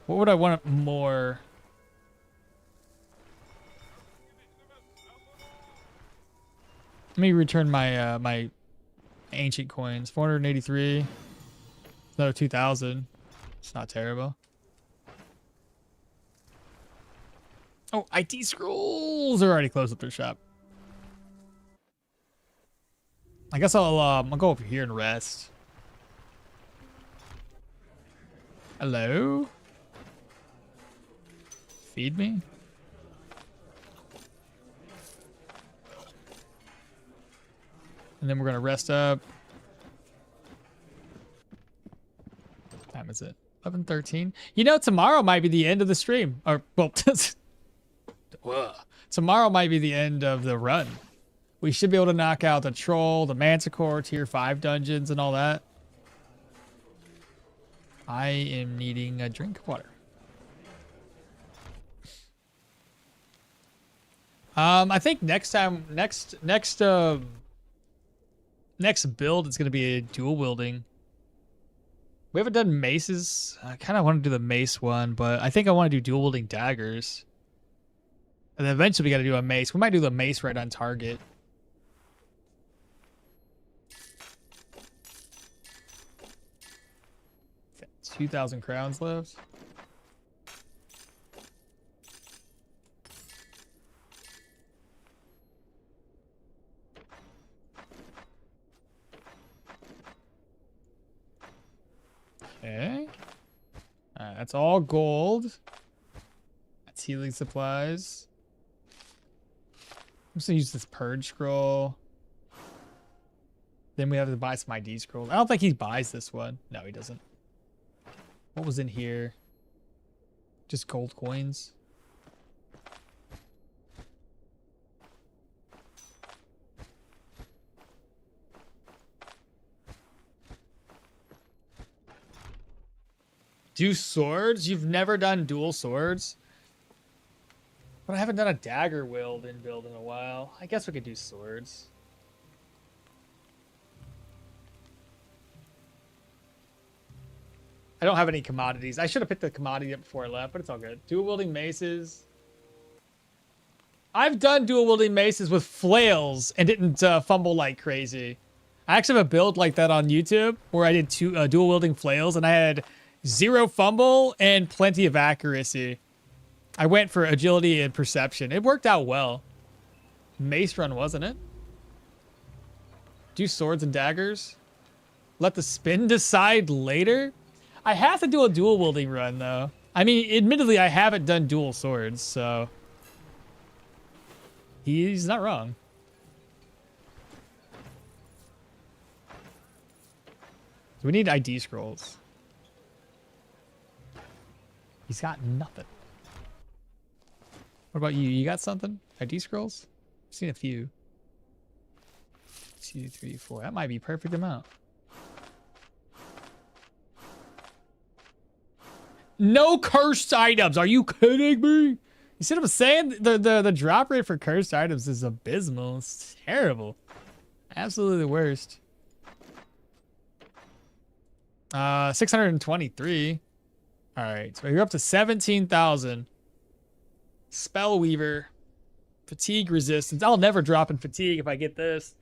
What would I want more? Let me return my my ancient coins. 483. Another 2,000. It's not terrible. Oh, IT scrolls are already closed at their shop. I guess I'll go over here and rest. Hello? Feed me? And then we're gonna rest up. What time is it? 11:13. You know, tomorrow might be the end of the stream. Or, well, tomorrow might be the end of the run. We should be able to knock out the troll, the manticore, tier 5 dungeons, and all that. I am needing a drink of water. I think next build is gonna be a dual wielding. We haven't done maces. I kind of want to do the mace one, but I think I want to do dual wielding daggers. And then eventually we got to do a mace. We might do the mace right on target. 2,000 crowns left. Okay. Alright, that's all gold. That's healing supplies. I'm just gonna use this purge scroll. Then we have to buy some ID scrolls. I don't think he buys this one. No, he doesn't. What was in here? Just gold coins. Do swords? You've never done dual swords? But I haven't done a dagger wield in build in a while. I guess we could do swords. I don't have any commodities. I should have picked the commodity up before I left, but it's all good. Dual wielding maces. I've done dual wielding maces with flails and didn't fumble like crazy. I actually have a build like that on YouTube where I did 2 dual wielding flails and I had 0 fumble and plenty of accuracy. I went for agility and perception. It worked out well. Mace run, wasn't it? Do swords and daggers. Let the spin decide later. I have to do a dual wielding run though. I mean, admittedly, I haven't done dual swords, so he's not wrong. We need ID scrolls. He's got nothing. What about you? You got something? ID scrolls? I've seen a few. 2, 3, 4. That might be perfect amount. No cursed items. Are you kidding me? You see what I'm saying? The drop rate for cursed items is abysmal. It's terrible. Absolutely the worst. 623. All right, so you're up to 17,000. Spellweaver. Fatigue resistance. I'll never drop in fatigue if I get this.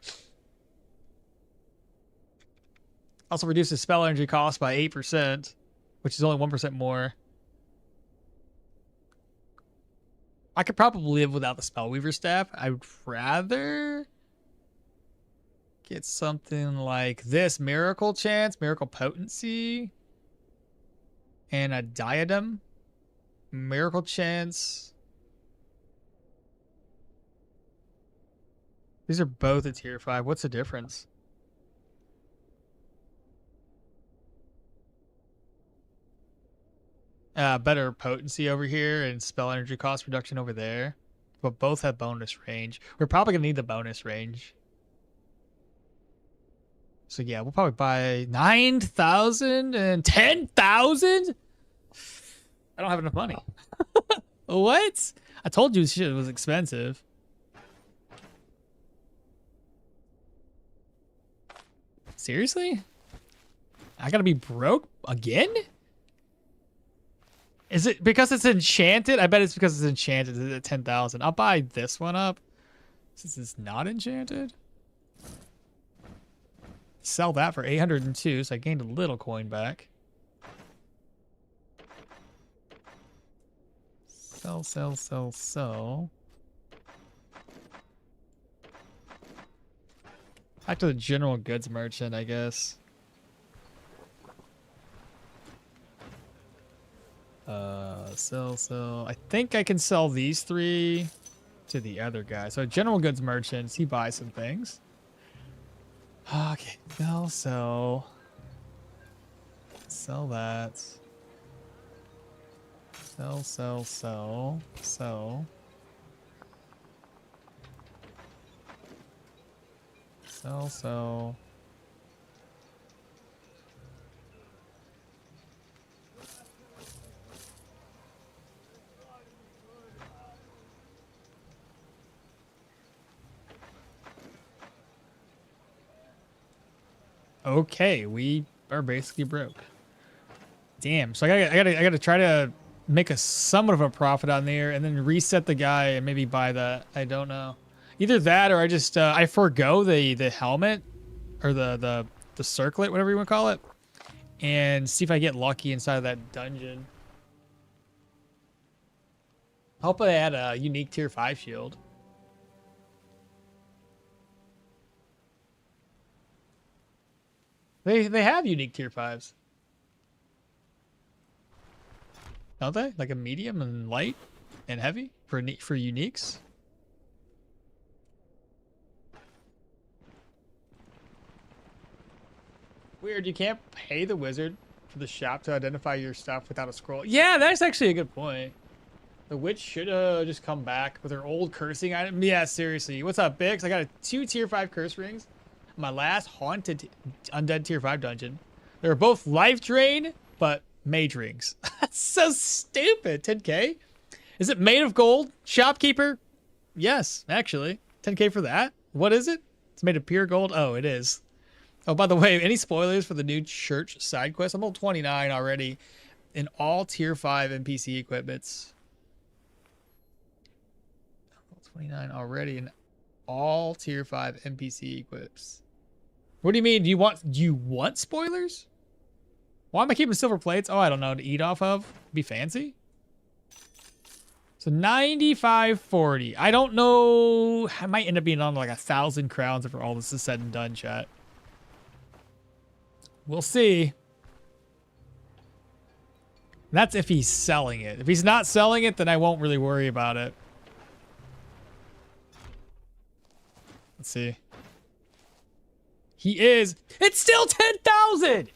Also reduces spell energy cost by 8%, which is only 1% more. I could probably live without the Spellweaver staff. I would rather get something like this: Miracle Chance, Miracle Potency, and a Diadem. Miracle Chance. These are both a tier 5. What's the difference? Better potency over here and spell energy cost reduction over there. But both have bonus range. We're probably going to need the bonus range. So yeah, we'll probably buy 9,000 and 10,000? I don't have enough money. What? I told you shit was expensive. Seriously? I gotta be broke again? Is it because it's enchanted? I bet it's because it's enchanted. It's at 10,000. I'll buy this one up since it's not enchanted. Sell that for 802, so I gained a little coin back. Sell, sell, sell, sell. Back to the general goods merchant, I guess. Sell, sell. I think I can sell these 3 to the other guy. So general goods merchants, he buys some things. Okay, sell, sell. Sell that. Sell, sell, sell, sell. Sell, sell. Okay, we are basically broke. Damn. So I gotta try to make a somewhat of a profit on there, and then reset the guy and maybe buy that. I don't know. Either that, or I just I forego the helmet or the circlet, whatever you want to call it, and see if I get lucky inside of that dungeon. Hope I had a unique tier 5 shield. They have unique tier 5s. Don't they? Like a medium and light and heavy for uniques. Weird, you can't pay the wizard for the shop to identify your stuff without a scroll. Yeah, that's actually a good point. The witch should just come back with her old cursing item. Yeah, seriously. What's up, Bix? I got 2 tier 5 curse rings. My last haunted undead tier 5 dungeon. They were both life drain, but mage rings. That's so stupid. 10k? Is it made of gold? Shopkeeper? Yes, actually. 10k for that? What is it? It's made of pure gold? Oh, it is. Oh, by the way, any spoilers for the new church side quest? I'm level 29 already in all tier 5 NPC equipments. Level 29 already in all tier 5 NPC equips. What do you mean? Do you want spoilers? Why am I keeping silver plates? Oh, I don't know. To eat off of? Be fancy? So 95.40. I don't know. I might end up being on like 1,000 crowns after all this is said and done, chat. We'll see. That's if he's selling it. If he's not selling it, then I won't really worry about it. Let's see. He is. It's still 10,000.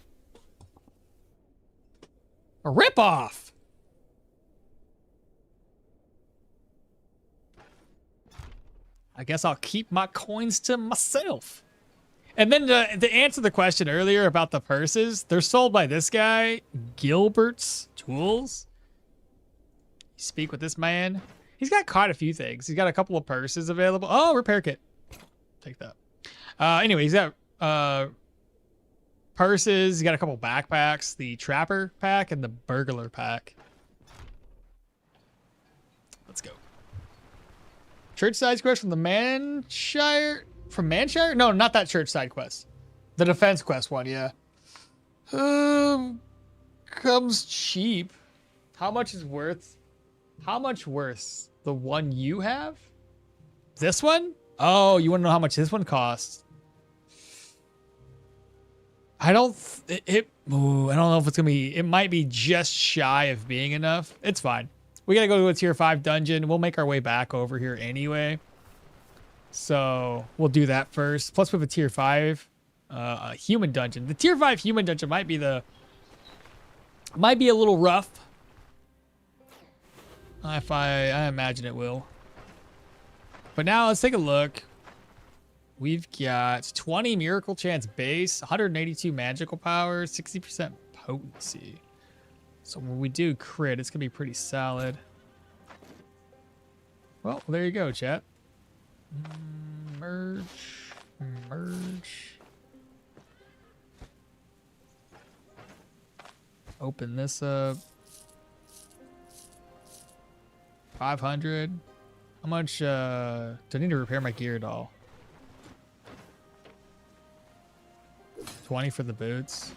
A ripoff. I guess I'll keep my coins to myself. And then to answer the question earlier about the purses, they're sold by this guy, Gilbert's Tools. You speak with this man. He's got quite a few things. He's got a couple of purses available. Oh, repair kit. Take that. Anyway, he's got purses. He's got a couple backpacks, the Trapper pack and the Burglar pack. Let's go. Church side quest from the Manshire. From Manshire? No, not that church side quest. The defense quest one, yeah. Comes cheap. How much is worth? How much worth The one you have? This one? Oh, you want to know how much this one costs? I don't know if it's gonna be. It might be just shy of being enough. It's fine. We gotta go to a tier 5 dungeon. We'll make our way back over here anyway. So we'll do that first. Plus we have a tier 5 a human dungeon. The tier 5 human dungeon might be a little rough. I imagine it will. But now let's take a look. We've got 20 miracle chance base, 182 magical power, 60% potency. So when we do crit, it's gonna be pretty solid. Well, there you go, chat. Merge. Open this up. 500. How much do I need to repair my gear at all? 20 for the boots.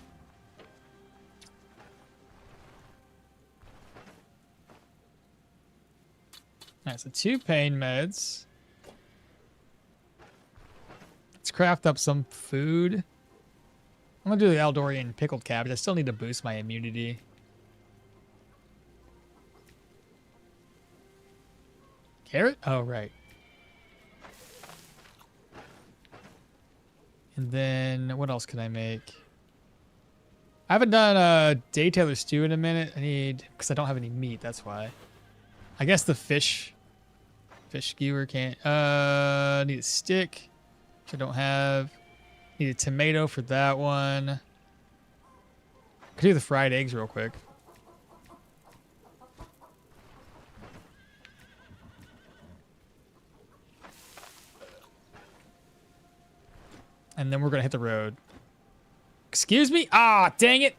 Alright, so 2 pain meds. Let's craft up some food. I'm gonna do the Eldorian pickled cabbage. I still need to boost my immunity. Carrot? Oh, right. And then what else can I make? I haven't done a day tailor stew in a minute. Because I don't have any meat, that's why. I guess the fish skewer can't. Need a stick, which I don't have. Need a tomato for that one. Could do the fried eggs real quick. And then we're gonna hit the road. Excuse me? Ah, dang it.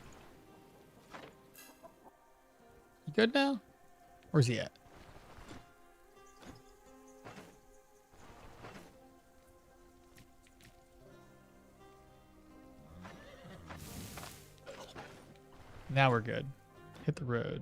You good now? Where's he at? Now we're good. Hit the road.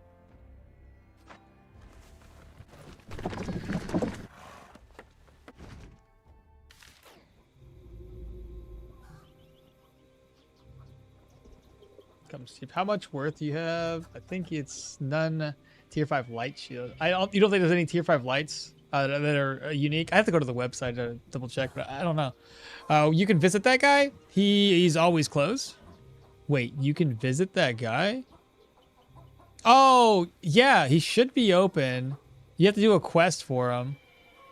Come see how much worth you have. I think it's none. Tier 5 light shield. You don't think there's any tier 5 lights that are unique? I have to go to the website to double check, but I don't know. You can visit that guy. He's always closed. Wait, you can visit that guy? Oh, yeah, he should be open. You have to do a quest for him.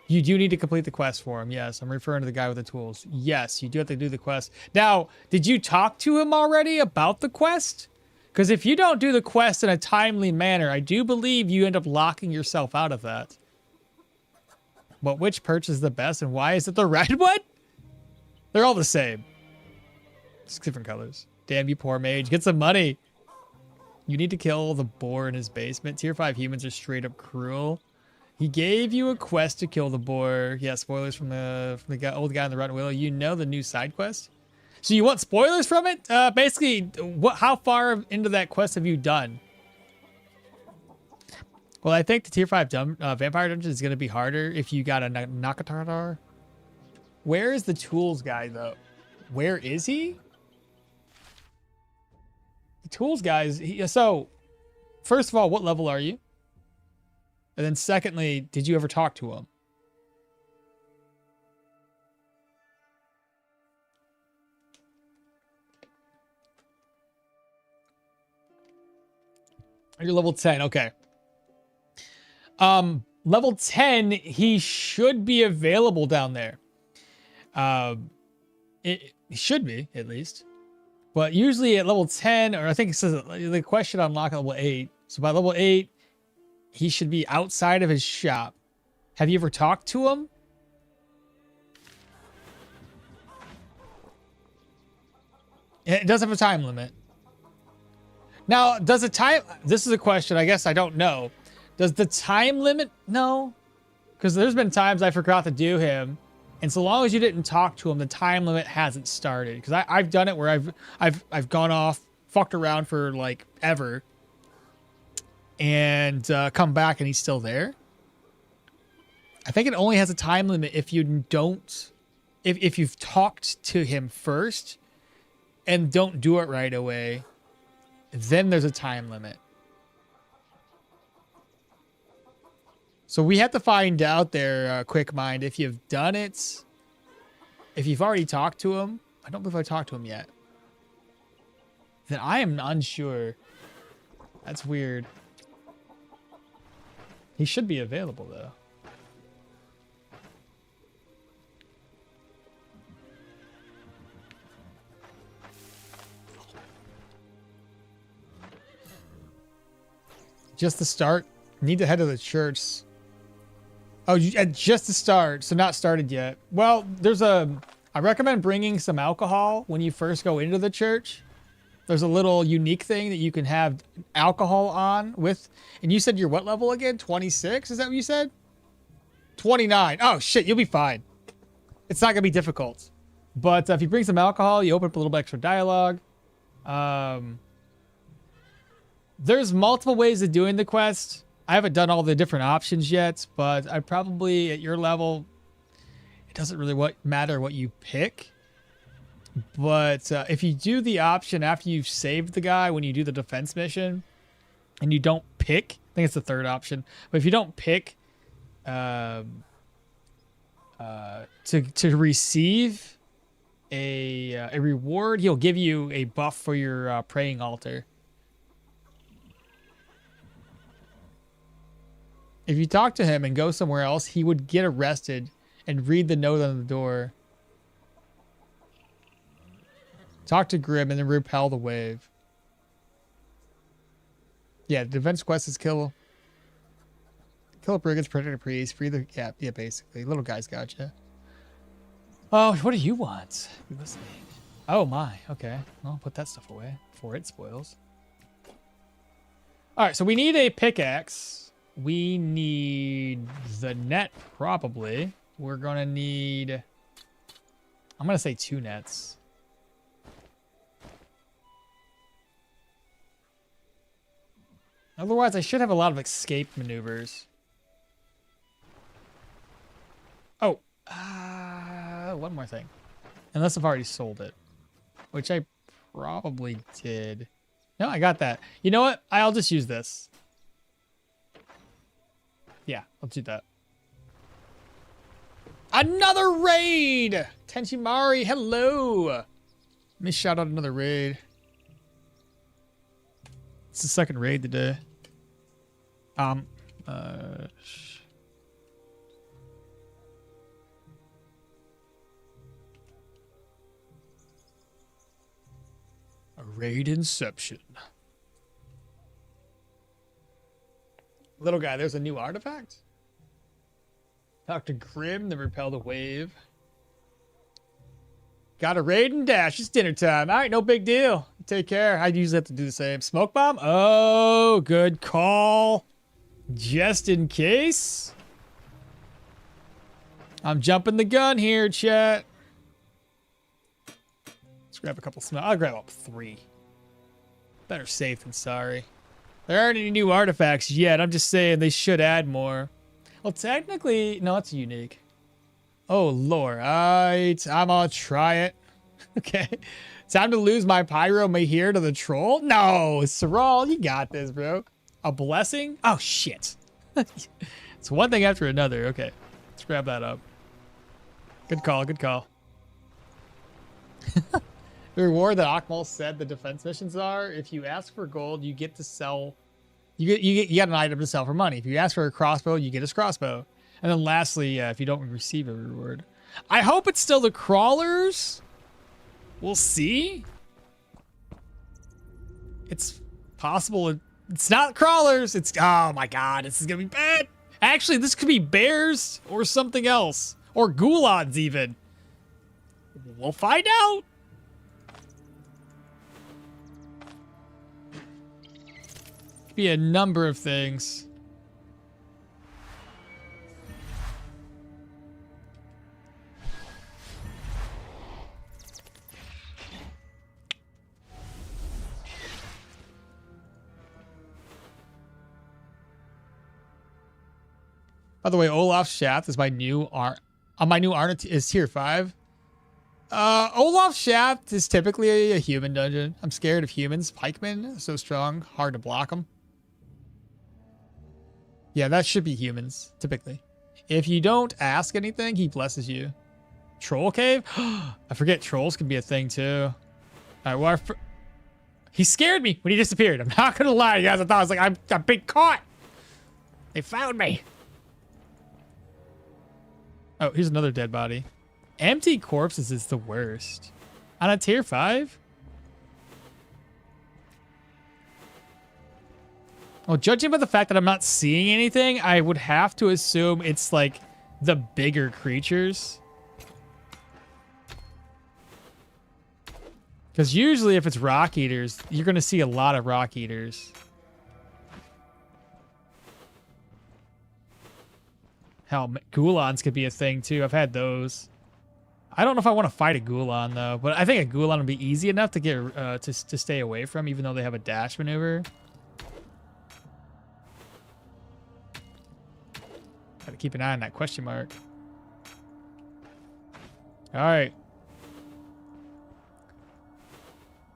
You do need to complete the quest for him. Yes, I'm referring to the guy with the tools. Yes, you do have to do the quest. Now, did you talk to him already about the quest? Because if you don't do the quest in a timely manner, I do believe you end up locking yourself out of that. But which perch is the best and why is it the red one? They're all the same. Just different colors. Damn you, poor mage. Get some money. You need to kill the boar in his basement. Tier 5 humans are straight up cruel. He gave you a quest to kill the boar. Yeah, spoilers from the old guy in the rotten willow. You know the new side quest? So you want spoilers from it? Basically, how far into that quest have you done? Well, I think the tier 5 vampire dungeon is going to be harder if you got a Nakatar. Where is the tools guy, though? Where is he? The tools guys. So, first of all, what level are you? And then secondly, did you ever talk to him? You're level 10. Okay. Level 10, he should be available down there. It should be, at least. But usually at level 10, or I think it says the quest should unlock at level 8. So by level 8, he should be outside of his shop. Have you ever talked to him? It does have a time limit. Now, does the time... This is a question, I guess I don't know. Does the time limit... No. Because there's been times I forgot to do him. And so long as you didn't talk to him, the time limit hasn't started. Because I've done it where I've gone off, fucked around for like ever. And come back and he's still there. I think it only has a time limit if you don't, if you've talked to him first and don't do it right away, then there's a time limit. So we have to find out there, Quick Mind, if you've done it, if you've already talked to him. I don't believe I talked to him yet. Then I am unsure. That's weird. He should be available, though. Just to start? Need to head to the church. Oh, just to start, so not started yet. Well, I recommend bringing some alcohol when you first go into the church. There's a little unique thing that you can have alcohol on with. And you said you're what level again? 26? Is that what you said? 29. Oh, shit. You'll be fine. It's not going to be difficult. But if you bring some alcohol, you open up a little bit extra dialogue. There's multiple ways of doing the quest. I haven't done all the different options yet, but I probably, at your level, it doesn't really matter what you pick. But if you do the option after you've saved the guy when you do the defense mission, and you don't pick, I think it's the third option, but if you don't pick to receive a reward, he'll give you a buff for your praying altar. If you talk to him and go somewhere else, he would get arrested and read the note on the door. Talk to Grim and then repel the wave. Yeah, the defense quest is kill a brigand's protect a priest, free the yeah, basically. Little guy's gotcha. Oh, what do you want? You listening? Oh my, okay. I'll put that stuff away before it spoils. Alright, so we need a pickaxe. We need the net, probably. We're gonna need, I'm gonna say 2 nets. Otherwise, I should have a lot of escape maneuvers. Oh, one more thing. Unless I've already sold it, which I probably did. No, I got that. You know what? I'll just use this. Yeah, I'll do that. Another raid! Tenchimari, hello! Let me shout out another raid. It's the second raid today. A raid inception. Little guy, there's a new artifact? Talk to Grim, then repel the wave. Got a raid and dash. It's dinner time. All right, no big deal. Take care. I usually have to do the same. Smoke bomb? Oh, good call. Just in case. I'm jumping the gun here, chat. Let's grab a couple smoke. I'll grab up 3. Better safe than sorry. There aren't any new artifacts yet. I'm just saying they should add more. Well, technically, no, it's unique. Oh, lore. Alright, I'm gonna try it. Okay. Time to lose my Pyro Mahir to the troll? No, Saral, you got this, bro. A blessing? Oh, shit. It's one thing after another. Okay, let's grab that up. Good call, good call. The reward that Okmall said the defense missions are, if you ask for gold, you get to sell. You get an item to sell for money. If you ask for a crossbow, you get his crossbow. And then lastly, if you don't receive a reward. I hope it's still the crawlers. We'll see. It's possible. It's not crawlers. It's, oh my god, this is gonna be bad. Actually, this could be bears or something else. Or gulads even. We'll find out. Could be a number of things. By the way, Olaf's Shaft is my new art. My new art is tier 5. Olaf's Shaft is typically a human dungeon. I'm scared of humans. Pikemen, so strong, hard to block them. Yeah, that should be humans, typically. If you don't ask anything, he blesses you. Troll cave? I forget trolls can be a thing too. All right, well, he scared me when he disappeared. I'm not gonna lie, guys. I thought I was like, I'm being caught. They found me. Oh, here's another dead body. Empty corpses is the worst. On a tier 5? Well, judging by the fact that I'm not seeing anything, I would have to assume it's like the bigger creatures. Because usually if it's rock eaters, you're going to see a lot of rock eaters. Hell, Gulons could be a thing too. I've had those. I don't know if I want to fight a Gulon though, but I think a Gulon would be easy enough to get to stay away from, even though they have a dash maneuver. Gotta keep an eye on that question mark. All right.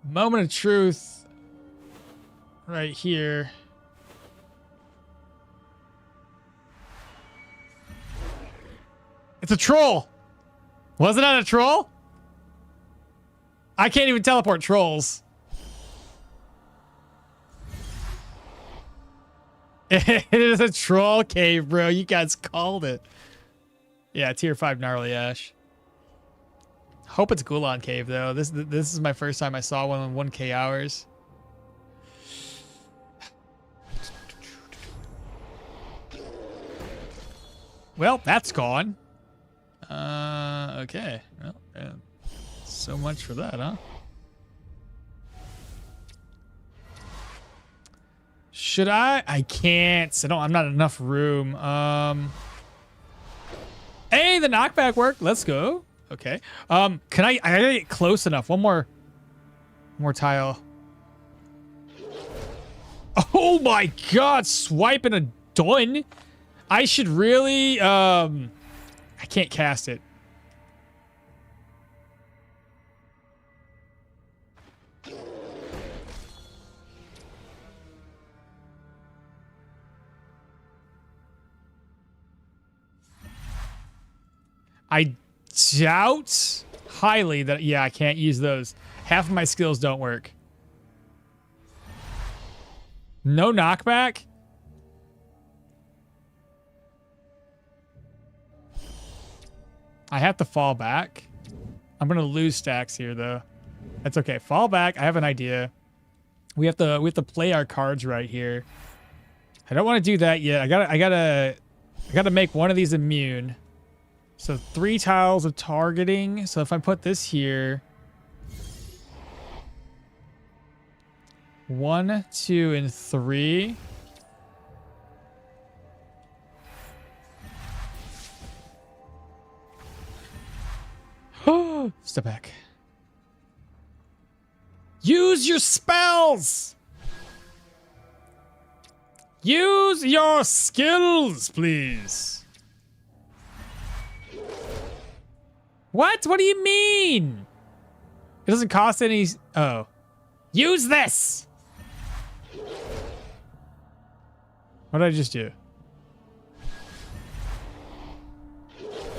Moment of truth. Right here. It's a troll. Wasn't that a troll? I can't even teleport trolls. It is a troll cave, bro. You guys called it. Yeah, tier 5 gnarly ash. Hope it's Gulon cave though. This is my first time I saw one in 1k hours. Well, that's gone. Okay. Well, so much for that, huh? Should I? I can't. I'm not enough room. Hey, the knockback worked. Let's go. Okay. Can I gotta get close enough. One more tile. Oh my god, swiping a done. I should really I can't cast it. I doubt highly that, yeah, I can't use those. Half of my skills don't work. No knockback? I have to fall back. I'm going to lose stacks here, though. That's okay. Fall back. I have an idea. We have to play our cards right here. I don't want to do that yet. I gotta make one of these immune. So 3 tiles of targeting. So if I put this here, 1, 2, and 3. Step back. Use your spells. Use your skills, please. What? What do you mean? It doesn't cost any. Oh. Use this. What did I just do?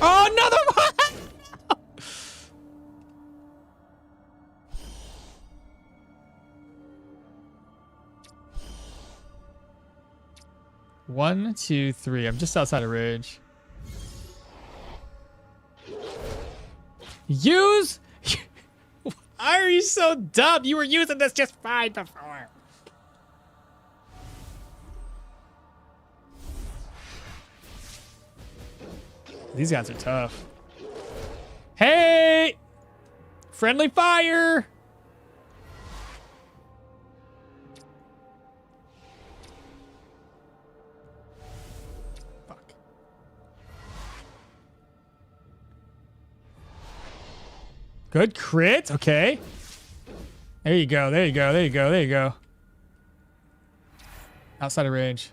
Oh, another one. 1, 2, 3. I'm just outside of Ridge. Use. Why are you so dumb? You were using this just fine before. These guys are tough. Hey! Friendly fire! Fuck. Good crit. Okay. There you go. There you go. There you go. There you go. Outside of range.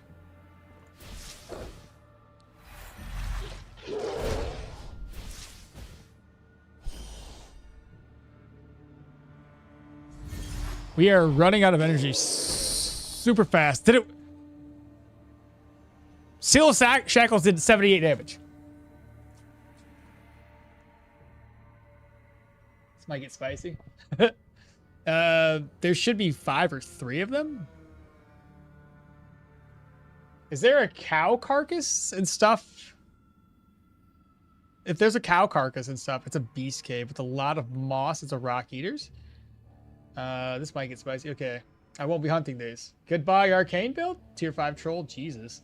We are running out of energy super fast. Did it? Seal of Shackles did 78 damage. This might get spicy. There should be 5 or 3 of them. Is there a cow carcass and stuff? If there's a cow carcass and stuff, it's a beast cave with a lot of moss. It's a rock eaters. This might get spicy. Okay. I won't be hunting these. Goodbye, arcane build? Tier 5 troll? Jesus.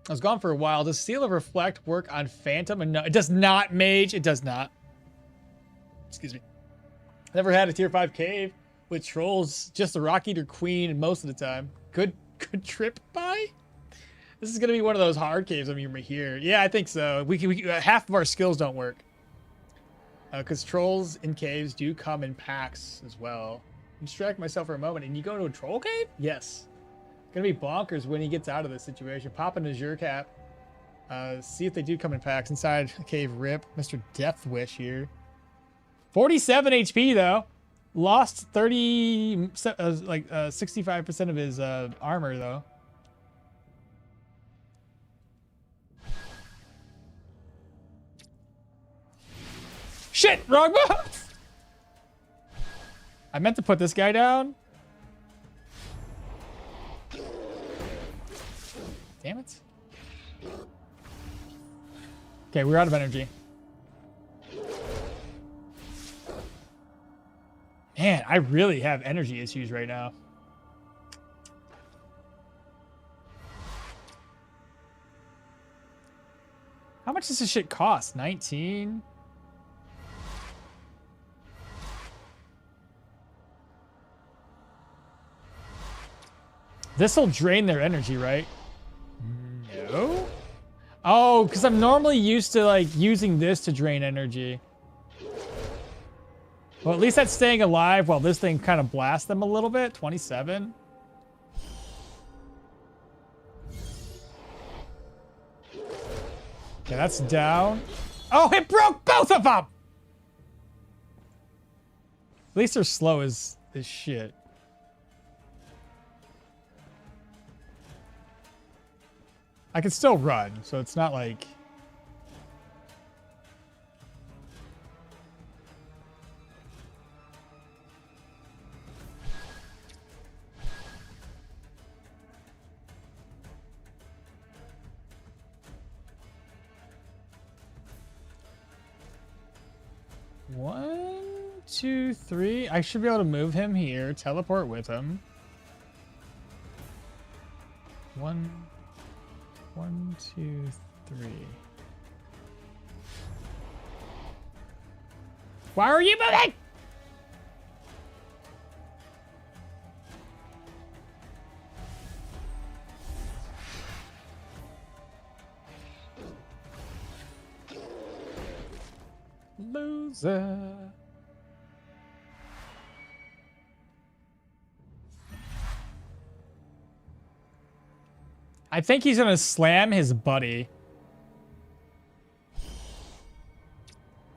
I was gone for a while. Does Seal of Reflect work on Phantom? And no, it does not, Mage. It does not. Excuse me. Never had a tier 5 cave with trolls. Just the rock eater queen most of the time. Good trip by? This is going to be one of those hard caves I'm here. Yeah, I think so. We half of our skills don't work. Because trolls in caves do come in packs as well. Distract myself for a moment. And you go to a troll cave? Yes. Gonna be bonkers when he gets out of this situation. Pop an Azure Cap. See if they do come in packs. Inside a cave rip. Mr. Death Wish here. 47 HP though. Lost 65% of his armor though. Shit! Wrong move! I meant to put this guy down. Damn it. Okay, we're out of energy. Man, I really have energy issues right now. How much does this shit cost? 19? This'll drain their energy, right? No? Oh, because I'm normally used to like using this to drain energy. Well, at least that's staying alive while this thing kind of blasts them a little bit. 27. Okay, that's down. Oh, it broke both of them! At least they're slow as shit. I can still run, so it's not like... One, two, three. I should be able to move him here, teleport with him. One, two, three. Why are you moving? Loser. I think he's gonna slam his buddy.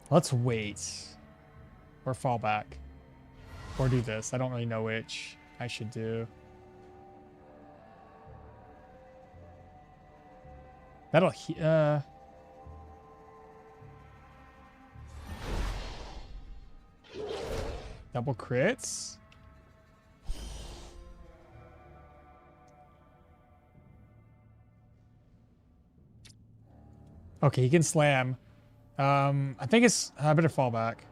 Let's wait. Or fall back. Or do this. I don't really know which I should do. That'll double crits. Okay, he can slam. I think it's... I better fall back.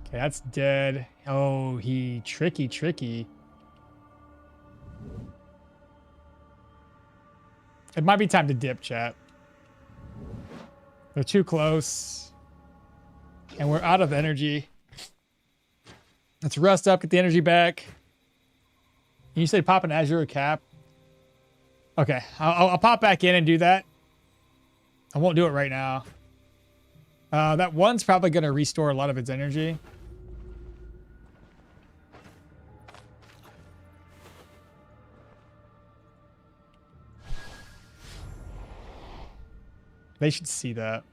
Okay, that's dead. Oh, he... Tricky. It might be time to dip, chat. They're too close. And we're out of energy. Let's rust up, get the energy back. You say pop an Azure Cap? Okay, I'll pop back in and do that. I won't do it right now. That one's probably going to restore a lot of its energy. They should see that.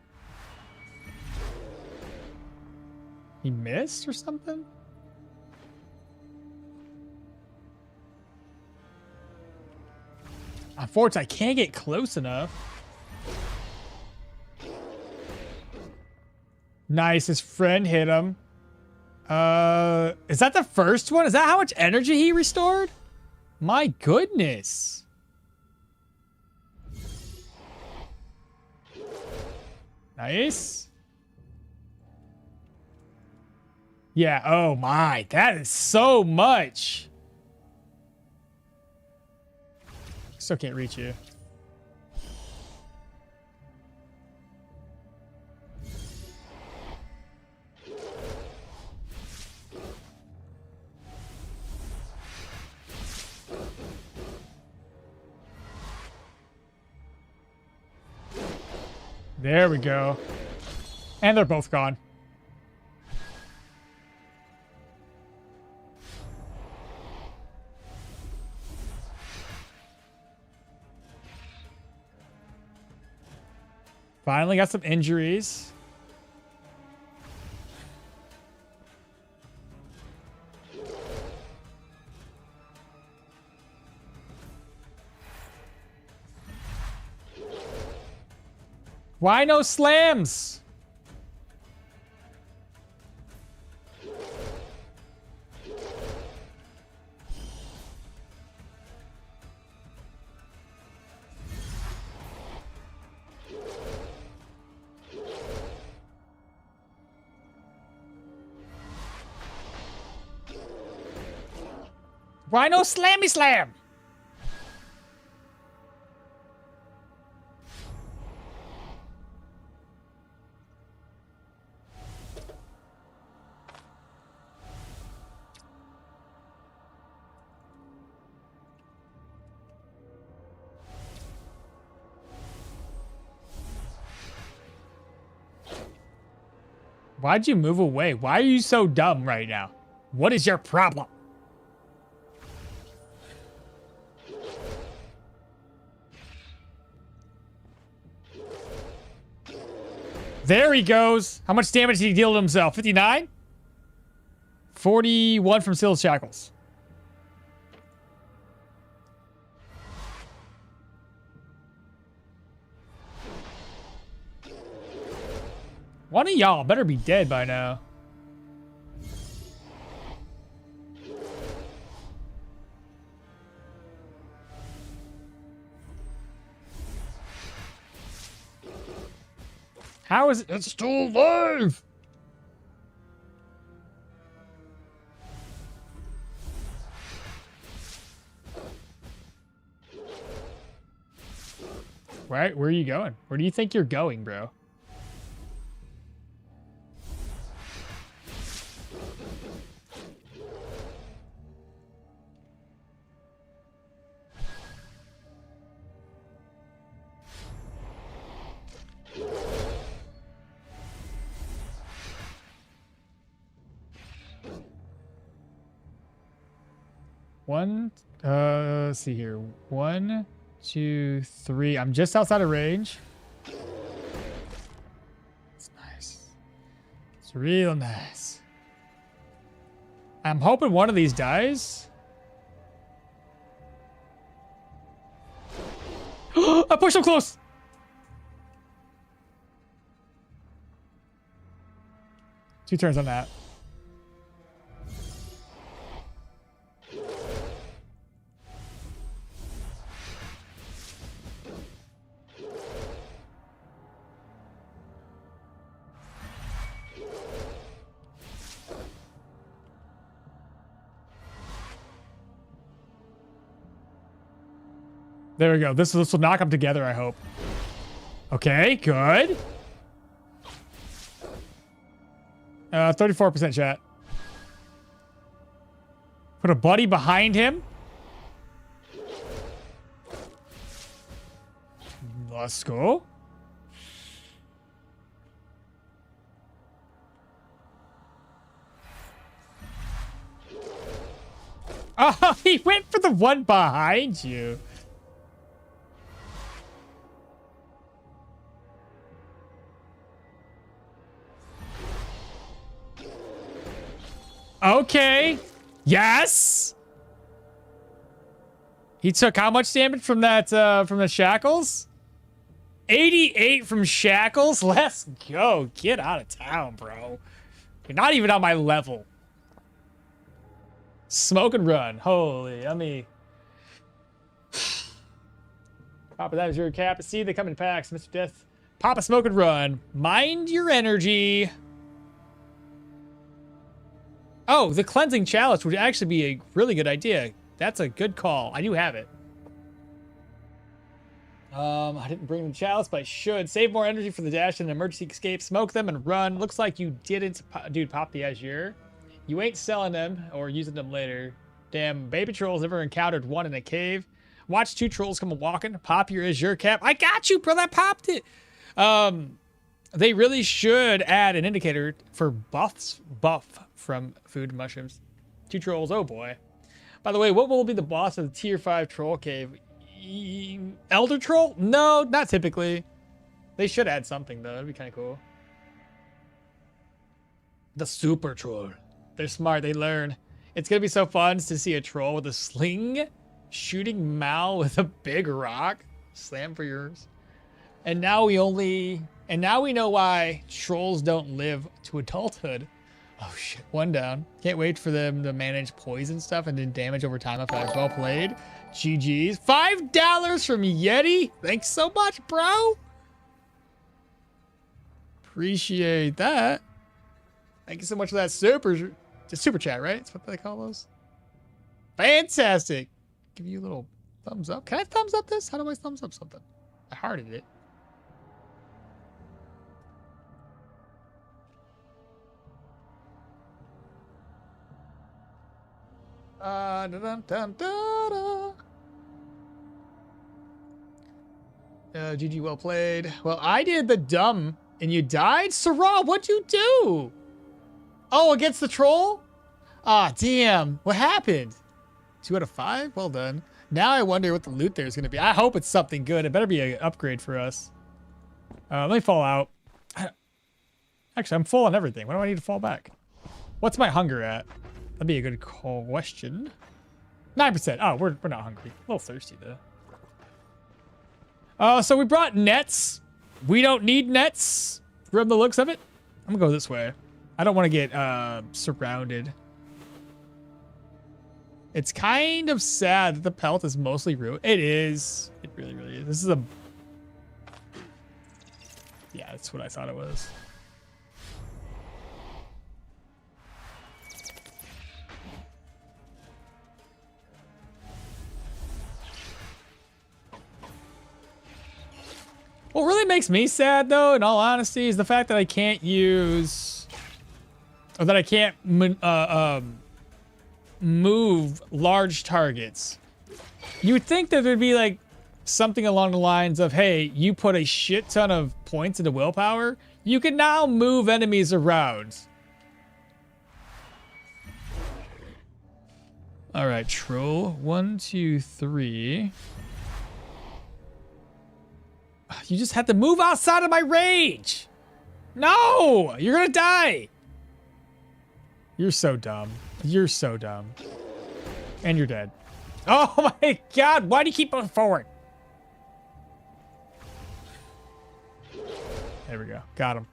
He missed or something? Unfortunately, I can't get close enough. Nice, his friend hit him. Is that the first one? Is that how much energy he restored? My goodness. Nice. Yeah, oh my, that is so much. Still can't reach you. There we go. And they're both gone. Finally got some injuries. Why no slams? Why no slammy slam? Why'd you move away? Why are you so dumb right now? What is your problem? There he goes. How much damage did he deal to himself? 59? 41 from Sealed Shackles. One of y'all better be dead by now. How is it? It's still alive! Right? Where are you going? Where do you think you're going, bro? Let's see here. 1, 2, 3. I'm just outside of range. It's nice. It's real nice. I'm hoping one of these dies. I pushed him close. Two turns on that. There we go. This will knock them together, I hope. Okay, good. 34% chat. Put a buddy behind him. Let's go. Oh, he went for the one behind you. Okay. Yes. He took how much damage from that, from the shackles? 88 from shackles? Let's go. Get out of town, bro. You're not even on my level. Smoke and run. Holy, let me... Papa, that was your cap. See, they come in packs. Mr. Death. Papa, smoke and run. Mind your energy. Oh, the cleansing chalice would actually be a really good idea. That's a good call. I do have it. I didn't bring the chalice, but I should. Save more energy for the dash and emergency escape. Smoke them and run. Looks like you didn't, dude, pop the Azure. You ain't selling them or using them later. Damn, baby trolls never encountered one in a cave. Watch 2 trolls come walking. Pop your Azure cap. I got you, bro. I popped it. They really should add an indicator for buff from food mushrooms. 2 trolls. Oh boy. By the way, what will be the boss of the tier 5 troll cave? Elder troll? No, not typically. They should add something though. That'd be kind of cool. The super troll. They're smart. They learn. It's gonna be so fun to see a troll with a sling shooting Mal with a big rock. Slam for yours. And now we know why trolls don't live to adulthood. Oh shit, 1 down. Can't wait for them to manage poison stuff and then damage over time effects. Well played. GG's. $5 from Yeti. Thanks so much, bro. Appreciate that. Thank you so much for that super chat, right? That's what they call those. Fantastic. Give you a little thumbs up. Can I thumbs up this? How do I thumbs up something? I hearted it. GG, well played. Well, I did the dumb and you died? Sarah, what'd you do? Oh, against the troll? Ah, damn. What happened? 2 out of 5? Well done. Now I wonder what the loot there is going to be. I hope it's something good. It better be an upgrade for us. Let me fall out. Actually, I'm full on everything. Why do I need to fall back? What's my hunger at? That'd be a good question. 9%. Oh, we're not hungry. A little thirsty, though. So we brought nets. We don't need nets from the looks of it. I'm going to go this way. I don't want to get surrounded. It's kind of sad that the pelt is mostly ruined. It is. It really, really is. This is a... Yeah, that's what I thought it was. What really makes me sad, though, in all honesty, is the fact that I can't use... Or that I can't move large targets. You would think that there'd be, like, something along the lines of, hey, you put a shit ton of points into willpower, you can now move enemies around. All right, troll. 1, 2, 3... You just had to move outside of my range. No, you're gonna die. You're so dumb. You're so dumb. And you're dead. Oh my God, why do you keep going forward? There we go, got him.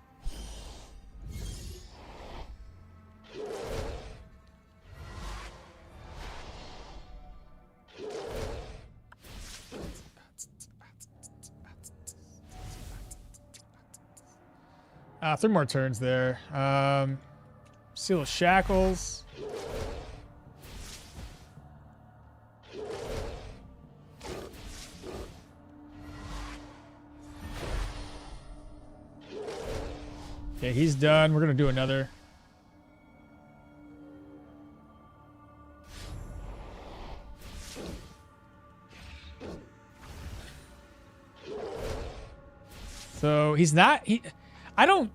Three more turns there. Seal of Shackles. Okay, he's done. We're gonna do another. So he's not. I don't.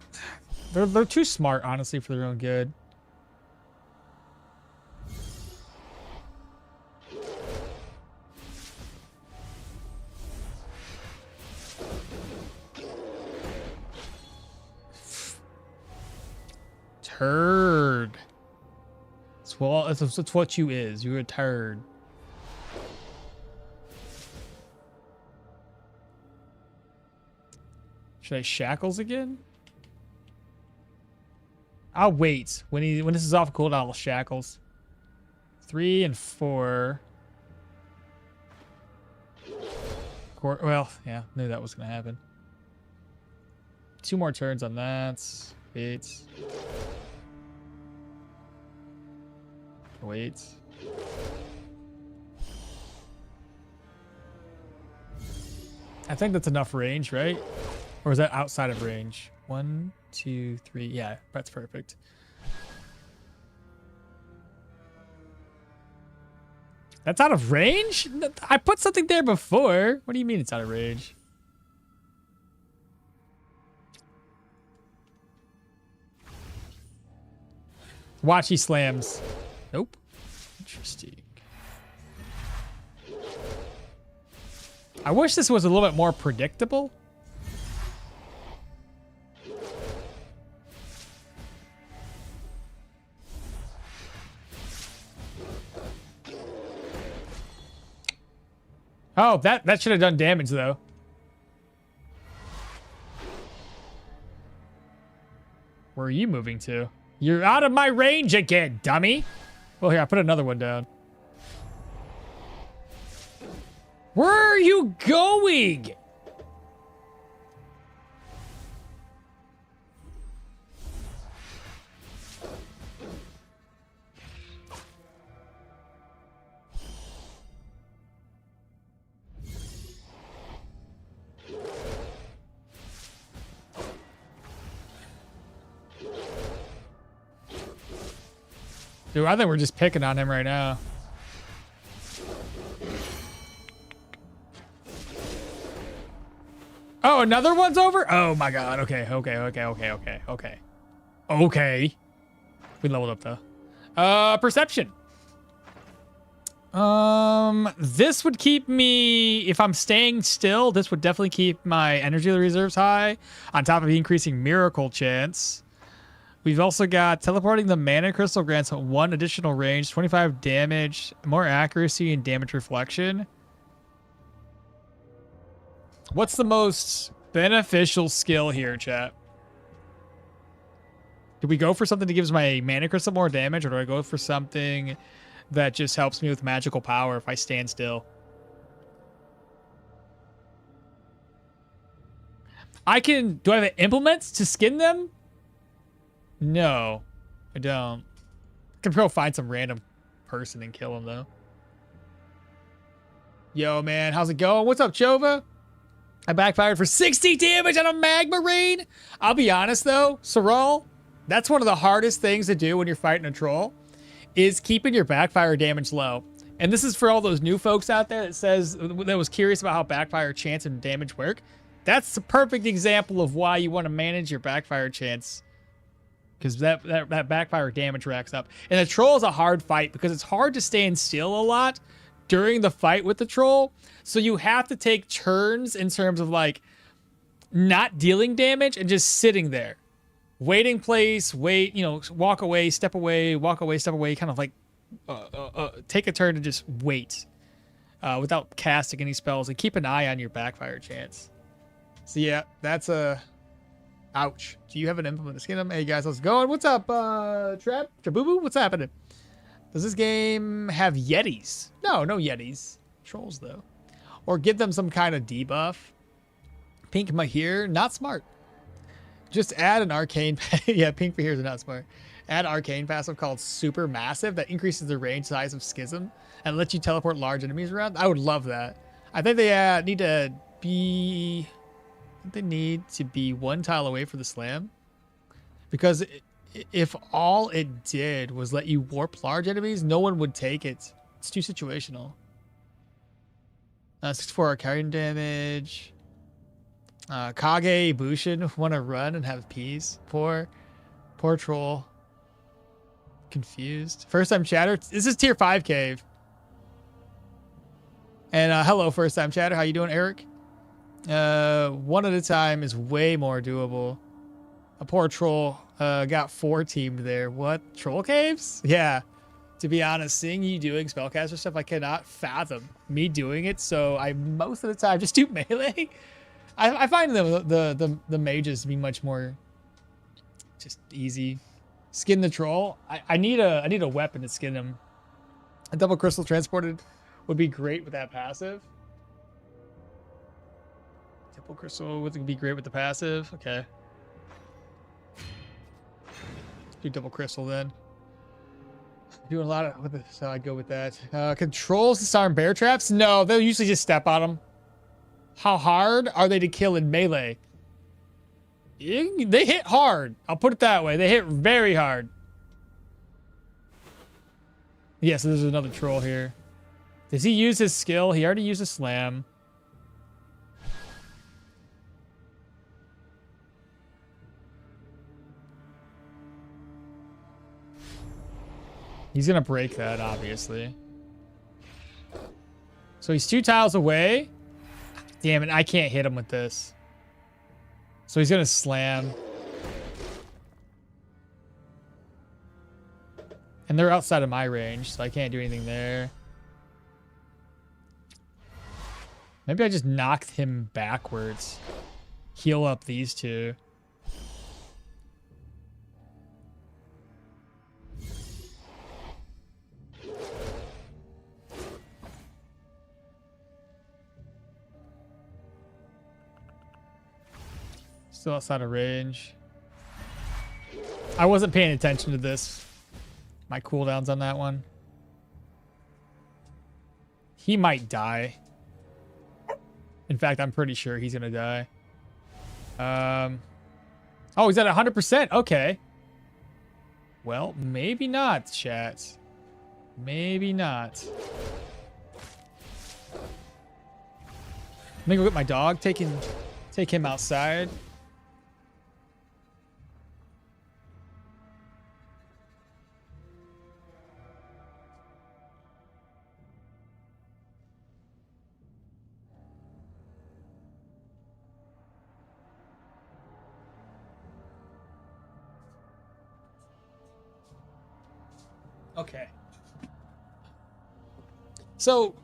They're too smart, honestly, for their own good. Turd. Well, that's what you is. You're a turd. Should I shackles again? I'll wait. When this is off cooldown, I'll shackles. 3 and 4. Well, yeah, knew that was gonna happen. 2 more turns on that. Wait. Wait. I think that's enough range, right? Or is that outside of range? 1, 2, 3. Yeah, that's perfect. That's out of range? I put something there before. What do you mean it's out of range? Watch, he slams. Nope. Interesting. I wish this was a little bit more predictable. Oh, that should have done damage though. Where are you moving to? You're out of my range again, dummy. Well, here, I put another one down. Where are you going? Dude, I think we're just picking on him right now. Oh, another one's over? Oh my god. Okay. Okay. We leveled up though. Perception. This would keep me, if I'm staying still, this would definitely keep my energy reserves high, on top of increasing miracle chance. We've also got teleporting the mana crystal grants 1 additional range, 25 damage, more accuracy, and damage reflection. What's the most beneficial skill here, chat? Do we go for something that gives my mana crystal more damage, or do I go for something that just helps me with magical power if I stand still? Do I have implements to skin them? No, I don't. I can go find some random person and kill him though. Yo, man, how's it going? What's up, Chova? I backfired for 60 damage on a magma rain. I'll be honest though, Sorol, that's one of the hardest things to do when you're fighting a troll, is keeping your backfire damage low. And this is for all those new folks out there that was curious about how backfire chance and damage work. That's the perfect example of why you want to manage your backfire chance, because that backfire damage racks up. And the troll is a hard fight because it's hard to stand still a lot during the fight with the troll. So you have to take turns in terms of like not dealing damage and just sitting there. Waiting place, wait, walk away, step away, walk away, step away, kind of like take a turn and just wait without casting any spells, and keep an eye on your backfire chance. So yeah, that's a... Ouch. Do you have an implement to skin him? Hey guys, how's it going? What's up, Trabubu? What's happening? Does this game have Yetis? No Yetis. Trolls, though. Or give them some kind of debuff. Pink Mahir, not smart. Just add an arcane... yeah, Pink Mahir is not smart. Add arcane passive called Super Massive that increases the range size of Schism and lets you teleport large enemies around. I would love that. I think they need to be... They need to be 1 tile away for the slam, because if all it did was let you warp large enemies, no one would take it. It's too situational. 64 arcane damage. Kage Bushin want to run and have peace. Poor troll. Confused. First time chatter. This is tier 5 cave. And hello, first time chatter. How you doing, Eric? 1 at a time is way more doable. A poor troll got 4 teamed there. What? Troll caves? Yeah. To be honest, seeing you doing spellcaster stuff, I cannot fathom me doing it. So I most of the time just do melee. I find the mages to be much more just easy. Skin the troll. I need a weapon to skin him. A double crystal transported would be great with that passive. Double crystal would be great with the passive. Okay. Let's do double crystal then. Doing a lot of with this, so I'd go with that. Controls disarm bear traps? No, they'll usually just step on them. How hard are they to kill in melee? They hit hard. I'll put it that way. They hit very hard. Yeah, so there's another troll here. Does he use his skill? He already used a slam. He's gonna break that, obviously. So he's 2 tiles away. Damn it, I can't hit him with this. So he's gonna slam. And they're outside of my range, so I can't do anything there. Maybe I just knocked him backwards. Heal up these two. Still outside of range. I wasn't paying attention to this. My cooldowns on that one. He might die. In fact, I'm pretty sure he's gonna die. Oh, he's at 100%. Okay. Well, maybe not, chat. Maybe not. Let me go get my dog. Take him outside. Okay. So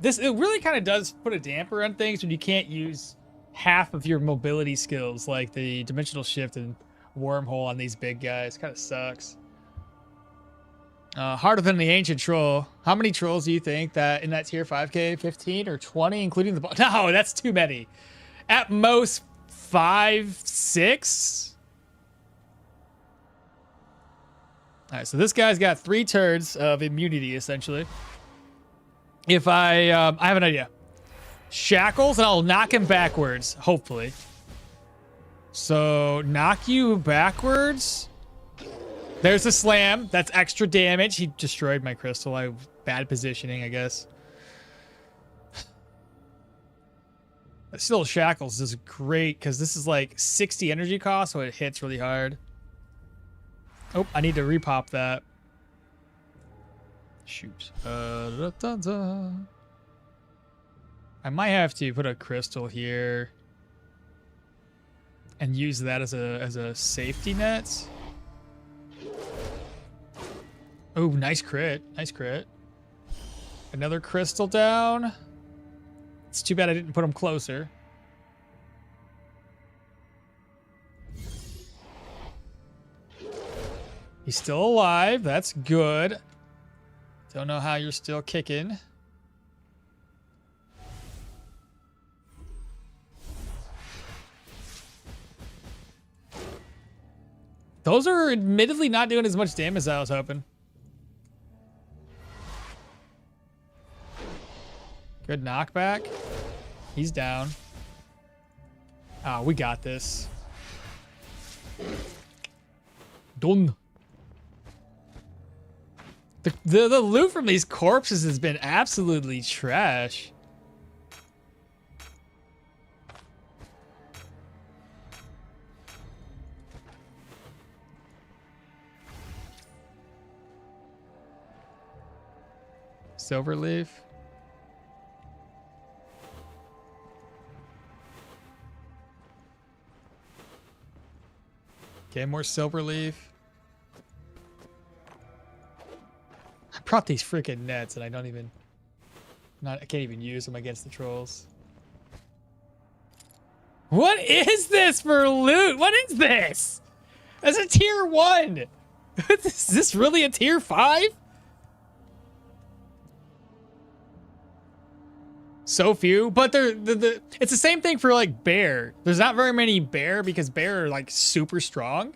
it really kind of does put a damper on things when you can't use half of your mobility skills like the dimensional shift and wormhole on these big guys. Kind of sucks. Harder than the ancient troll. How many trolls do you think that in that tier 5k? 15 or 20 including the no, that's too many. At most 5, 6. All right, so this guy's got 3 turns of immunity, essentially. If I have an idea. Shackles, and I'll knock him backwards, hopefully. So, knock you backwards. There's a slam. That's extra damage. He destroyed my crystal. Bad positioning, I guess. But still, Shackles is great, because this is like 60 energy cost, so it hits really hard. Oh, I need to repop that. Shoot. I might have to put a crystal here and use that as a safety net. Oh, nice crit. Nice crit. Another crystal down. It's too bad I didn't put him closer. He's still alive. That's good. Don't know how you're still kicking. Those are admittedly not doing as much damage as I was hoping. Good knockback. He's down. Ah, we got this. Done. The loot from these corpses has been absolutely trash. Silverleaf. Okay, more silverleaf. brought these freaking nets and I don't even... I can't even use them against the trolls. What is this for loot? What is this? That's a tier 1. Is this really a tier 5? So few, but it's the same thing for like bear. There's not very many bear because bear are like super strong.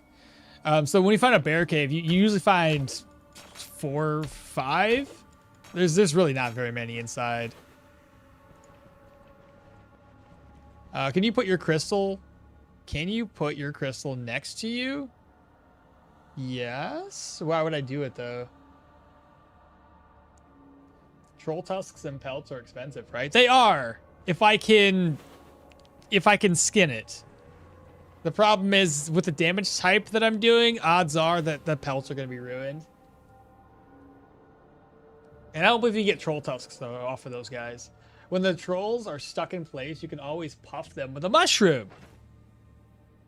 So when you find a bear cave, you usually find 4, 5. There's really not very many inside. Can you put your crystal? Can you put your crystal next to you? Yes. Why would I do it though? Troll tusks and pelts are expensive, right? They are. If I can skin it. The problem is with the damage type that I'm doing, odds are that the pelts are going to be ruined. And I don't believe you get troll tusks though off of those guys. When the trolls are stuck in place, you can always puff them with a mushroom.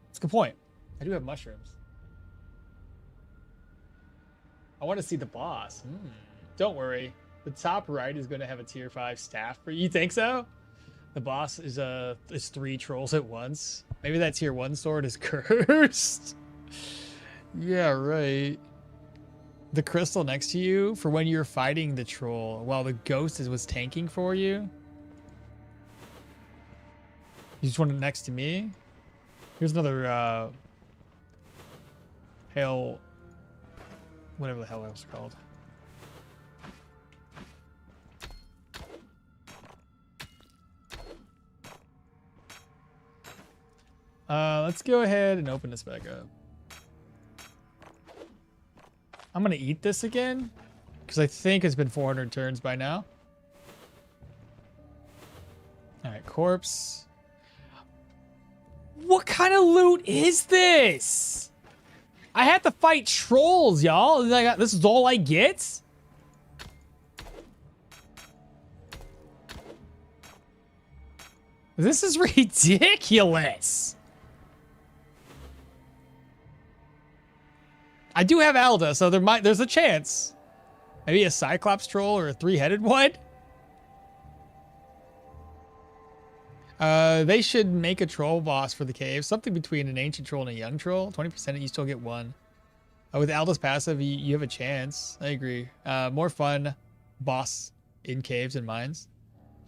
That's a good point. I do have mushrooms. I want to see the boss. Don't worry. The top right is going to have a tier 5 staff for you. You think so? The boss is 3 trolls at once. Maybe that tier 1 sword is cursed. Yeah, right. The crystal next to you for when you're fighting the troll while the ghost was tanking for you. You just want it next to me? Here's another hail, whatever the hell that was called. Let's go ahead and open this back up. I'm gonna eat this again because I think it's been 400 turns by now. All right, corpse. What kind of loot is this? I have to fight trolls, y'all. This is all I get? This is ridiculous. I do have Alda, so there's a chance. Maybe a Cyclops troll or a 3-headed one. They should make a troll boss for the cave. Something between an ancient troll and a young troll. 20% you still get 1. With Alda's passive, you have a chance. I agree. More fun boss in caves and mines.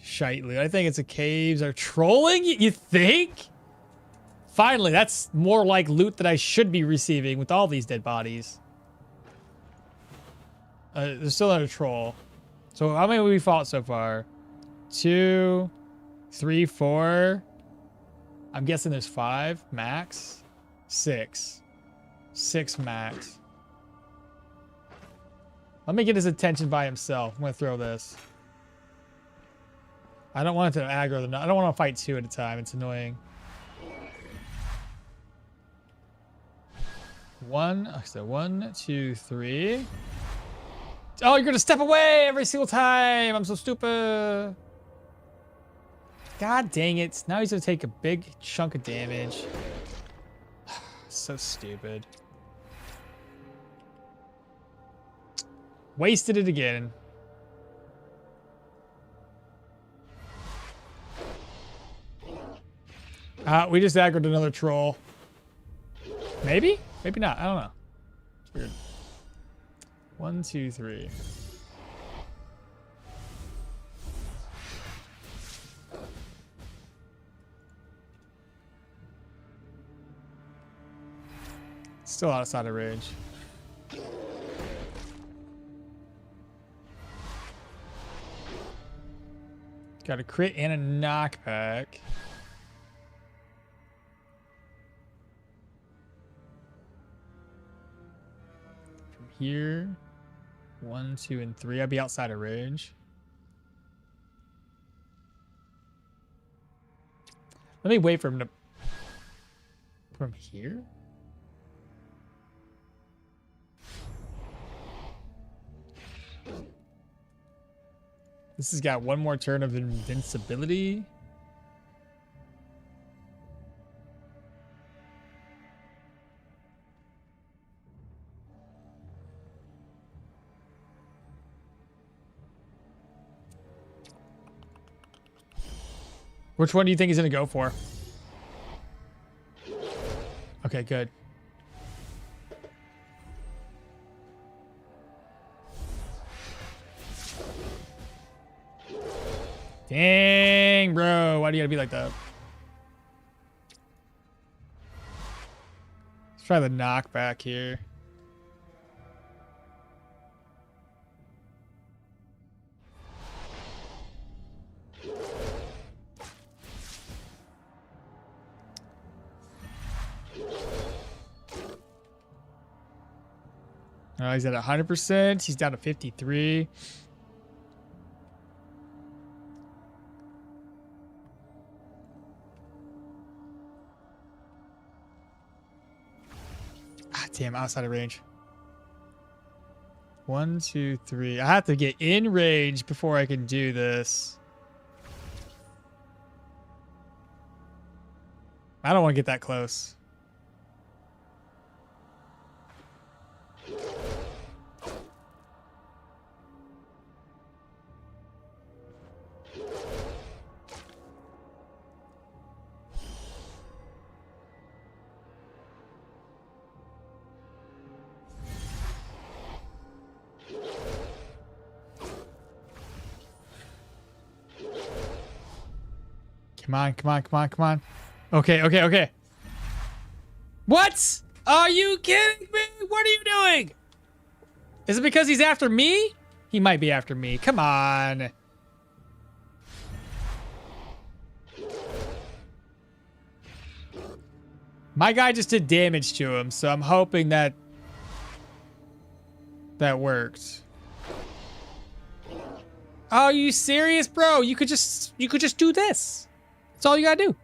Shite loot. I think it's a caves are trolling. You think? Finally, that's more like loot that I should be receiving with all these dead bodies. There's still not a troll. So how many have we fought so far? 2, 3, 4. I'm guessing there's 5 max. 6. 6 max. Let me get his attention by himself. I'm gonna throw this. I don't want it to aggro them. I don't want to fight 2 at a time. It's annoying. 1, 2, 3. Oh, you're gonna step away every single time. I'm so stupid. God dang it. Now he's gonna take a big chunk of damage. So stupid. Wasted it again. We just aggroed another troll. Maybe? Maybe not. I don't know. It's weird. 1, 2, 3. Still outside of range. Got a crit and a knockback. From here, 1, 2, and 3. I'll be outside of range. Let me wait for him to... From here? This has got 1 more turn of invincibility. Which one do you think he's gonna go for? Okay, good. Dang, bro. Why do you gotta be like that? Let's try the knockback here. He's at 100%. He's down to 53. Ah, damn, outside of range. 1, 2, 3. I have to get in range before I can do this. I don't want to get that close. Come on, come on, come on, come on. Okay, okay, okay. What? Are you kidding me? What are you doing? Is it because he's after me? He might be after me. Come on. My guy just did damage to him, so I'm hoping that that worked. Oh, are you serious, bro? You could just do this. That's all you gotta do.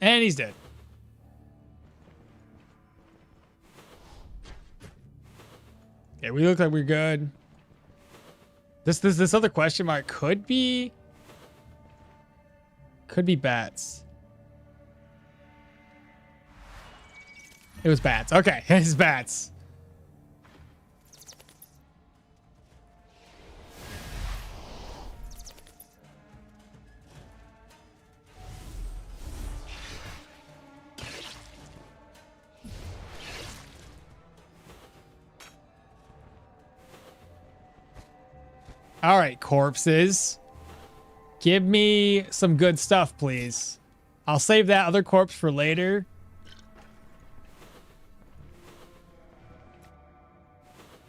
And he's dead. Okay, we look like we're good. This other question mark could be bats. It was bats. Okay, it's bats. All right, corpses. Give me some good stuff, please. I'll save that other corpse for later.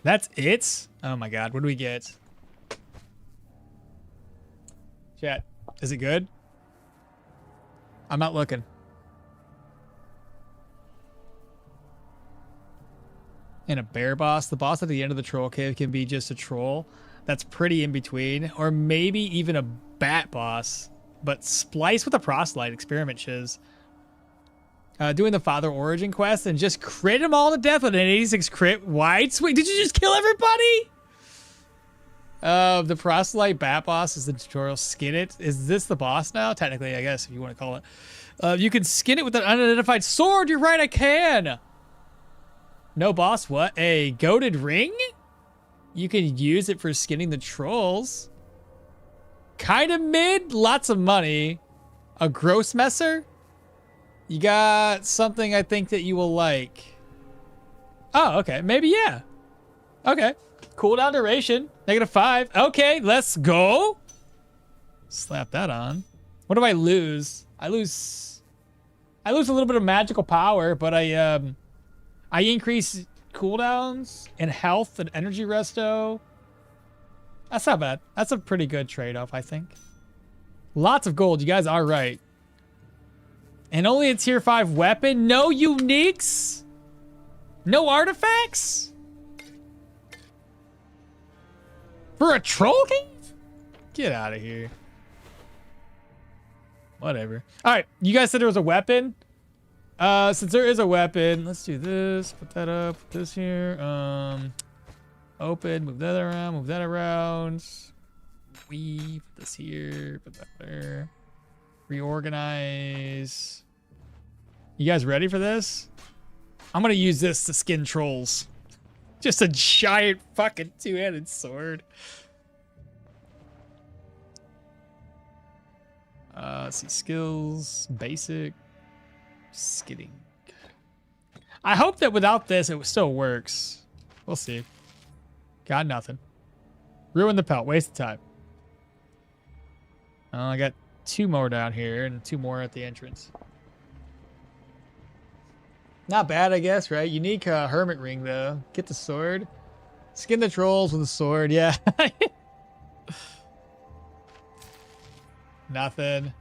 That's it? Oh my god, what do we get? Chat, is it good? I'm not looking. And a bear boss. The boss at the end of the troll cave can be just a troll. That's pretty in between. Or maybe even a bat boss. But splice with a proselyte experiment shiz. Doing the Father Origin quest and just crit them all to death with an 86 crit wide swing. Did you just kill everybody? The proselyte bat boss is the tutorial. Skin it. Is this the boss now? Technically, I guess, if you want to call it. You can skin it with an unidentified sword. You're right, I can. No boss, what? A goated ring? You can use it for skinning the trolls. Kind of mid, lots of money. A gross messer? You got something I think that you will like. Oh, okay, maybe yeah. Okay, cooldown duration, -5. Okay, let's go. Slap that on. What do I lose? I lose a little bit of magical power, but I increase cooldowns and health and energy resto. That's not bad. That's a pretty good trade-off, I think. Lots of gold. You guys are right. And only a tier 5 weapon. No uniques. No artifacts. For a troll cave? Get out of here. Whatever. All right. You guys said there was a weapon. Since there is a weapon, let's do this. Put that up. Put this here. Open. Move that around. Move that around. Weave. Put this here. Put that there. Reorganize. You guys ready for this? I'm gonna use this to skin trolls. Just a giant fucking two-handed sword. Let's see, skills, basic, skidding. I hope that without this, it still works. We'll see. Got nothing. Ruin the pelt, waste of time. I got 2 more down here and 2 more at the entrance. Not bad, I guess, right? Unique hermit ring, though. Get the sword. Skin the trolls with a sword, yeah. Nothing.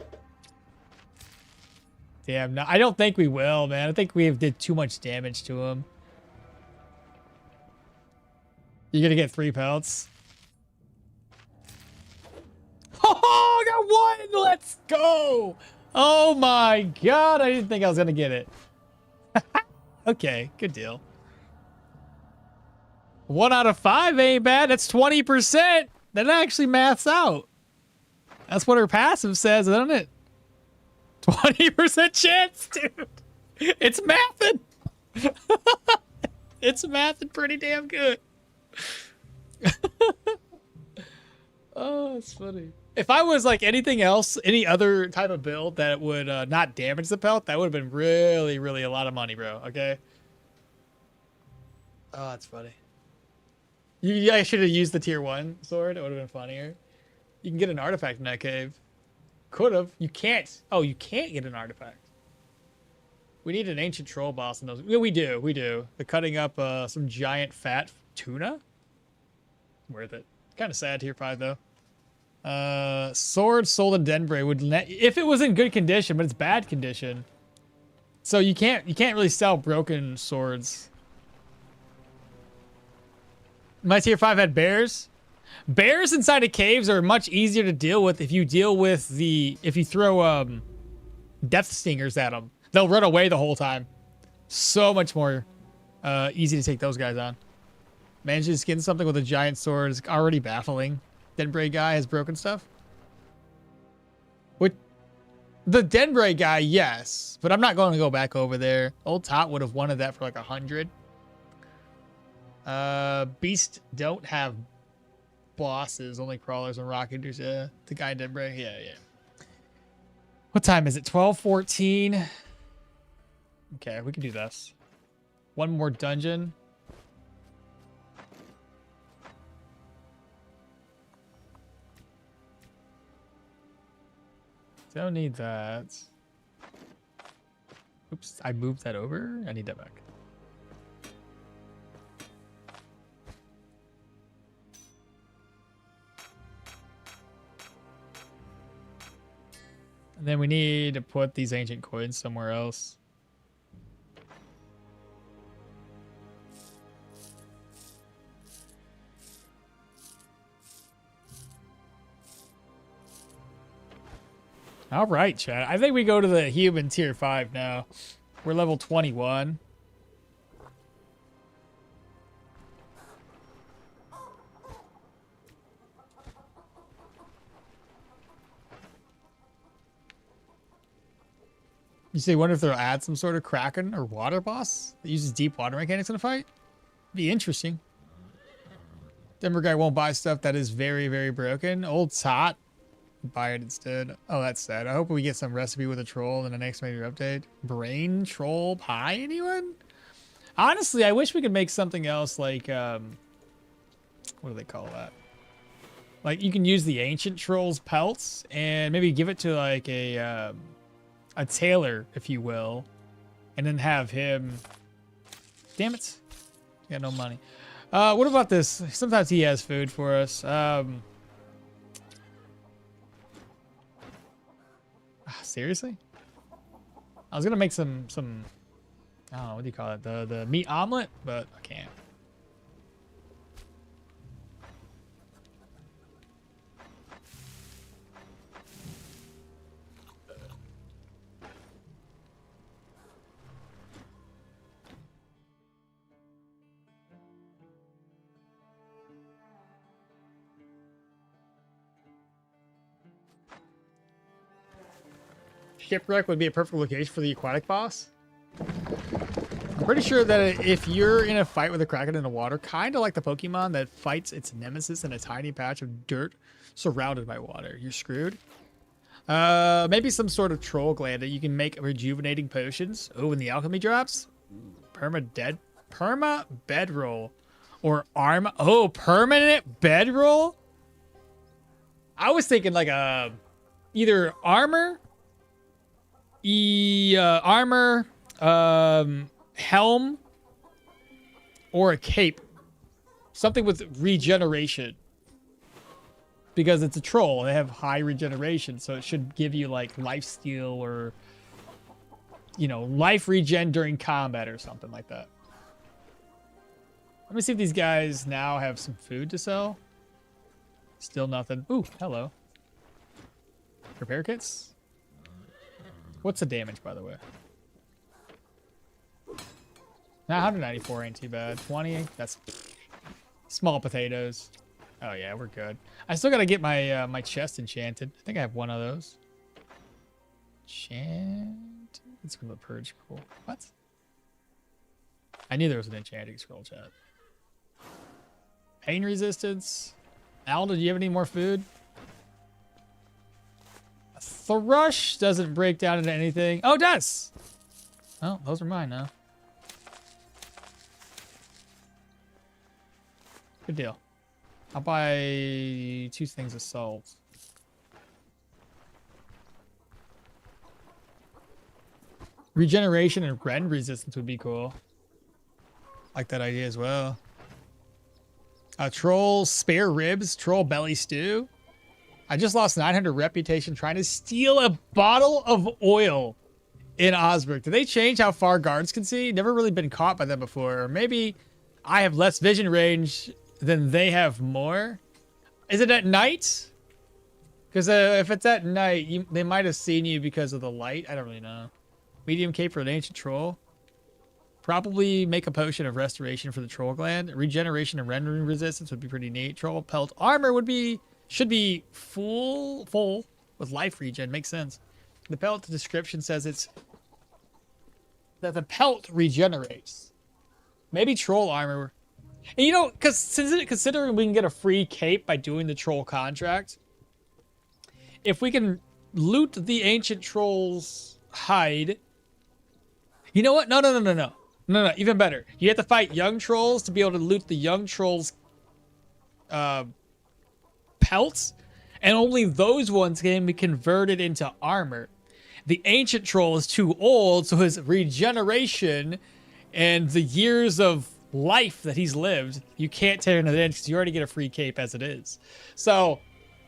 Damn, no, I don't think we will, man. I think we did too much damage to him. You're gonna get 3 pelts. Oh, I got 1! Let's go! Oh my god, I didn't think I was gonna get it. Okay, good deal. 1 out of 5 ain't bad. That's 20%. That actually maths out. That's what her passive says, isn't it? 20% chance, dude. It's mathing. It's mathing pretty damn good. Oh, it's funny. If I was like anything else, any other type of build that would not damage the pelt, that would have been really, really a lot of money, bro. Okay. Oh, that's funny. I should have used the tier 1 sword. It would have been funnier. You can get an artifact in that cave. Could have. You can't. Oh, you can't get an artifact. We need an ancient troll boss in those. Yeah, we do. We do. The cutting up some giant fat tuna. Worth it. Kind of sad tier 5 though. Sword sold in Denbray would if it was in good condition, but it's bad condition. So you can't really sell broken swords. My tier 5 had bears. Bears inside of caves are much easier to deal with if you throw death stingers at them. They'll run away the whole time. So much more easy to take those guys on. Managing to skin something with a giant sword is already baffling. Denbray guy has broken stuff. The Denbray guy, yes, but I'm not going to go back over there. Old Tot would have wanted that for like 100. Beast don't have bosses, only crawlers and rock eaters. Yeah, the guy in Denbray. Yeah. What time is it? 12:14. Okay, we can do this. One more dungeon. Don't need that. Oops, I moved that over. I need that back. And then we need to put these ancient coins somewhere else. All right, chat. I think we go to the human tier 5 now. We're level 21. You say, wonder if they'll add some sort of kraken or water boss that uses deep water mechanics in the fight? Be interesting. Denver guy won't buy stuff that is very, very broken. Old Tot. Buy it instead. Oh, that's sad. I hope we get some recipe with a troll in the next major update. Brain troll pie, anyone? Honestly, I wish we could make something else like, what do they call that? Like, you can use the ancient troll's pelts and maybe give it to like a tailor, if you will, and then have him. Damn it. Got no money. What about this? Sometimes he has food for us. Seriously? I was gonna make some I don't know, what do you call it? The meat omelet, but I can't. Shipwreck would be a perfect location for the aquatic boss. I'm pretty sure that if you're in a fight with a kraken in the water, kind of like the Pokemon that fights its nemesis in a tiny patch of dirt surrounded by water, you're screwed. Maybe some sort of troll gland that you can make rejuvenating potions. Oh, and the alchemy drops. Perma bedroll, or permanent bedroll. I was thinking like either armor, helm, or a cape, something with regeneration. Because it's a troll, they have high regeneration, so it should give you like lifesteal or, you know, life regen during combat or something like that. Let me see if these guys now have some food to sell. Still nothing. Ooh, hello. Repair kits. What's the damage, by the way? Now 194 ain't too bad. 20, that's small potatoes. Oh yeah, we're good. I still gotta get my my chest enchanted. I think I have one of those. Enchant. It's from the purge scroll. What? I knew there was an enchanting scroll, chat. Pain resistance. Alda, do you have any more food? A thrush doesn't break down into anything. Oh, it does. Oh, those are mine now. Good deal. I'll buy 2 things of salt. Regeneration and rend resistance would be cool. Like that idea as well. Troll spare ribs, troll belly stew. I just lost 900 reputation trying to steal a bottle of oil in Osberg. Did they change how far guards can see? Never really been caught by them before. Or maybe I have less vision range than they have more. Is it at night? Because if it's at night, they might have seen you because of the light. I don't really know. Medium cape for an ancient troll. Probably make a potion of restoration for the troll gland. Regeneration and rendering resistance would be pretty neat. Troll pelt armor should be full with life regen. Makes sense. The pelt description says that the pelt regenerates. Maybe troll armor. And you know, because considering we can get a free cape by doing the troll contract, if we can loot the ancient troll's hide, you know what? No, even better. You have to fight young trolls to be able to loot the young trolls' pelts, and only those ones can be converted into armor. The ancient troll is too old, so his regeneration and the years of life that he's lived, you can't turn it in because you already get a free cape as it is. So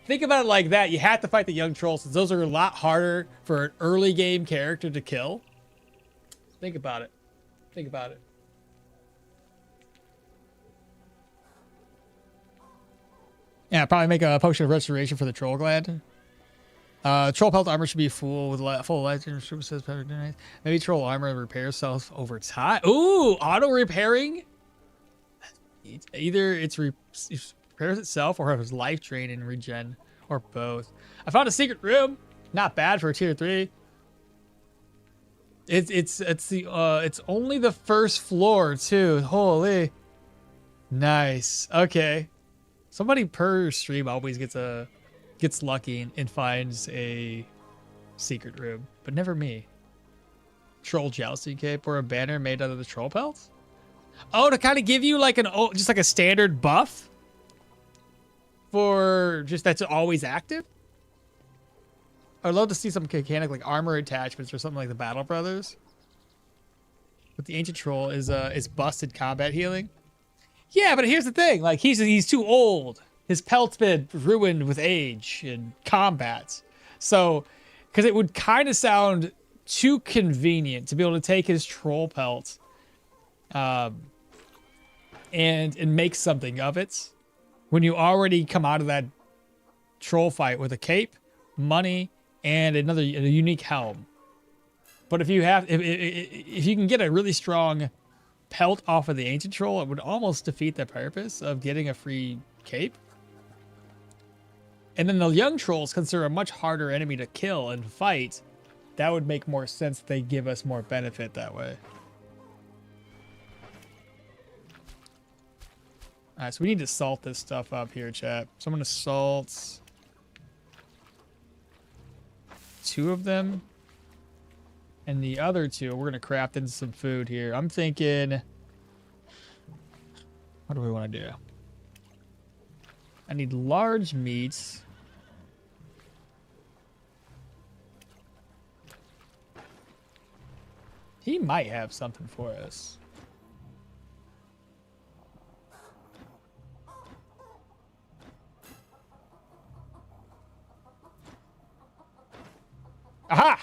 think about it like that. You have to fight the young trolls since those are a lot harder for an early game character to kill. Think about it. Think about it. Yeah, probably make a potion of restoration for the troll gland. Troll pelt armor should be full with full light. Maybe troll armor repairs itself over time. Ooh, auto repairing. Either it repairs itself or has life drain and regen, or both. I found a secret room. Not bad for a tier 3. It's only the first floor too. Holy, nice. Okay, somebody per stream always gets lucky and finds a secret room, but never me. Troll jousting cape or a banner made out of the troll pelts. Oh, to kind of give you like just like a standard buff for just that's always active. I'd love to see some mechanic like armor attachments or something like the Battle Brothers. But the ancient troll is busted combat healing. Yeah, but here's the thing: like he's too old. His pelt's been ruined with age and combat. So, because it would kind of sound too convenient to be able to take his troll pelt, and make something of it, when you already come out of that troll fight with a cape, money, and a unique helm. But if you can get a really strong pelt off of the ancient troll, it would almost defeat the purpose of getting a free cape. And then the young trolls, consider a much harder enemy to kill and fight, that would make more sense. They give us more benefit that way. All right, so we need to salt this stuff up here, chat. So I'm gonna salt 2 of them, and the other 2 we're gonna craft into some food here. I'm thinking, what do we want to do? I need large meats. He might have something for us. Aha!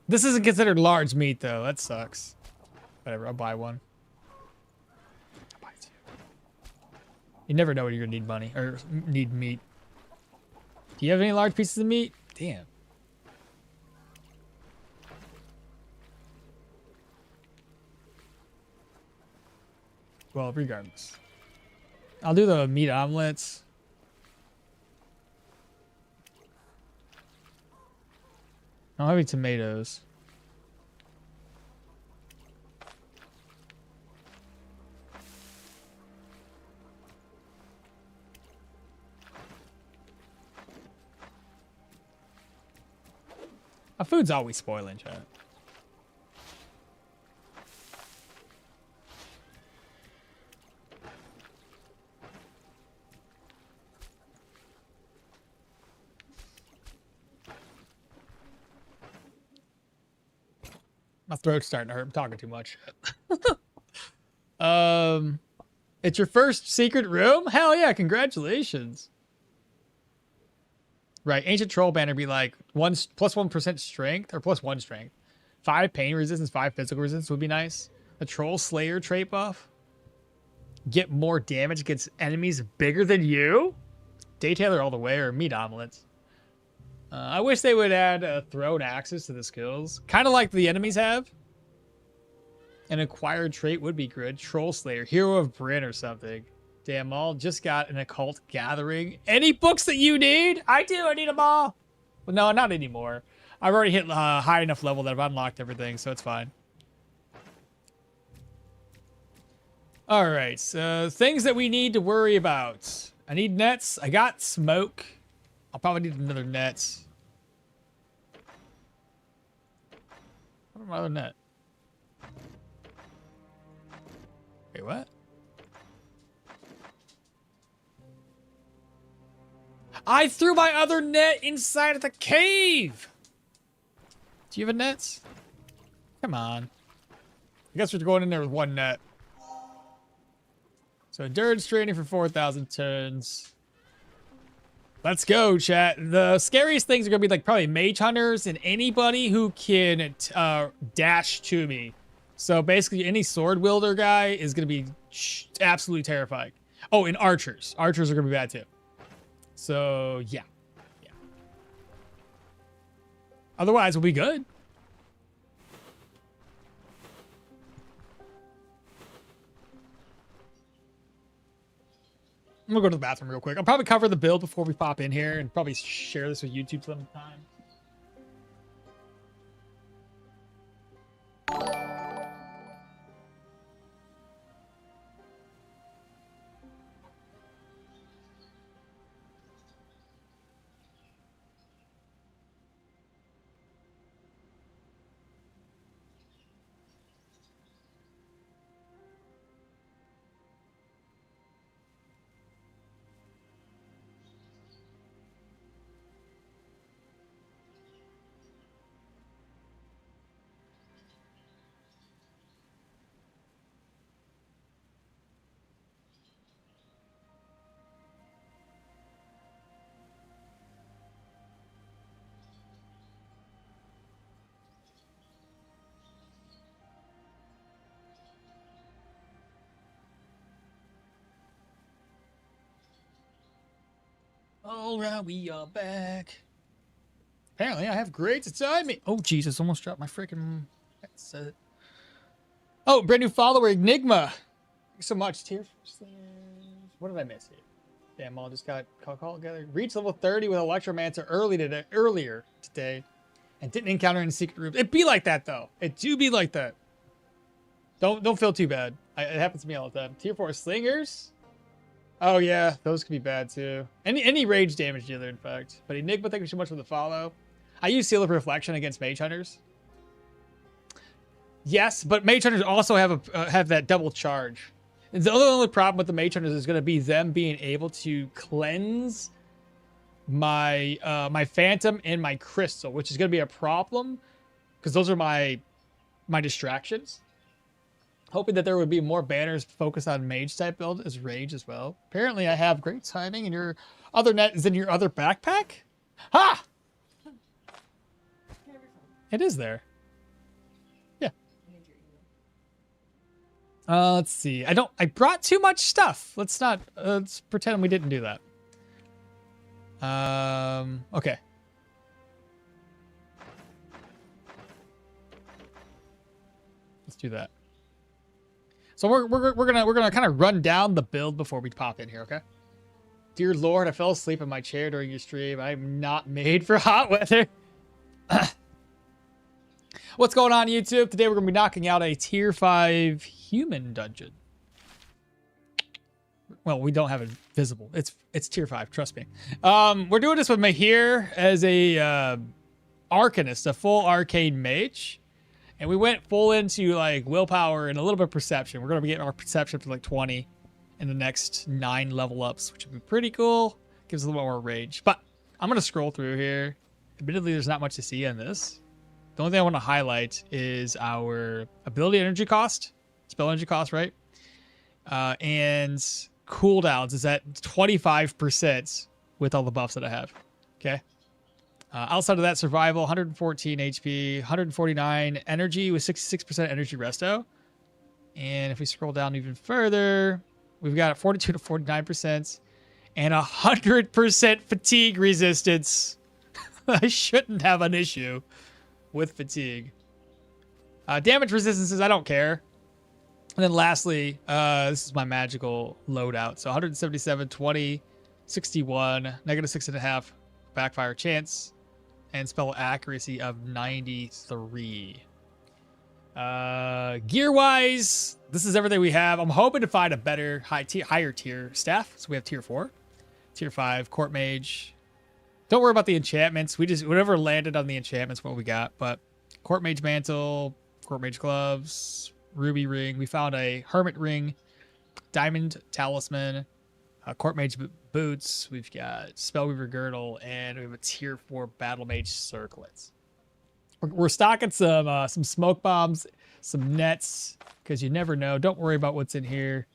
This isn't considered large meat, though. That sucks. Whatever, I'll buy one. I'll buy 2. You never know when you're gonna need money, or need meat. Do you have any large pieces of meat? Damn. Well, regardless. I'll do the meat omelets. I don't have any tomatoes. My food's always spoiling, chat. My throat's starting to hurt. I'm talking too much. It's your first secret room? Hell yeah, congratulations. Right, Ancient Troll Banner be like plus 1% strength, or plus 1 strength. 5 pain resistance, 5 physical resistance would be nice. A Troll Slayer trait buff. Get more damage against enemies bigger than you? Daytailer all the way, or meat omelets. I wish they would add thrown axes to the skills. Kind of like the enemies have. An acquired trait would be good. Troll Slayer, Hero of Bryn or something. Damn, all just got an occult gathering. Any books that you need? I do, I need them all. Well, no, not anymore. I've already hit high enough level that I've unlocked everything, so it's fine. All right, so things that we need to worry about. I need nets. I got smoke. I'll probably need another net. What my other net? Wait, what? I threw my other net inside of the cave! Do you have a net? Come on. I guess we're going in there with 1 net. So endurance training for 4,000 turns. Let's go, chat. The scariest things are going to be like probably mage hunters and anybody who can dash to me. So basically any sword wielder guy is going to be absolutely terrifying. Oh, and archers. Archers are going to be bad too. So yeah. Otherwise, we'll be good. I'm gonna go to the bathroom real quick. I'll probably cover the build before we pop in here and probably share this with YouTube sometime. All right, we are back. Apparently, I have grades inside me. Oh, Jesus, almost dropped my freaking headset. Oh, brand new follower, Enigma. Thanks so much. Tier. What did I miss here? Damn, all just got called together. Reached level 30 with Electromancer earlier today. And didn't encounter any secret rooms. It be like that though. It do be like that. Don't feel too bad. It happens to me all the time. Tier 4 slingers. Oh yeah, those could be bad too. Any rage damage dealer, in fact. But Enigma, thank you so much for the follow. I use Seal of Reflection against Mage Hunters. Yes, but Mage Hunters also have that double charge. And the only problem with the Mage Hunters is going to be them being able to cleanse my my Phantom and my Crystal, which is going to be a problem because those are my distractions. Hoping that there would be more banners focused on Mage type build as Rage as well. Apparently, I have great timing, and your other net is in your other backpack. Ha! It is there. Yeah. Let's see. I brought too much stuff. Let's pretend we didn't do that. Okay. Let's do that. So we're gonna kind of run down the build before we pop in here, okay? Dear Lord, I fell asleep in my chair during your stream. I'm not made for hot weather. What's going on, YouTube? Today we're gonna be knocking out a tier 5 human dungeon. Well, we don't have it visible. It's tier 5, trust me. We're doing this with Mahir as a arcanist, a full arcane mage. And we went full into like willpower and a little bit of perception. We're gonna be getting our perception to like 20 in the next 9 level ups, which would be pretty cool. Gives us a little more rage. But I'm gonna scroll through here. Admittedly, there's not much to see in this. The only thing I want to highlight is our ability energy cost, spell energy cost, right? And cooldowns is at 25% with all the buffs that I have. Okay. Outside of that, survival, 114 HP, 149 energy with 66% energy resto. And if we scroll down even further, we've got 42 to 49% and 100% fatigue resistance. I shouldn't have an issue with fatigue. Damage resistances, I don't care. And then lastly, this is my magical loadout. So 177, 20, 61, -6.5 backfire chance, and spell accuracy of 93. Gear wise, this is everything we have. I'm hoping to find a better higher tier staff. So we have tier 4, tier 5, court mage. Don't worry about the enchantments. We just whatever landed on the enchantments, what we got. But court mage mantle, court mage gloves, ruby ring. We found a hermit ring, diamond talisman, court mage boots. We've got spellweaver girdle, and we have a tier 4 battle mage circlets. We're stocking some smoke bombs, some nets, because you never know. Don't worry about what's in here.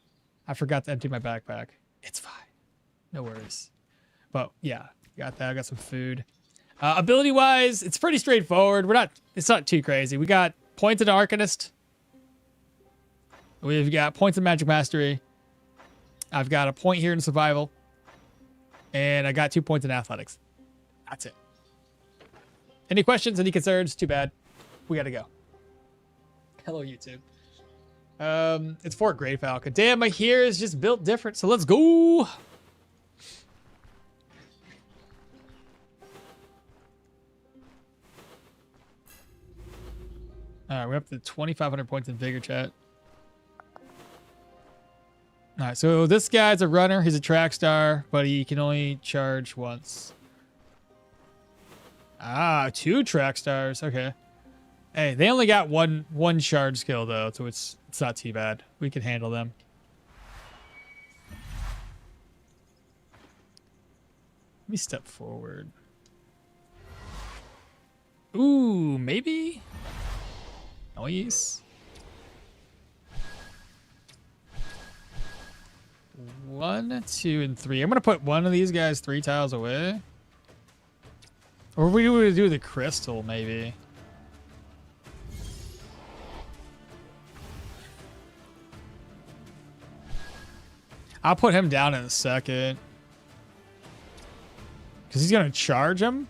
I forgot to empty my backpack. It's fine. No worries. But yeah, got that. I got some food. Ability wise, it's pretty straightforward. It's not too crazy. We got points in Arcanist. We've got points in Magic Mastery. I've got a point here in Survival. And I got 2 points in Athletics. That's it. Any questions? Any concerns? Too bad. We gotta go. Hello, YouTube. It's Fort Grey Falcon. Damn, my here is just built different. So let's go. All right, we're up to 2,500 points in Vigor, chat. All right, so this guy's a runner. He's a track star, but he can only charge once. Ah, 2 track stars. Okay. Hey, they only got one charge skill though, so it's not too bad. We can handle them. Let me step forward. Ooh, maybe. Nice. 1, 2, and 3. I'm gonna put one of these guys 3 tiles away. Or we would do the crystal, maybe. I'll put him down in a second. Because he's gonna charge him.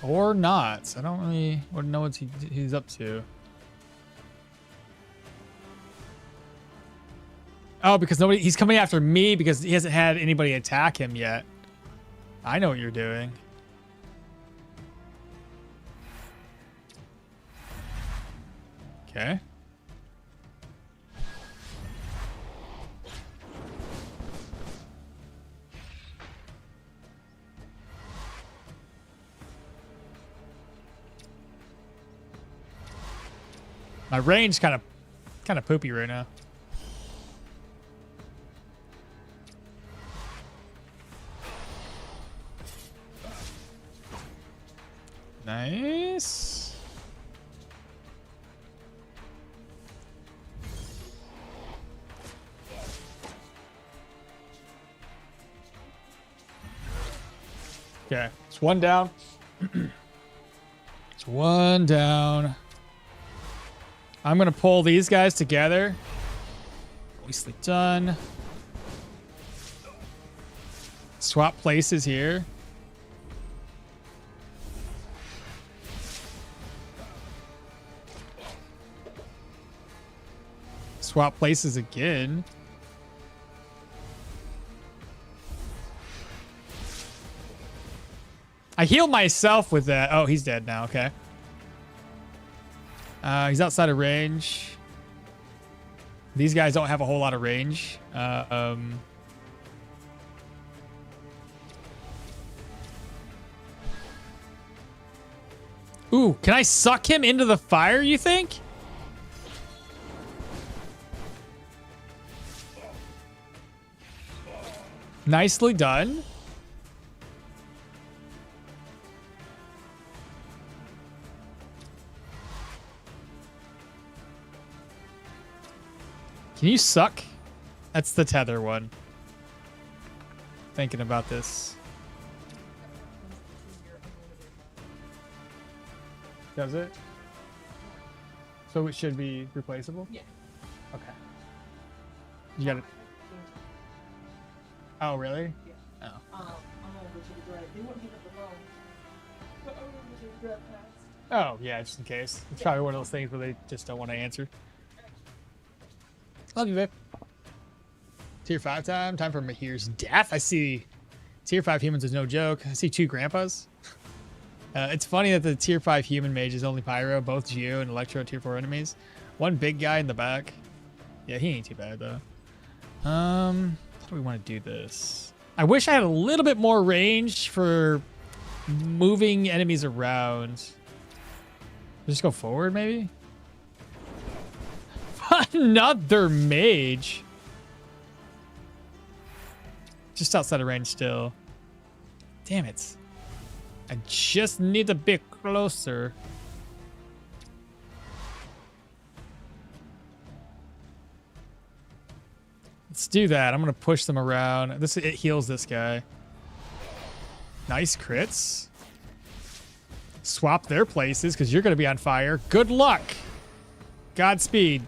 Or not. I don't really want to know what he's up to. Oh, because he's coming after me because he hasn't had anybody attack him yet. I know what you're doing. Okay. My range kind of poopy right now. Nice. Okay, it's one down. It's one down. I'm gonna pull these guys together. Nicely done. Swap places here. Swap places again. I healed myself with that. Oh, he's dead now. Okay. He's outside of range. These guys don't have a whole lot of range. Ooh, can I suck him into the fire, you think? Nicely done. Can you suck? That's the tether one. Thinking about this. Does it? So it should be replaceable? Yeah. Okay. You got it. Oh, really? Yeah. Oh. I'm on Richard Grant. They wouldn't pick up the phone. But I'm on Richard Grant passed. Oh, yeah, just in case. It's probably one of those things where they just don't want to answer. Love you, babe. Tier 5 time. Time for Mahir's death. I see Tier 5 humans is no joke. I see 2 grandpas. It's funny that the Tier 5 human mage is only Pyro, both Geo and Electro Tier 4 enemies. One big guy in the back. Yeah, he ain't too bad, though. How do we want to do this? I wish I had a little bit more range for moving enemies around. Just go forward, maybe? Another mage. Just outside of range still. Damn it. I just need a bit closer. Let's do that. I'm going to push them around. It heals this guy. Nice crits. Swap their places because you're going to be on fire. Good luck. Godspeed.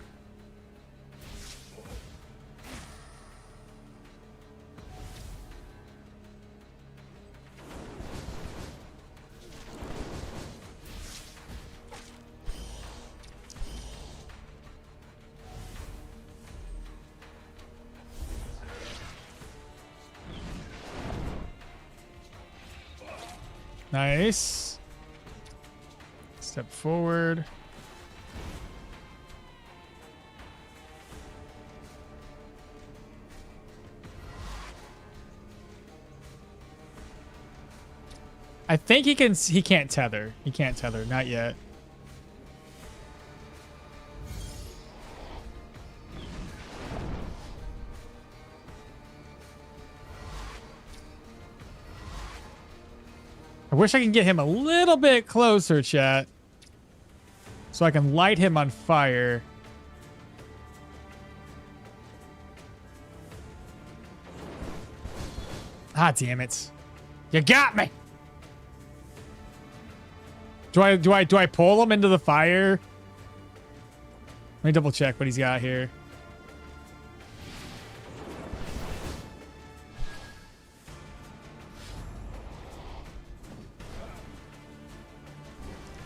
Nice. Step forward. I think he can't tether. He can't tether, not yet. I wish I can get him a little bit closer, chat. So I can light him on fire. Ah, damn it. You got me. Do I pull him into the fire? Let me double check what he's got here.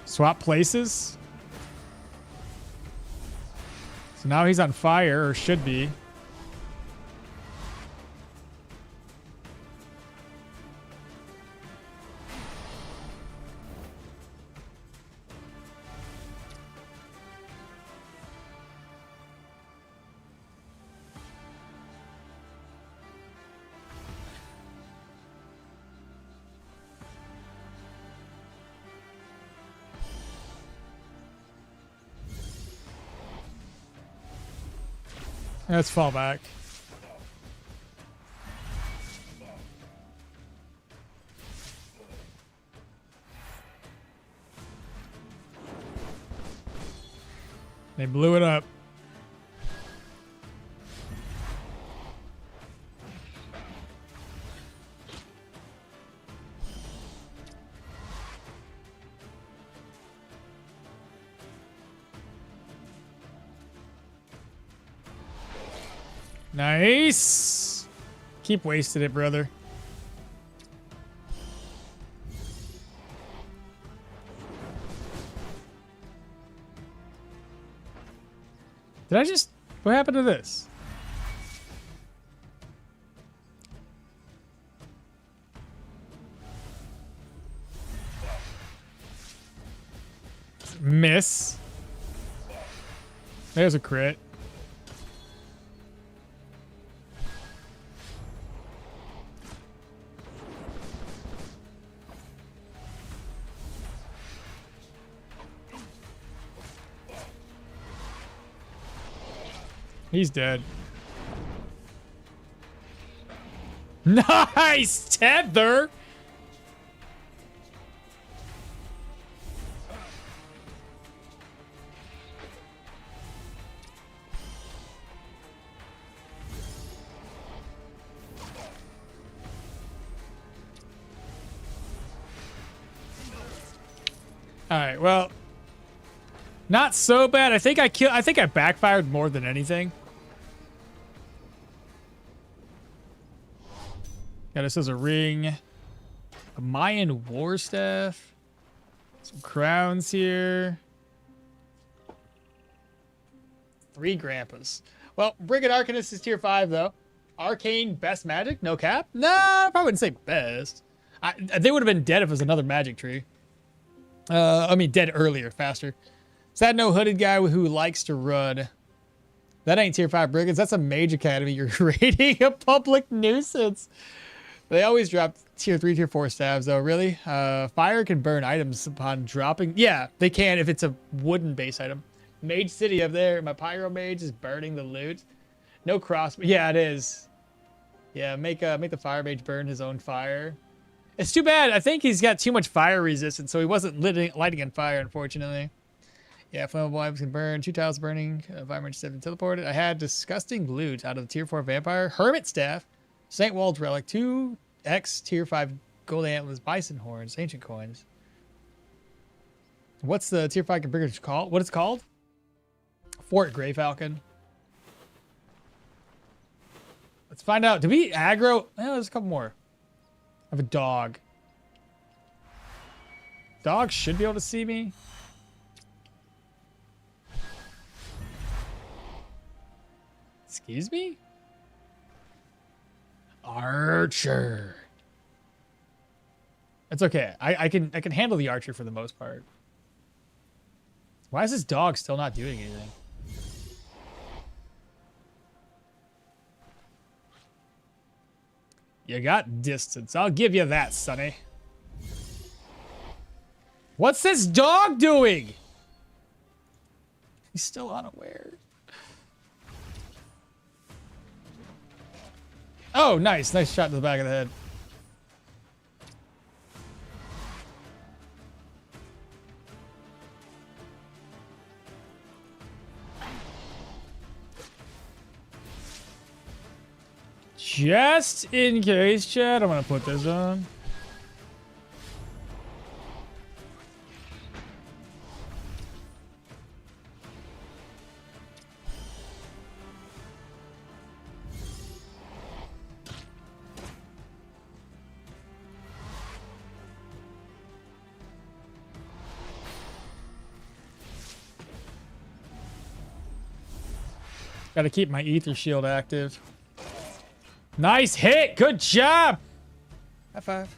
Swap places. So now he's on fire, or should be. Let's fall back. They blew it up. Nice. Keep wasting it, brother. Did I just... What happened to this? Miss. There's a crit. He's dead. Nice tether. All right, well, not so bad. I think I backfired more than anything. Yeah, this is a ring, a Mayan war staff, some crowns here, 3 grandpas. Well, Brigand Arcanist is tier 5 though. Arcane best magic, no cap. Nah, I probably wouldn't say best. They would have been dead if it was another magic tree. I mean dead earlier, faster. Is that no hooded guy who likes to run? That ain't tier 5 brigands. That's a mage academy. You're raiding a public nuisance. They always drop tier 3, tier 4 stabs, though, really. Fire can burn items upon dropping. Yeah, they can if it's a wooden base item. Mage City up there. My Pyro Mage is burning the loot. No cross. Yeah, it is. Yeah, make the Fire Mage burn his own fire. It's too bad. I think he's got too much fire resistance, so he wasn't lighting on fire, unfortunately. Yeah, flammable items can burn. 2 tiles burning. Fire Mage 7 teleported. I had disgusting loot out of the tier 4 vampire. Hermit Staff. St. Wald's Relic, 2x tier 5 gold antlers, bison horns, ancient coins. What's the tier 5 configurator called? What it's called? Fort Grey Falcon. Let's find out. Did we aggro? Oh, there's a couple more. I have a dog. Dog should be able to see me. Excuse me? Archer. It's okay. I can handle the archer for the most part. Why is this dog still not doing anything? You got distance. I'll give you that, Sonny. What's this dog doing? He's still unaware. Oh, nice. Nice shot to the back of the head. Just in case, Chad, I'm going to put this on. Got to keep my ether shield active. Nice hit. Good job. High five.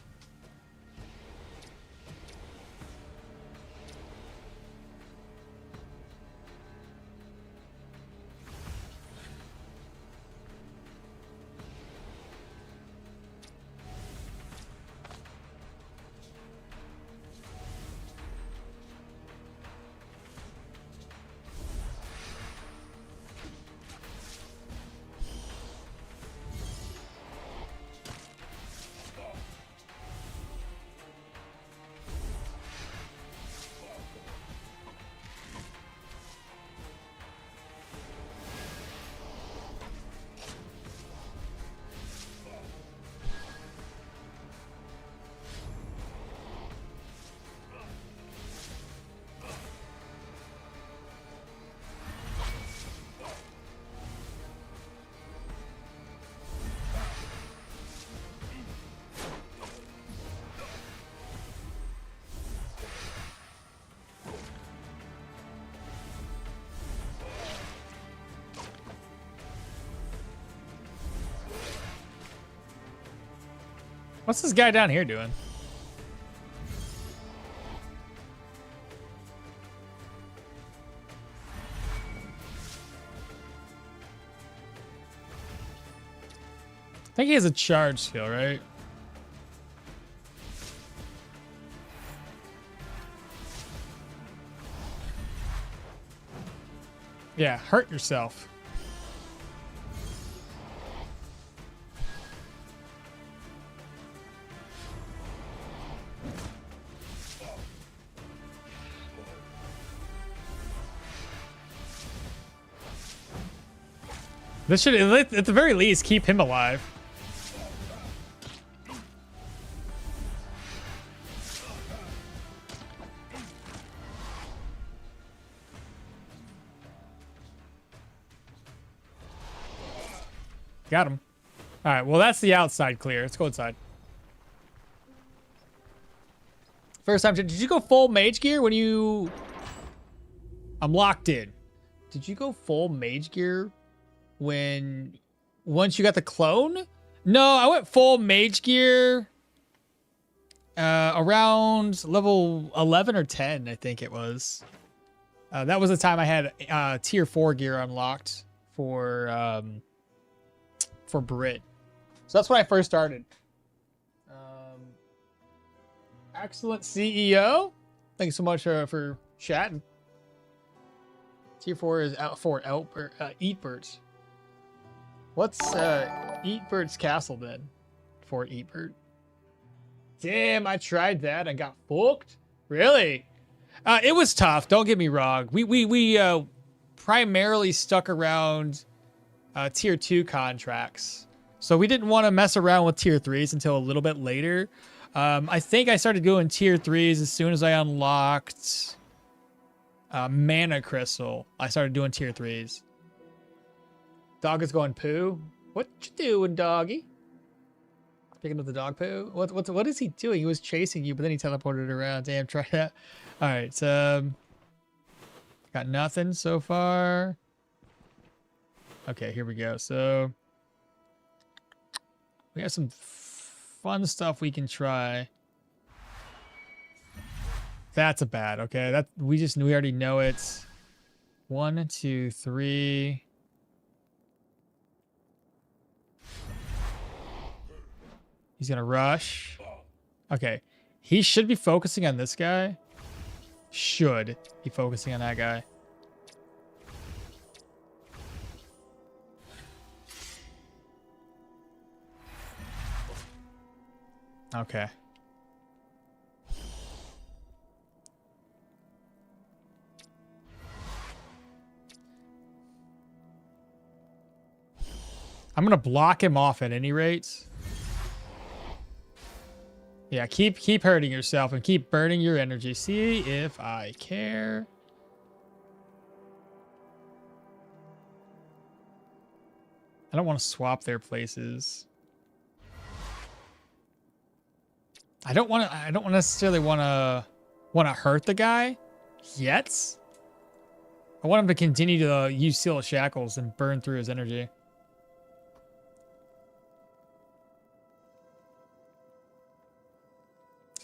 What's this guy down here doing? I think he has a charge skill, right? Yeah, hurt yourself. This should, at the very least, keep him alive. Got him. All right, well, that's the outside clear. Let's go inside. First time, did you go full mage gear when you... I'm locked in. Did you go full mage gear once you got the clone? No, I went full mage gear around level 11 or 10, I think it was. That was the time I had tier 4 gear unlocked for Brit. So that's when I first started. Excellent CEO. Thank you so much for chatting. Tier 4 is out for Eatbert. What's Eatbert's castle then? For Eatbert. Damn, I tried that and got fucked. Really? It was tough. Don't get me wrong. We primarily stuck around tier 2 contracts. So we didn't want to mess around with tier 3s until a little bit later. I think I started going tier 3s as soon as I unlocked Mana Crystal. I started doing tier 3s. Dog is going poo. What you doing, doggy? Picking up the dog poo? What is he doing? He was chasing you, but then he teleported around. Damn, try that. All right, got nothing so far. Okay, here we go. So we have some fun stuff we can try. That's a bad. Okay, that we already know it. 1, 2, 3. He's gonna rush. Okay, he should be focusing on this guy. Should be focusing on that guy. Okay. I'm gonna block him off at any rate. Yeah, keep hurting yourself and keep burning your energy. See if I care. I don't want to swap their places. I don't necessarily want to hurt the guy yet. I want him to continue to use Seal of Shackles and burn through his energy.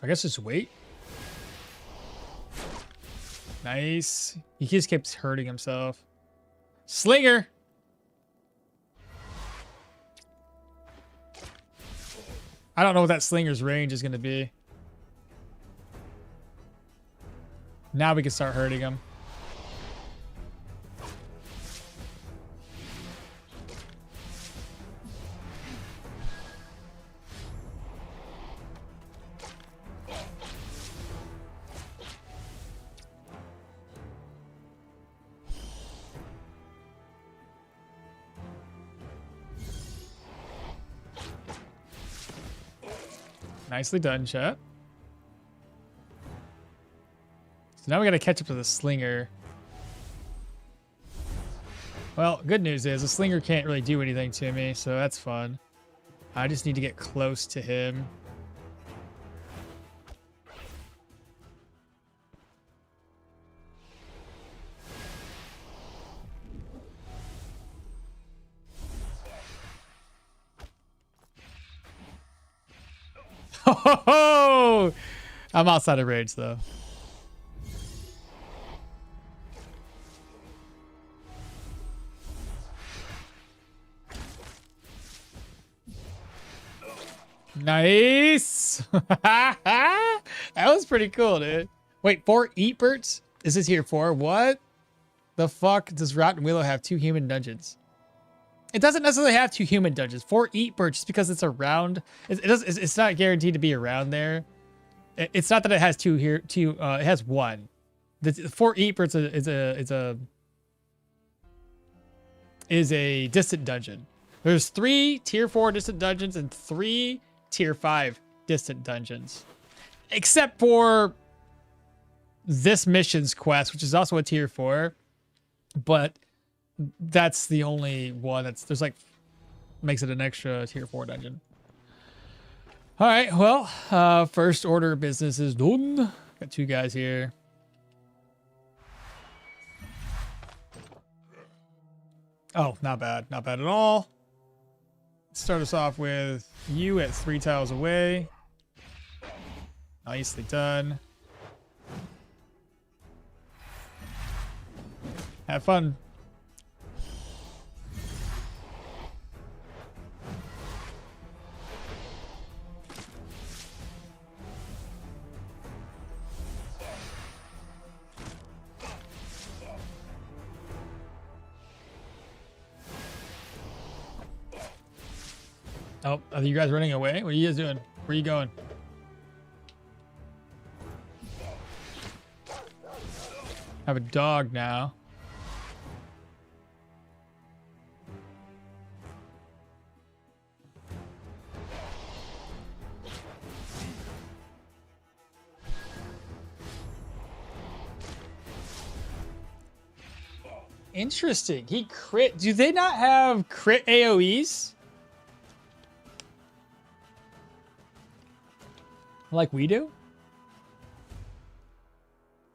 I guess just wait. Nice. He just keeps hurting himself. Slinger! I don't know what that slinger's range is going to be. Now we can start hurting him. Nicely done, chat. So now we got to catch up to the slinger. Well, good news is the slinger can't really do anything to me, so that's fun. I just need to get close to him. Oh, I'm outside of range though. Nice. That was pretty cool, dude. Wait, 4 eat birds? Is this here for? What the fuck does Rotten Willow have 2 human dungeons? It doesn't necessarily have 2 human dungeons. 4 eat birds just because it's around. It's not guaranteed to be around there. It's not that it has 2 here. It has 1. The 4 eat birds is a distant dungeon. There's 3 tier 4 distant dungeons and 3 tier 5 distant dungeons. Except for this mission's quest, which is also a tier 4. But that's the only one there's like makes it an extra tier 4 dungeon. All right, well, first order of business is done. Got 2 guys here. Oh, not bad. Not bad at all. Start us off with you at 3 tiles away. Nicely done. Have fun. Oh, are you guys running away? What are you guys doing? Where are you going? I have a dog now. Interesting. He crit. Do they not have crit AoEs? Like we do?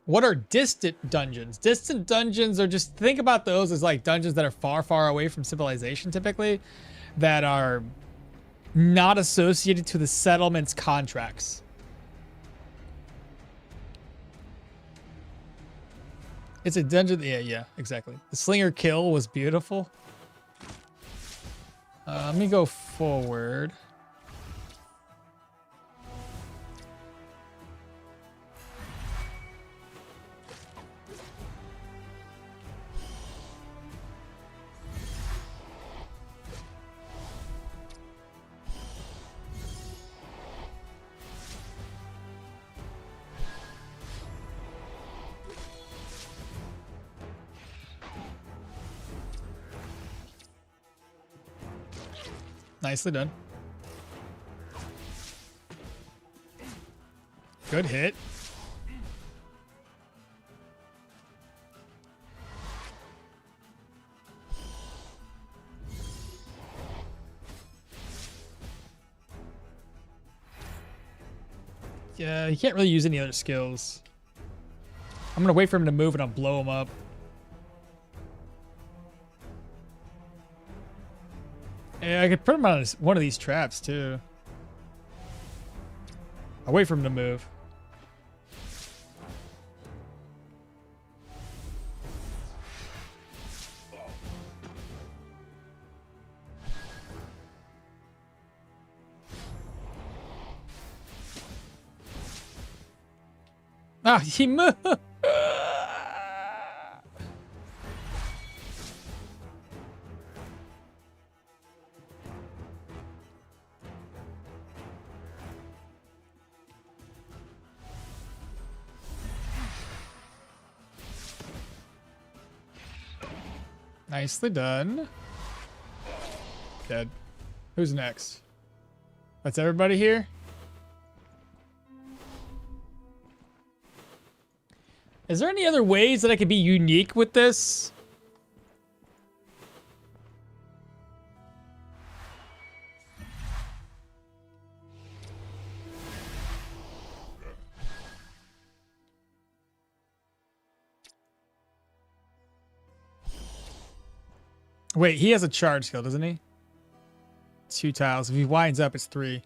What are distant dungeons? Distant dungeons are just, think about those as like dungeons that are far, far away from civilization typically, that are not associated to the settlement's contracts. It's a dungeon. Yeah, exactly. The Slinger kill was beautiful. Let me go forward. Nicely done. Good hit. Yeah, he can't really use any other skills. I'm gonna wait for him to move and I'll blow him up. Yeah, I could put him on one of these traps too. I'll wait for him to move. Ah, he moved. Nicely done. Dead. Who's next? That's everybody here? Is there any other ways that I could be unique with this? Wait, he has a charge skill, doesn't he? 2 tiles. If he winds up, it's 3.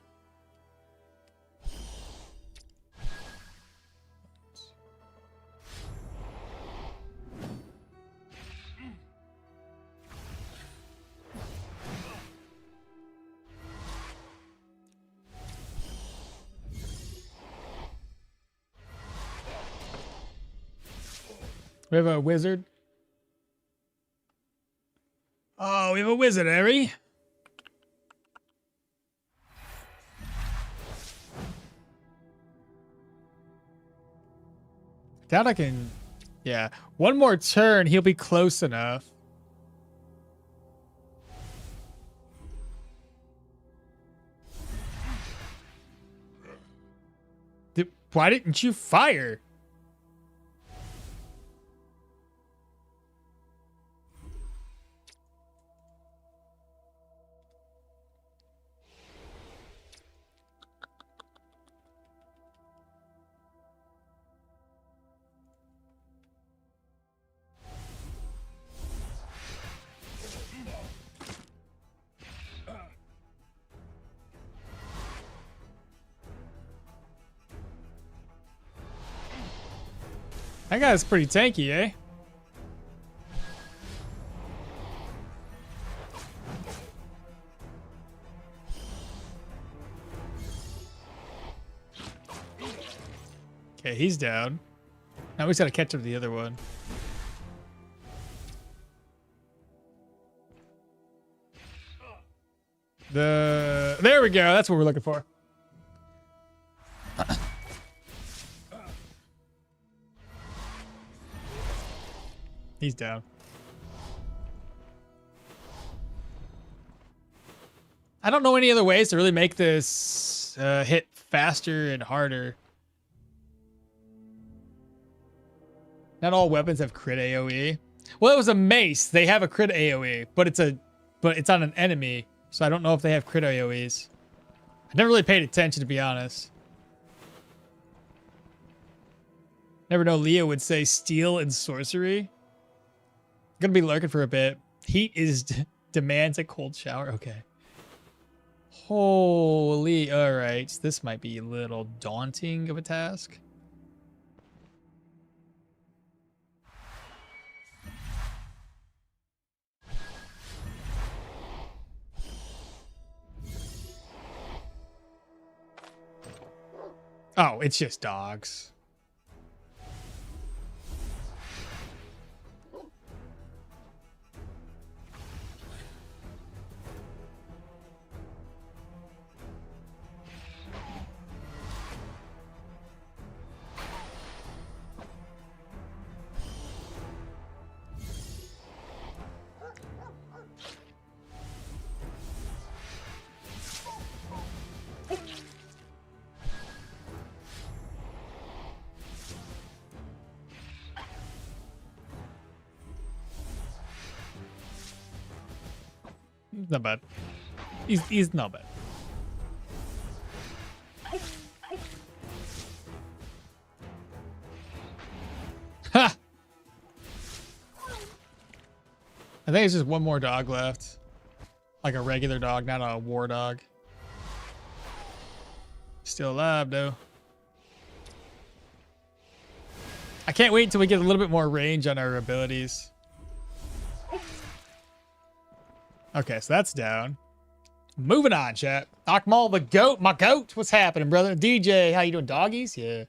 We have a wizard. Oh, we have a wizard, Harry. Doubt I can. Yeah, one more turn, he'll be close enough. Why didn't you fire? That guy's pretty tanky, eh? Okay, he's down. Now we just gotta catch up to the other one. There we go. That's what we're looking for. He's down. I don't know any other ways to really make this hit faster and harder. Not all weapons have crit AoE. Well, it was a mace. They have a crit AoE, but it's on an enemy, so I don't know if they have crit AoEs. I never really paid attention, to be honest. Never know Leo would say steel and sorcery. Gonna be lurking for a bit. Heat is demands a cold shower. Okay. Holy. All right. This might be a little daunting of a task. Oh, it's just dogs. Not bad. He's not bad. Ha! I think it's just one more dog left. Like a regular dog, not a war dog. Still alive, though. I can't wait until we get a little bit more range on our abilities. Okay, so that's down. Moving on, chat. Okmall the goat, my goat. What's happening, brother? DJ, how you doing? Doggies? Yeah.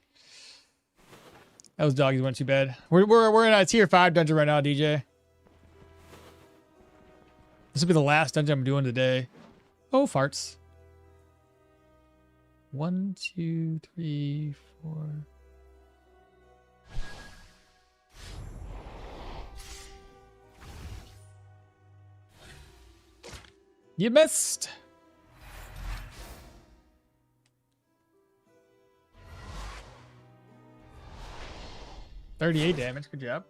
Those doggies weren't too bad. We're in a tier 5 dungeon right now, DJ. This will be the last dungeon I'm doing today. Oh, farts. 1, 2, 3, 4. You missed. $38 damage. Good job.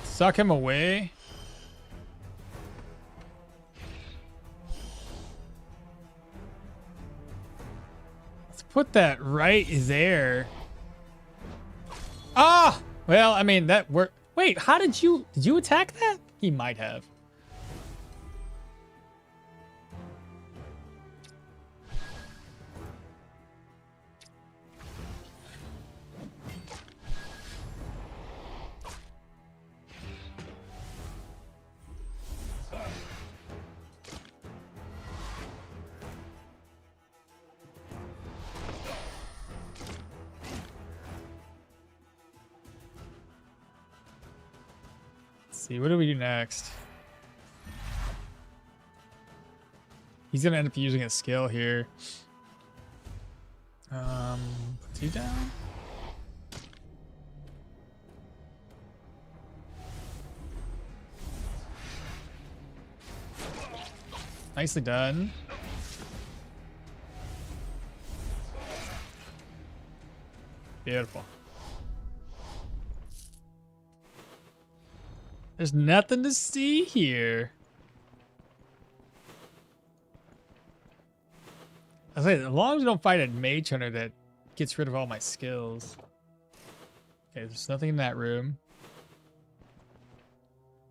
Suck him away. Put that right there. Ah! Well, I mean, that worked. Wait, how did you attack that? He might have. see, what do we do next? He's gonna end up using a skill here. Puts he down? Nicely done. Beautiful. There's nothing to see here. I say, as long as we don't fight a mage hunter that gets rid of all my skills. Okay, there's nothing in that room.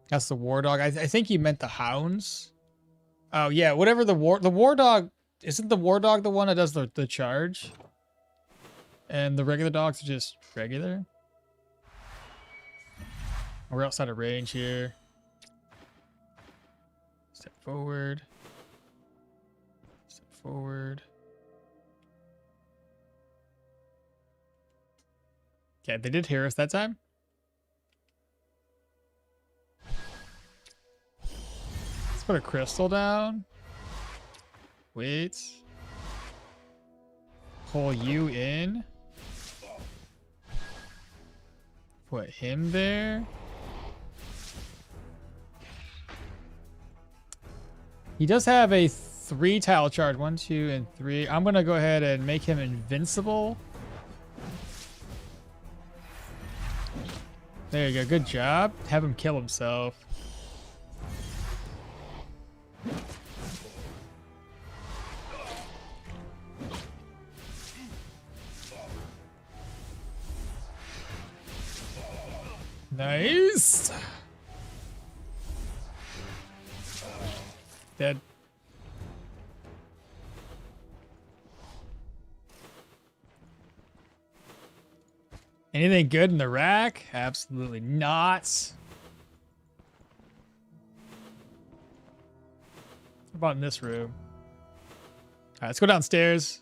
That's the war dog. I think you meant the hounds. Oh yeah, whatever the war dog, isn't the war dog the one that does the charge? And the regular dogs are just regular? We're outside of range here. Step forward. Step forward. Okay, they did hear us that time. Let's put a crystal down. Wait. Pull you in. Put him there. He does have a 3 tile charge. 1, 2, and 3. I'm gonna go ahead and make him invincible. There you go. Good job. Have him kill himself. Nice. Dead. Anything good in the rack? Absolutely not. What about in this room? All right, let's go downstairs.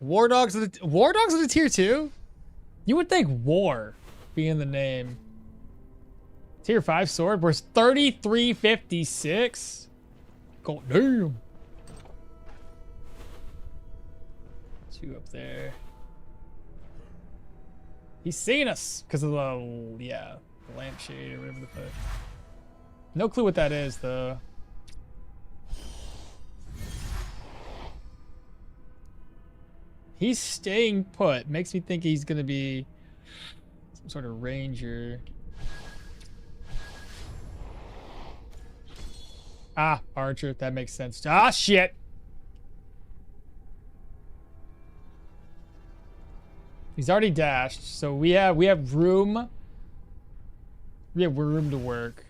War dogs are the tier 2? You would think war being the name. Tier 5 sword worth 3356. God damn. 2 up there. He's seeing us because of the, yeah, the lampshade or whatever the fuck. No clue what that is though. He's staying put. Makes me think he's gonna be some sort of ranger. Ah, archer. That makes sense. Ah, shit. He's already dashed, so we have room. We have room to work.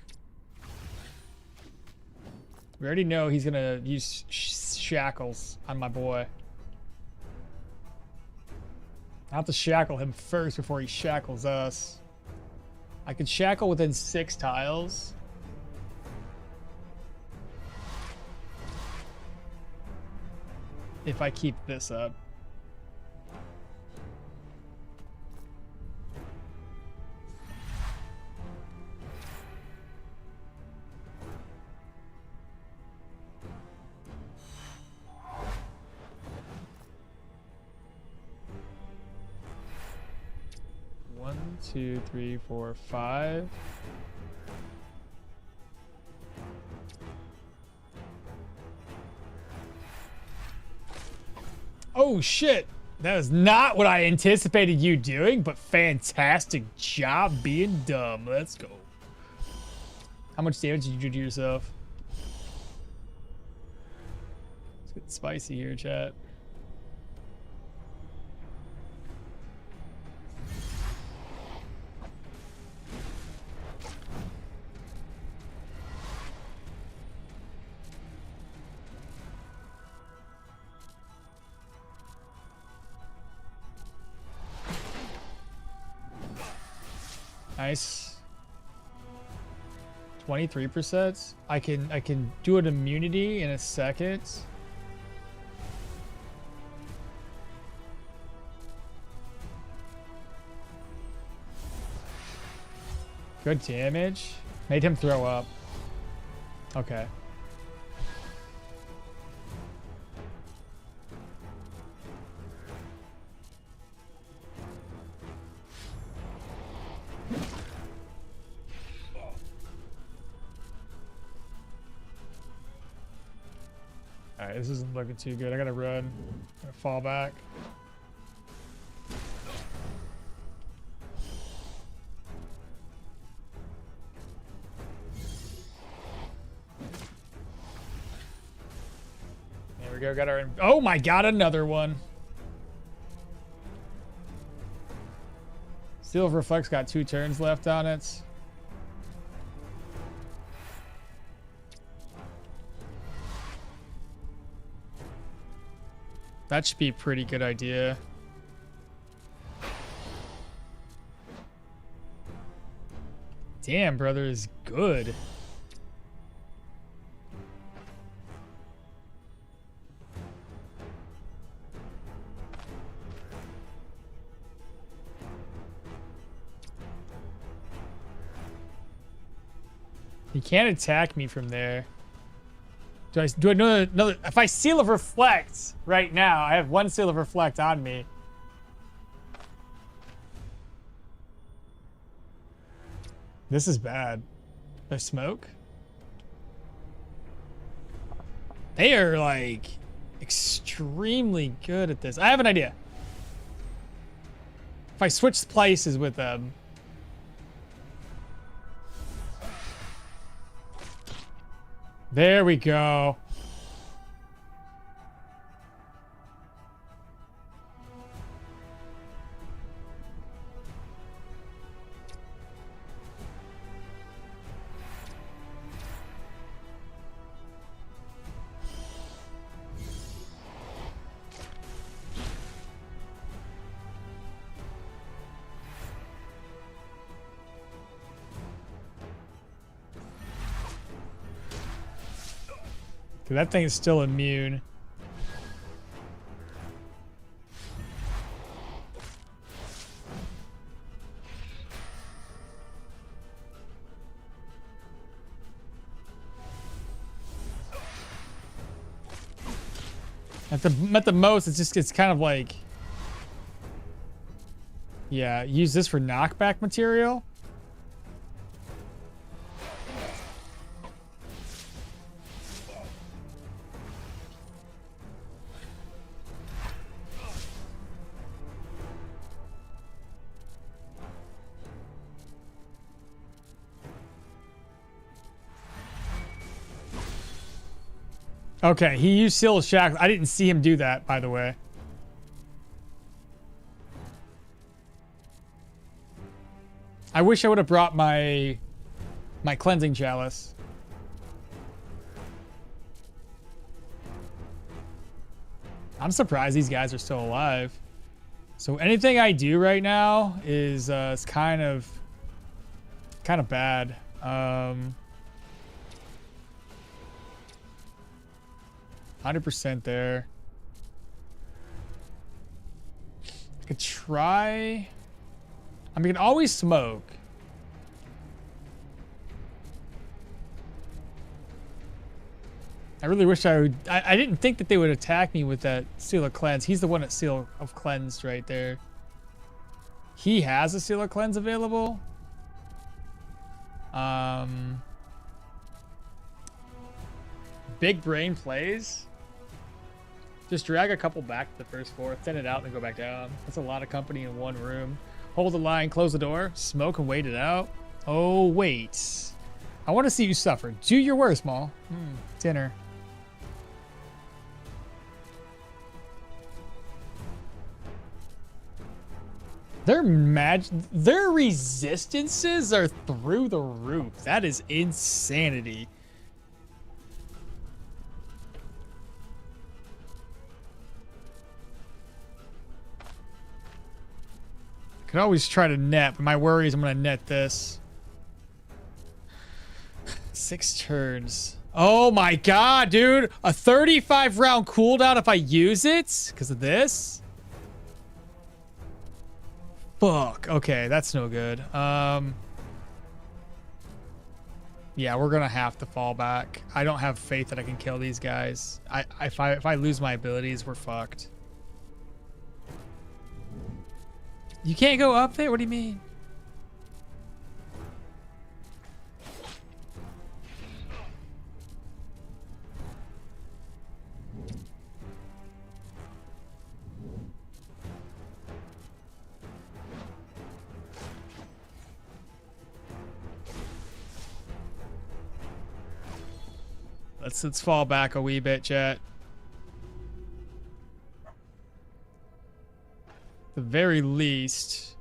We already know he's gonna use shackles on my boy. I have to shackle him first before he shackles us. I could shackle within 6 tiles. If I keep this up. One, 2, 3, 4, 5. Oh shit! That is not what I anticipated you doing, but fantastic job being dumb. Let's go. How much damage did you do to yourself? It's getting spicy here, chat. Nice. 23%. I can do an immunity in a second. Good damage. Made him throw up. Okay. Alright, this isn't looking too good. I gotta run. Gotta fall back. There we go. Got our. Oh my god, another one. Seal of Reflex got 2 turns left on it. That should be a pretty good idea. Damn, brother is good. He can't attack me from there. Do I know another? If I Seal of Reflect right now, I have 1 Seal of Reflect on me. This is bad. There's smoke. They are like extremely good at this. I have an idea. If I switch places with them. There we go. That thing is still immune. At the most, it's kind of like, yeah, use this for knockback material. Okay, he used Seal of Shackles. I didn't see him do that, by the way. I wish I would have brought my cleansing chalice. I'm surprised these guys are still alive. So anything I do right now is kind of bad. 100% there. I could try. I mean, I can always smoke. I really wish I would. I didn't think that they would attack me with that Seal of Cleanse. He's the one at Seal of Cleansed right there. He has a Seal of Cleanse available. Big brain plays. Just drag a couple back to the first floor, thin it out, and then go back down. That's a lot of company in one room. Hold the line, close the door, smoke and wait it out. Oh, wait. I want to see you suffer. Do your worst, Maul. Dinner. Their resistances are through the roof. That is insanity. Could always try to net, but my worry is I'm gonna net this. 6 turns. Oh my god, dude! A 35 round cooldown if I use it because of this. Fuck. Okay, that's no good. Yeah, we're gonna have to fall back. I don't have faith that I can kill these guys. If I lose my abilities, we're fucked. You can't go up there? What do you mean? Let's fall back a wee bit, chat. At the very least.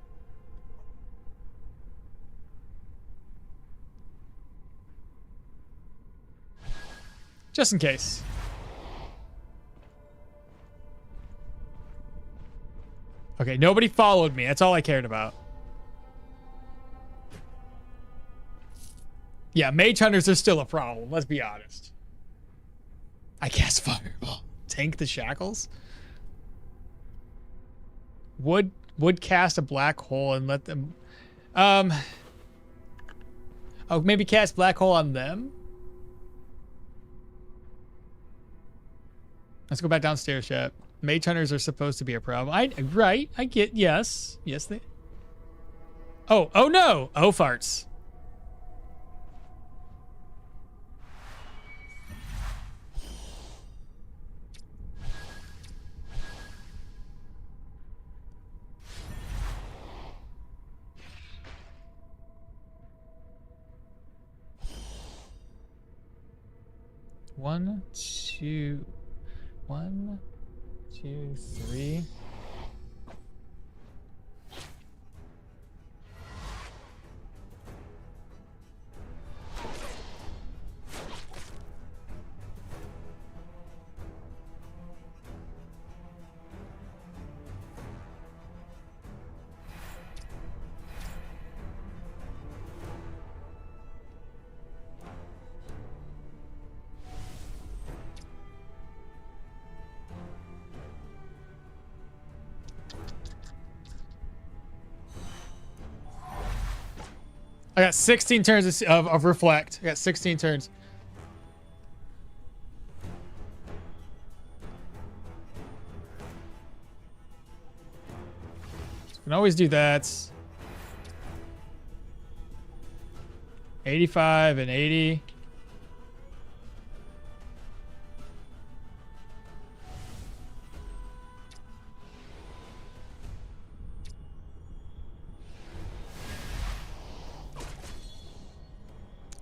Just in case. Okay, nobody followed me. That's all I cared about. Yeah, mage hunters are still a problem. Let's be honest. I cast fireball. Tank the shackles? Would cast a black hole and let them... Oh, maybe cast black hole on them? Let's go back downstairs, chat. Mage hunters are supposed to be a problem. Right, I get... Yes. Yes, they... Oh no! Oh, farts. One, two, 3. I got 16 turns of reflect. I got 16 turns. Can always do that. 85 and 80.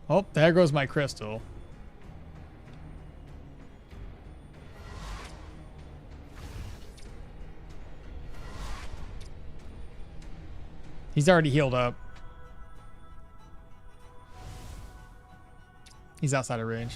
Oh, there goes my crystal. He's already healed up. He's outside of range.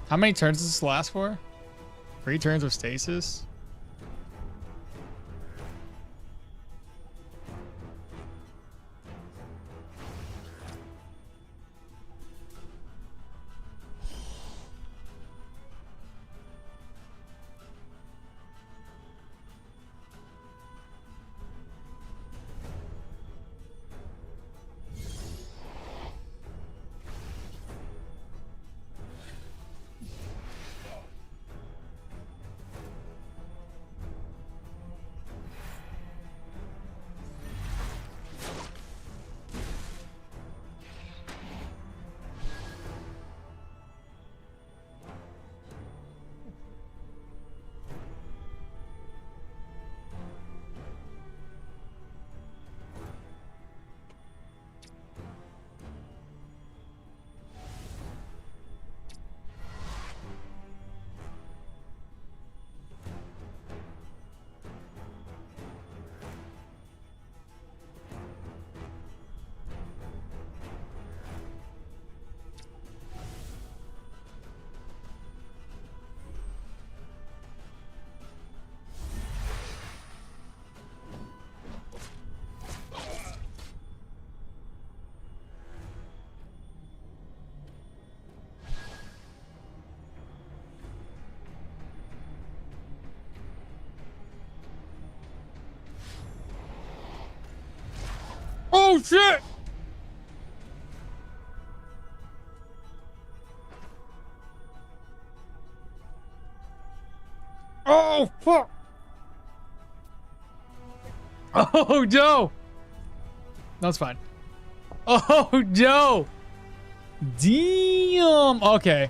How many turns does this last for? 3 turns of stasis? Oh shit! Oh fuck! Oh no! That's fine. Oh no! Damn! Okay.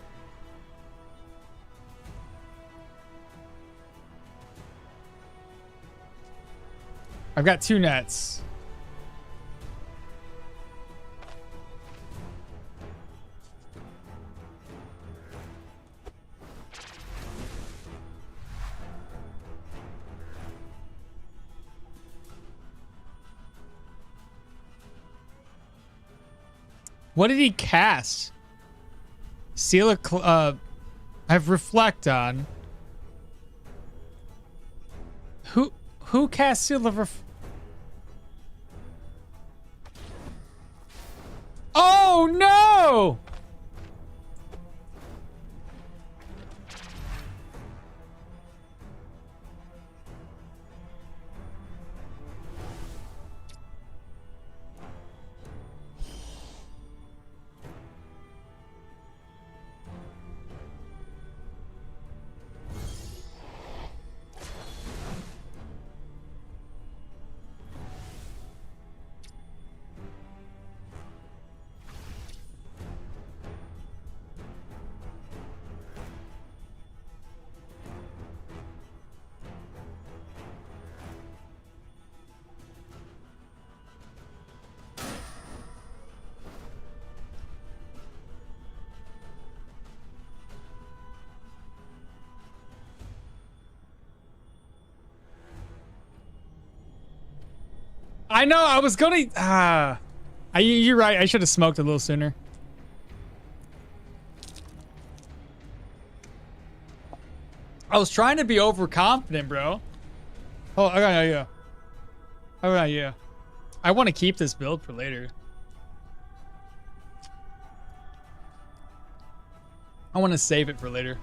I've got 2 nets. What did he cast? Seal of I've reflect on. Who cast Seal of Oh no! I know, I was gonna... you're right, I should have smoked a little sooner. I was trying to be overconfident, bro. Oh, I got an idea. I got an idea. I want to keep this build for later. I want to save it for later.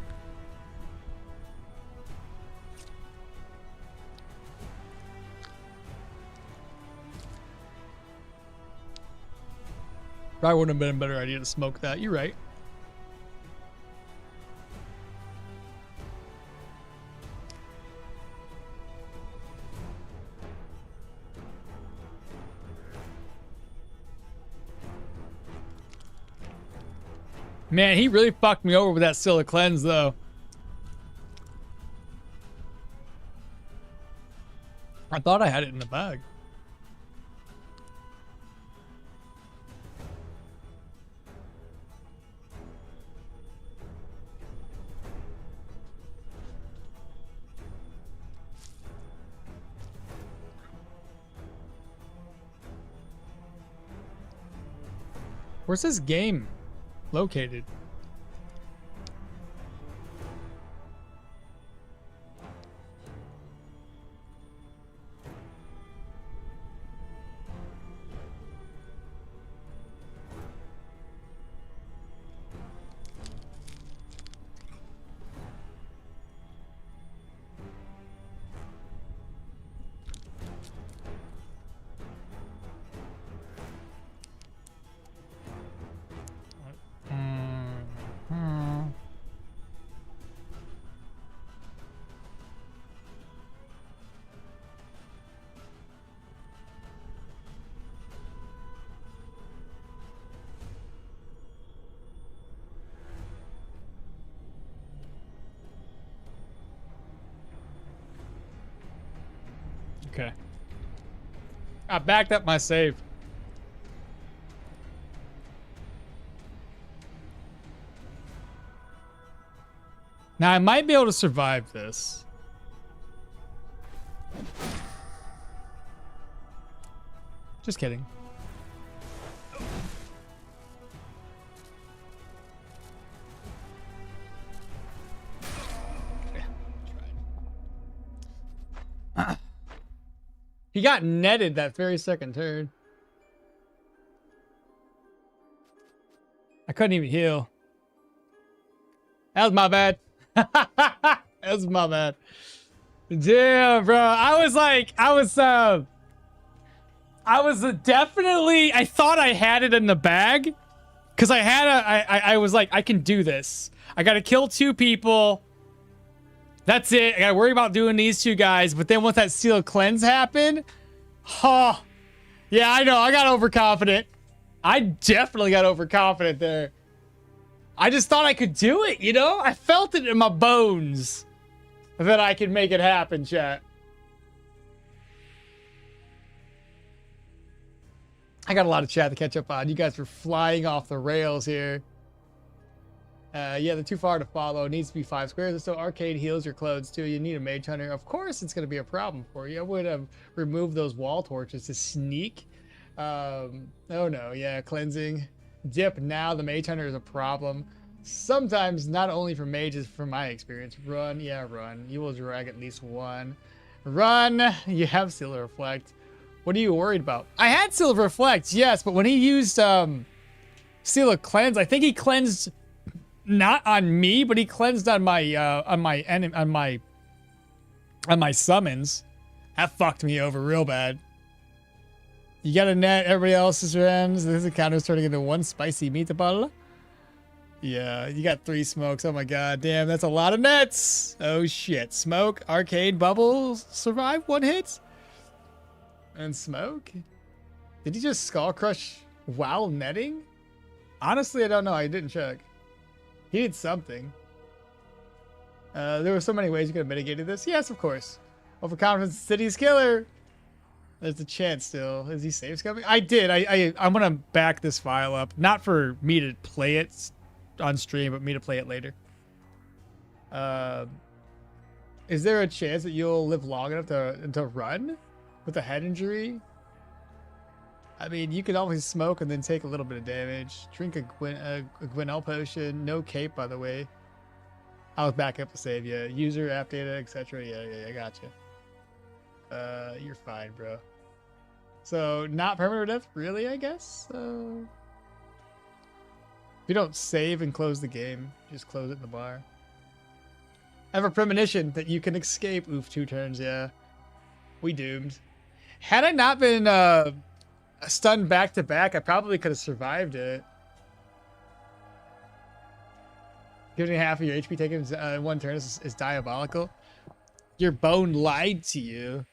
Probably wouldn't have been a better idea to smoke that. You're right. Man, he really fucked me over with that Scylla cleanse, though. I thought I had it in the bag. Where's this game located? Okay. I backed up my save. Now I might be able to survive this. Just kidding. He got netted that very second turn. I couldn't even heal. That was my bad. That was my bad. Damn, bro. I was I was definitely, I thought I had it in the bag. Because I was like, I can do this. I got to kill 2 people. That's it. I got to worry about doing these 2 guys. But then once that Seal Cleanse happened, yeah, I know. I got overconfident. I definitely got overconfident there. I just thought I could do it, you know? I felt it in my bones that I could make it happen, chat. I got a lot of chat to catch up on. You guys were flying off the rails here. Yeah, they're too far to follow. It needs to be 5 squares. So Arcade heals your clothes too. You need a Mage Hunter. Of course it's going to be a problem for you. I would have removed those wall torches to sneak. Oh no, yeah, cleansing. Dip now. The Mage Hunter is a problem. Sometimes not only for mages, from my experience. Run, yeah, run. You will drag at least 1. Run. You have Seal Reflect. What are you worried about? I had Seal Reflect, yes, but when he used Seal of Cleanse, I think he cleansed not on me, but he cleansed on my summons. That fucked me over real bad. You got a net, everybody else's friends. This account is turning into 1 spicy meatball. Yeah, you got 3 smokes. Oh my god, damn, that's a lot of nets. Oh shit. Smoke, Arcade, Bubbles, survive 1 hit. And Smoke? Did he just Skull Crush while netting? Honestly, I don't know. I didn't check. He did something. There were so many ways you could have mitigated this. Yes, of course. Overconfidence, city's killer. There's a chance still. Is he safe scumming? I did. I'm gonna back this file up. Not for me to play it on stream, but me to play it later. Is there a chance that you'll live long enough to run with a head injury? I mean, you could always smoke and then take a little bit of damage. Drink a Gwinnell potion. No cape, by the way. I'll back up to save you. User, app data, etc. Yeah, I gotcha. You're fine, bro. So, not permanent death? Really, I guess? If you don't save and close the game, just close it in the bar. I have a premonition that you can escape. Oof, 2 turns, yeah. We doomed. Had I not been stunned back to back, I probably could have survived it. Giving half of your HP taken in 1 turn is diabolical. Your bone lied to you.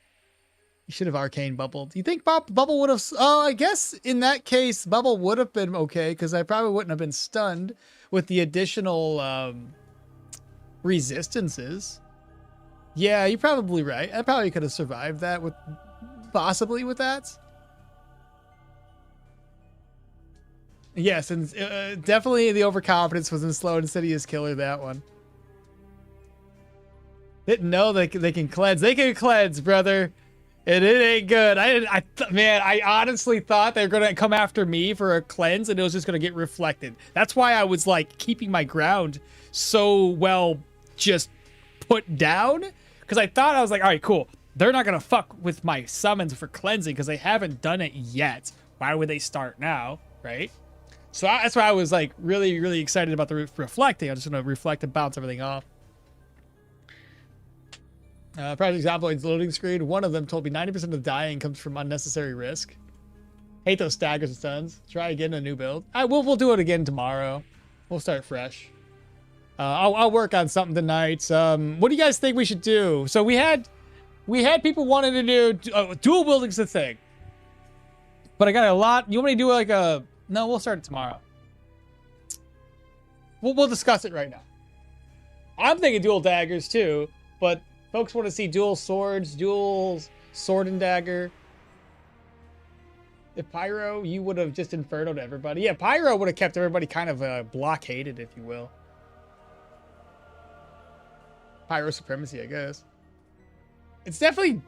You should have arcane bubbled. You think Bubble would have... Oh, I guess in that case, Bubble would have been okay, because I probably wouldn't have been stunned with the additional resistances. Yeah, you're probably right. I probably could have survived that with... Possibly with that. Yes, and definitely the overconfidence was in Slow and Insidious Killer, that one. Didn't know they can cleanse. They can cleanse, brother. And it ain't good. Man, I honestly thought they were going to come after me for a cleanse and it was just going to get reflected. That's why I was like keeping my ground so well just put down. Because I thought, I was like, all right, cool. They're not going to fuck with my summons for cleansing because they haven't done it yet. Why would they start now, right? So that's why I was like really, really excited about the reflecting. I just want to reflect and bounce everything off. Project example, it's loading screen. One of them told me 90% of the dying comes from unnecessary risk. Hate those staggers and stuns. Try again a new build. We'll do it again tomorrow. We'll start fresh. I'll work on something tonight. What do you guys think we should do? So we had people wanting to do dual building's the thing. But I got a lot. You want me to do like a... No, we'll start it tomorrow. We'll discuss it right now. I'm thinking dual daggers too, but folks want to see dual swords, dual sword and dagger. If Pyro, you would have just infernoed everybody. Yeah, Pyro would have kept everybody kind of blockaded, if you will. Pyro supremacy, I guess. It's definitely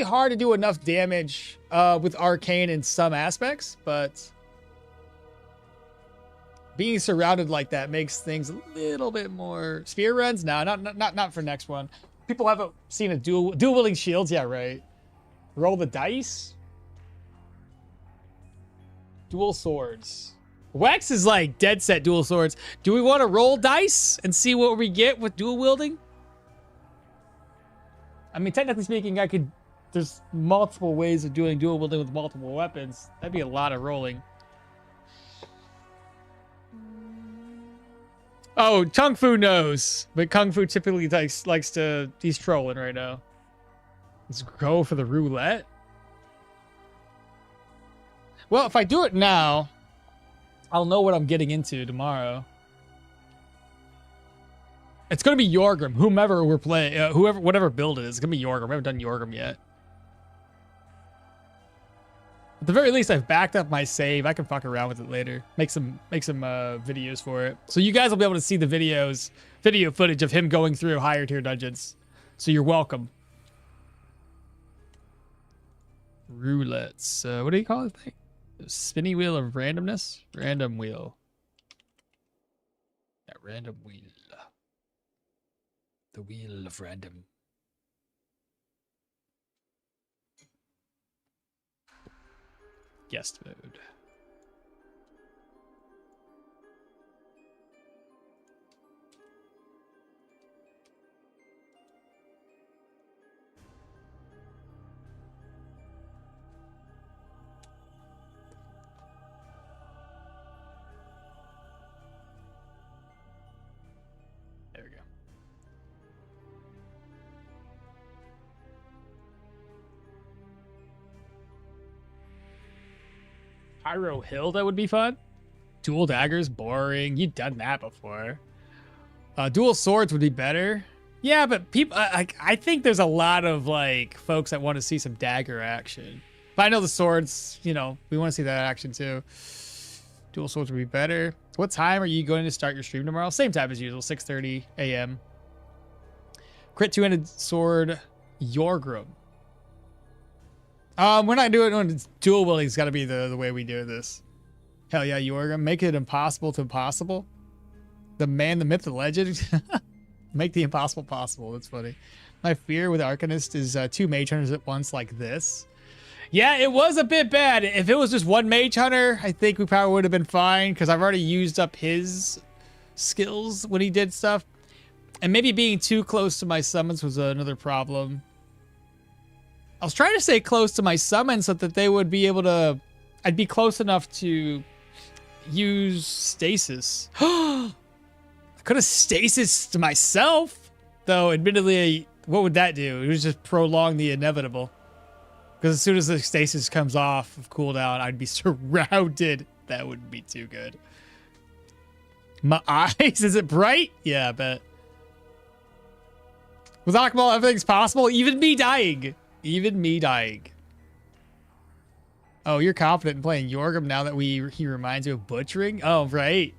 hard to do enough damage with arcane in some aspects, but being surrounded like that makes things a little bit more... Spear runs? No, not for next one. People haven't seen a dual wielding shields. Yeah, right. Roll the dice. Dual swords. Wex is like dead set dual swords. Do we want to roll dice and see what we get with dual wielding? I mean, technically speaking, I could there's multiple ways of doing dual wielding with multiple weapons. That'd be a lot of rolling. Oh, Kung Fu knows, but Kung Fu typically likes to. He's trolling right now. Let's go for the roulette. Well, if I do it now, I'll know what I'm getting into tomorrow. It's gonna be Yorgrim, whomever we're playing, whatever build it is. It's gonna be Yorgrim. We haven't done Yorgrim yet. At the very least, I've backed up my save. I can fuck around with it later. Make some videos for it. So you guys will be able to see the video footage of him going through higher tier dungeons. So you're welcome. Roulettes. What do you call it? Spinny wheel of randomness? Random wheel. Yeah, random wheel. The wheel of random. Guest mode. There we go. Pyro Hill, that would be fun. Dual daggers, boring. You've done that before. Dual swords would be better. Yeah, but people, I think there's a lot of like folks that want to see some dagger action. But I know the swords, you know, we want to see that action too. Dual swords would be better. What time are you going to start your stream tomorrow? Same time as usual, 6:30 a.m. Crit two-handed sword, Yorgrim. We're not doing it. Dual wielding. It's got to be the way we do this. Hell yeah, Yorgrim. Make it impossible to impossible. The man, the myth, the legend. Make the impossible possible. That's funny. My fear with Arcanist is 2 mage hunters at once like this. Yeah, it was a bit bad. If it was just 1 mage hunter, I think we probably would have been fine because I've already used up his skills when he did stuff. And maybe being too close to my summons was another problem. I was trying to stay close to my summons so that they would be able to... I'd be close enough to use stasis. I could have stasis to myself. Though, admittedly, what would that do? It would just prolong the inevitable. Because as soon as the stasis comes off of cooldown, I'd be surrounded. That wouldn't be too good. My eyes, is it bright? Yeah, I bet. With okmall, everything's possible. Even me dying. Even me dying. Oh, you're confident in playing Yorgrim now that he reminds you of butchering? Oh, right.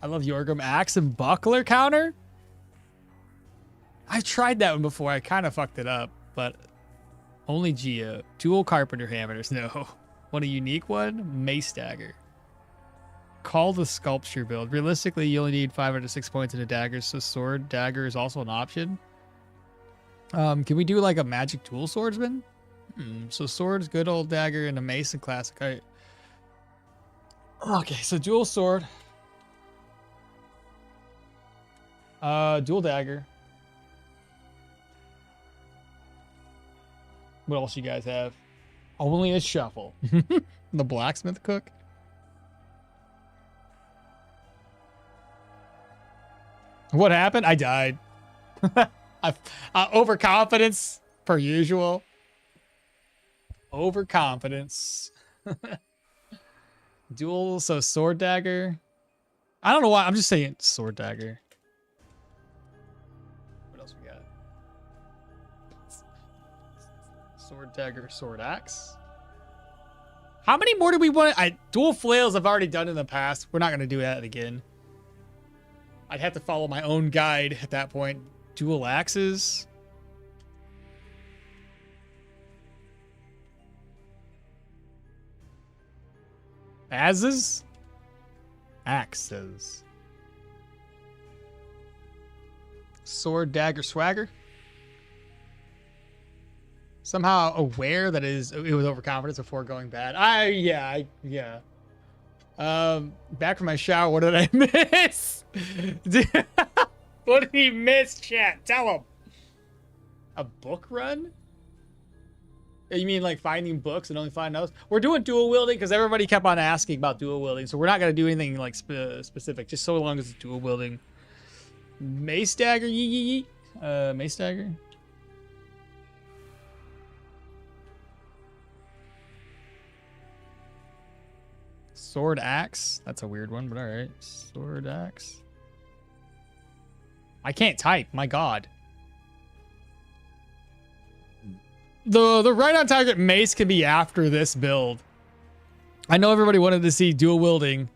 I love Yorgrim. Axe and buckler counter? I've tried that one before. I kind of fucked it up, but only Geo. Dual carpenter hammers. No. Want a unique one? Mace dagger. Call the sculpture build. Realistically, you only need 5 out of 6 points in a dagger, so sword dagger is also an option. Can we do like a magic tool swordsman? So swords, good old dagger, and a mace and classic. All right. Okay, so dual sword. Dual dagger. What else you guys have? Only a shuffle. The blacksmith cook. What happened? I died. Overconfidence, per usual. Overconfidence. Dual, so sword dagger. I don't know why. I'm just saying sword dagger. What else we got? Sword dagger, sword axe. How many more do we want? Dual flails I've already done in the past. We're not going to do that again. I'd have to follow my own guide at that point. Dual axes. Axes? Axes. Sword, dagger, swagger. Somehow aware that it was overconfidence before going bad. Yeah. Back from my shower. What did I miss? What did he miss, chat? Tell him. A book run? You mean like finding books and only find those? We're doing dual wielding because everybody kept on asking about dual wielding, so we're not gonna do anything like specific, just so long as it's dual wielding. Mace dagger, yee. Mace dagger. Sword axe. That's a weird one, but all right. Sword axe. I can't type. My God. The right on target mace could be after this build. I know everybody wanted to see dual wielding.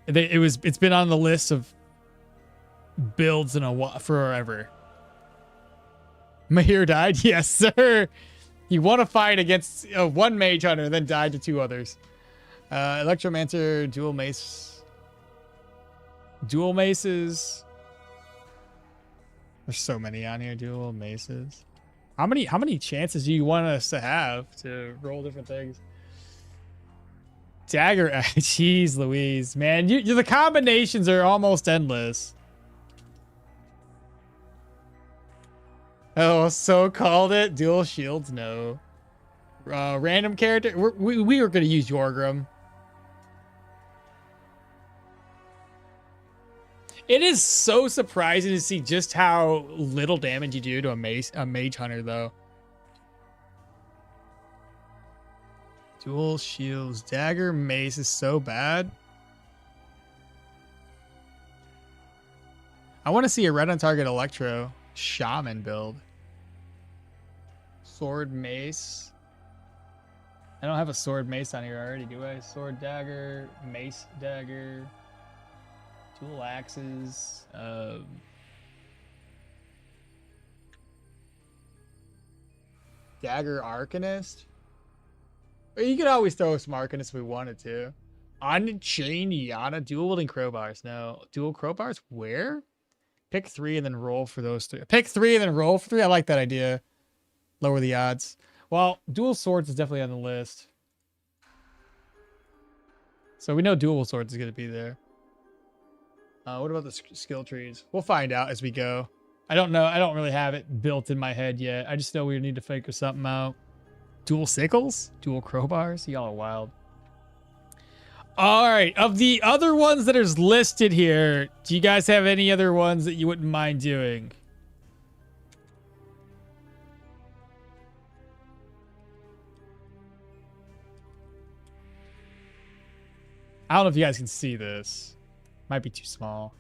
It's been on the list of builds in forever. Mahir died. Yes, sir. He won a fight against one mage hunter, then died to 2 others. Electromancer, dual mace. Dual maces. There's so many on here. Dual maces. How many chances do you want us to have to roll different things? Dagger. Jeez Louise. Man, the combinations are almost endless. Oh, so called it. Dual shields, no. Random character. We were going to use Yorgrim. It is so surprising to see just how little damage you do to a mage hunter, though. Dual shields. Dagger mace is so bad. I want to see a red on target electro shaman build. Sword mace. I don't have a sword mace on here already, do I? Sword dagger, mace dagger. Dual axes. Dagger Arcanist. You could always throw some Arcanist if we wanted to. Unchained Yana. Dual wielding crowbars. No. Dual crowbars? Where? Pick 3 and then roll for those 3. Pick 3 and then roll for 3. I like that idea. Lower the odds. Well, dual swords is definitely on the list. So we know dual swords is going to be there. What about the skill trees? We'll find out as we go. I don't know. I don't really have it built in my head yet. I just know we need to figure something out. Dual sickles? Dual crowbars? Y'all are wild. All right. Of the other ones that is listed here, do you guys have any other ones that you wouldn't mind doing? I don't know if you guys can see this. Might be too small.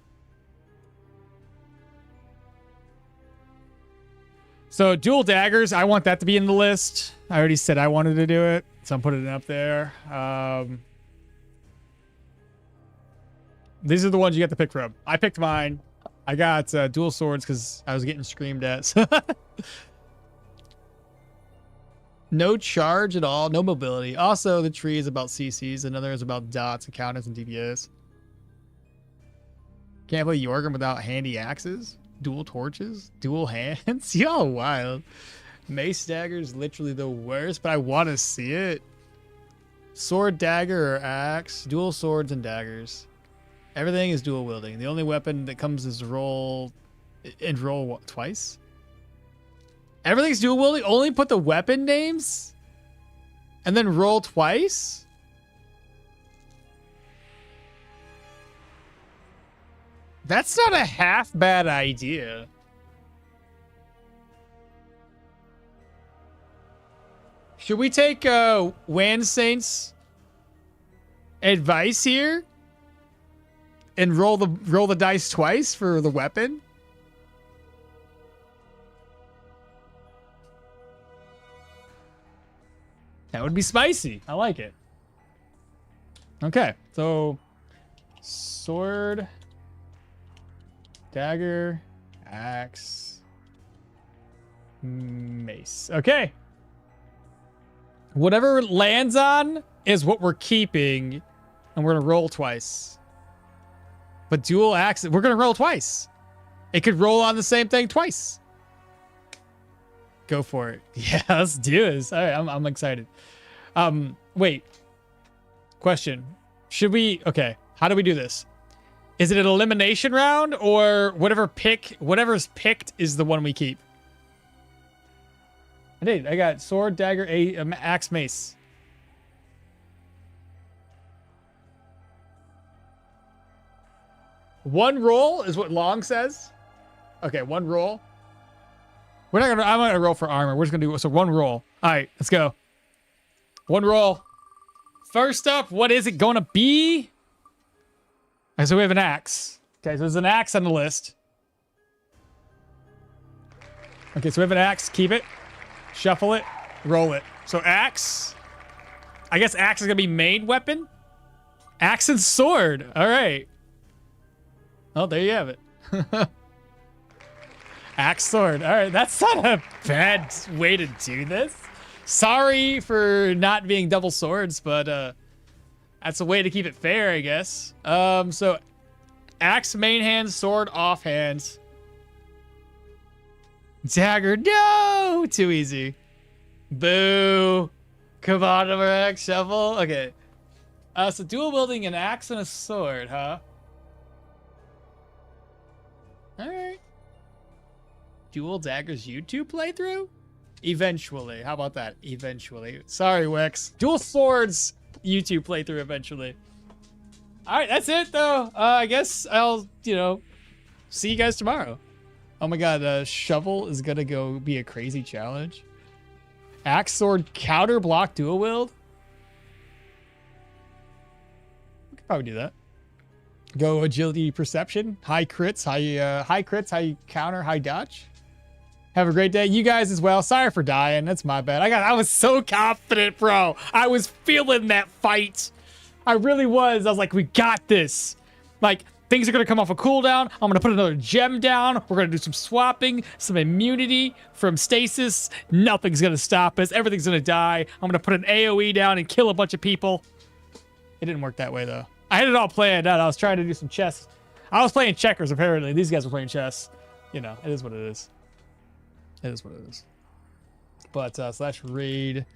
So dual daggers, I want that to be in the list. I already said I wanted to do it, so I'm putting it up there. These are the ones you get to pick from. I picked mine. I got dual swords because I was getting screamed at. No charge at all. No mobility. Also, the tree is about CCs. Another is about dots and counters and DPS. Can't play Yorgrim without handy axes. Dual torches. Dual hands. Y'all wild. Mace dagger is literally the worst, but I want to see it. Sword, dagger, or axe. Dual swords and daggers. Everything is dual wielding. The only weapon that comes is roll and roll twice. Everything's dual wielding. Only put the weapon names and then roll twice. That's not a half bad idea. Should we take Wan Saint's advice here and roll the dice twice for the weapon? That would be spicy. I like it. Okay, so sword, dagger, axe, mace. Okay. Whatever it lands on is what we're keeping, and we're gonna roll twice. But dual axe, we're gonna roll twice. It could roll on the same thing twice. Go for it. Yeah, let's do this. All right, I'm excited. Wait. Question. Should we... Okay, how do we do this? Is it an elimination round, or whatever's picked is the one we keep? did. I got sword, dagger, axe, mace. One roll is what Long says. Okay, one roll. I'm not gonna roll for armor. We're just gonna do so one roll. All right, let's go. One roll. First up, what is it gonna be? Okay, so we have an axe. Okay, so there's an axe on the list. Okay, so we have an axe. Keep it. Shuffle it. Roll it. So axe. I guess axe is gonna be main weapon. Axe and sword. All right. Oh, there you have it. Axe sword. All right, that's not a bad way to do this. Sorry for not being double swords, but that's a way to keep it fair, I guess. So axe main hand, sword off hand. Dagger, no! Too easy. Boo. Come on, over axe shovel. Okay. So dual wielding an axe and a sword, huh? All right. Dual daggers YouTube playthrough? Eventually. How about that? Eventually. Sorry, Wix. Dual swords YouTube playthrough eventually. All right, that's it though. I guess I'll, see you guys tomorrow. Oh my god, shovel is gonna go be a crazy challenge. Axe sword counter block dual wield. We could probably do that. Go agility perception, high crits, high counter, high dodge. Have a great day. You guys as well. Sorry for dying. That's my bad. I was so confident, bro. I was feeling that fight. I really was. I was like, we got this. Like, things are going to come off a cooldown. I'm going to put another gem down. We're going to do some swapping, some immunity from stasis. Nothing's going to stop us. Everything's going to die. I'm going to put an AoE down and kill a bunch of people. It didn't work that way, though. I had it all planned out. I was trying to do some chess. I was playing checkers, apparently. These guys were playing chess. It is what it is. It is what it is. But slash raid.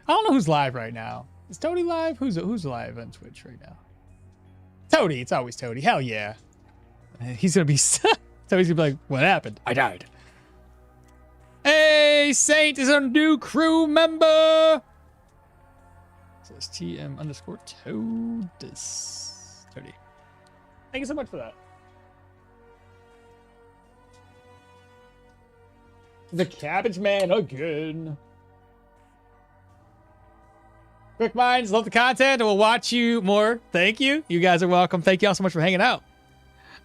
I don't know who's live right now. Is Toady live? Who's live on Twitch right now? Toady. It's always Toady. Hell yeah. He's gonna be Toady's gonna be like, what happened? I died. Hey, Saint is a new crew member. So it's TM underscore Toadis. Toady. Thank you so much for that. The Cabbage Man again. Quick Minds, love the content. We'll watch you more. Thank you. You guys are welcome. Thank you all so much for hanging out.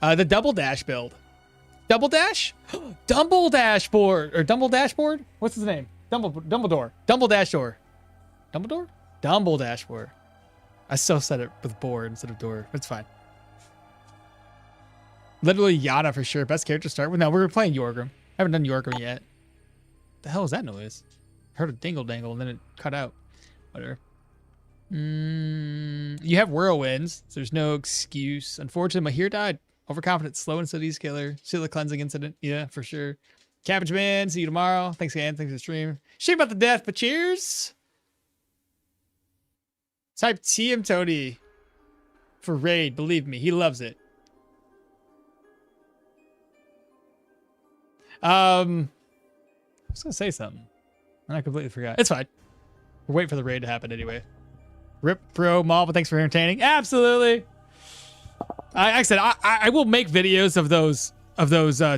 The double dash build. Double dash? Dumble dashboard. Or Dumble dashboard? What's his name? Dumbledore. Dumble dash door. Dumbledore? Dumble dashboard. I still said it with board instead of door. But it's fine. Literally Yana for sure. Best character to start with. No, we're playing Yorgrim. Haven't done Yorgrim yet. The hell is that noise? Heard a dingle dangle and then it cut out. Whatever. You have whirlwinds, so there's no excuse. Unfortunately, Mahir died. Overconfident, slow and steady killer. Seal the cleansing incident. Yeah, for sure. Cabbage Man, see you tomorrow. Thanks again. Thanks for the stream. Shame about the death, but cheers. Type TM Toady for raid. Believe me, he loves it. I was gonna say something and I completely forgot. It's fine. We're waiting for the raid to happen anyway. Rip bro Malva, thanks for entertaining. Absolutely. Like I said, I will make videos of those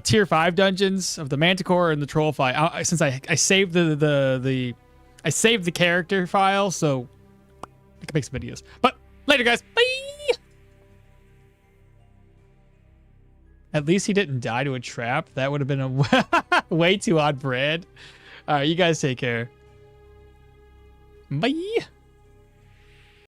tier 5 dungeons of the Manticore and the troll fight. Since I saved I saved the character file, so I can make some videos. But later, guys. Bye. At least he didn't die to a trap. That would have been a way too odd brand. All right, you guys take care. Bye.